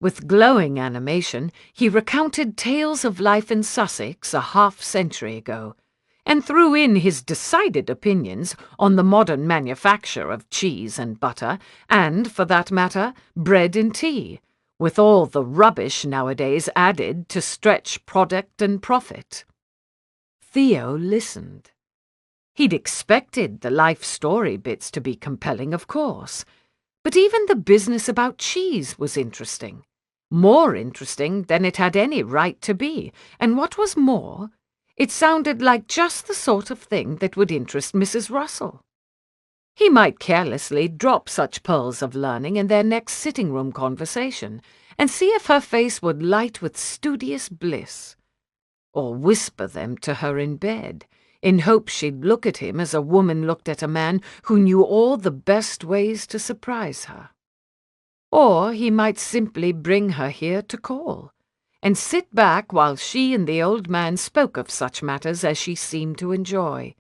With glowing animation, he recounted tales of life in Sussex a half-century ago, and threw in his decided opinions on the modern manufacture of cheese and butter, and, for that matter, bread and tea, with all the rubbish nowadays added to stretch product and profit. Theo listened. He'd expected the life story bits to be compelling, of course, but even the business about cheese was interesting. More interesting than it had any right to be, and what was more, it sounded like just the sort of thing that would interest Mrs. Russell. He might carelessly drop such pearls of learning in their next sitting-room conversation, and see if her face would light with studious bliss, or whisper them to her in bed, in hopes she'd look at him as a woman looked at a man who knew all the best ways to surprise her. Or he might simply bring her here to call, and sit back while she and the old man spoke of such matters as she seemed to enjoy.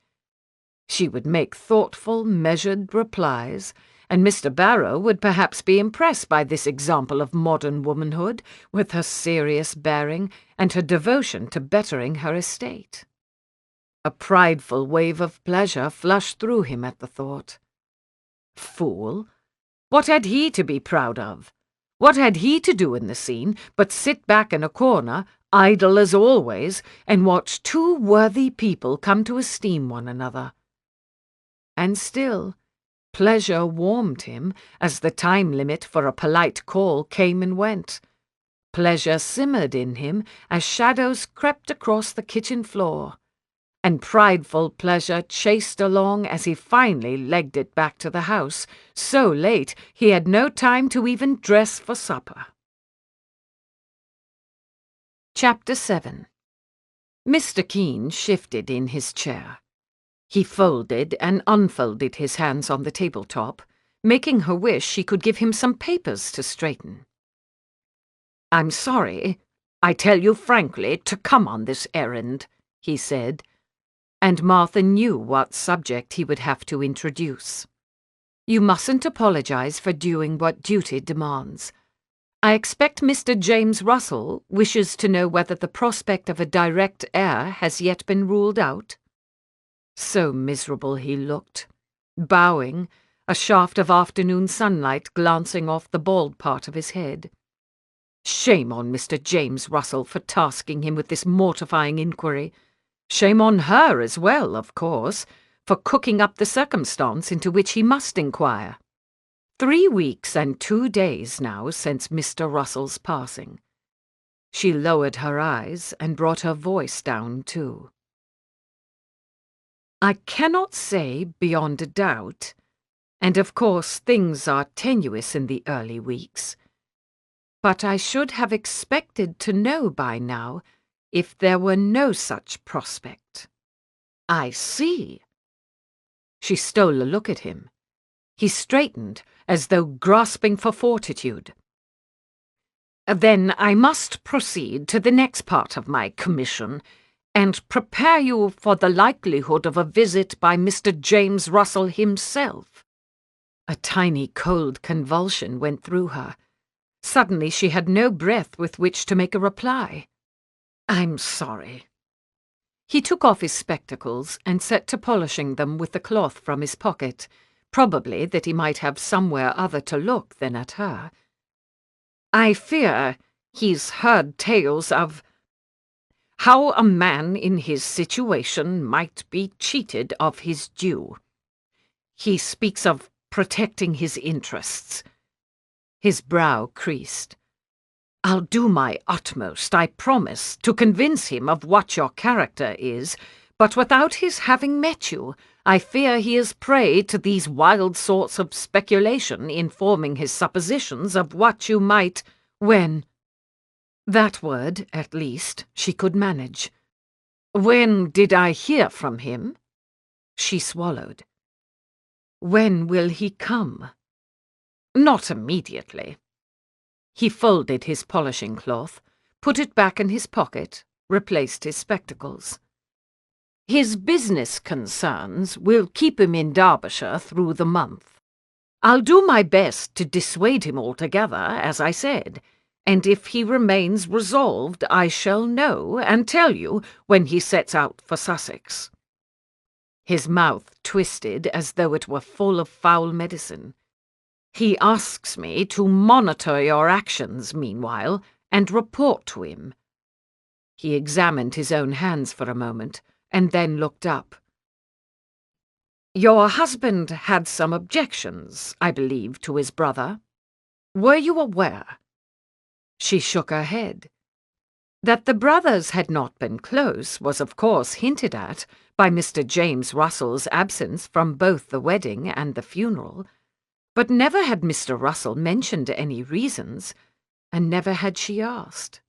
She would make thoughtful, measured replies, and Mr. Barrow would perhaps be impressed by this example of modern womanhood, with her serious bearing and her devotion to bettering her estate. A prideful wave of pleasure flushed through him at the thought. Fool! What had he to be proud of? What had he to do in the scene but sit back in a corner, idle as always, and watch two worthy people come to esteem one another. And still, pleasure warmed him as the time limit for a polite call came and went. Pleasure simmered in him as shadows crept across the kitchen floor, and prideful pleasure chased along as he finally legged it back to the house, so late he had no time to even dress for supper. Chapter 7. Mr. Keene shifted in his chair. He folded and unfolded his hands on the tabletop, making her wish she could give him some papers to straighten. "I'm sorry, I tell you frankly, to come on this errand," he said, and Martha knew what subject he would have to introduce. "You mustn't apologize for doing what duty demands. I expect Mr. James Russell wishes to know whether the prospect of a direct heir has yet been ruled out." So miserable he looked, bowing, a shaft of afternoon sunlight glancing off the bald part of his head. Shame on Mr. James Russell for tasking him with this mortifying inquiry. Shame on her as well, of course, for cooking up the circumstance into which he must inquire. 3 weeks and 2 days now since Mr. Russell's passing. She lowered her eyes and brought her voice down too. "I cannot say beyond a doubt, and of course things are tenuous in the early weeks, but I should have expected to know by now if there were no such prospect." "I see." She stole a look at him. He straightened, as though grasping for fortitude. "Then I must proceed to the next part of my commission, and prepare you for the likelihood of a visit by Mr. James Russell himself." A tiny cold convulsion went through her. Suddenly she had no breath with which to make a reply. "I'm sorry." He took off his spectacles and set to polishing them with the cloth from his pocket, probably that he might have somewhere other to look than at her. "I fear he's heard tales of how a man in his situation might be cheated of his due. He speaks of protecting his interests." His brow creased. "I'll do my utmost, I promise, to convince him of what your character is, but without his having met you, I fear he is prey to these wild sorts of speculation in forming his suppositions of what you might, when—" That word, at least, she could manage. "When did I hear from him?" She swallowed. "When will he come?" "Not immediately." He folded his polishing cloth, put it back in his pocket, replaced his spectacles. "His business concerns will keep him in Derbyshire through the month. I'll do my best to dissuade him altogether, as I said, and if he remains resolved I shall know and tell you when he sets out for Sussex." His mouth twisted as though it were full of foul medicine. "He asks me to monitor your actions meanwhile and report to him." He examined his own hands for a moment and then looked up. "Your husband had some objections, I believe, to his brother. Were you aware?" She shook her head. That the brothers had not been close was of course hinted at by Mr. James Russell's absence from both the wedding and the funeral, but never had Mr. Russell mentioned any reasons, and never had she asked.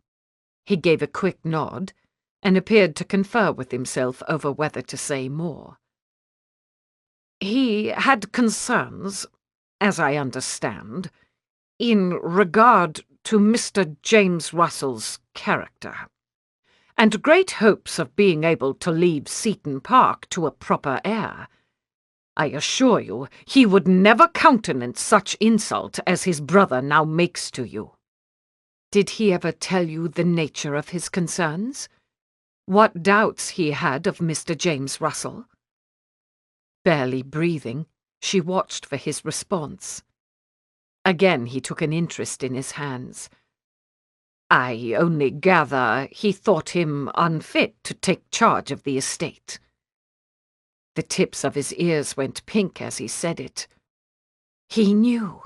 He gave a quick nod, and appeared to confer with himself over whether to say more. "He had concerns, as I understand, in regard to Mr. James Russell's character, and great hopes of being able to leave Seaton Park to a proper heir. I assure you he would never countenance such insult as his brother now makes to you." "Did he ever tell you the nature of his concerns? What doubts he had of Mr. James Russell?" Barely breathing, she watched for his response. Again he took an interest in his hands. I only gather he thought him unfit to take charge of the estate." The tips of his ears went pink as he said it. He knew.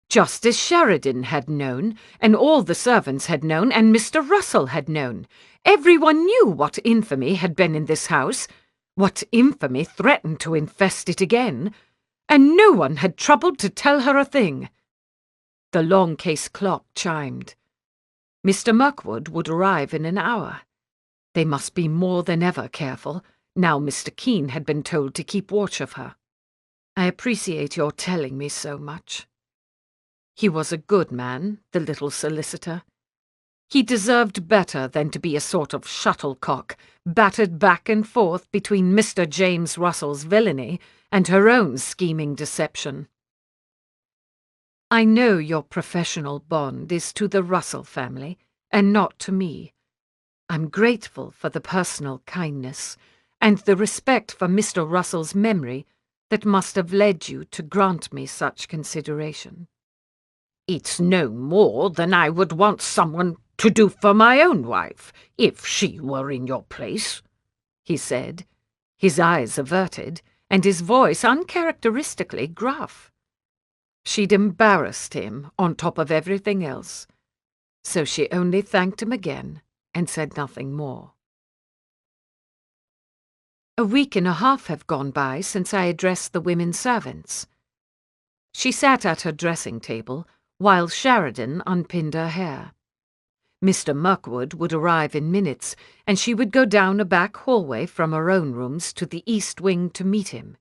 Just as Sheridan had known, and all the servants had known, and Mr. Russell had known. Everyone knew what infamy had been in this house, what infamy threatened to infest it again, and no one had troubled to tell her a thing. The long case clock chimed. Mr. Mirkwood would arrive in an hour. They must be more than ever careful, now Mr. Keene had been told to keep watch of her. "I appreciate your telling me so much." He was a good man, the little solicitor. He deserved better than to be a sort of shuttlecock, battered back and forth between Mr. James Russell's villainy and her own scheming deception. "I know your professional bond is to the Russell family, and not to me. I'm grateful for the personal kindness, and the respect for Mr. Russell's memory that must have led you to grant me such consideration." "It's no more than I would want someone to do for my own wife, if she were in your place," he said, his eyes averted, and his voice uncharacteristically gruff. She'd embarrassed him on top of everything else, so she only thanked him again and said nothing more. "A week and a half have gone by since I addressed the women servants." She sat at her dressing table, while Sheridan unpinned her hair. Mr. Mirkwood would arrive in minutes, and she would go down a back hallway from her own rooms to the east wing to meet him.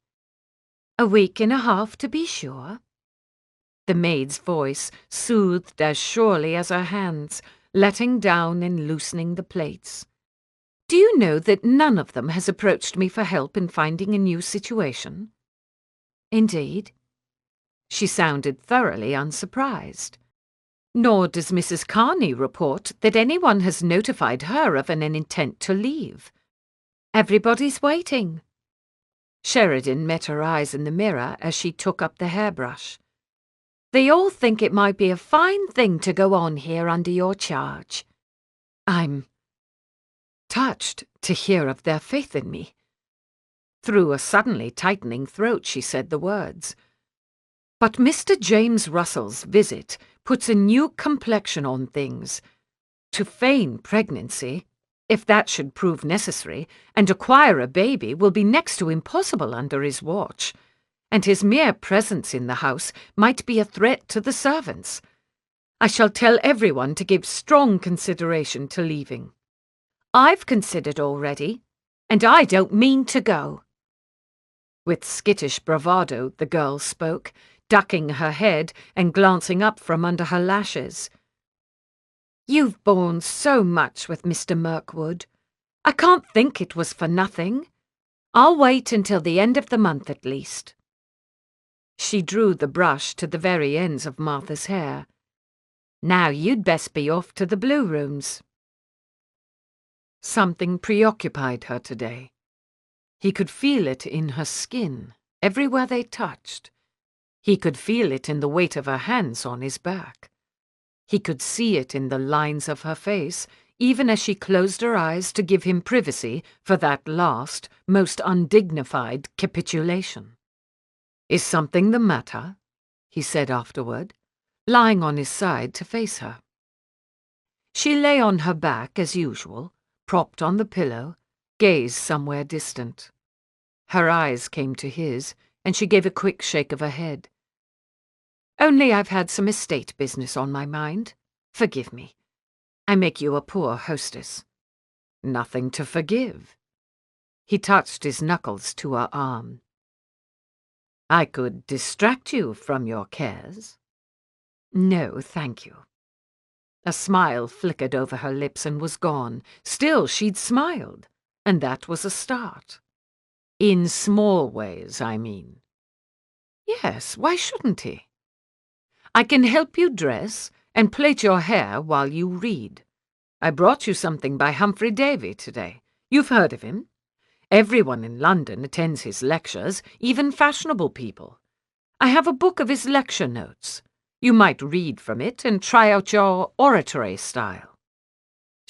"A week and a half, to be sure." The maid's voice soothed as surely as her hands, letting down and loosening the plaits. "Do you know that none of them has approached me for help in finding a new situation?" "Indeed?" She sounded thoroughly unsurprised. "Nor does Mrs. Carney report that anyone has notified her of an intent to leave. Everybody's waiting." Sheridan met her eyes in the mirror as she took up the hairbrush. "They all think it might be a fine thing to go on here under your charge." "I'm touched to hear of their faith in me." Through a suddenly tightening throat she said the words. "But Mr. James Russell's visit puts a new complexion on things. To feign pregnancy, if that should prove necessary, and acquire a baby will be next to impossible under his watch, and his mere presence in the house might be a threat to the servants. I shall tell everyone to give strong consideration to leaving." "I've considered already, and I don't mean to go." With skittish bravado the girl spoke, ducking her head and glancing up from under her lashes. "You've borne so much with Mr. Mirkwood. I can't think it was for nothing. I'll wait until the end of the month at least." She drew the brush to the very ends of Martha's hair. "Now you'd best be off to the blue rooms." Something preoccupied her today. He could feel it in her skin, everywhere they touched. He could feel it in the weight of her hands on his back. He could see it in the lines of her face, even as she closed her eyes to give him privacy for that last, most undignified capitulation. "Is something the matter?" he said afterward, lying on his side to face her. She lay on her back as usual, propped on the pillow, gaze somewhere distant. Her eyes came to his, and she gave a quick shake of her head. "Only I've had some estate business on my mind. Forgive me. I make you a poor hostess." "Nothing to forgive." He touched his knuckles to her arm. "I could distract you from your cares." "No, thank you." A smile flickered over her lips and was gone. Still, she'd smiled, and that was a start. "In small ways, I mean." "Yes, why shouldn't he?" "I can help you dress and plait your hair while you read. I brought you something by Humphrey Davy today. You've heard of him. Everyone in London attends his lectures, even fashionable people. I have a book of his lecture notes. You might read from it and try out your oratory style."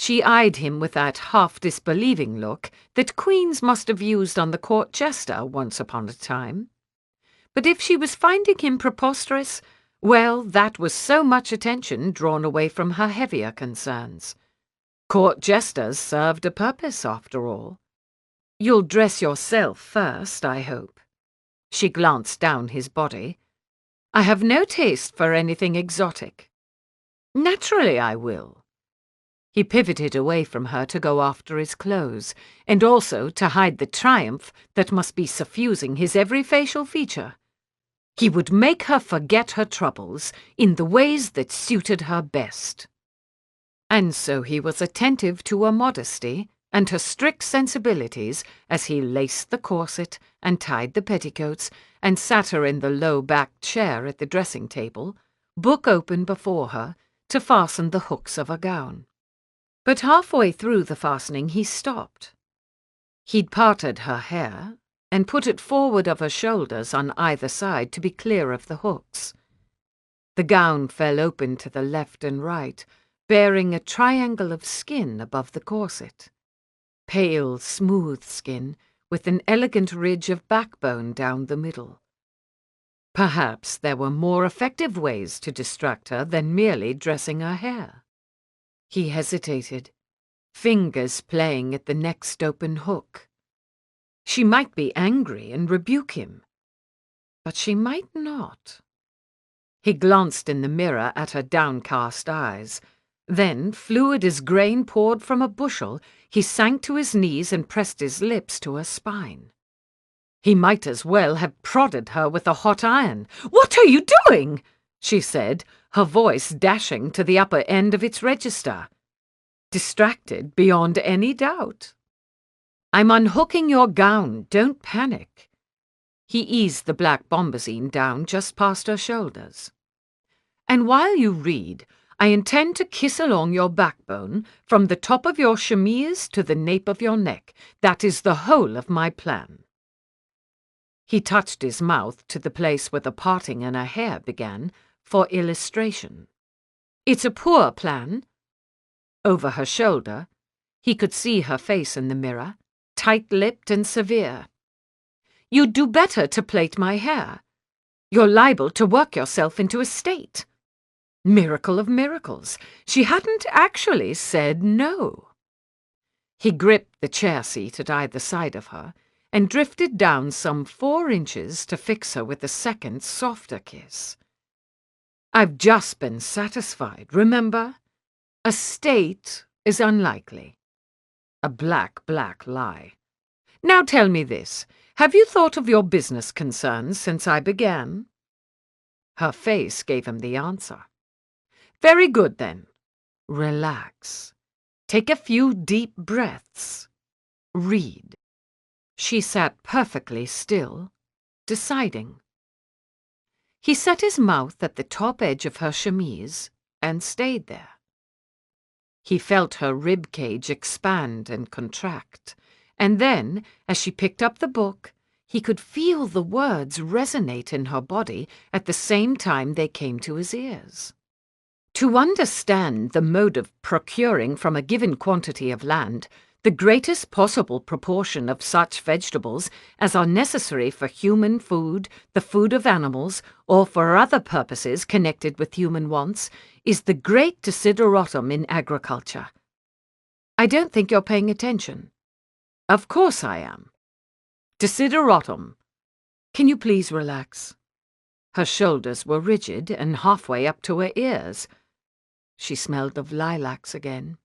She eyed him with that half-disbelieving look that queens must have used on the court jester once upon a time. But if she was finding him preposterous, well, that was so much attention drawn away from her heavier concerns. Court jesters served a purpose, after all. "You'll dress yourself first, I hope." She glanced down his body. "I have no taste for anything exotic." "Naturally I will." He pivoted away from her to go after his clothes, and also to hide the triumph that must be suffusing his every facial feature. He would make her forget her troubles in the ways that suited her best. And so he was attentive to her modesty and her strict sensibilities as he laced the corset and tied the petticoats and sat her in the low-backed chair at the dressing-table, book open before her, to fasten the hooks of her gown. But halfway through the fastening he stopped. He'd parted her hair and put it forward of her shoulders on either side to be clear of the hooks. The gown fell open to the left and right, bearing a triangle of skin above the corset. Pale, smooth skin, with an elegant ridge of backbone down the middle. Perhaps there were more effective ways to distract her than merely dressing her hair. He hesitated, fingers playing at the next open hook. She might be angry and rebuke him, but she might not. He glanced in the mirror at her downcast eyes. Then, fluid as grain poured from a bushel, he sank to his knees and pressed his lips to her spine. He might as well have prodded her with a hot iron. "What are you doing?" she said, her voice dashing to the upper end of its register. Distracted beyond any doubt. "I'm unhooking your gown, don't panic." He eased the black bombazine down just past her shoulders. "And while you read, I intend to kiss along your backbone from the top of your chemise to the nape of your neck. That is the whole of my plan." He touched his mouth to the place where the parting in her hair began, for illustration. "It's a poor plan." Over her shoulder, he could see her face in the mirror, tight-lipped and severe. "You'd do better to plait my hair. You're liable to work yourself into a state." Miracle of miracles, she hadn't actually said no. He gripped the chair seat at either side of her and drifted down some 4 inches to fix her with a second, softer kiss. "I've just been satisfied, remember? A state is unlikely." A black lie. "Now tell me this. Have you thought of your business concerns since I began?" Her face gave him the answer. "Very good, then. Relax. Take a few deep breaths. Read." She sat perfectly still, deciding. He set his mouth at the top edge of her chemise and stayed there. He felt her rib cage expand and contract, and then, as she picked up the book, he could feel the words resonate in her body at the same time they came to his ears. To understand the mode of procuring from a given quantity of land the greatest possible proportion of such vegetables as are necessary for human food, the food of animals, or for other purposes connected with human wants, is the great desideratum in agriculture. I don't think you're paying attention. Of course I am. Desideratum. Can you please relax? Her shoulders were rigid and halfway up to her ears. She smelled of lilacs again.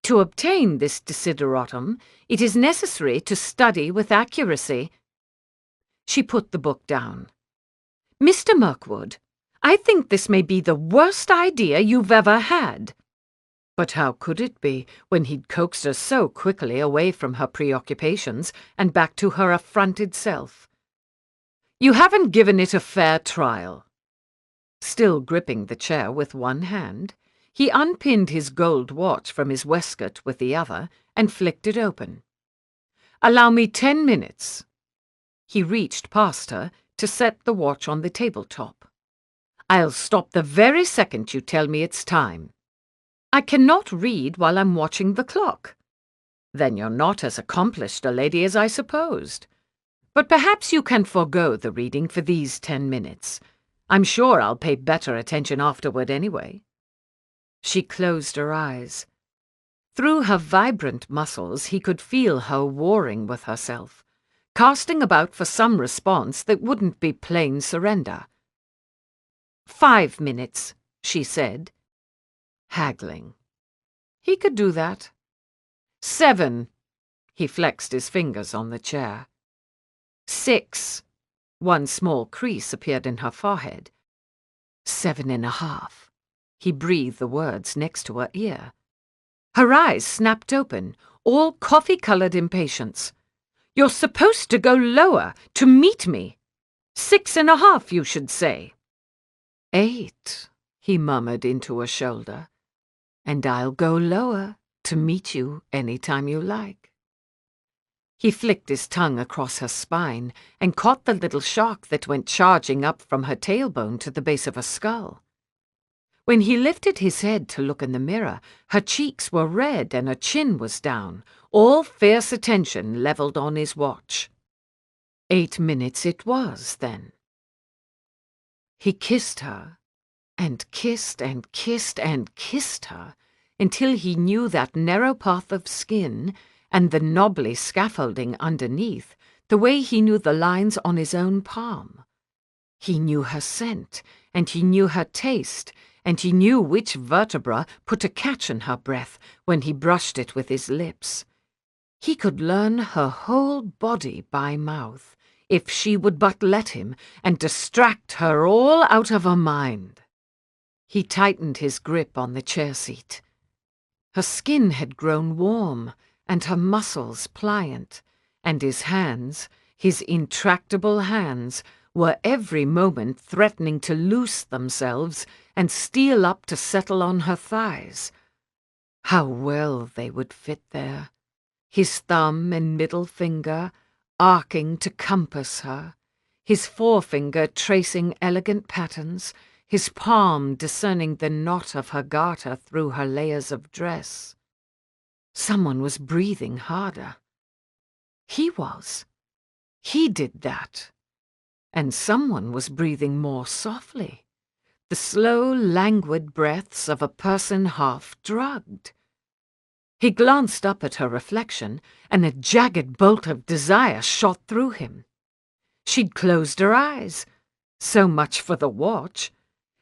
To obtain this desideratum, it is necessary to study with accuracy. She put the book down. "Mr. Mirkwood, I think this may be the worst idea you've ever had." But how could it be, when he'd coaxed her so quickly away from her preoccupations and back to her affronted self? "You haven't given it a fair trial." Still gripping the chair with one hand, he unpinned his gold watch from his waistcoat with the other and flicked it open. "Allow me 10 minutes." He reached past her to set the watch on the tabletop. "I'll stop the very second you tell me it's time." I cannot read while I'm watching the clock. Then you're not as accomplished a lady as I supposed. But perhaps you can forego the reading for these 10 minutes. I'm sure I'll pay better attention afterward anyway. She closed her eyes. Through her vibrant muscles he could feel her warring with herself, casting about for some response that wouldn't be plain surrender. 5 minutes, she said, haggling. He could do that. 7. He flexed his fingers on the chair. 6. One small crease appeared in her forehead. 7.5. He breathed the words next to her ear. Her eyes snapped open, all coffee-colored impatience. You're supposed to go lower, to meet me. 6.5, you should say. 8, he murmured into her shoulder. And I'll go lower to meet you any time you like. He flicked his tongue across her spine and caught the little shark that went charging up from her tailbone to the base of her skull. When he lifted his head to look in the mirror, her cheeks were red and her chin was down, all fierce attention levelled on his watch. 8 minutes it was, then. He kissed her, and kissed and kissed and kissed her, until he knew that narrow path of skin and the knobbly scaffolding underneath, the way he knew the lines on his own palm. He knew her scent, and he knew her taste, and he knew which vertebra put a catch in her breath when he brushed it with his lips. He could learn her whole body by mouth, if she would but let him, and distract her all out of her mind. He tightened his grip on the chair seat. Her skin had grown warm, and her muscles pliant, and his hands, his intractable hands, were every moment threatening to loose themselves and steal up to settle on her thighs. How well they would fit there, his thumb and middle finger arcing to compass her, his forefinger tracing elegant patterns, his palm discerning the knot of her garter through her layers of dress. Someone was breathing harder. He was. He did that. And someone was breathing more softly, the slow, languid breaths of a person half-drugged. He glanced up at her reflection, and a jagged bolt of desire shot through him. She'd closed her eyes. So much for the watch.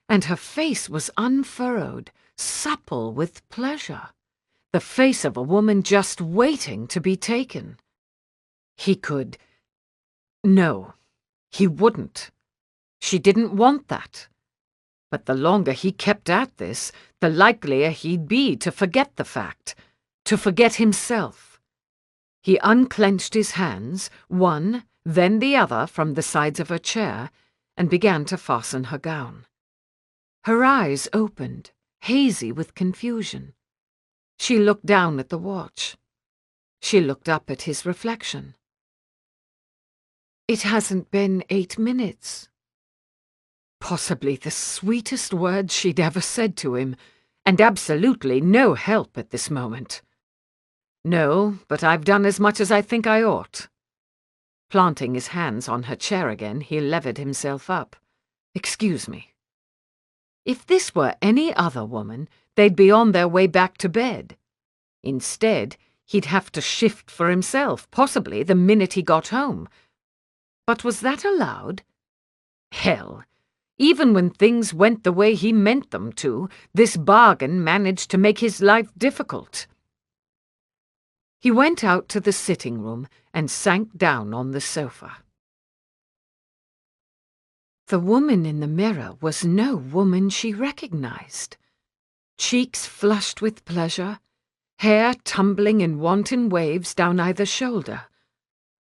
And her face was unfurrowed, supple with pleasure. The face of a woman just waiting to be taken. He could... No, he wouldn't. She didn't want that. But the longer he kept at this, the likelier he'd be to forget the fact, to forget himself. He unclenched his hands, one, then the other, from the sides of her chair, and began to fasten her gown. Her eyes opened, hazy with confusion. She looked down at the watch. She looked up at his reflection. It hasn't been 8 minutes. Possibly the sweetest words she'd ever said to him, and absolutely no help at this moment. No, but I've done as much as I think I ought. Planting his hands on her chair again, he levered himself up. Excuse me. If this were any other woman, they'd be on their way back to bed. Instead, he'd have to shift for himself, possibly the minute he got home. But was that allowed? Hell, even when things went the way he meant them to, this bargain managed to make his life difficult. He went out to the sitting room and sank down on the sofa. The woman in the mirror was no woman she recognized. Cheeks flushed with pleasure, hair tumbling in wanton waves down either shoulder,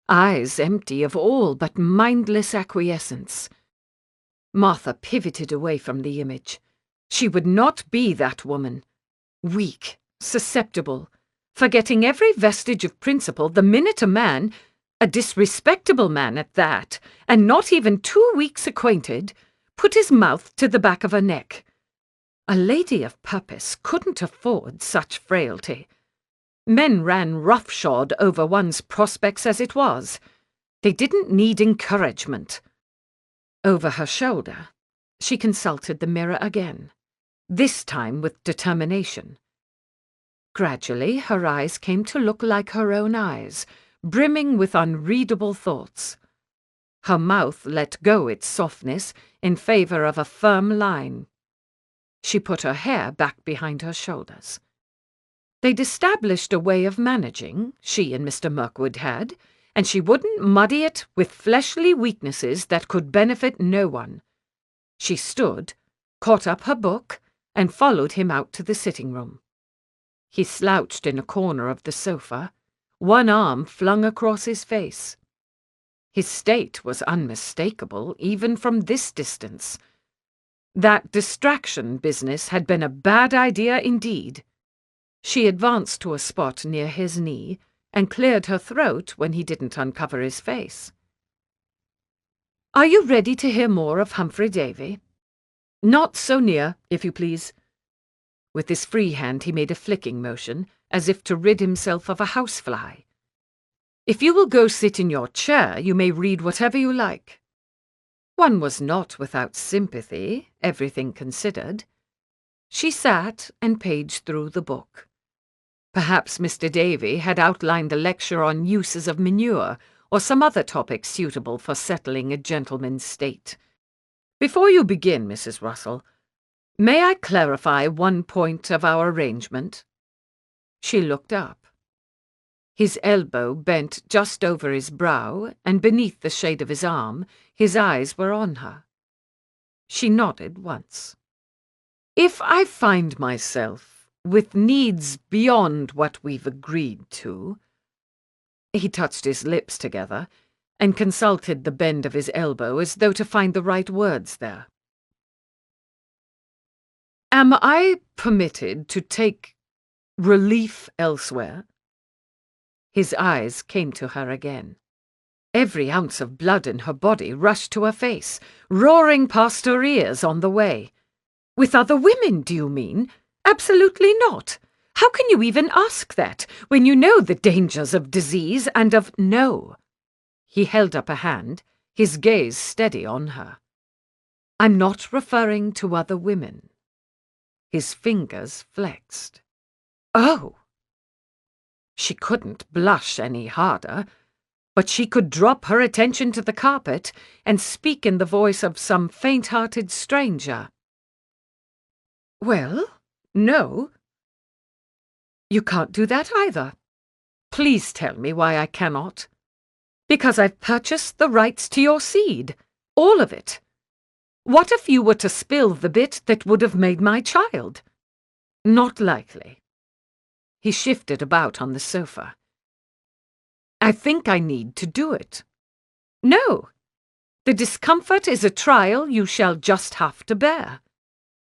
eyes empty of all but mindless acquiescence. Martha pivoted away from the image. She would not be that woman. Weak, susceptible, forgetting every vestige of principle the minute a man, a disrespectable man at that, and not even 2 weeks acquainted, put his mouth to the back of her neck. A lady of purpose couldn't afford such frailty. Men ran roughshod over one's prospects as it was. They didn't need encouragement. Over her shoulder, she consulted the mirror again, this time with determination. Gradually, her eyes came to look like her own eyes, brimming with unreadable thoughts. Her mouth let go its softness in favor of a firm line. She put her hair back behind her shoulders. They'd established a way of managing, she and Mr. Mirkwood had, and she wouldn't muddy it with fleshly weaknesses that could benefit no one. She stood, caught up her book, and followed him out to the sitting room. He slouched in a corner of the sofa, one arm flung across his face. His state was unmistakable, even from this distance. That distraction business had been a bad idea indeed. She advanced to a spot near his knee and cleared her throat when he didn't uncover his face. "Are you ready to hear more of Humphrey Davy?" "Not so near, if you please." With his free hand he made a flicking motion, as if to rid himself of a housefly. "If you will go sit in your chair, you may read whatever you like." One was not without sympathy, everything considered. She sat and paged through the book. Perhaps Mr. Davy had outlined the lecture on uses of manure, or some other topic suitable for settling a gentleman's state. "Before you begin, Mrs. Russell, may I clarify one point of our arrangement?" She looked up. His elbow bent just over his brow, and beneath the shade of his arm, his eyes were on her. She nodded once. "If I find myself with needs beyond what we've agreed to—" He touched his lips together and consulted the bend of his elbow as though to find the right words there. "Am I permitted to take relief elsewhere?" His eyes came to her again. Every ounce of blood in her body rushed to her face, roaring past her ears on the way. "With other women, do you mean? Absolutely not. How can you even ask that, when you know the dangers of disease and of—" "No." He held up a hand, his gaze steady on her. "I'm not referring to other women." His fingers flexed. "Oh!" She couldn't blush any harder, but she could drop her attention to the carpet and speak in the voice of some faint-hearted stranger. "Well, no." "You can't do that either." "Please tell me why I cannot." "Because I've purchased the rights to your seed. All of it. What if you were to spill the bit that would have made my child?" "Not likely." He shifted about on the sofa. "I think I need to do it." "No. The discomfort is a trial you shall just have to bear."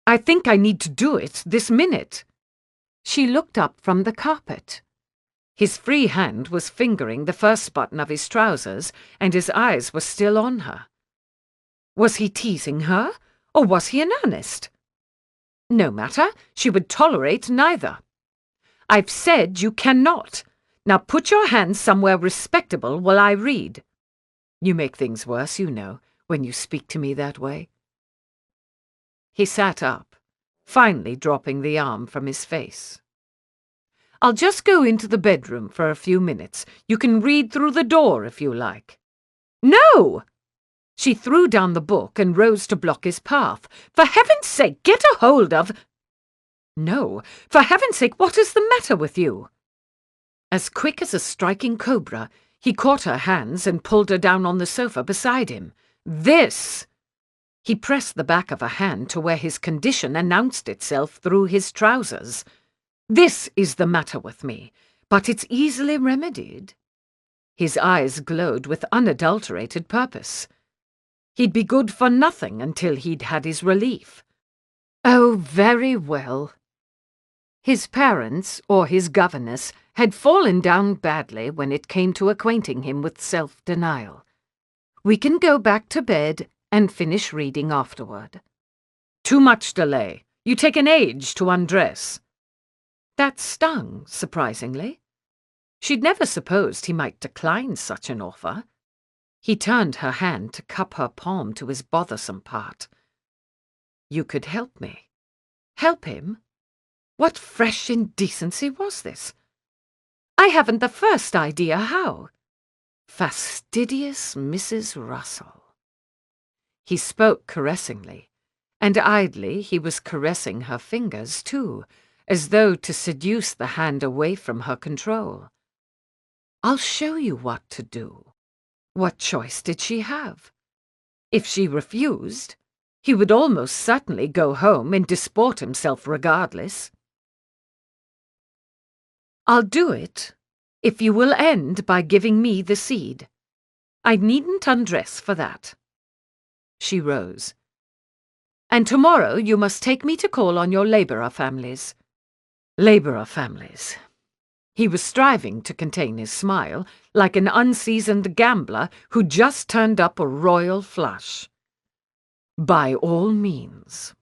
"I think I need to do it this minute." She looked up from the carpet. His free hand was fingering the first button of his trousers, and his eyes were still on her. Was he teasing her, or was he in earnest? No matter, she would tolerate neither. "I've said you cannot. Now put your hands somewhere respectable while I read." "You make things worse, you know, when you speak to me that way." He sat up, finally dropping the arm from his face. "I'll just go into the bedroom for a few minutes. You can read through the door if you like." "No!" She threw down the book and rose to block his path. "For heaven's sake, get a hold of—" "No, for heaven's sake, what is the matter with you?" As quick as a striking cobra, he caught her hands and pulled her down on the sofa beside him. "This!" He pressed the back of her hand to where his condition announced itself through his trousers. "This is the matter with me, but it's easily remedied." His eyes glowed with unadulterated purpose. He'd be good for nothing until he'd had his relief. "Oh, very well." His parents, or his governess, had fallen down badly when it came to acquainting him with self-denial. "We can go back to bed and finish reading afterward." "Too much delay. You take an age to undress." That stung, surprisingly. She'd never supposed he might decline such an offer. He turned her hand to cup her palm to his bothersome part. "You could help me." Help him? What fresh indecency was this? "I haven't the first idea how." Fastidious Mrs. Russell. He spoke caressingly, and idly he was caressing her fingers too, as though to seduce the hand away from her control. "I'll show you what to do." What choice did she have? If she refused, he would almost certainly go home and disport himself regardless. "I'll do it if you will end by giving me the seed. I needn't undress for that." She rose. "And tomorrow you must take me to call on your labourer families." Labourer families. He was striving to contain his smile, like an unseasoned gambler who just turned up a royal flush. "By all means."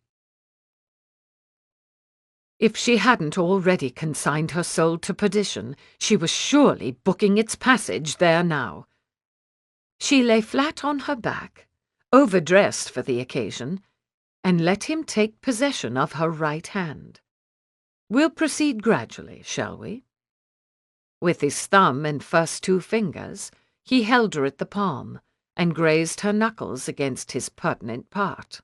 If she hadn't already consigned her soul to perdition, she was surely booking its passage there now. She lay flat on her back, overdressed for the occasion, and let him take possession of her right hand. "We'll proceed gradually, shall we?" With his thumb and first two fingers, he held her at the palm and grazed her knuckles against his pertinent part.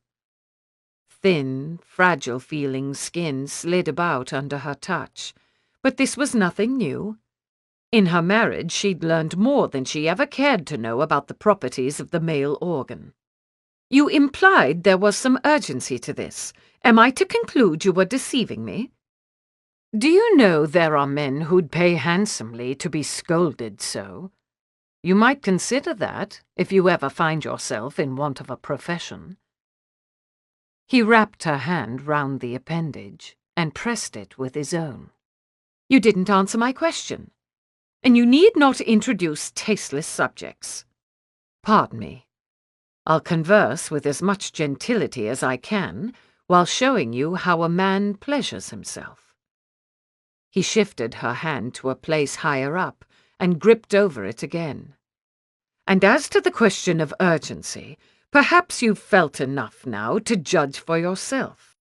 Thin, fragile-feeling skin slid about under her touch, but this was nothing new. In her marriage she'd learned more than she ever cared to know about the properties of the male organ. "You implied there was some urgency to this. Am I to conclude you were deceiving me?" "Do you know there are men who'd pay handsomely to be scolded so? You might consider that, if you ever find yourself in want of a profession." He wrapped her hand round the appendage and pressed it with his own. "You didn't answer my question, and you need not introduce tasteless subjects. Pardon me. I'll converse with as much gentility as I can while showing you how a man pleasures himself." He shifted her hand to a place higher up and gripped over it again. "And as to the question of urgency, perhaps you've felt enough now to judge for yourself."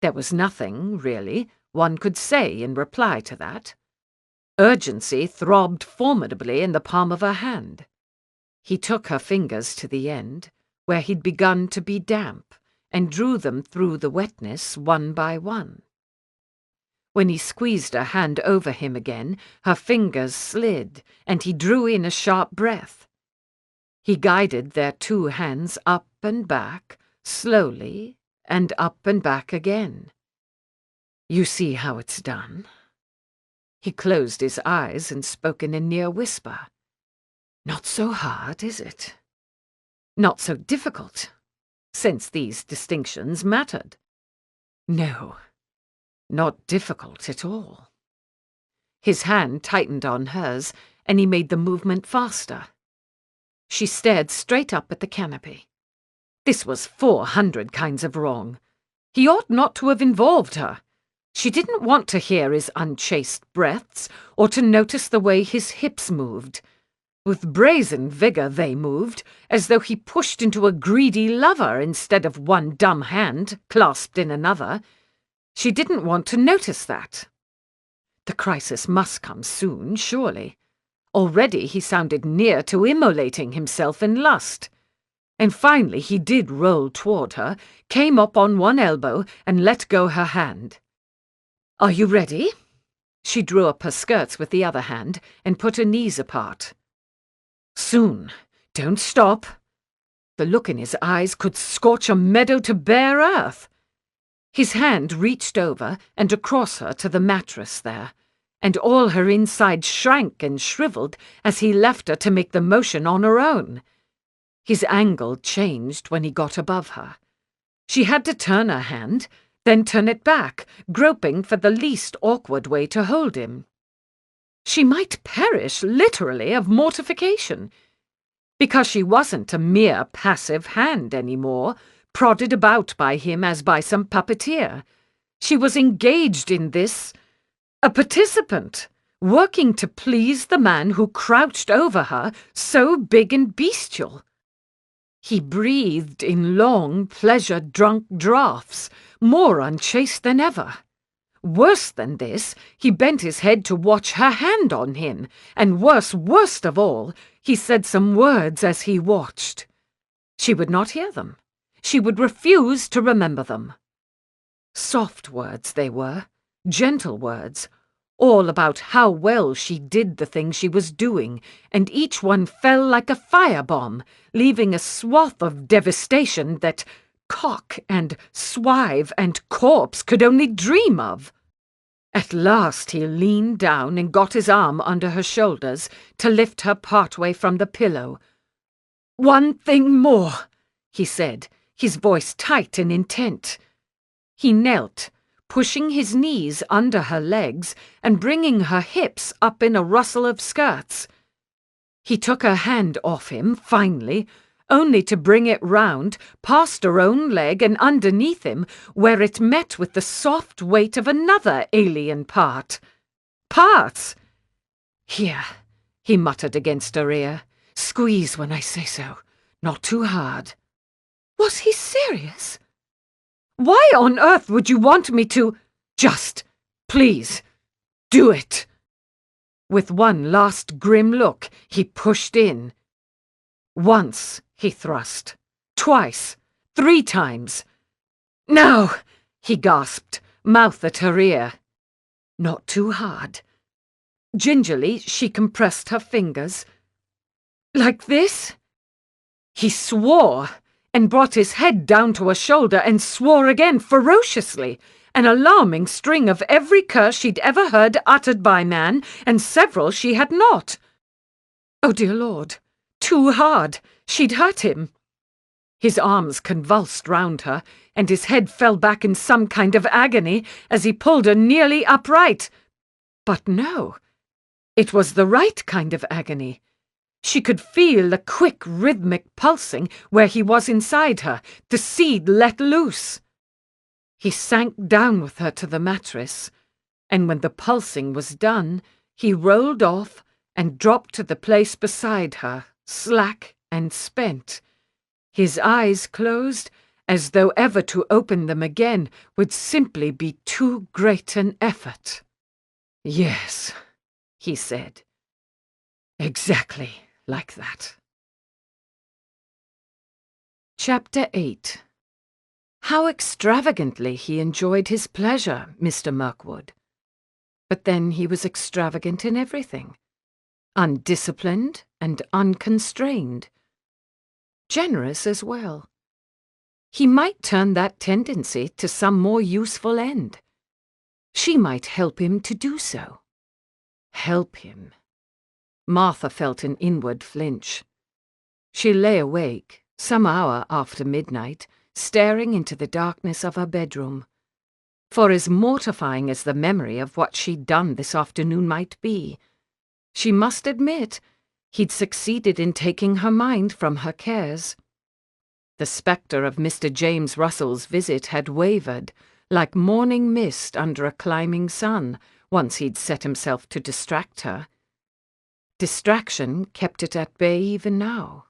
There was nothing, really, one could say in reply to that. Urgency throbbed formidably in the palm of her hand. He took her fingers to the end, where he'd begun to be damp, and drew them through the wetness one by one. When he squeezed her hand over him again, her fingers slid, and he drew in a sharp breath. He guided their two hands up and back, slowly, and up and back again. "You see how it's done?" He closed his eyes and spoke in a near whisper. "Not so hard, is it? Not so difficult, since these distinctions mattered. No. Not difficult at all." His hand tightened on hers, and he made the movement faster. She stared straight up at the canopy. This was 400 kinds of wrong. He ought not to have involved her. She didn't want to hear his unchaste breaths, or to notice the way his hips moved. With brazen vigour they moved, as though he pushed into a greedy lover instead of one dumb hand clasped in another. She didn't want to notice that. The crisis must come soon, surely. Already he sounded near to immolating himself in lust. And finally he did roll toward her, came up on one elbow, and let go her hand. "Are you ready?" She drew up her skirts with the other hand and put her knees apart. "Soon. Don't stop." The look in his eyes could scorch a meadow to bare earth. His hand reached over and across her to the mattress there, and all her inside shrank and shriveled as he left her to make the motion on her own. His angle changed when he got above her. She had to turn her hand, then turn it back, groping for the least awkward way to hold him. She might perish, literally, of mortification, because she wasn't a mere passive hand any more, prodded about by him as by some puppeteer. She was engaged in this, a participant, working to please the man who crouched over her, so big and bestial. He breathed in long, pleasure-drunk draughts, more unchaste than ever. Worse than this, he bent his head to watch her hand on him, and worst of all, he said some words as he watched. She would not hear them. She would refuse to remember them. Soft words they were, gentle words, all about how well she did the thing she was doing, and each one fell like a firebomb, leaving a swath of devastation that cock and swive and corpse could only dream of. At last he leaned down and got his arm under her shoulders to lift her partway from the pillow. "One thing more," he said, his voice tight and intent. He knelt, pushing his knees under her legs and bringing her hips up in a rustle of skirts. He took her hand off him, finally, only to bring it round, past her own leg and underneath him, where it met with the soft weight of another alien part. Parts! "Here," he muttered against her ear. "Squeeze when I say so. Not too hard." Was he serious? "Why on earth would you want me to—" "Just, please, do it." With one last grim look, he pushed in. Once he thrust, twice, 3 times. "Now," he gasped, mouth at her ear. Not too hard. Gingerly, she compressed her fingers. "Like this?" He swore, and brought his head down to her shoulder and swore again ferociously, an alarming string of every curse she'd ever heard uttered by man, and several she had not. Oh, dear Lord, too hard, she'd hurt him. His arms convulsed round her, and his head fell back in some kind of agony as he pulled her nearly upright. But no, it was the right kind of agony. She could feel the quick, rhythmic pulsing where he was inside her, the seed let loose. He sank down with her to the mattress, and when the pulsing was done, he rolled off and dropped to the place beside her, slack and spent, his eyes closed, as though ever to open them again would simply be too great an effort. "Yes," he said, "exactly like that." Chapter 8. How extravagantly he enjoyed his pleasure, Mr. Mirkwood. But then he was extravagant in everything, undisciplined and unconstrained, generous as well. He might turn that tendency to some more useful end. She might help him to do so. Help him. Martha felt an inward flinch. She lay awake, some hour after midnight, staring into the darkness of her bedroom. For as mortifying as the memory of what she'd done this afternoon might be, she must admit he'd succeeded in taking her mind from her cares. The spectre of Mr. James Russell's visit had wavered, like morning mist under a climbing sun, once he'd set himself to distract her. Distraction kept it at bay even now.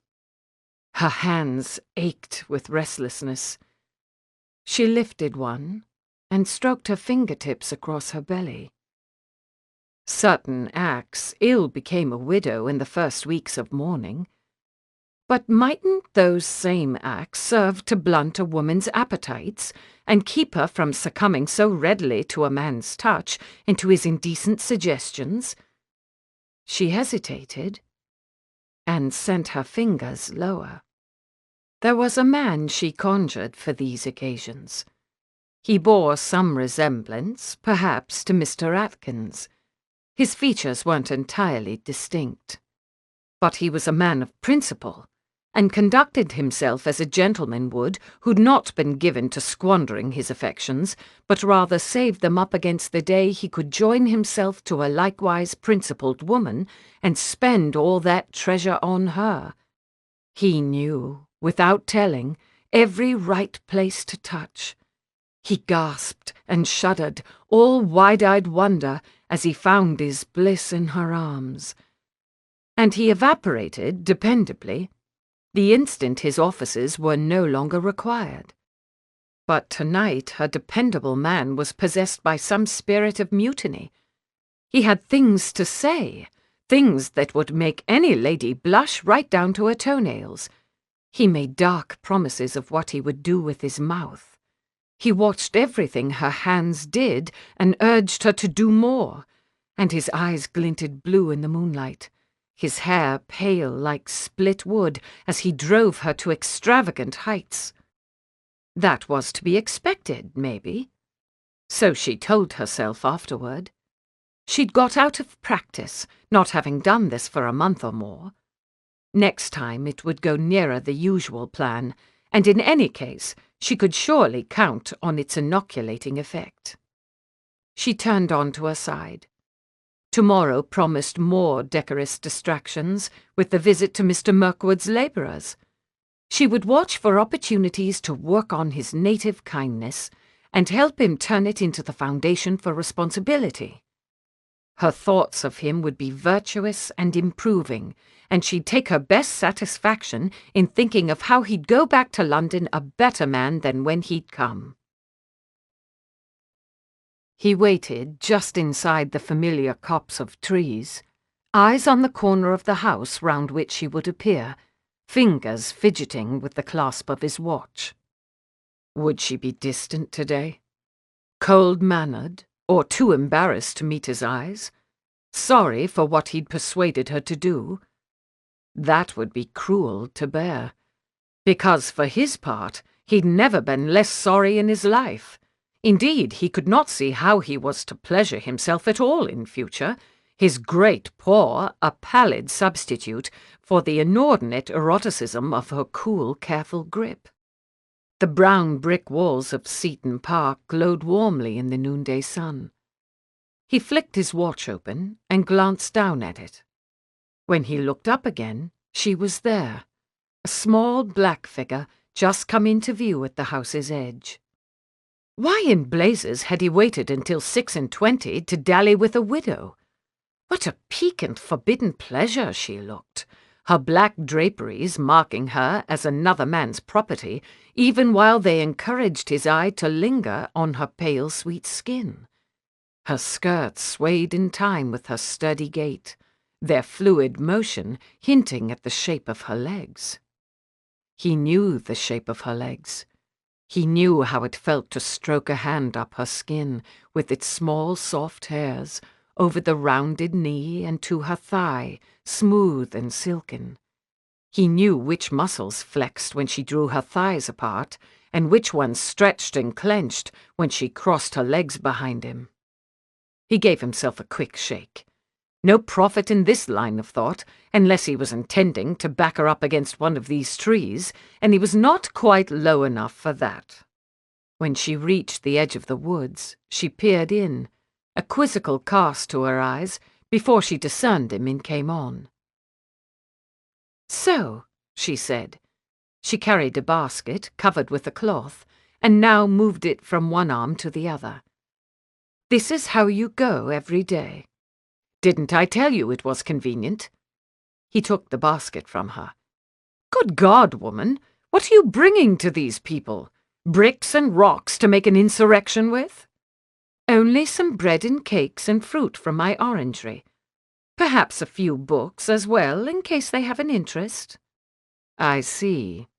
Her hands ached with restlessness. She lifted one and stroked her fingertips across her belly. Certain acts ill became a widow in the first weeks of mourning. But mightn't those same acts serve to blunt a woman's appetites and keep her from succumbing so readily to a man's touch and to his indecent suggestions? She hesitated and sent her fingers lower. There was a man she conjured for these occasions. He bore some resemblance, perhaps, to Mr. Atkins. His features weren't entirely distinct. But he was a man of principle, and conducted himself as a gentleman would who'd not been given to squandering his affections, but rather saved them up against the day he could join himself to a likewise principled woman and spend all that treasure on her. He knew, without telling, every right place to touch. He gasped and shuddered, all wide-eyed wonder, as he found his bliss in her arms. And he evaporated, dependably, the instant his offices were no longer required. But tonight her dependable man was possessed by some spirit of mutiny. He had things to say, things that would make any lady blush right down to her toenails. He made dark promises of what he would do with his mouth. He watched everything her hands did and urged her to do more, and his eyes glinted blue in the moonlight, his hair pale like split wood as he drove her to extravagant heights. That was to be expected, maybe. So she told herself afterward. She'd got out of practice, not having done this for a month or more. Next time it would go nearer the usual plan, and in any case she could surely count on its inoculating effect. She turned on to her side. Tomorrow promised more decorous distractions, with the visit to Mr. Mirkwood's labourers. She would watch for opportunities to work on his native kindness and help him turn it into the foundation for responsibility. Her thoughts of him would be virtuous and improving, and she'd take her best satisfaction in thinking of how he'd go back to London a better man than when he'd come. He waited just inside the familiar copse of trees, eyes on the corner of the house round which she would appear, fingers fidgeting with the clasp of his watch. Would she be distant today? Cold-mannered, or too embarrassed to meet his eyes? Sorry for what he'd persuaded her to do? That would be cruel to bear, because for his part he'd never been less sorry in his life. Indeed, he could not see how he was to pleasure himself at all in future, his great paw a pallid substitute for the inordinate eroticism of her cool, careful grip. The brown brick walls of Seaton Park glowed warmly in the noonday sun. He flicked his watch open and glanced down at it. When he looked up again, she was there, a small black figure just come into view at the house's edge. Why in blazes had he waited until 26 to dally with a widow? What a piquant, forbidden pleasure she looked, her black draperies marking her as another man's property, even while they encouraged his eye to linger on her pale, sweet skin. Her skirts swayed in time with her sturdy gait, their fluid motion hinting at the shape of her legs. He knew the shape of her legs. He knew how it felt to stroke a hand up her skin with its small, soft hairs, over the rounded knee and to her thigh, smooth and silken. He knew which muscles flexed when she drew her thighs apart, and which ones stretched and clenched when she crossed her legs behind him. He gave himself a quick shake. No profit in this line of thought, unless he was intending to back her up against one of these trees, and he was not quite low enough for that. When she reached the edge of the woods, she peered in, a quizzical cast to her eyes, before she discerned him and came on. "So," she said. She carried a basket covered with a cloth, and now moved it from one arm to the other. "This is how you go every day. Didn't I tell you it was convenient?" He took the basket from her. "Good God, woman, what are you bringing to these people? Bricks and rocks to make an insurrection with?" "Only some bread and cakes and fruit from my orangery. Perhaps a few books as well, in case they have an interest." "I see."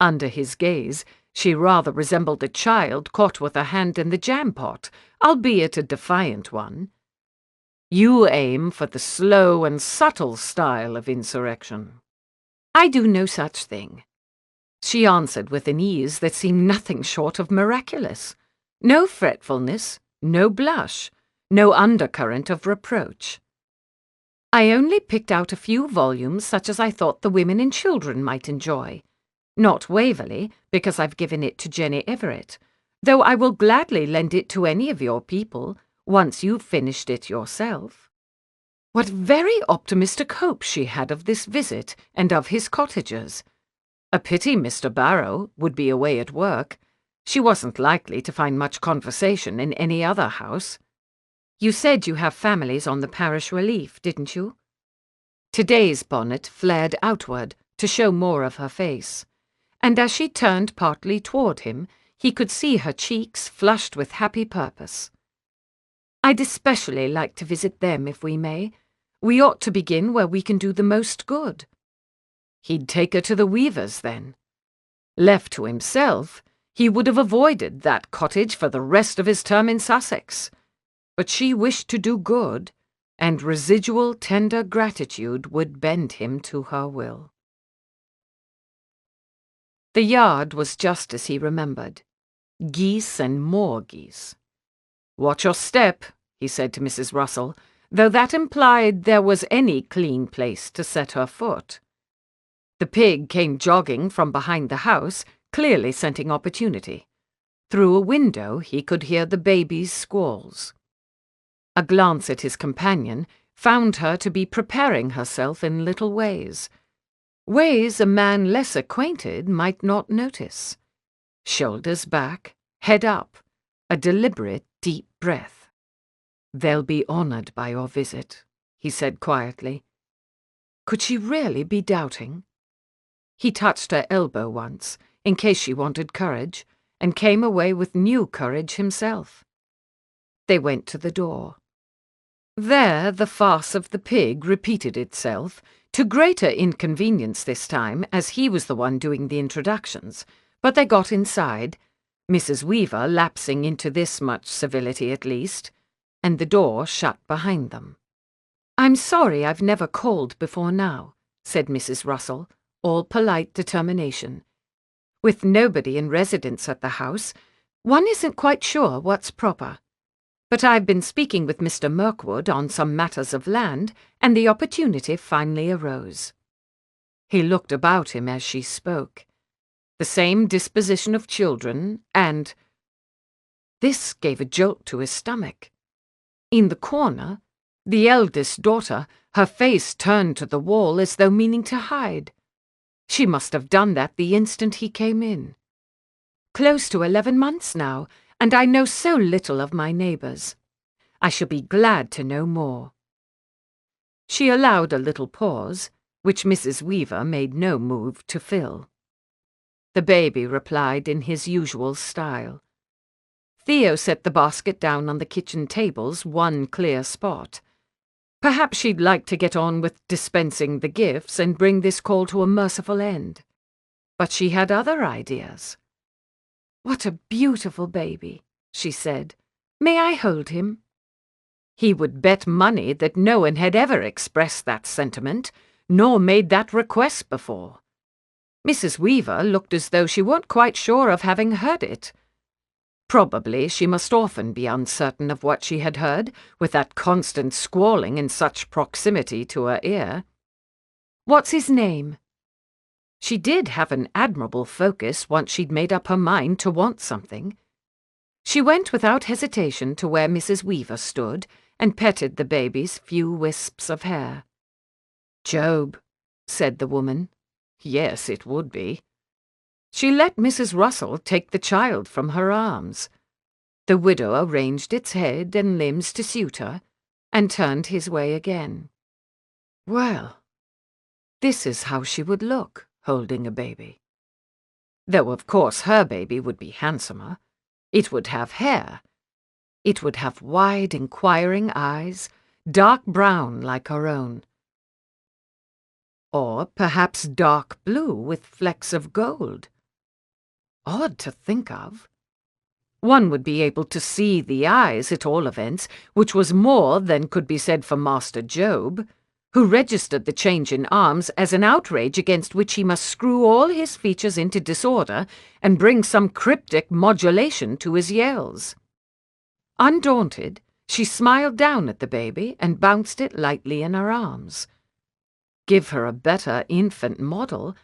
Under his gaze, she rather resembled a child caught with a hand in the jam-pot, albeit a defiant one. "You aim for the slow and subtle style of insurrection." "I do no such thing," she answered with an ease that seemed nothing short of miraculous. No fretfulness, no blush, no undercurrent of reproach. "I only picked out a few volumes such as I thought the women and children might enjoy. Not Waverley, because I've given it to Jenny Everett, though I will gladly lend it to any of your people, once you've finished it yourself." What very optimistic hopes she had of this visit and of his cottagers. A pity Mr. Barrow would be away at work. She wasn't likely to find much conversation in any other house. You said you have families on the parish relief, didn't you? Today's bonnet flared outward to show more of her face, and as she turned partly toward him, he could see her cheeks flushed with happy purpose. I'd especially like to visit them if we may. We ought to begin where we can do the most good. He'd take her to the Weavers, then. Left to himself, he would have avoided that cottage for the rest of his term in Sussex. But she wished to do good, and residual tender gratitude would bend him to her will. The yard was just as he remembered. Geese and more geese. "Watch your step," he said to Mrs. Russell, though that implied there was any clean place to set her foot. The pig came jogging from behind the house, clearly scenting opportunity. Through a window he could hear the baby's squalls. A glance at his companion found her to be preparing herself in little ways a man less acquainted might not notice. Shoulders back, head up, a deliberate deep breath. "They'll be honoured by your visit," he said quietly. Could she really be doubting? He touched her elbow once, in case she wanted courage, and came away with new courage himself. They went to the door. There the farce of the pig repeated itself, to greater inconvenience this time, as he was the one doing the introductions, but they got inside, Mrs. Weaver lapsing into this much civility at least, and the door shut behind them. "I'm sorry I've never called before now," said Mrs. Russell, all polite determination. "With nobody in residence at the house, one isn't quite sure what's proper. But I've been speaking with Mr. Mirkwood on some matters of land, and the opportunity finally arose." He looked about him as she spoke. The same disposition of children, and... This gave a jolt to his stomach. In the corner, the eldest daughter, her face turned to the wall as though meaning to hide. She must have done that the instant he came in. "Close to 11 months now, and I know so little of my neighbours. I shall be glad to know more." She allowed a little pause, which Mrs. Weaver made no move to fill. The baby replied in his usual style. Theo set the basket down on the kitchen table's one clear spot. Perhaps she'd like to get on with dispensing the gifts and bring this call to a merciful end. But she had other ideas. "What a beautiful baby," she said. "May I hold him?" He would bet money that no one had ever expressed that sentiment, nor made that request before. Mrs. Weaver looked as though she weren't quite sure of having heard it. Probably she must often be uncertain of what she had heard, with that constant squalling in such proximity to her ear. "What's his name?" She did have an admirable focus once she'd made up her mind to want something. She went without hesitation to where Mrs. Weaver stood and petted the baby's few wisps of hair. "Job," said the woman. Yes, it would be. She let Mrs. Russell take the child from her arms. The widow arranged its head and limbs to suit her, and turned his way again. Well, this is how she would look, holding a baby. Though, of course, her baby would be handsomer. It would have hair. It would have wide, inquiring eyes, dark brown like her own. Or perhaps dark blue with flecks of gold. Odd to think of. One would be able to see the eyes, at all events, which was more than could be said for Master Job, who registered the change in arms as an outrage against which he must screw all his features into disorder and bring some cryptic modulation to his yells. Undaunted, she smiled down at the baby and bounced it lightly in her arms. Give her a better infant model,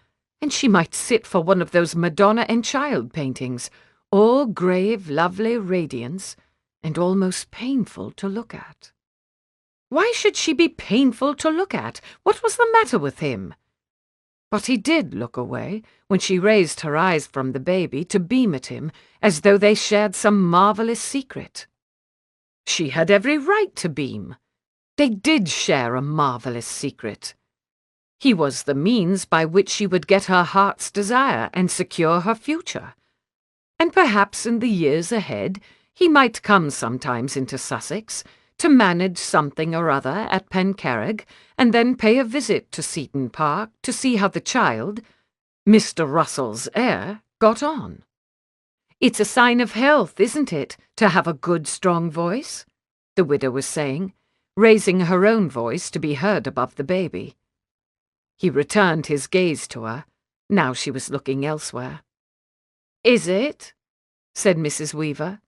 and she might sit for one of those Madonna and Child paintings, all grave, lovely radiance, and almost painful to look at. Why should she be painful to look at? What was the matter with him? But he did look away when she raised her eyes from the baby to beam at him as though they shared some marvelous secret. She had every right to beam. They did share a marvelous secret. He was the means by which she would get her heart's desire and secure her future. And perhaps in the years ahead he might come sometimes into Sussex to manage something or other at Pencarrig, and then pay a visit to Seaton Park to see how the child, Mr. Russell's heir, got on. "It's a sign of health, isn't it, to have a good, strong voice?" the widow was saying, raising her own voice to be heard above the baby. He returned his gaze to her. Now she was looking elsewhere. "Is it?" said Mrs. Weaver.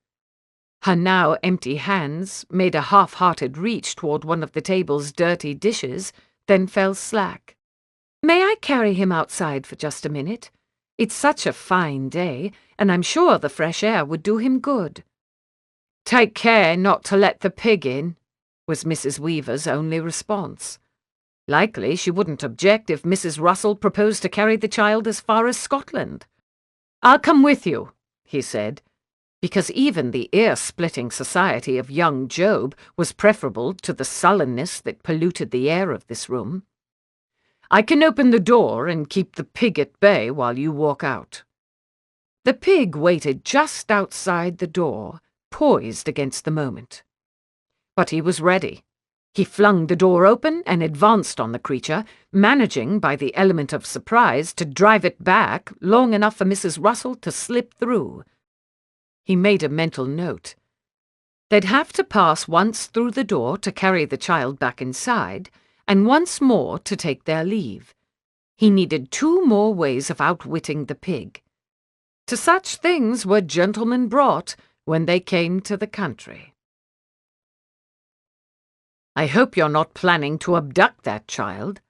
Her now empty hands made a half-hearted reach toward one of the table's dirty dishes, then fell slack. "May I carry him outside for just a minute? It's such a fine day, and I'm sure the fresh air would do him good." "Take care not to let the pig in," was Mrs. Weaver's only response. Likely she wouldn't object if Mrs. Russell proposed to carry the child as far as Scotland. "I'll come with you," he said, because even the ear-splitting society of young Job was preferable to the sullenness that polluted the air of this room. "I can open the door and keep the pig at bay while you walk out." The pig waited just outside the door, poised against the moment. But he was ready. He flung the door open and advanced on the creature, managing by the element of surprise to drive it back long enough for Mrs. Russell to slip through. He made a mental note. They'd have to pass once through the door to carry the child back inside, and once more to take their leave. He needed 2 more ways of outwitting the pig. To such things were gentlemen brought when they came to the country. "I hope you're not planning to abduct that child."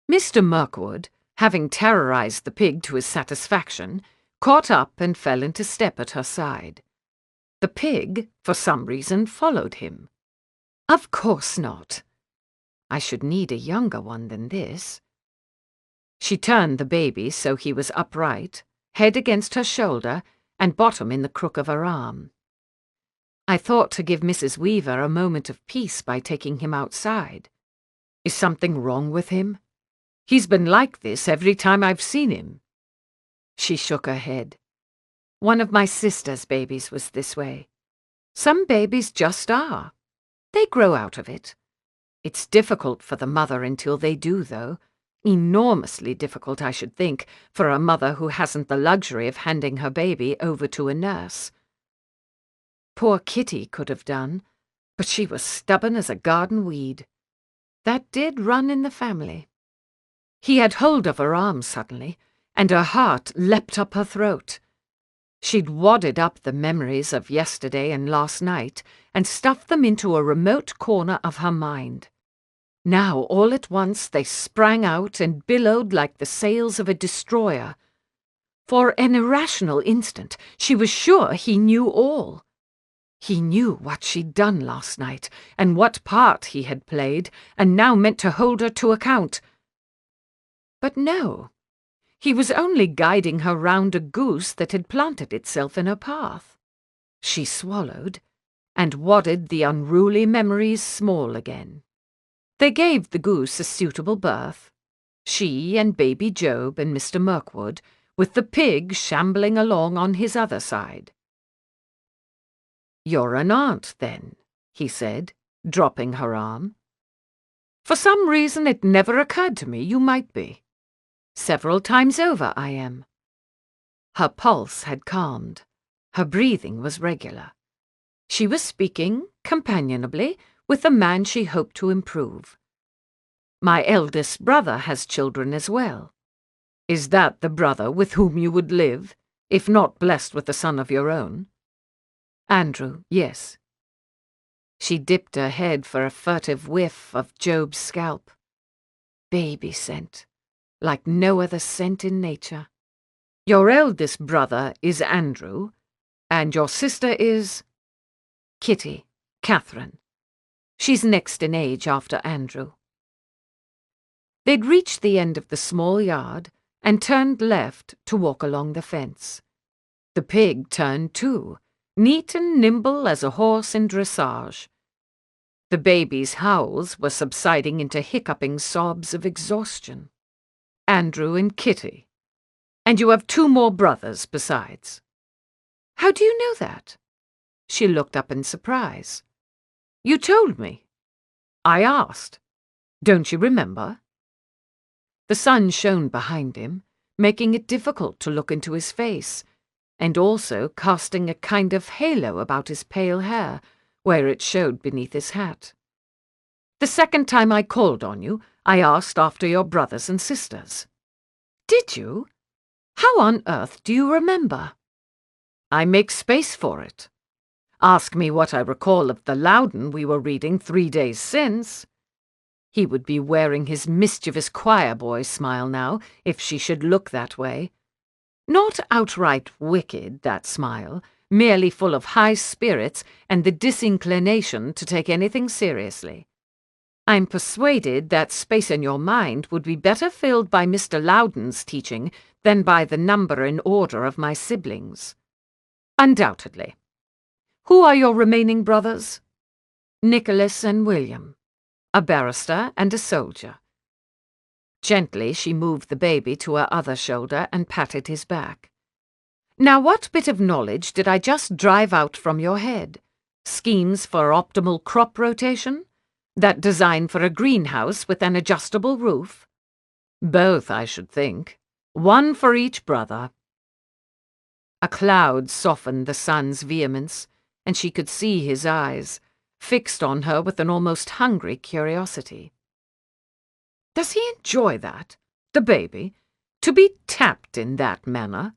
Mr. Mirkwood, having terrorized the pig to his satisfaction, caught up and fell into step at her side. The pig, for some reason, followed him. "Of course not. I should need a younger one than this." She turned the baby so he was upright, head against her shoulder and bottom in the crook of her arm. "I thought to give Mrs. Weaver a moment of peace by taking him outside. Is something wrong with him? He's been like this every time I've seen him." She shook her head. "One of my sister's babies was this way. Some babies just are. They grow out of it. It's difficult for the mother until they do, though. Enormously difficult, I should think, for a mother who hasn't the luxury of handing her baby over to a nurse. Poor Kitty could have done, but she was stubborn as a garden weed. That did run in the family." He had hold of her arm suddenly, and her heart leapt up her throat. She'd wadded up the memories of yesterday and last night and stuffed them into a remote corner of her mind. Now, all at once, they sprang out and billowed like the sails of a destroyer. For an irrational instant, she was sure he knew all. He knew what she'd done last night, and what part he had played, and now meant to hold her to account. But no. He was only guiding her round a goose that had planted itself in her path. She swallowed, and wadded the unruly memories small again. They gave the goose a suitable berth, she and baby Job and Mr. Mirkwood, with the pig shambling along on his other side. "You're an aunt, then," he said, dropping her arm. "For some reason it never occurred to me you might be. Several times over I am." Her pulse had calmed. Her breathing was regular. She was speaking, companionably, with the man she hoped to improve. "My eldest brother has children as well. Is that the brother with whom you would live, if not blessed with a son of your own?" "Andrew, yes." She dipped her head for a furtive whiff of Job's scalp. Baby scent, like no other scent in nature. "Your eldest brother is Andrew, and your sister is—" "Kitty, Catherine. She's next in age after Andrew." They'd reached the end of the small yard and turned left to walk along the fence. The pig turned too, neat and nimble as a horse in dressage. The baby's howls were subsiding into hiccuping sobs of exhaustion. Andrew and Kitty. And you have 2 more brothers besides. How do you know that? She looked up in surprise. You told me. I asked. Don't you remember? The sun shone behind him, making it difficult to look into his face, and also casting a kind of halo about his pale hair, where it showed beneath his hat. The second time I called on you, I asked after your brothers and sisters. Did you? How on earth do you remember? I make space for it. Ask me what I recall of the Loudon we were reading 3 days since. He would be wearing his mischievous choir-boy smile now, if she should look that way. Not outright wicked, that smile, merely full of high spirits and the disinclination to take anything seriously. I'm persuaded that space in your mind would be better filled by Mr. Loudon's teaching than by the number and order of my siblings. Undoubtedly. Who are your remaining brothers? Nicholas and William, a barrister and a soldier. Gently she moved the baby to her other shoulder and patted his back. Now what bit of knowledge did I just drive out from your head? Schemes for optimal crop rotation? That design for a greenhouse with an adjustable roof? Both, I should think. 1 for each brother. A cloud softened the sun's vehemence, and she could see his eyes, fixed on her with an almost hungry curiosity. Does he enjoy that, the baby, to be tapped in that manner?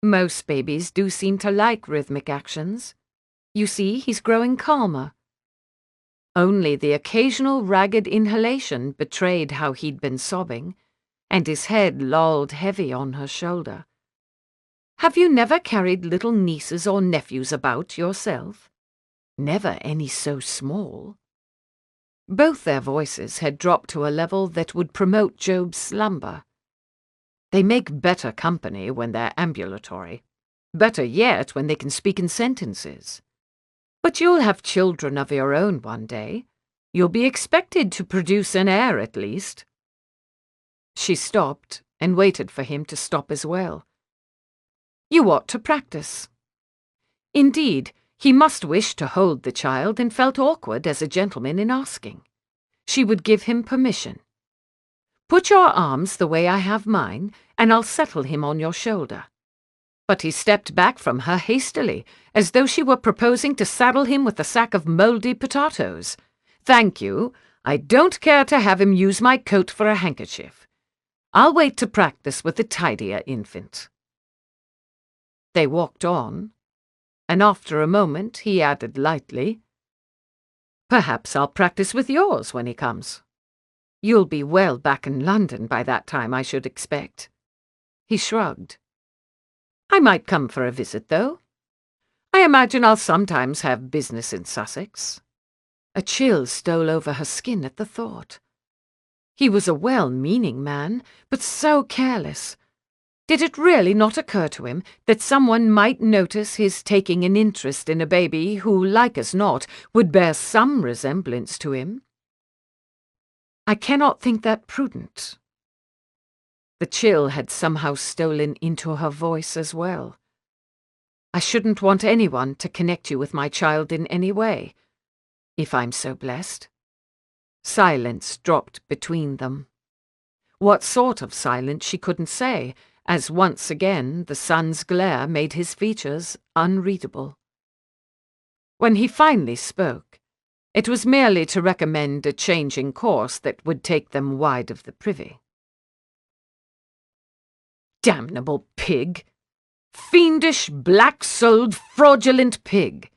Most babies do seem to like rhythmic actions. You see, he's growing calmer. Only the occasional ragged inhalation betrayed how he'd been sobbing, and his head lolled heavy on her shoulder. Have you never carried little nieces or nephews about yourself? Never any so small. Both their voices had dropped to a level that would promote Job's slumber. They make better company when they're ambulatory. Better yet when they can speak in sentences. But you'll have children of your own one day. You'll be expected to produce an heir at least. She stopped and waited for him to stop as well. You ought to practice. Indeed, he must wish to hold the child and felt awkward as a gentleman in asking. She would give him permission. Put your arms the way I have mine, and I'll settle him on your shoulder. But he stepped back from her hastily, as though she were proposing to saddle him with a sack of mouldy potatoes. Thank you. I don't care to have him use my coat for a handkerchief. I'll wait to practice with the tidier infant. They walked on, and after a moment he added lightly, Perhaps I'll practice with yours when he comes. You'll be well back in London by that time, I should expect. He shrugged. I might come for a visit, though. I imagine I'll sometimes have business in Sussex. A chill stole over her skin at the thought. He was a well-meaning man, but so careless. Did it really not occur to him that someone might notice his taking an interest in a baby who, like as not, would bear some resemblance to him? I cannot think that prudent. The chill had somehow stolen into her voice as well. I shouldn't want anyone to connect you with my child in any way, if I'm so blessed. Silence dropped between them. What sort of silence she couldn't say, as once again the sun's glare made his features unreadable. When he finally spoke, it was merely to recommend a change in course that would take them wide of the privy. Damnable pig! Fiendish, black-souled, fraudulent pig!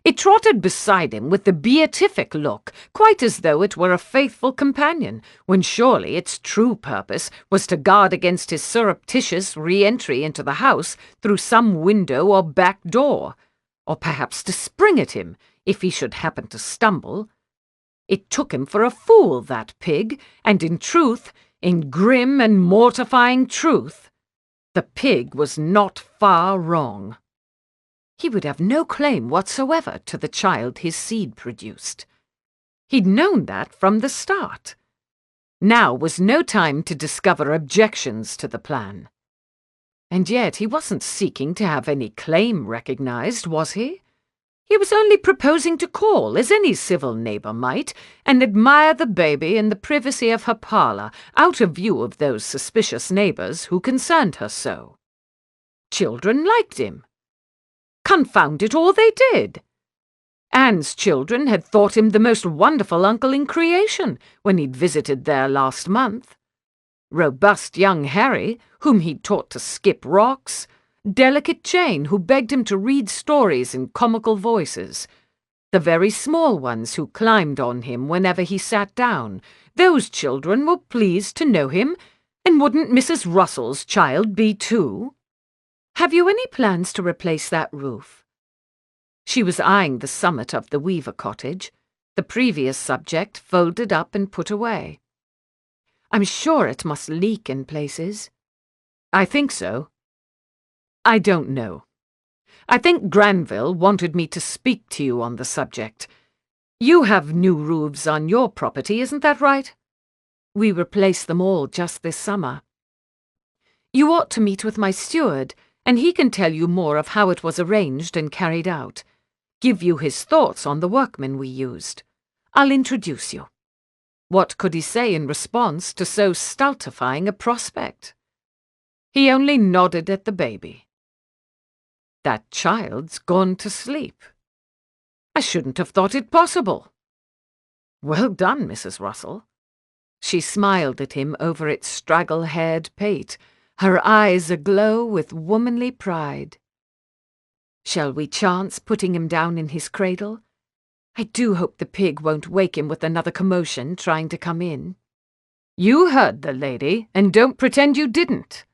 It trotted beside him with the beatific look, quite as though it were a faithful companion, when surely its true purpose was to guard against his surreptitious re-entry into the house through some window or back door, or perhaps to spring at him, if he should happen to stumble. It took him for a fool, that pig, and in truth, in grim and mortifying truth, the pig was not far wrong. He would have no claim whatsoever to the child his seed produced. He'd known that from the start. Now was no time to discover objections to the plan. And yet he wasn't seeking to have any claim recognized, was he? He was only proposing to call, as any civil neighbour might, and admire the baby in the privacy of her parlour, out of view of those suspicious neighbours who concerned her so. Children liked him. Confound it all, they did. Anne's children had thought him the most wonderful uncle in creation when he'd visited there last month. Robust young Harry, whom he'd taught to skip rocks, delicate Jane, who begged him to read stories in comical voices, the very small ones who climbed on him whenever he sat down, those children were pleased to know him, and wouldn't Mrs. Russell's child be too? Have you any plans to replace that roof? She was eyeing the summit of the Weaver cottage, the previous subject folded up and put away. I'm sure it must leak in places. I think so. I don't know. I think Granville wanted me to speak to you on the subject. You have new roofs on your property, isn't that right? We replaced them all just this summer. You ought to meet with my steward, and he can tell you more of how it was arranged and carried out. Give you his thoughts on the workmen we used. I'll introduce you. What could he say in response to so stultifying a prospect? He only nodded at the baby. That child's gone to sleep. I shouldn't have thought it possible. Well done, Mrs. Russell. She smiled at him over its straggle-haired pate, her eyes aglow with womanly pride. Shall we chance putting him down in his cradle? I do hope the pig won't wake him with another commotion trying to come in. You heard the lady, and don't pretend you didn't.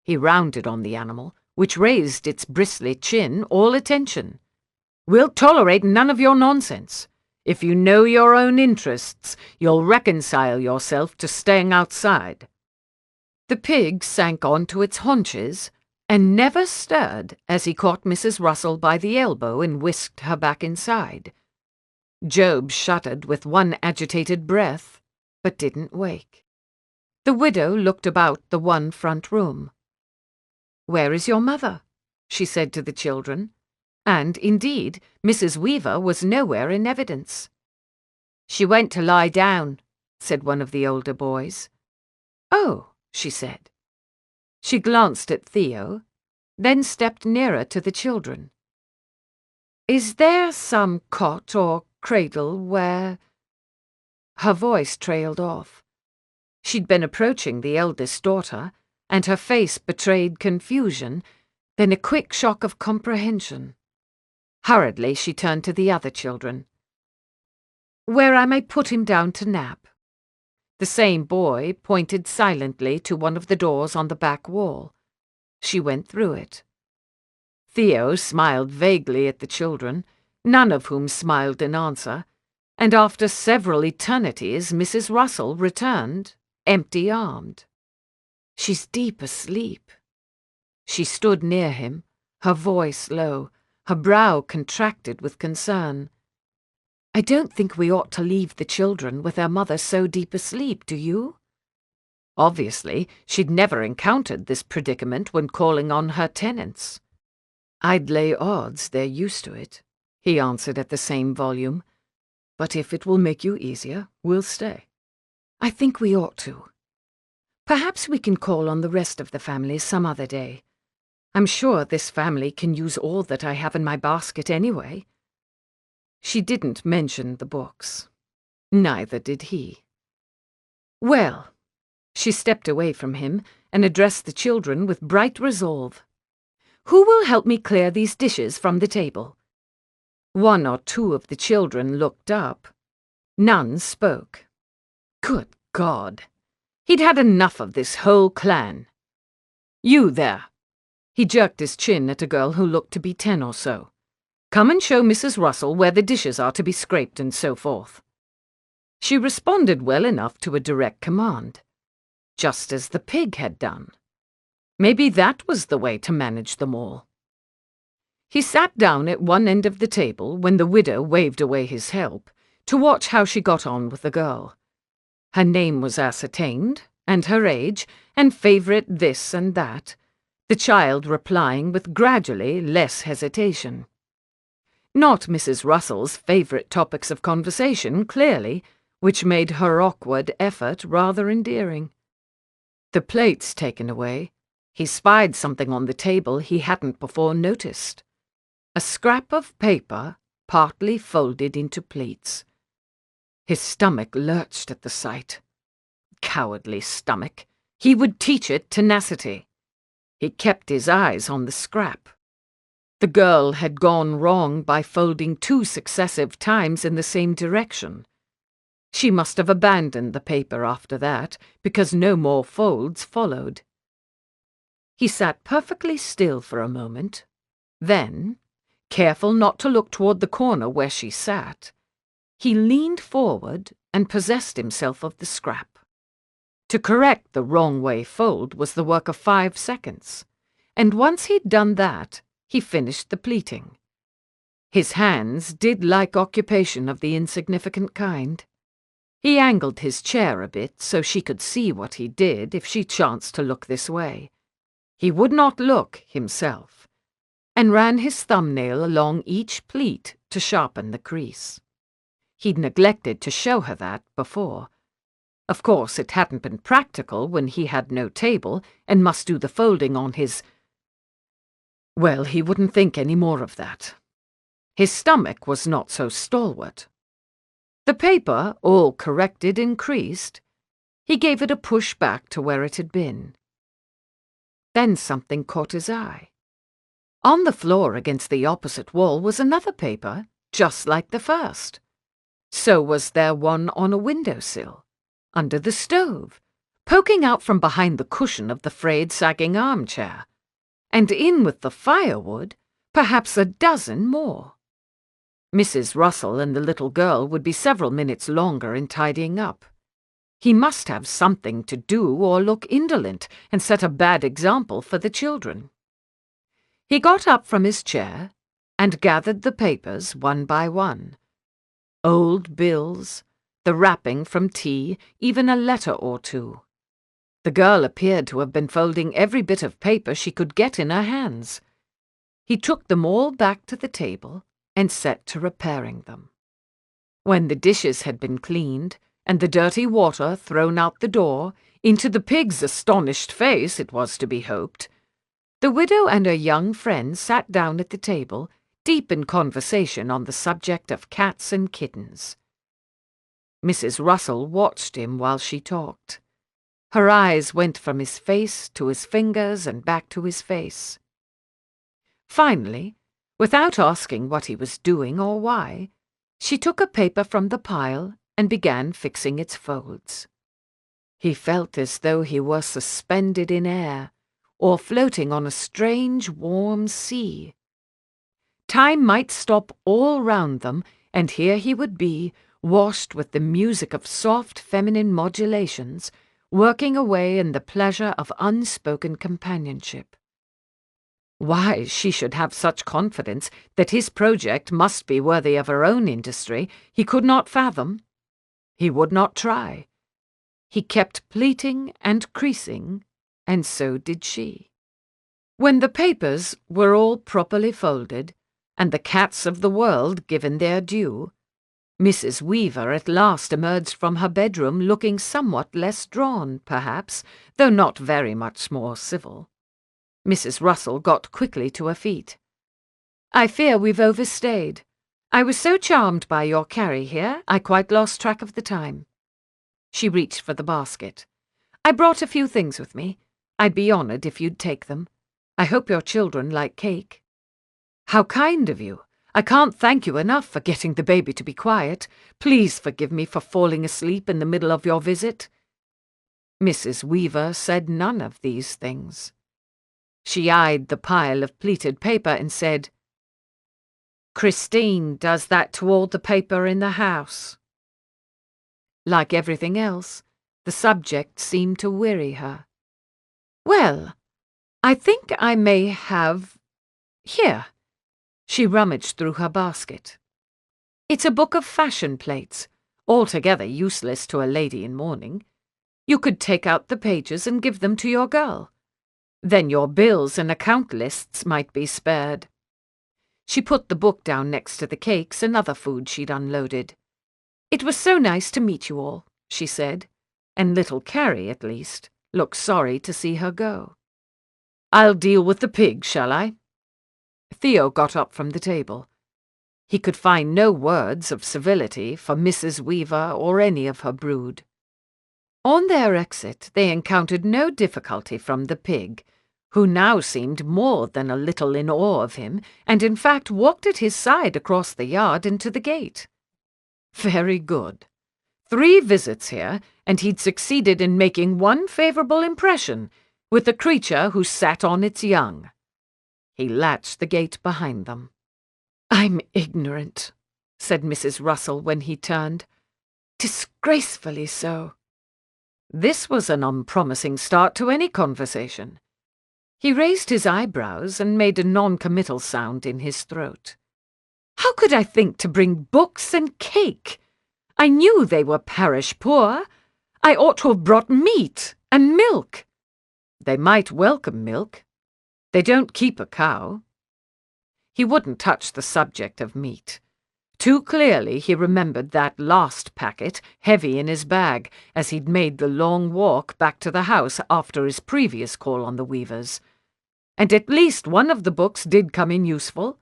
He rounded on the animal, which raised its bristly chin, all attention. We'll tolerate none of your nonsense. If you know your own interests, you'll reconcile yourself to staying outside. The pig sank onto its haunches and never stirred as he caught Mrs. Russell by the elbow and whisked her back inside. Job shuddered with one agitated breath, but didn't wake. The widow looked about the one front room. "Where is your mother?" she said to the children, and, indeed, Mrs. Weaver was nowhere in evidence. "She went to lie down," said one of the older boys. "Oh," she said. She glanced at Theo, then stepped nearer to the children. "Is there some cot or cradle where—" Her voice trailed off. She'd been approaching the eldest daughter, and her face betrayed confusion, then a quick shock of comprehension. Hurriedly she turned to the other children. "Where I may put him down to nap." The same boy pointed silently to one of the doors on the back wall. She went through it. Theo smiled vaguely at the children, none of whom smiled in answer, and after several eternities Mrs. Russell returned, empty-armed. "She's deep asleep." She stood near him, her voice low, her brow contracted with concern. "I don't think we ought to leave the children with their mother so deep asleep, do you?" Obviously, she'd never encountered this predicament when calling on her tenants. "I'd lay odds they're used to it," he answered at the same volume. "But if it will make you easier, we'll stay." "I think we ought to. Perhaps we can call on the rest of the family some other day. I'm sure this family can use all that I have in my basket anyway." She didn't mention the books. Neither did he. "Well," she stepped away from him and addressed the children with bright resolve. "Who will help me clear these dishes from the table?" One or two of the children looked up. None spoke. Good God! He'd had enough of this whole clan. "You there!" He jerked his chin at a girl who looked to be 10 or so. "Come and show Mrs. Russell where the dishes are to be scraped and so forth." She responded well enough to a direct command, just as the pig had done. Maybe that was the way to manage them all. He sat down at one end of the table when the widow waved away his help to watch how she got on with the girl. Her name was ascertained, and her age, and favourite this and that, the child replying with gradually less hesitation. Not Mrs. Russell's favourite topics of conversation, clearly, which made her awkward effort rather endearing. The plates taken away, he spied something on the table he hadn't before noticed. A scrap of paper partly folded into pleats. His stomach lurched at the sight. Cowardly stomach. He would teach it tenacity. He kept his eyes on the scrap. The girl had gone wrong by folding 2 successive times in the same direction. She must have abandoned the paper after that, because no more folds followed. He sat perfectly still for a moment. Then, careful not to look toward the corner where she sat, he leaned forward and possessed himself of the scrap. To correct the wrong-way fold was the work of 5 seconds, and once he'd done that, he finished the pleating. His hands did like occupation of the insignificant kind. He angled his chair a bit so she could see what he did if she chanced to look this way. He would not look himself, and ran his thumbnail along each pleat to sharpen the crease. He'd neglected to show her that before. Of course, it hadn't been practical when he had no table and must do the folding on his... Well, he wouldn't think any more of that. His stomach was not so stalwart. The paper, all corrected, increased. He gave it a push back to where it had been. Then something caught his eye. On the floor against the opposite wall was another paper, just like the first. So was there one on a windowsill, under the stove, poking out from behind the cushion of the frayed, sagging armchair, and in with the firewood, perhaps a dozen more. Mrs. Russell and the little girl would be several minutes longer in tidying up. He must have something to do or look indolent and set a bad example for the children. He got up from his chair and gathered the papers one by one. Old bills, the wrapping from tea, even a letter or two. The girl appeared to have been folding every bit of paper she could get in her hands. He took them all back to the table and set to repairing them. When the dishes had been cleaned, and the dirty water thrown out the door, into the pig's astonished face, it was to be hoped, the widow and her young friend sat down at the table, deep in conversation on the subject of cats and kittens. Mrs. Russell watched him while she talked. Her eyes went from his face to his fingers and back to his face. Finally, without asking what he was doing or why, she took a paper from the pile and began fixing its folds. He felt as though he were suspended in air, or floating on a strange, warm sea. Time might stop all round them, and here he would be, washed with the music of soft feminine modulations, working away in the pleasure of unspoken companionship. Why she should have such confidence that his project must be worthy of her own industry, he could not fathom. He would not try. He kept pleating and creasing, and so did she. When the papers were all properly folded, and the cats of the world given their due, Mrs. Weaver at last emerged from her bedroom looking somewhat less drawn, perhaps, though not very much more civil. Mrs. Russell got quickly to her feet. "I fear we've overstayed. I was so charmed by your carry here, I quite lost track of the time." She reached for the basket. "I brought a few things with me. I'd be honoured if you'd take them. I hope your children like cake." "How kind of you. I can't thank you enough for getting the baby to be quiet. Please forgive me for falling asleep in the middle of your visit." Mrs. Weaver said none of these things. She eyed the pile of pleated paper and said, "Christine does that to all the paper in the house." Like everything else, the subject seemed to weary her. "Well, I think I may have... Here." She rummaged through her basket. "It's a book of fashion plates, altogether useless to a lady in mourning. You could take out the pages and give them to your girl. Then your bills and account lists might be spared." She put the book down next to the cakes and other food she'd unloaded. "It was so nice to meet you all," she said, and little Carrie, at least, looked sorry to see her go. "I'll deal with the pig, shall I?" Theo got up from the table. He could find no words of civility for Mrs. Weaver or any of her brood. On their exit, they encountered no difficulty from the pig, who now seemed more than a little in awe of him, and in fact walked at his side across the yard into the gate. Very good. 3 visits here, and he'd succeeded in making one favourable impression, with the creature who sat on its young. He latched the gate behind them. "I'm ignorant," said Mrs. Russell when he turned. "Disgracefully so." This was an unpromising start to any conversation. He raised his eyebrows and made a non-committal sound in his throat. "How could I think to bring books and cake? I knew they were parish poor. I ought to have brought meat and milk." "They might welcome milk. They don't keep a cow." He wouldn't touch the subject of meat. Too clearly he remembered that last packet heavy in his bag as he'd made the long walk back to the house after his previous call on the Weavers. And at least one of the books did come in useful.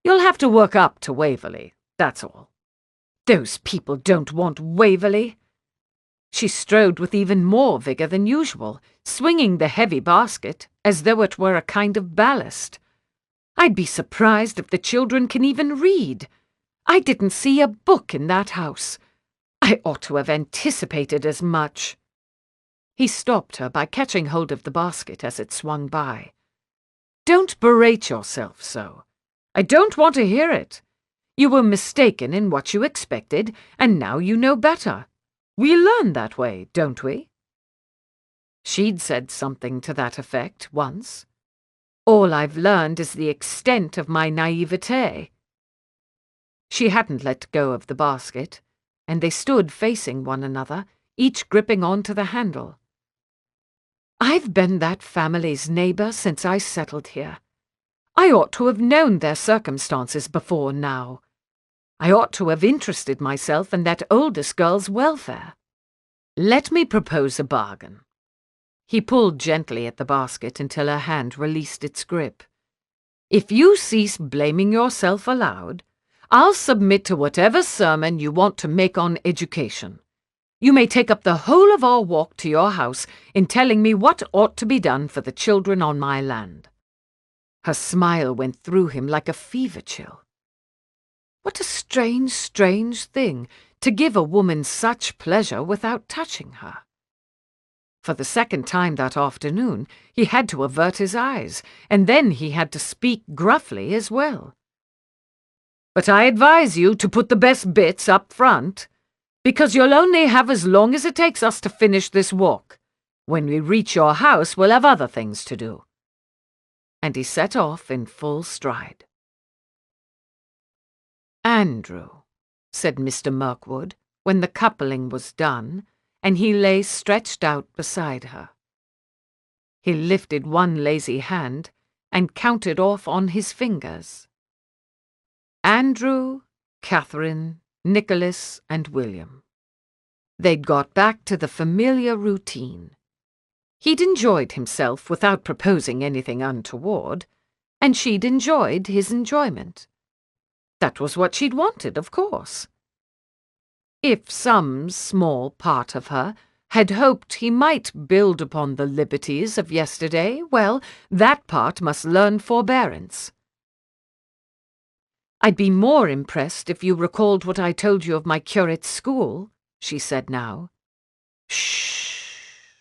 "You'll have to work up to Waverley, that's all." "Those people don't want Waverley." She strode with even more vigour than usual, swinging the heavy basket as though it were a kind of ballast. "I'd be surprised if the children can even read. I didn't see a book in that house. I ought to have anticipated as much." He stopped her by catching hold of the basket as it swung by. "Don't berate yourself so. I don't want to hear it. You were mistaken in what you expected, and now you know better. We learn that way, don't we?" She'd said something to that effect once. "All I've learned is the extent of my naivete." She hadn't let go of the basket, and they stood facing one another, each gripping onto the handle. "I've been that family's neighbour since I settled here. I ought to have known their circumstances before now. I ought to have interested myself in that oldest girl's welfare. Let me propose a bargain." He pulled gently at the basket until her hand released its grip. "If you cease blaming yourself aloud, I'll submit to whatever sermon you want to make on education. You may take up the whole of our walk to your house in telling me what ought to be done for the children on my land." Her smile went through him like a fever chill. What a strange, strange thing to give a woman such pleasure without touching her. For the second time that afternoon, he had to avert his eyes, and then he had to speak gruffly as well. "But I advise you to put the best bits up front, because you'll only have as long as it takes us to finish this walk. When we reach your house, we'll have other things to do." And he set off in full stride. "Andrew," said Mr. Mirkwood, when the coupling was done, and he lay stretched out beside her. He lifted one lazy hand and counted off on his fingers. Andrew, Catherine, Nicholas, and William. They'd got back to the familiar routine. He'd enjoyed himself without proposing anything untoward, and she'd enjoyed his enjoyment. That was what she'd wanted, of course. If some small part of her had hoped he might build upon the liberties of yesterday, well, that part must learn forbearance. "I'd be more impressed if you recalled what I told you of my curate's school," she said now. "Shh."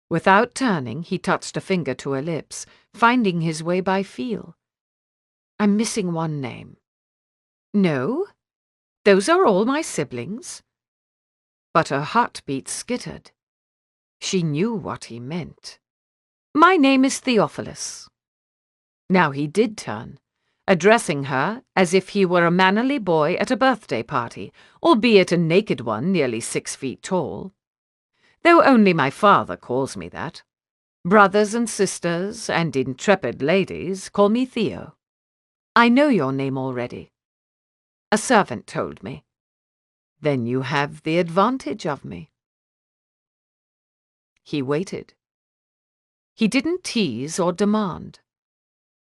Without turning, he touched a finger to her lips, finding his way by feel. "I'm missing one name." "No? Those are all my siblings." But her heartbeat skittered. She knew what he meant. "My name is Theophilus." Now he did turn, addressing her as if he were a mannerly boy at a birthday party, albeit a naked one nearly 6 feet tall. Though only my father calls me that. Brothers and sisters and intrepid ladies call me Theo. I know your name already. A servant told me. Then you have the advantage of me. He waited. He didn't tease or demand.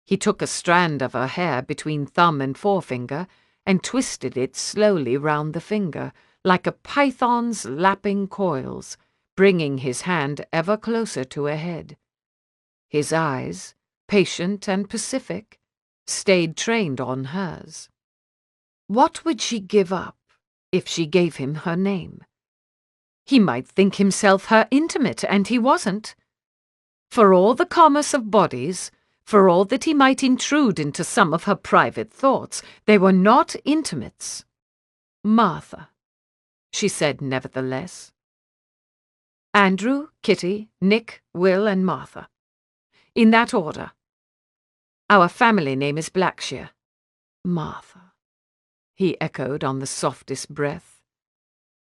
He took a strand of her hair between thumb and forefinger and twisted it slowly round the finger, like a python's lapping coils, bringing his hand ever closer to her head. His eyes, patient and pacific, stayed trained on hers. What would she give up if she gave him her name? He might think himself her intimate, and he wasn't. For all the commerce of bodies, for all that he might intrude into some of her private thoughts, they were not intimates. "Martha," she said nevertheless. "Andrew, Kitty, Nick, Will, and Martha. In that order. Our family name is Blackshear." "Martha," he echoed on the softest breath.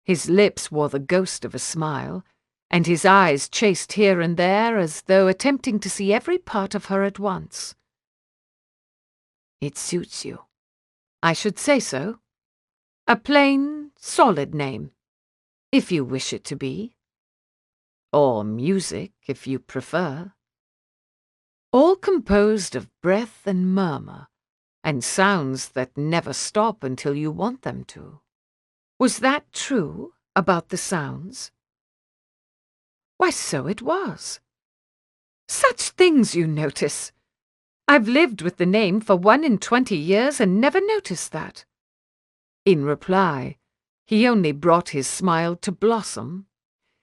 His lips wore the ghost of a smile, and his eyes chased here and there as though attempting to see every part of her at once. "It suits you." "I should say so. A plain, solid name, if you wish it to be. Or music, if you prefer. All composed of breath and murmur, and sounds that never stop until you want them to." Was that true about the sounds? Why, so it was. Such things you notice. I've lived with the name for 1 in 20 years and never noticed that. In reply, he only brought his smile to blossom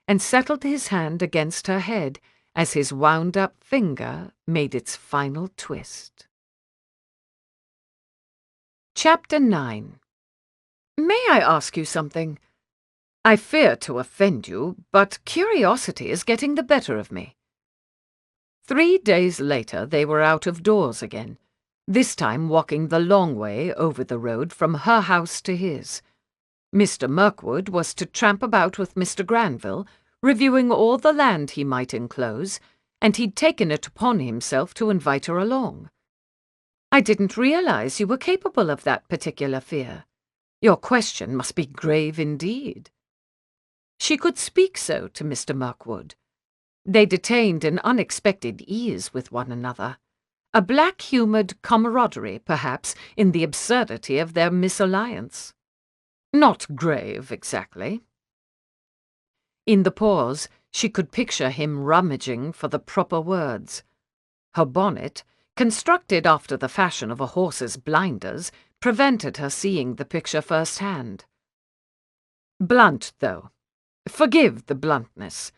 and settled his hand against her head as his wound-up finger made its final twist. Chapter 9. May I ask you something? I fear to offend you, but curiosity is getting the better of me. 3 days later they were out of doors again, this time walking the long way over the road from her house to his. Mr. Mirkwood was to tramp about with Mr. Granville, reviewing all the land he might enclose, and he'd taken it upon himself to invite her along. I didn't realize you were capable of that particular fear. Your question must be grave indeed. She could speak so to Mr. Mirkwood. They'd attained an unexpected ease with one another, a black-humoured camaraderie, perhaps, in the absurdity of their misalliance. Not grave, exactly. In the pause, she could picture him rummaging for the proper words. Her bonnet, constructed after the fashion of a horse's blinders, prevented her seeing the picture firsthand. Blunt, though. Forgive the bluntness.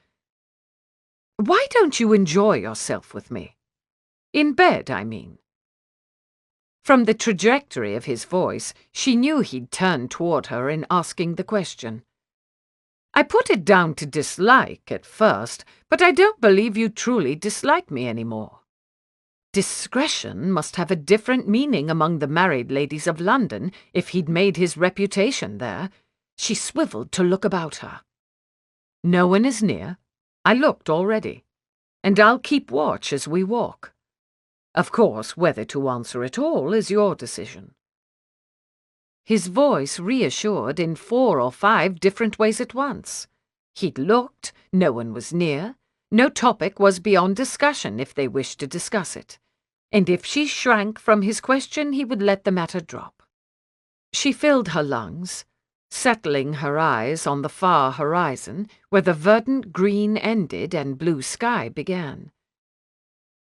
Why don't you enjoy yourself with me? In bed, I mean. From the trajectory of his voice, she knew he'd turned toward her in asking the question. I put it down to dislike at first, but I don't believe you truly dislike me any more. Discretion must have a different meaning among the married ladies of London if he'd made his reputation there. She swiveled to look about her. No one is near. I looked already, and I'll keep watch as we walk. Of course, whether to answer at all is your decision. His voice reassured in 4 or 5 different ways at once. He'd looked, no one was near, no topic was beyond discussion if they wished to discuss it, and if she shrank from his question he would let the matter drop. She filled her lungs, settling her eyes on the far horizon where the verdant green ended and blue sky began.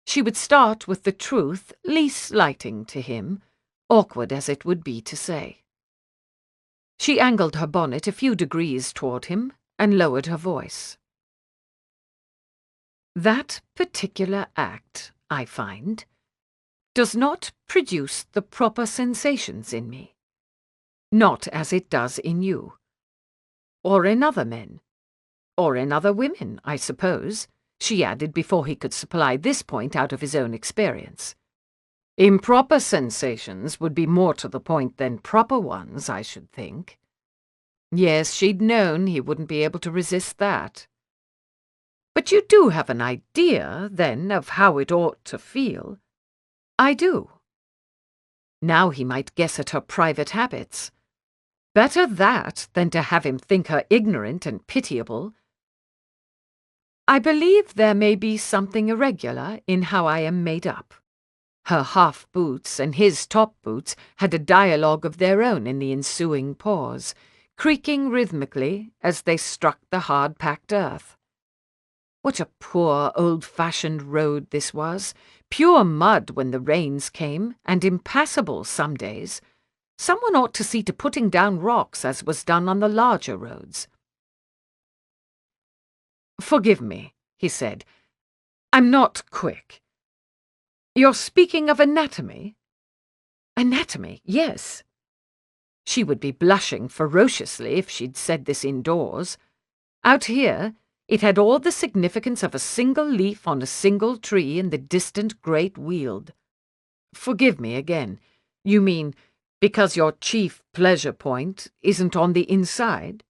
She would start with the truth least slighting to him, awkward as it would be to say. She angled her bonnet a few degrees toward him and lowered her voice. That particular act, I find, does not produce the proper sensations in me. Not as it does in you. or in other men. Or in other women, I suppose, she added before he could supply this point out of his own experience. Improper sensations would be more to the point than proper ones, I should think. Yes, she'd known he wouldn't be able to resist that. But you do have an idea, then, of how it ought to feel? I do. Now he might guess at her private habits. Better that than to have him think her ignorant and pitiable. I believe there may be something irregular in how I am made up. Her half-boots and his top-boots had a dialogue of their own in the ensuing pause, creaking rhythmically as they struck the hard-packed earth. What a poor, old-fashioned road this was, pure mud when the rains came, and impassable some days. Someone ought to see to putting down rocks as was done on the larger roads. "Forgive me," he said. "I'm not quick. You're speaking of anatomy?" "Anatomy, yes." She would be blushing ferociously if she'd said this indoors. Out here, it had all the significance of a single leaf on a single tree in the distant great weald. "Forgive me again. You mean because your chief pleasure point isn't on the inside?"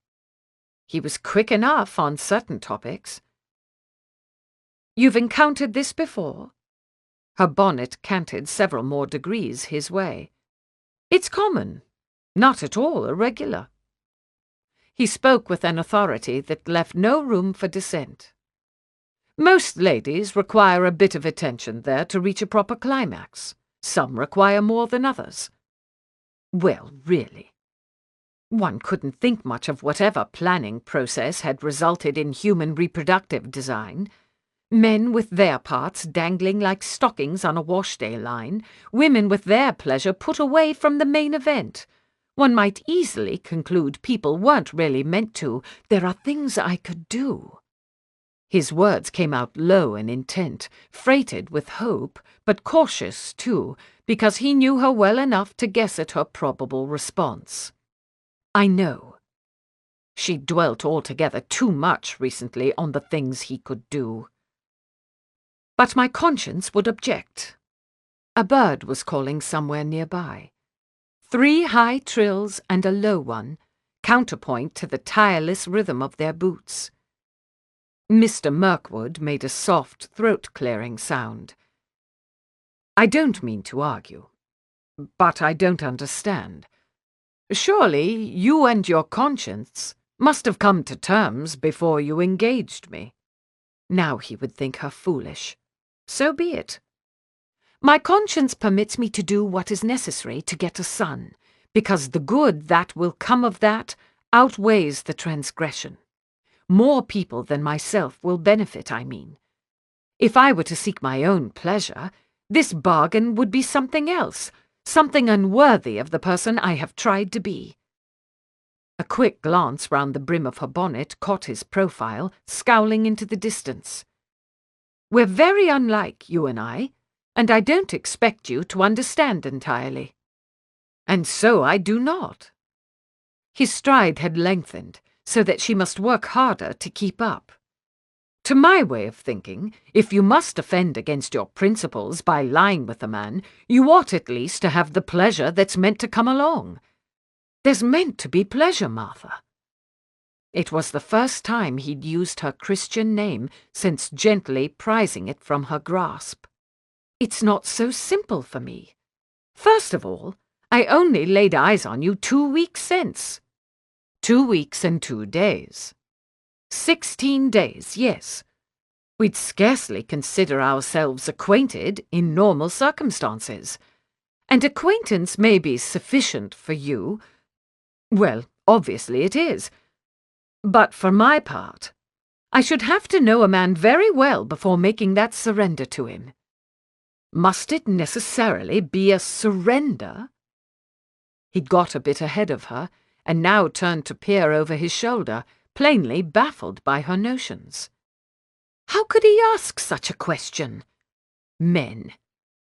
He was quick enough on certain topics. "You've encountered this before?" Her bonnet canted several more degrees his way. "It's common. Not at all irregular." He spoke with an authority that left no room for dissent. "Most ladies require a bit of attention there to reach a proper climax. Some require more than others." Well, really. One couldn't think much of whatever planning process had resulted in human reproductive design. Men with their parts dangling like stockings on a wash-day line, women with their pleasure put away from the main event. One might easily conclude people weren't really meant to. "There are things I could do." His words came out low and intent, freighted with hope, but cautious, too, because he knew her well enough to guess at her probable response. "I know." She dwelt altogether too much recently on the things he could do. "But my conscience would object." A bird was calling somewhere nearby. 3 high trills and a low one, counterpoint to the tireless rhythm of their boots. Mr. Mirkwood made a soft, throat-clearing sound. "I don't mean to argue, but I don't understand. Surely you and your conscience must have come to terms before you engaged me." Now he would think her foolish. So be it. "My conscience permits me to do what is necessary to get a son, because the good that will come of that outweighs the transgression. More people than myself will benefit, I mean. If I were to seek my own pleasure, this bargain would be something else, something unworthy of the person I have tried to be." A quick glance round the brim of her bonnet caught his profile, scowling into the distance. "We're very unlike, you and I don't expect you to understand entirely." "And so I do not." His stride had lengthened, so that she must work harder to keep up. "To my way of thinking, if you must offend against your principles by lying with a man, you ought at least to have the pleasure that's meant to come along. There's meant to be pleasure, Martha." It was the first time he'd used her Christian name since gently prizing it from her grasp. "It's not so simple for me. First of all, I only laid eyes on you 2 weeks since." 2 weeks and 2 days. 16 days, yes. We'd scarcely consider ourselves acquainted in normal circumstances. And acquaintance may be sufficient for you. Well, obviously it is. But for my part, I should have to know a man very well before making that surrender to him. Must it necessarily be a surrender? He'd got a bit ahead of her, and now turned to peer over his shoulder, plainly baffled by her notions. How could he ask such a question? Men.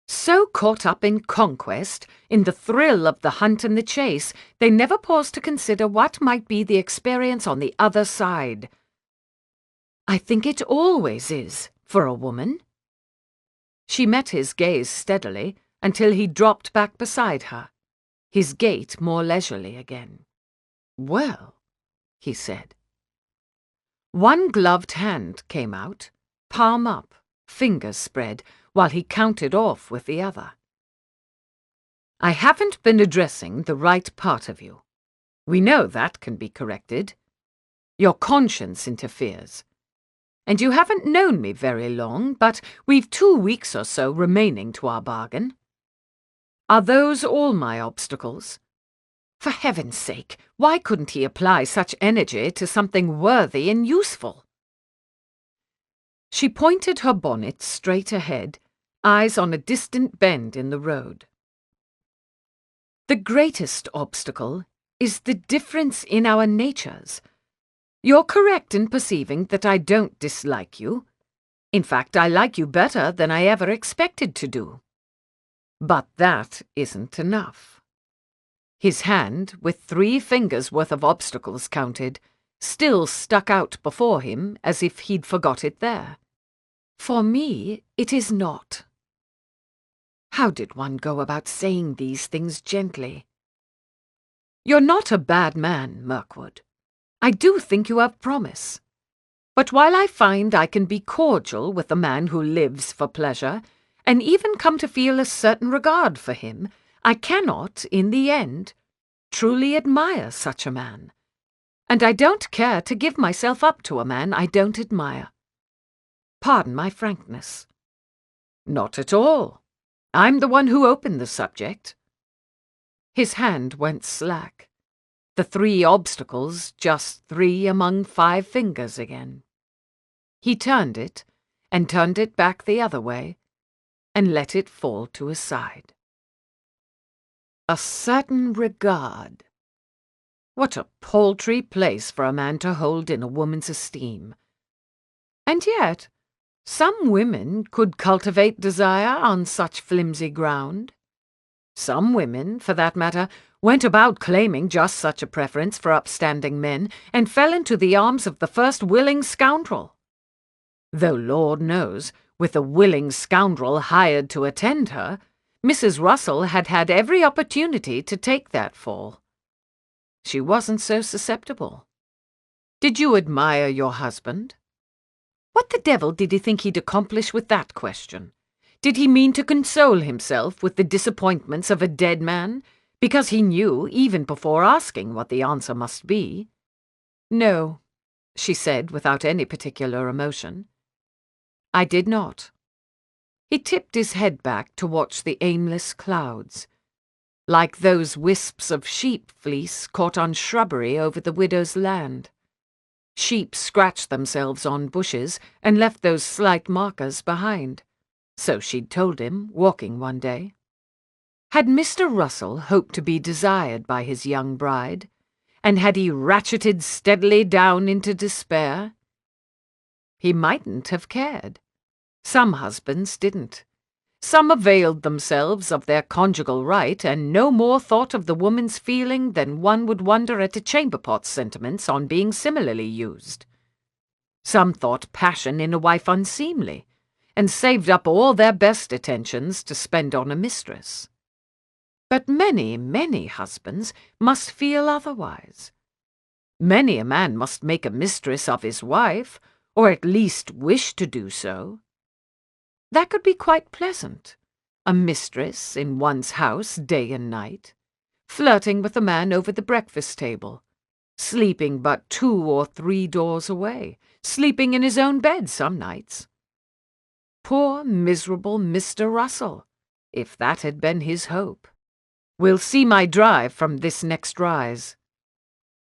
So caught up in conquest, in the thrill of the hunt and the chase, they never pause to consider what might be the experience on the other side. I think it always is, for a woman. She met his gaze steadily until he dropped back beside her, his gait more leisurely again. "Well," he said. One gloved hand came out, palm up, fingers spread, while he counted off with the other. "I haven't been addressing the right part of you. We know that can be corrected. Your conscience interferes. And you haven't known me very long, but we've 2 weeks or so remaining to our bargain. Are those all my obstacles? For heaven's sake, why couldn't he apply such energy to something worthy and useful?" She pointed her bonnet straight ahead, eyes on a distant bend in the road. "The greatest obstacle is the difference in our natures. You're correct in perceiving that I don't dislike you. In fact, I like you better than I ever expected to do. But that isn't enough." His hand, with 3 fingers' worth of obstacles counted, still stuck out before him as if he'd forgot it there. "For me, it is not." How did one go about saying these things gently? "You're not a bad man, Mirkwood. I do think you have promise. But while I find I can be cordial with a man who lives for pleasure, and even come to feel a certain regard for him, I cannot, in the end, truly admire such a man. And I don't care to give myself up to a man I don't admire. Pardon my frankness." "Not at all. I'm the one who opened the subject." His hand went slack. The 3 obstacles, just 3 among 5 fingers again. He turned it, and turned it back the other way, and let it fall to his side. A certain regard. What a paltry place for a man to hold in a woman's esteem. And yet, some women could cultivate desire on such flimsy ground. Some women, for that matter, went about claiming just such a preference for upstanding men, and fell into the arms of the first willing scoundrel. Though Lord knows, with a willing scoundrel hired to attend her, Mrs. Russell had had every opportunity to take that fall. She wasn't so susceptible. Did you admire your husband? What the devil did he think he'd accomplish with that question? Did he mean to console himself with the disappointments of a dead man, because he knew, even before asking, what the answer must be? "No," she said without any particular emotion. "I did not." He tipped his head back to watch the aimless clouds, like those wisps of sheep fleece caught on shrubbery over the widow's land. Sheep scratched themselves on bushes and left those slight markers behind. So she'd told him, walking one day. Had Mr. Russell hoped to be desired by his young bride, and had he ratcheted steadily down into despair? He mightn't have cared. Some husbands didn't. Some availed themselves of their conjugal right and no more thought of the woman's feeling than one would wonder at a chamberpot's sentiments on being similarly used. Some thought passion in a wife unseemly, and saved up all their best attentions to spend on a mistress. But many, many husbands must feel otherwise. Many a man must make a mistress of his wife, or at least wish to do so. That could be quite pleasant, a mistress in one's house day and night, flirting with a man over the breakfast table, sleeping but 2 or 3 doors away, sleeping in his own bed some nights. Poor, miserable Mr. Russell, if that had been his hope. "We'll see my drive from this next rise."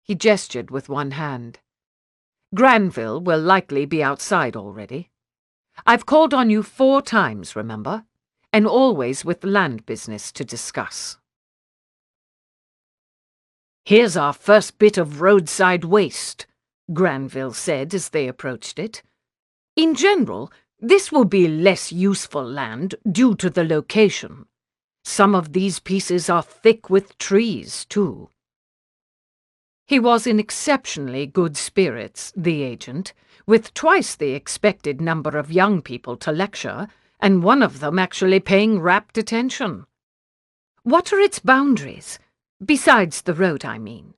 He gestured with one hand. "Granville will likely be outside already. I've called on you 4 times, remember, and always with land business to discuss." "Here's our first bit of roadside waste," Granville said as they approached it. "In general, This will be less useful land due to the location. Some of these pieces are thick with trees, too." He was in exceptionally good spirits, the agent, with twice the expected number of young people to lecture, and one of them actually paying rapt attention. "What are its boundaries? Besides the road, I mean."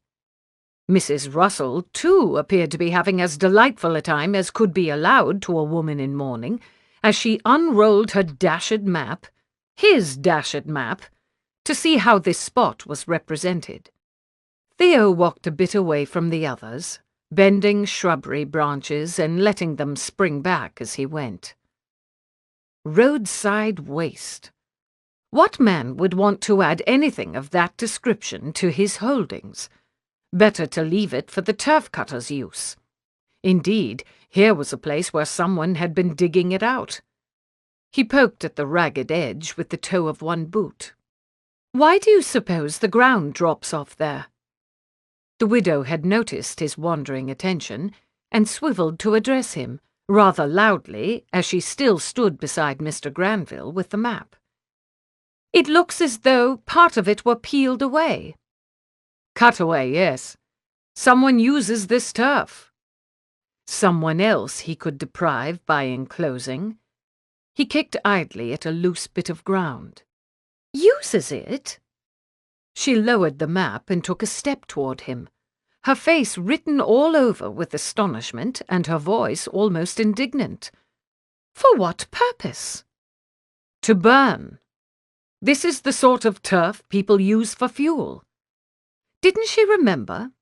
Mrs. Russell, too, appeared to be having as delightful a time as could be allowed to a woman in mourning, as she unrolled her dashed map, his dashed map, to see how this spot was represented. Theo walked a bit away from the others, bending shrubbery branches and letting them spring back as he went. Roadside waste. What man would want to add anything of that description to his holdings? Better to leave it for the turf cutter's use. Indeed, here was a place where someone had been digging it out. He poked at the ragged edge with the toe of one boot. "Why do you suppose the ground drops off there?" The widow had noticed his wandering attention and swiveled to address him, rather loudly, as she still stood beside Mr. Granville with the map. "It looks as though part of it were peeled away." "Cut away, yes. Someone uses this turf." Someone else he could deprive by enclosing. He kicked idly at a loose bit of ground. "Uses it?" She lowered the map and took a step toward him, her face written all over with astonishment and her voice almost indignant. "For what purpose?" "To burn. This is the sort of turf people use for fuel." Didn't she remember?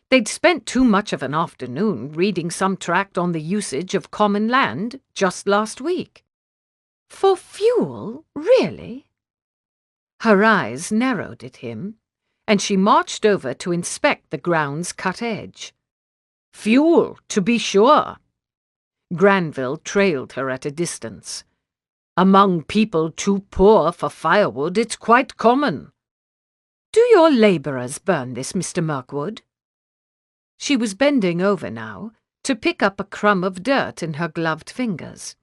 They'd spent too much of an afternoon reading some tract on the usage of common land just last week. "For fuel, really?" Her eyes narrowed at him, and she marched over to inspect the ground's cut edge. "Fuel, to be sure." Granville trailed her at a distance. "Among people too poor for firewood, it's quite common." "Do your labourers burn this, Mr. Mirkwood?" She was bending over now to pick up a crumb of dirt in her gloved fingers,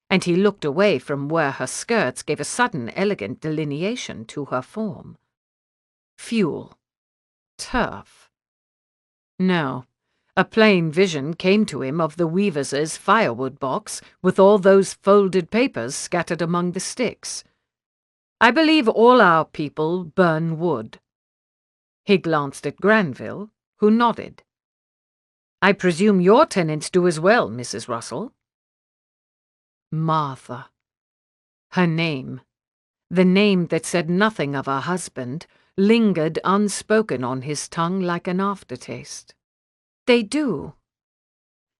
and he looked away from where her skirts gave a sudden elegant delineation to her form. Fuel. Turf. No, a plain vision came to him of the weaver's firewood box with all those folded papers scattered among the sticks. "I believe all our people burn wood." He glanced at Granville, who nodded. "I presume your tenants do as well, Mrs. Russell?" Martha. Her name, the name that said nothing of her husband, lingered unspoken on his tongue like an aftertaste. "They do."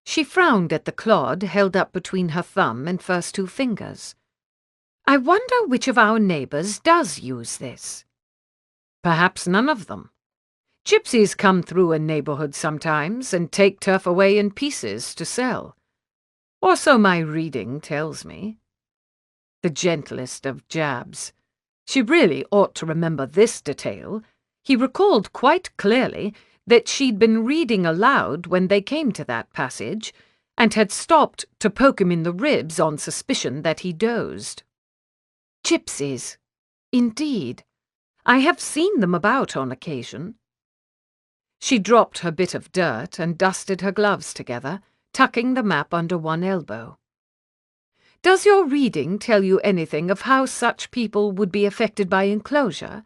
She frowned at the clod held up between her thumb and first two fingers. "I wonder which of our neighbours does use this." "Perhaps none of them. Gypsies come through a neighbourhood sometimes and take turf away in pieces to sell. Or so my reading tells me." The gentlest of jabs. She really ought to remember this detail. He recalled quite clearly that she'd been reading aloud when they came to that passage, and had stopped to poke him in the ribs on suspicion that he dozed. "Gypsies. Indeed. I have seen them about on occasion." She dropped her bit of dirt and dusted her gloves together, tucking the map under one elbow. "Does your reading tell you anything of how such people would be affected by enclosure?"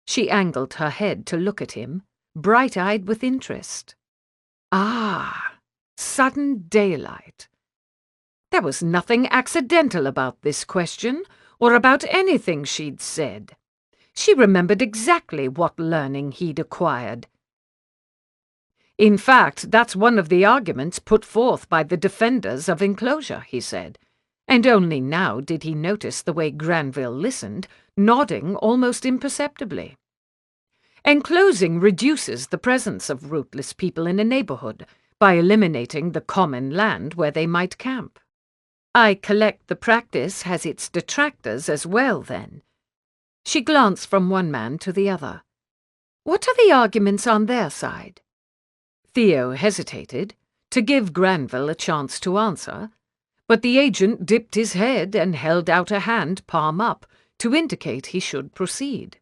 She angled her head to look at him, bright-eyed with interest. Ah, sudden daylight. There was nothing accidental about this question, or about anything she'd said. She remembered exactly what learning he'd acquired. "In fact, that's one of the arguments put forth by the defenders of enclosure," he said, and only now did he notice the way Granville listened, nodding almost imperceptibly. "Enclosing reduces the presence of rootless people in a neighbourhood by eliminating the common land where they might camp. I collect the practice has its detractors as well, then." She glanced from one man to the other. "What are the arguments on their side?" Theo hesitated, to give Granville a chance to answer, but the agent dipped his head and held out a hand palm up to indicate he should proceed.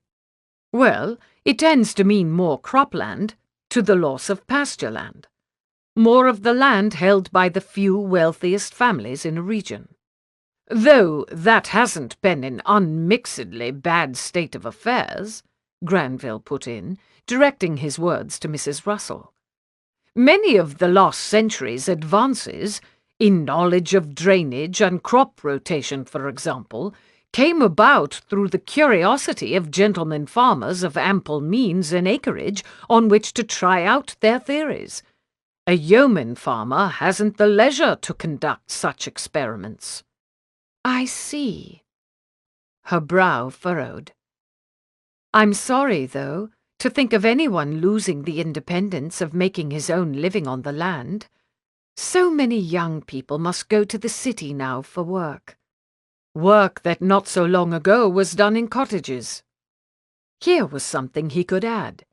Well, it tends to mean more cropland, to the loss of pasture land. More of the land held by the few wealthiest families in a region. Though that hasn't been an unmixedly bad state of affairs, Granville put in, directing his words to Mrs. Russell. Many of the last century's advances, in knowledge of drainage and crop rotation, for example, came about through the curiosity of gentlemen farmers of ample means and acreage on which to try out their theories. A yeoman farmer hasn't the leisure to conduct such experiments. I see. Her brow furrowed. I'm sorry, though, to think of anyone losing the independence of making his own living on the land. So many young people must go to the city now for work. Work that not so long ago was done in cottages. Here was something he could add.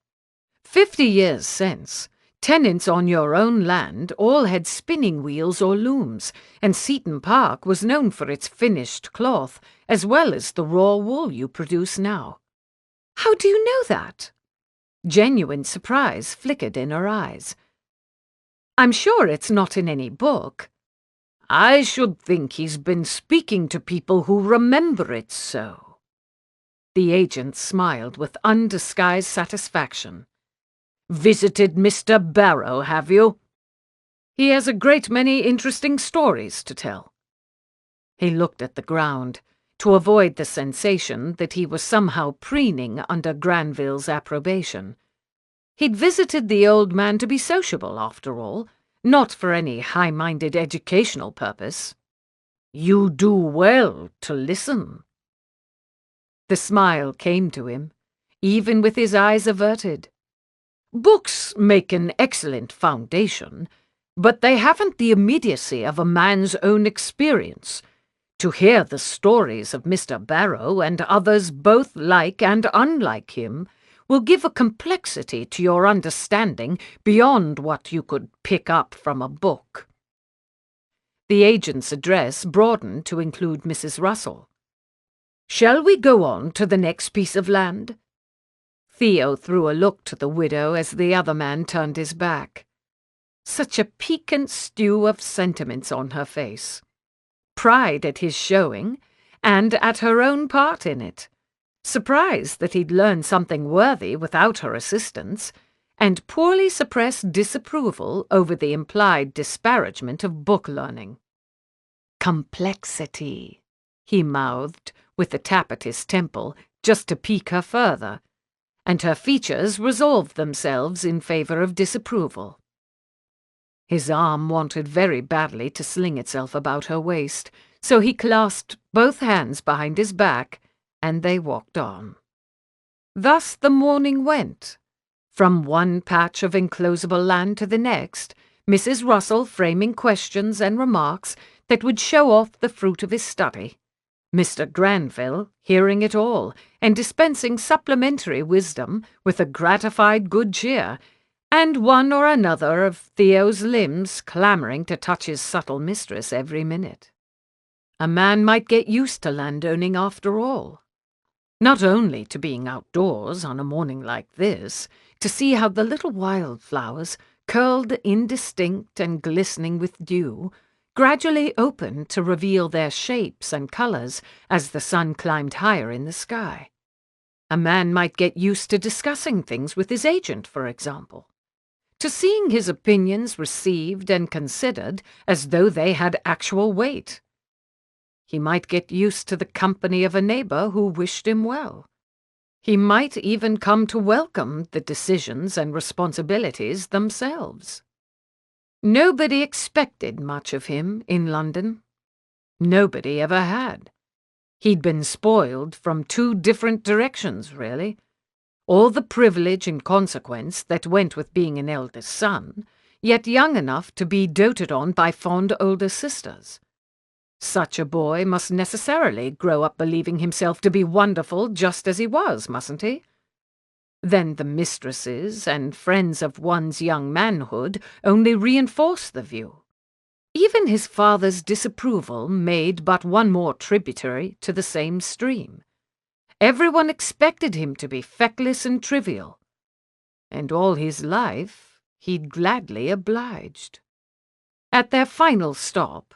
50 years since, tenants on your own land all had spinning wheels or looms, and Seaton Park was known for its finished cloth, as well as the raw wool you produce now. How do you know that? Genuine surprise flickered in her eyes. I'm sure it's not in any book. I should think he's been speaking to people who remember it so. The agent smiled with undisguised satisfaction. Visited Mr. Barrow, have you? He has a great many interesting stories to tell. He looked at the ground, to avoid the sensation that he was somehow preening under Granville's approbation. He'd visited the old man to be sociable, after all, not for any high-minded educational purpose. You do well to listen. The smile came to him, even with his eyes averted. Books make an excellent foundation, but they haven't the immediacy of a man's own experience. To hear the stories of Mr. Barrow and others both like and unlike him will give a complexity to your understanding beyond what you could pick up from a book. The agent's address broadened to include Mrs. Russell. Shall we go on to the next piece of land? Theo threw a look to the widow as the other man turned his back. Such a piquant stew of sentiments on her face. Pride at his showing, and at her own part in it. Surprise that he'd learned something worthy without her assistance, and poorly suppressed disapproval over the implied disparagement of book learning. Complexity, he mouthed, with a tap at his temple, just to pique her further, and her features resolved themselves in favour of disapproval. His arm wanted very badly to sling itself about her waist, so he clasped both hands behind his back, and they walked on. Thus the morning went, from one patch of enclosable land to the next, Mrs. Russell framing questions and remarks that would show off the fruit of his study, Mr. Granville hearing it all and dispensing supplementary wisdom with a gratified good cheer, and one or another of Theo's limbs clamouring to touch his subtle mistress every minute. A man might get used to landowning after all. Not only to being outdoors on a morning like this, to see how the little wildflowers, curled indistinct and glistening with dew, gradually opened to reveal their shapes and colours as the sun climbed higher in the sky. A man might get used to discussing things with his agent, for example, to seeing his opinions received and considered as though they had actual weight. He might get used to the company of a neighbour who wished him well. He might even come to welcome the decisions and responsibilities themselves. Nobody expected much of him in London. Nobody ever had. He'd been spoiled from two different directions, really. All the privilege and consequence that went with being an eldest son, yet young enough to be doted on by fond older sisters. Such a boy must necessarily grow up believing himself to be wonderful just as he was, mustn't he? Then the mistresses and friends of one's young manhood only reinforce the view. Even his father's disapproval made but one more tributary to the same stream. Everyone expected him to be feckless and trivial, and all his life he'd gladly obliged. At their final stop,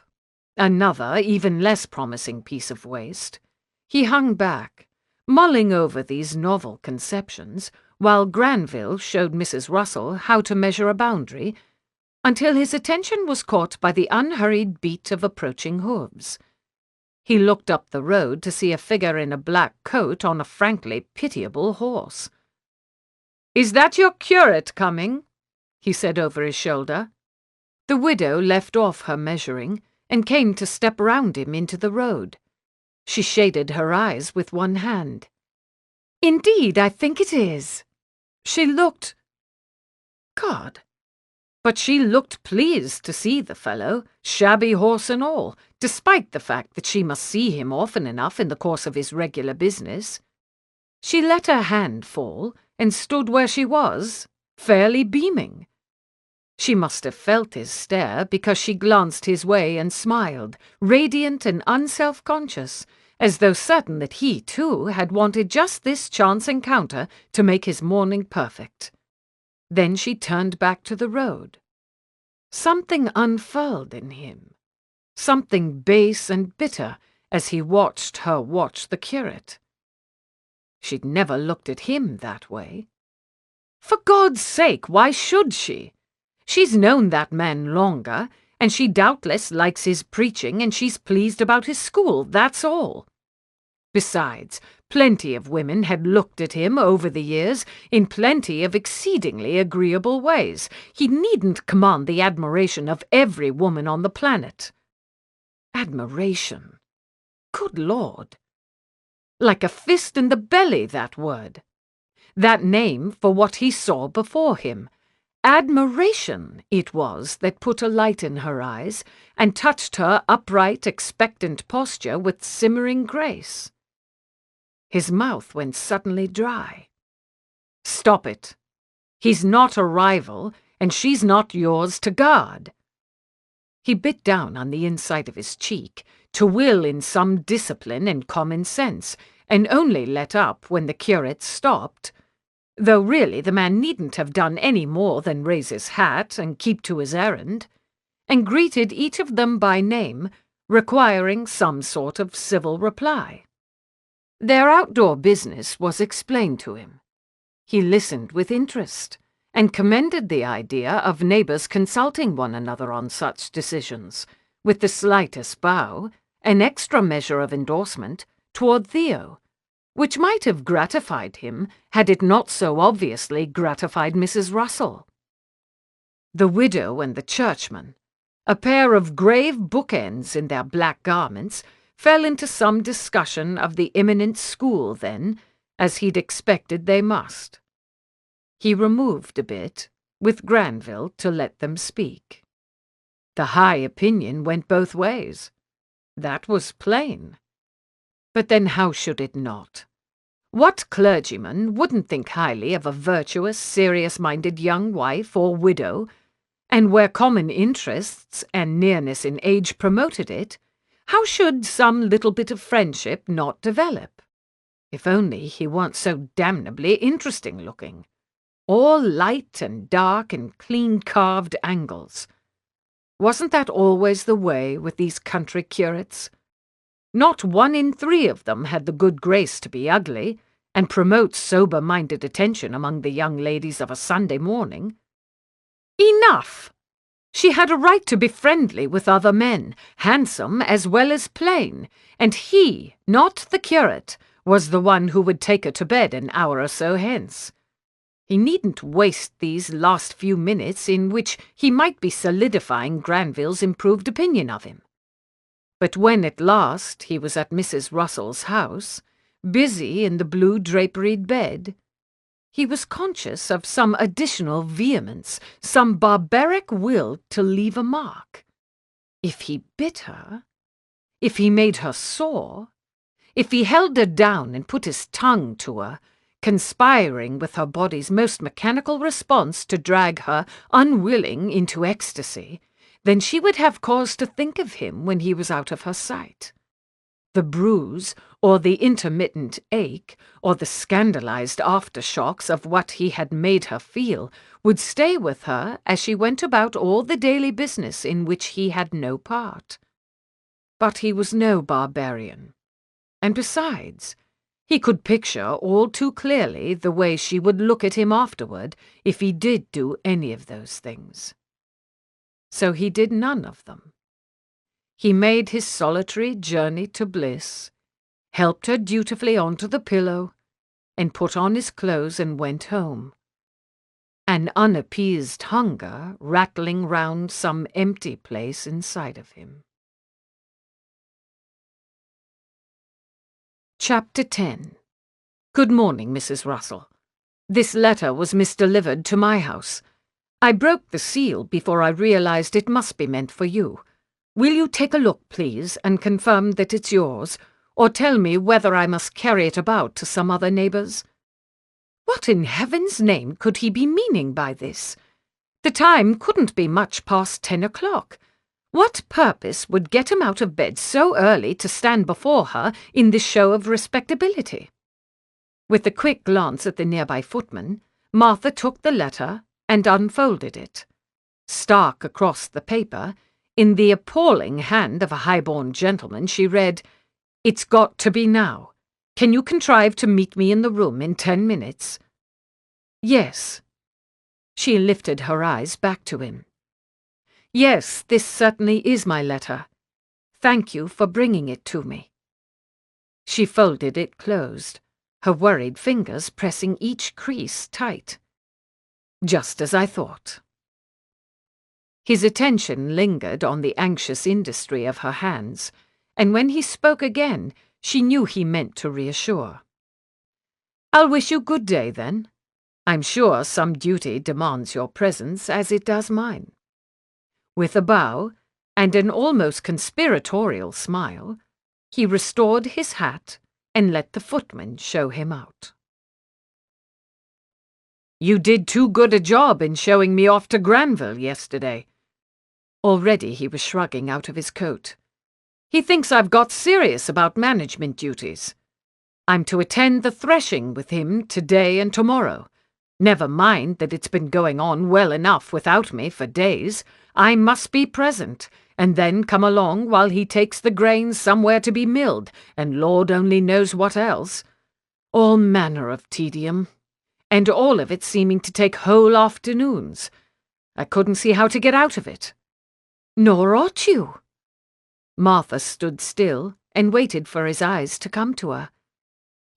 another, even less promising piece of waste, he hung back, mulling over these novel conceptions, while Granville showed Mrs. Russell how to measure a boundary, until his attention was caught by the unhurried beat of approaching hooves. He looked up the road to see a figure in a black coat on a frankly pitiable horse. "Is that your curate coming?" he said over his shoulder. The widow left off her measuring and came to step round him into the road. She shaded her eyes with one hand. "Indeed, I think it is." She looked... God! But she looked pleased to see the fellow, shabby horse and all, despite the fact that she must see him often enough in the course of his regular business. She let her hand fall and stood where she was, fairly beaming. She must have felt his stare because she glanced his way and smiled, radiant and unself-conscious, as though certain that he, too, had wanted just this chance encounter to make his morning perfect. Then she turned back to the road. Something unfurled in him, something base and bitter, as he watched her watch the curate. She'd never looked at him that way. For God's sake, why should she? She's known that man longer, and she doubtless likes his preaching, and she's pleased about his school, that's all. Besides, plenty of women had looked at him over the years in plenty of exceedingly agreeable ways. He needn't command the admiration of every woman on the planet. Admiration. Good Lord. Like a fist in the belly, that word. That name for what he saw before him. Admiration it was that put a light in her eyes and touched her upright, expectant posture with simmering grace. His mouth went suddenly dry. "Stop it. He's not a rival, and she's not yours to guard." He bit down on the inside of his cheek, to will in some discipline and common sense, and only let up when the curate stopped, though really the man needn't have done any more than raise his hat and keep to his errand, and greeted each of them by name, requiring some sort of civil reply. Their outdoor business was explained to him. He listened with interest, and commended the idea of neighbours consulting one another on such decisions, with the slightest bow, an extra measure of endorsement, toward Theo, which might have gratified him had it not so obviously gratified Mrs. Russell. The widow and the churchman, a pair of grave bookends in their black garments, fell into some discussion of the imminent school then, as he'd expected they must. He removed a bit, with Granville to let them speak. The high opinion went both ways. That was plain. But then how should it not? What clergyman wouldn't think highly of a virtuous, serious-minded young wife or widow, and where common interests and nearness in age promoted it, how should some little bit of friendship not develop? If only he weren't so damnably interesting-looking. All light and dark and clean-carved angles. Wasn't that always the way with these country curates? Not 1 in 3 of them had the good grace to be ugly, and promote sober-minded attention among the young ladies of a Sunday morning. Enough! She had a right to be friendly with other men, handsome as well as plain, and he, not the curate, was the one who would take her to bed an hour or so hence. He needn't waste these last few minutes in which he might be solidifying Granville's improved opinion of him. But when at last he was at Mrs. Russell's house, busy in the blue draperied bed, he was conscious of some additional vehemence, some barbaric will to leave a mark. If he bit her, if he made her sore, if he held her down and put his tongue to her, conspiring with her body's most mechanical response to drag her, unwilling, into ecstasy, then she would have cause to think of him when he was out of her sight. The bruise, or the intermittent ache, or the scandalized aftershocks of what he had made her feel, would stay with her as she went about all the daily business in which he had no part. But he was no barbarian. And besides, he could picture all too clearly the way she would look at him afterward if he did do any of those things. So he did none of them. He made his solitary journey to bliss, helped her dutifully onto the pillow, and put on his clothes and went home, an unappeased hunger rattling round some empty place inside of him. Chapter 10. Good morning, Mrs. Russell. This letter was misdelivered to my house. I broke the seal before I realized it must be meant for you. Will you take a look, please, and confirm that it's yours, or tell me whether I must carry it about to some other neighbours? What in heaven's name could he be meaning by this? The time couldn't be much past 10 o'clock. What purpose would get him out of bed so early to stand before her in this show of respectability? With a quick glance at the nearby footman, Martha took the letter and unfolded it. Stark across the paper, in the appalling hand of a high-born gentleman, she read, "It's got to be now. Can you contrive to meet me in the room in 10 minutes? Yes. She lifted her eyes back to him. Yes, this certainly is my letter. Thank you for bringing it to me. She folded it closed, her worried fingers pressing each crease tight. Just as I thought. His attention lingered on the anxious industry of her hands, and when he spoke again, she knew he meant to reassure. I'll wish you good day, then. I'm sure some duty demands your presence, as it does mine. With a bow, and an almost conspiratorial smile, he restored his hat and let the footman show him out. You did too good a job in showing me off to Granville yesterday. Already he was shrugging out of his coat. He thinks I've got serious about management duties. I'm to attend the threshing with him today and tomorrow. Never mind that it's been going on well enough without me for days. I must be present, and then come along while he takes the grain somewhere to be milled, and Lord only knows what else. All manner of tedium, and all of it seeming to take whole afternoons. I couldn't see how to get out of it. Nor ought you. Martha stood still and waited for his eyes to come to her.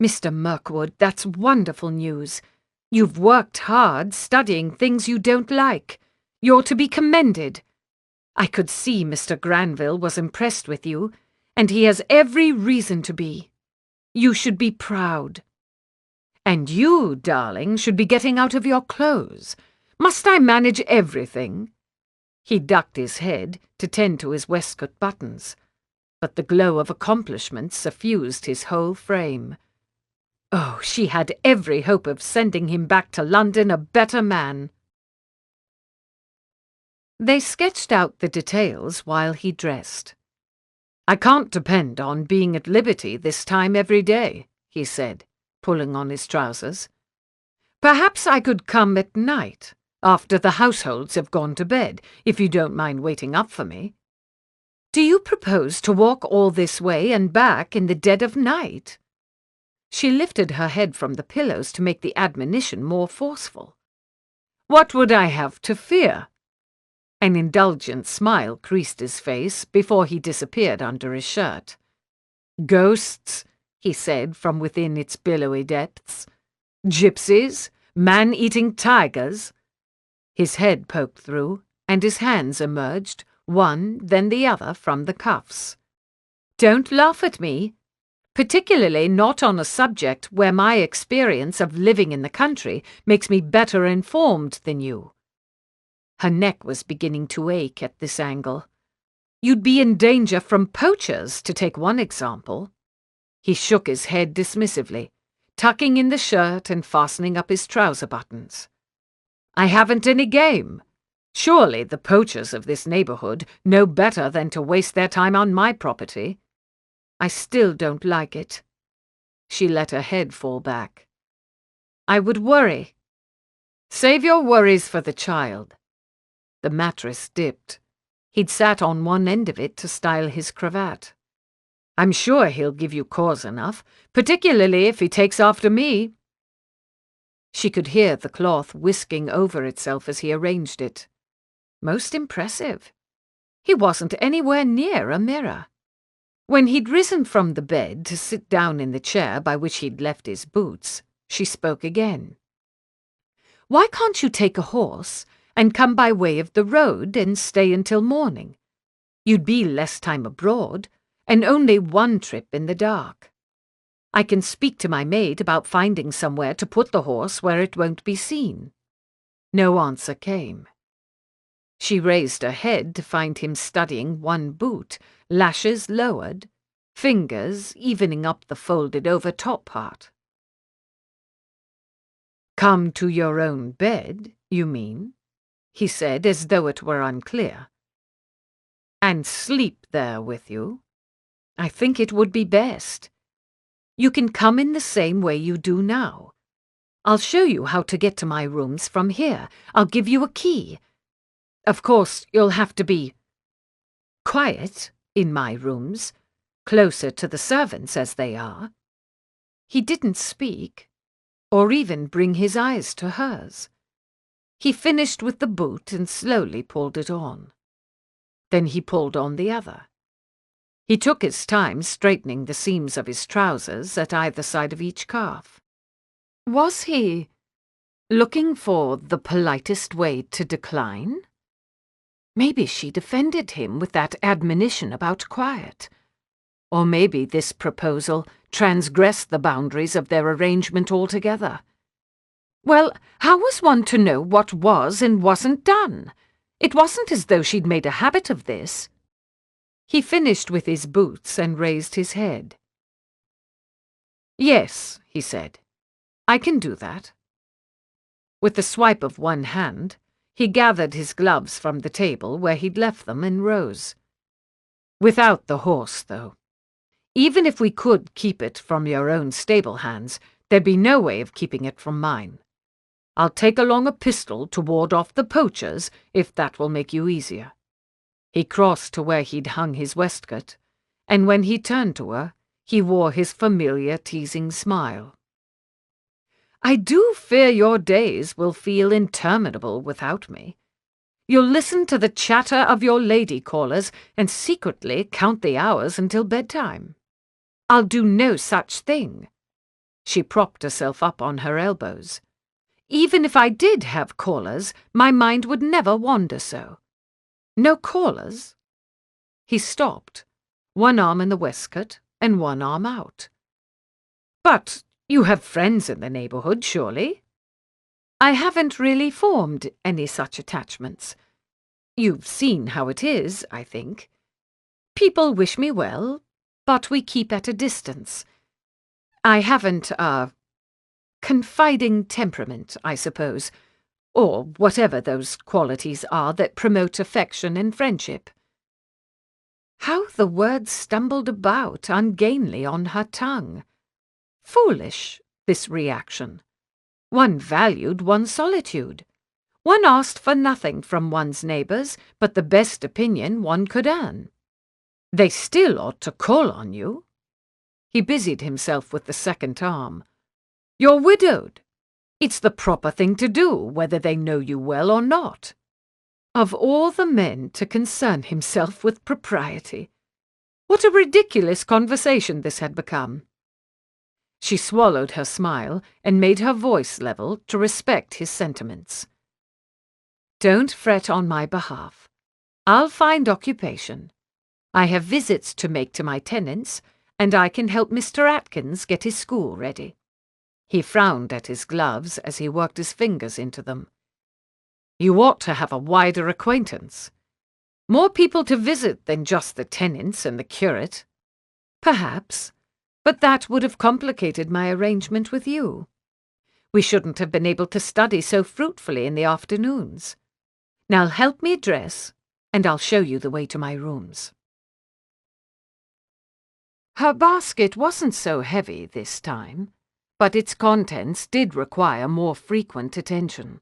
Mr. Mirkwood, that's wonderful news. You've worked hard studying things you don't like. You're to be commended. I could see Mr. Granville was impressed with you, and he has every reason to be. You should be proud. And you, darling, should be getting out of your clothes. Must I manage everything? He ducked his head to tend to his waistcoat buttons, but the glow of accomplishment suffused his whole frame. Oh, she had every hope of sending him back to London a better man. They sketched out the details while he dressed. I can't depend on being at liberty this time every day, he said, pulling on his trousers. Perhaps I could come at night, after the households have gone to bed, if you don't mind waiting up for me. Do you propose to walk all this way and back in the dead of night? She lifted her head from the pillows to make the admonition more forceful. What would I have to fear? An indulgent smile creased his face before he disappeared under his shirt. Ghosts, he said from within its billowy depths. Gypsies, man-eating tigers. His head poked through, and his hands emerged, one then the other, from the cuffs. Don't laugh at me, particularly not on a subject where my experience of living in the country makes me better informed than you. Her neck was beginning to ache at this angle. You'd be in danger from poachers, to take one example. He shook his head dismissively, tucking in the shirt and fastening up his trouser buttons. I haven't any game. Surely the poachers of this neighbourhood know better than to waste their time on my property. I still don't like it. She let her head fall back. I would worry. Save your worries for the child. The mattress dipped. He'd sat on one end of it to style his cravat. I'm sure he'll give you cause enough, particularly if he takes after me. She could hear the cloth whisking over itself as he arranged it. Most impressive. He wasn't anywhere near a mirror. When he'd risen from the bed to sit down in the chair by which he'd left his boots, she spoke again. Why can't you take a horse and come by way of the road and stay until morning? You'd be less time abroad, and only one trip in the dark. I can speak to my maid about finding somewhere to put the horse where it won't be seen. No answer came. She raised her head to find him studying one boot, lashes lowered, fingers evening up the folded-over top part. "Come to your own bed, you mean?" he said, as though it were unclear. "And sleep there with you? I think it would be best. You can come in the same way you do now. I'll show you how to get to my rooms from here. I'll give you a key. Of course, you'll have to be quiet in my rooms, closer to the servants as they are." He didn't speak, or even bring his eyes to hers. He finished with the boot and slowly pulled it on. Then he pulled on the other. He took his time straightening the seams of his trousers at either side of each calf. Was he looking for the politest way to decline? Maybe she defended him with that admonition about quiet. Or maybe this proposal transgressed the boundaries of their arrangement altogether. Well, how was one to know what was and wasn't done? It wasn't as though she'd made a habit of this. He finished with his boots and raised his head. "Yes," he said, "I can do that." With the swipe of one hand, he gathered his gloves from the table where he'd left them and rose. "Without the horse, though. Even if we could keep it from your own stable hands, there'd be no way of keeping it from mine. I'll take along a pistol to ward off the poachers, if that will make you easier." He crossed to where he'd hung his waistcoat, and when he turned to her, he wore his familiar teasing smile. "I do fear your days will feel interminable without me. You'll listen to the chatter of your lady callers and secretly count the hours until bedtime. I'll do no such thing." She propped herself up on her elbows. "Even if I did have callers, my mind would never wander so." "No callers?" He stopped, one arm in the waistcoat and one arm out. "But you have friends in the neighbourhood, surely?" "I haven't really formed any such attachments. You've seen how it is, I think. People wish me well, but we keep at a distance. I haven't a confiding temperament, I suppose, or whatever those qualities are that promote affection and friendship." How the words stumbled about ungainly on her tongue. Foolish, this reaction. One valued one's solitude. One asked for nothing from one's neighbours but the best opinion one could earn. They still ought to call on you. He busied himself with the second arm. "You're widowed. It's the proper thing to do, whether they know you well or not." Of all the men to concern himself with propriety. What a ridiculous conversation this had become. She swallowed her smile and made her voice level to respect his sentiments. "Don't fret on my behalf. I'll find occupation. I have visits to make to my tenants, and I can help Mr. Atkins get his school ready." He frowned at his gloves as he worked his fingers into them. "You ought to have a wider acquaintance. More people to visit than just the tenants and the curate." "Perhaps, but that would have complicated my arrangement with you. We shouldn't have been able to study so fruitfully in the afternoons. Now help me dress, and I'll show you the way to my rooms." Her basket wasn't so heavy this time, but its contents did require more frequent attention.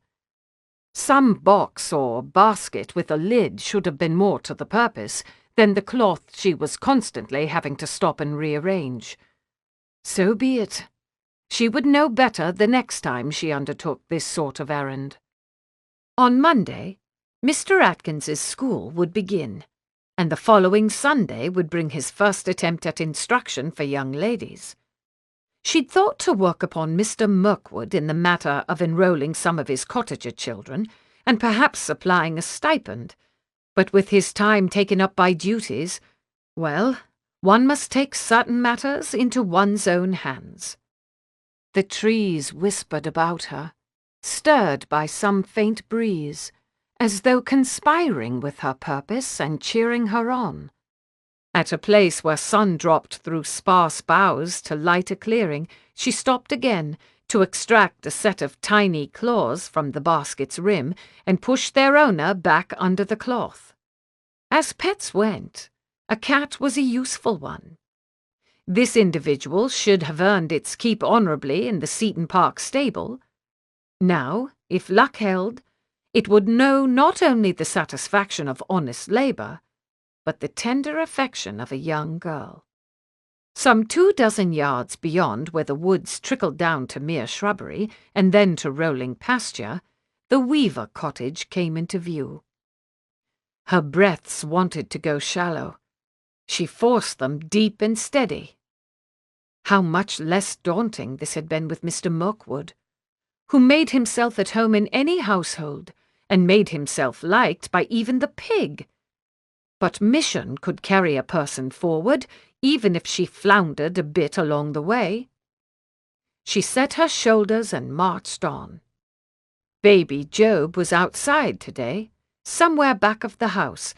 Some box or basket with a lid should have been more to the purpose than the cloth she was constantly having to stop and rearrange. So be it. She would know better the next time she undertook this sort of errand. On Monday, Mr. Atkins's school would begin, and the following Sunday would bring his first attempt at instruction for young ladies. She'd thought to work upon Mr. Mirkwood in the matter of enrolling some of his cottager children, and perhaps supplying a stipend, but with his time taken up by duties, well, one must take certain matters into one's own hands. The trees whispered about her, stirred by some faint breeze, as though conspiring with her purpose and cheering her on. At a place where sun dropped through sparse boughs to light a clearing, she stopped again to extract a set of tiny claws from the basket's rim and push their owner back under the cloth. As pets went, a cat was a useful one. This individual should have earned its keep honourably in the Seaton Park stable. Now, if luck held, it would know not only the satisfaction of honest labour, but the tender affection of a young girl. Some 24 yards beyond where the woods trickled down to mere shrubbery and then to rolling pasture, the Weaver cottage came into view. Her breaths wanted to go shallow. She forced them deep and steady. How much less daunting this had been with Mr. Mirkwood, who made himself at home in any household, and made himself liked by even the pig. But mission could carry a person forward, even if she floundered a bit along the way. She set her shoulders and marched on. Baby Job was outside today, somewhere back of the house,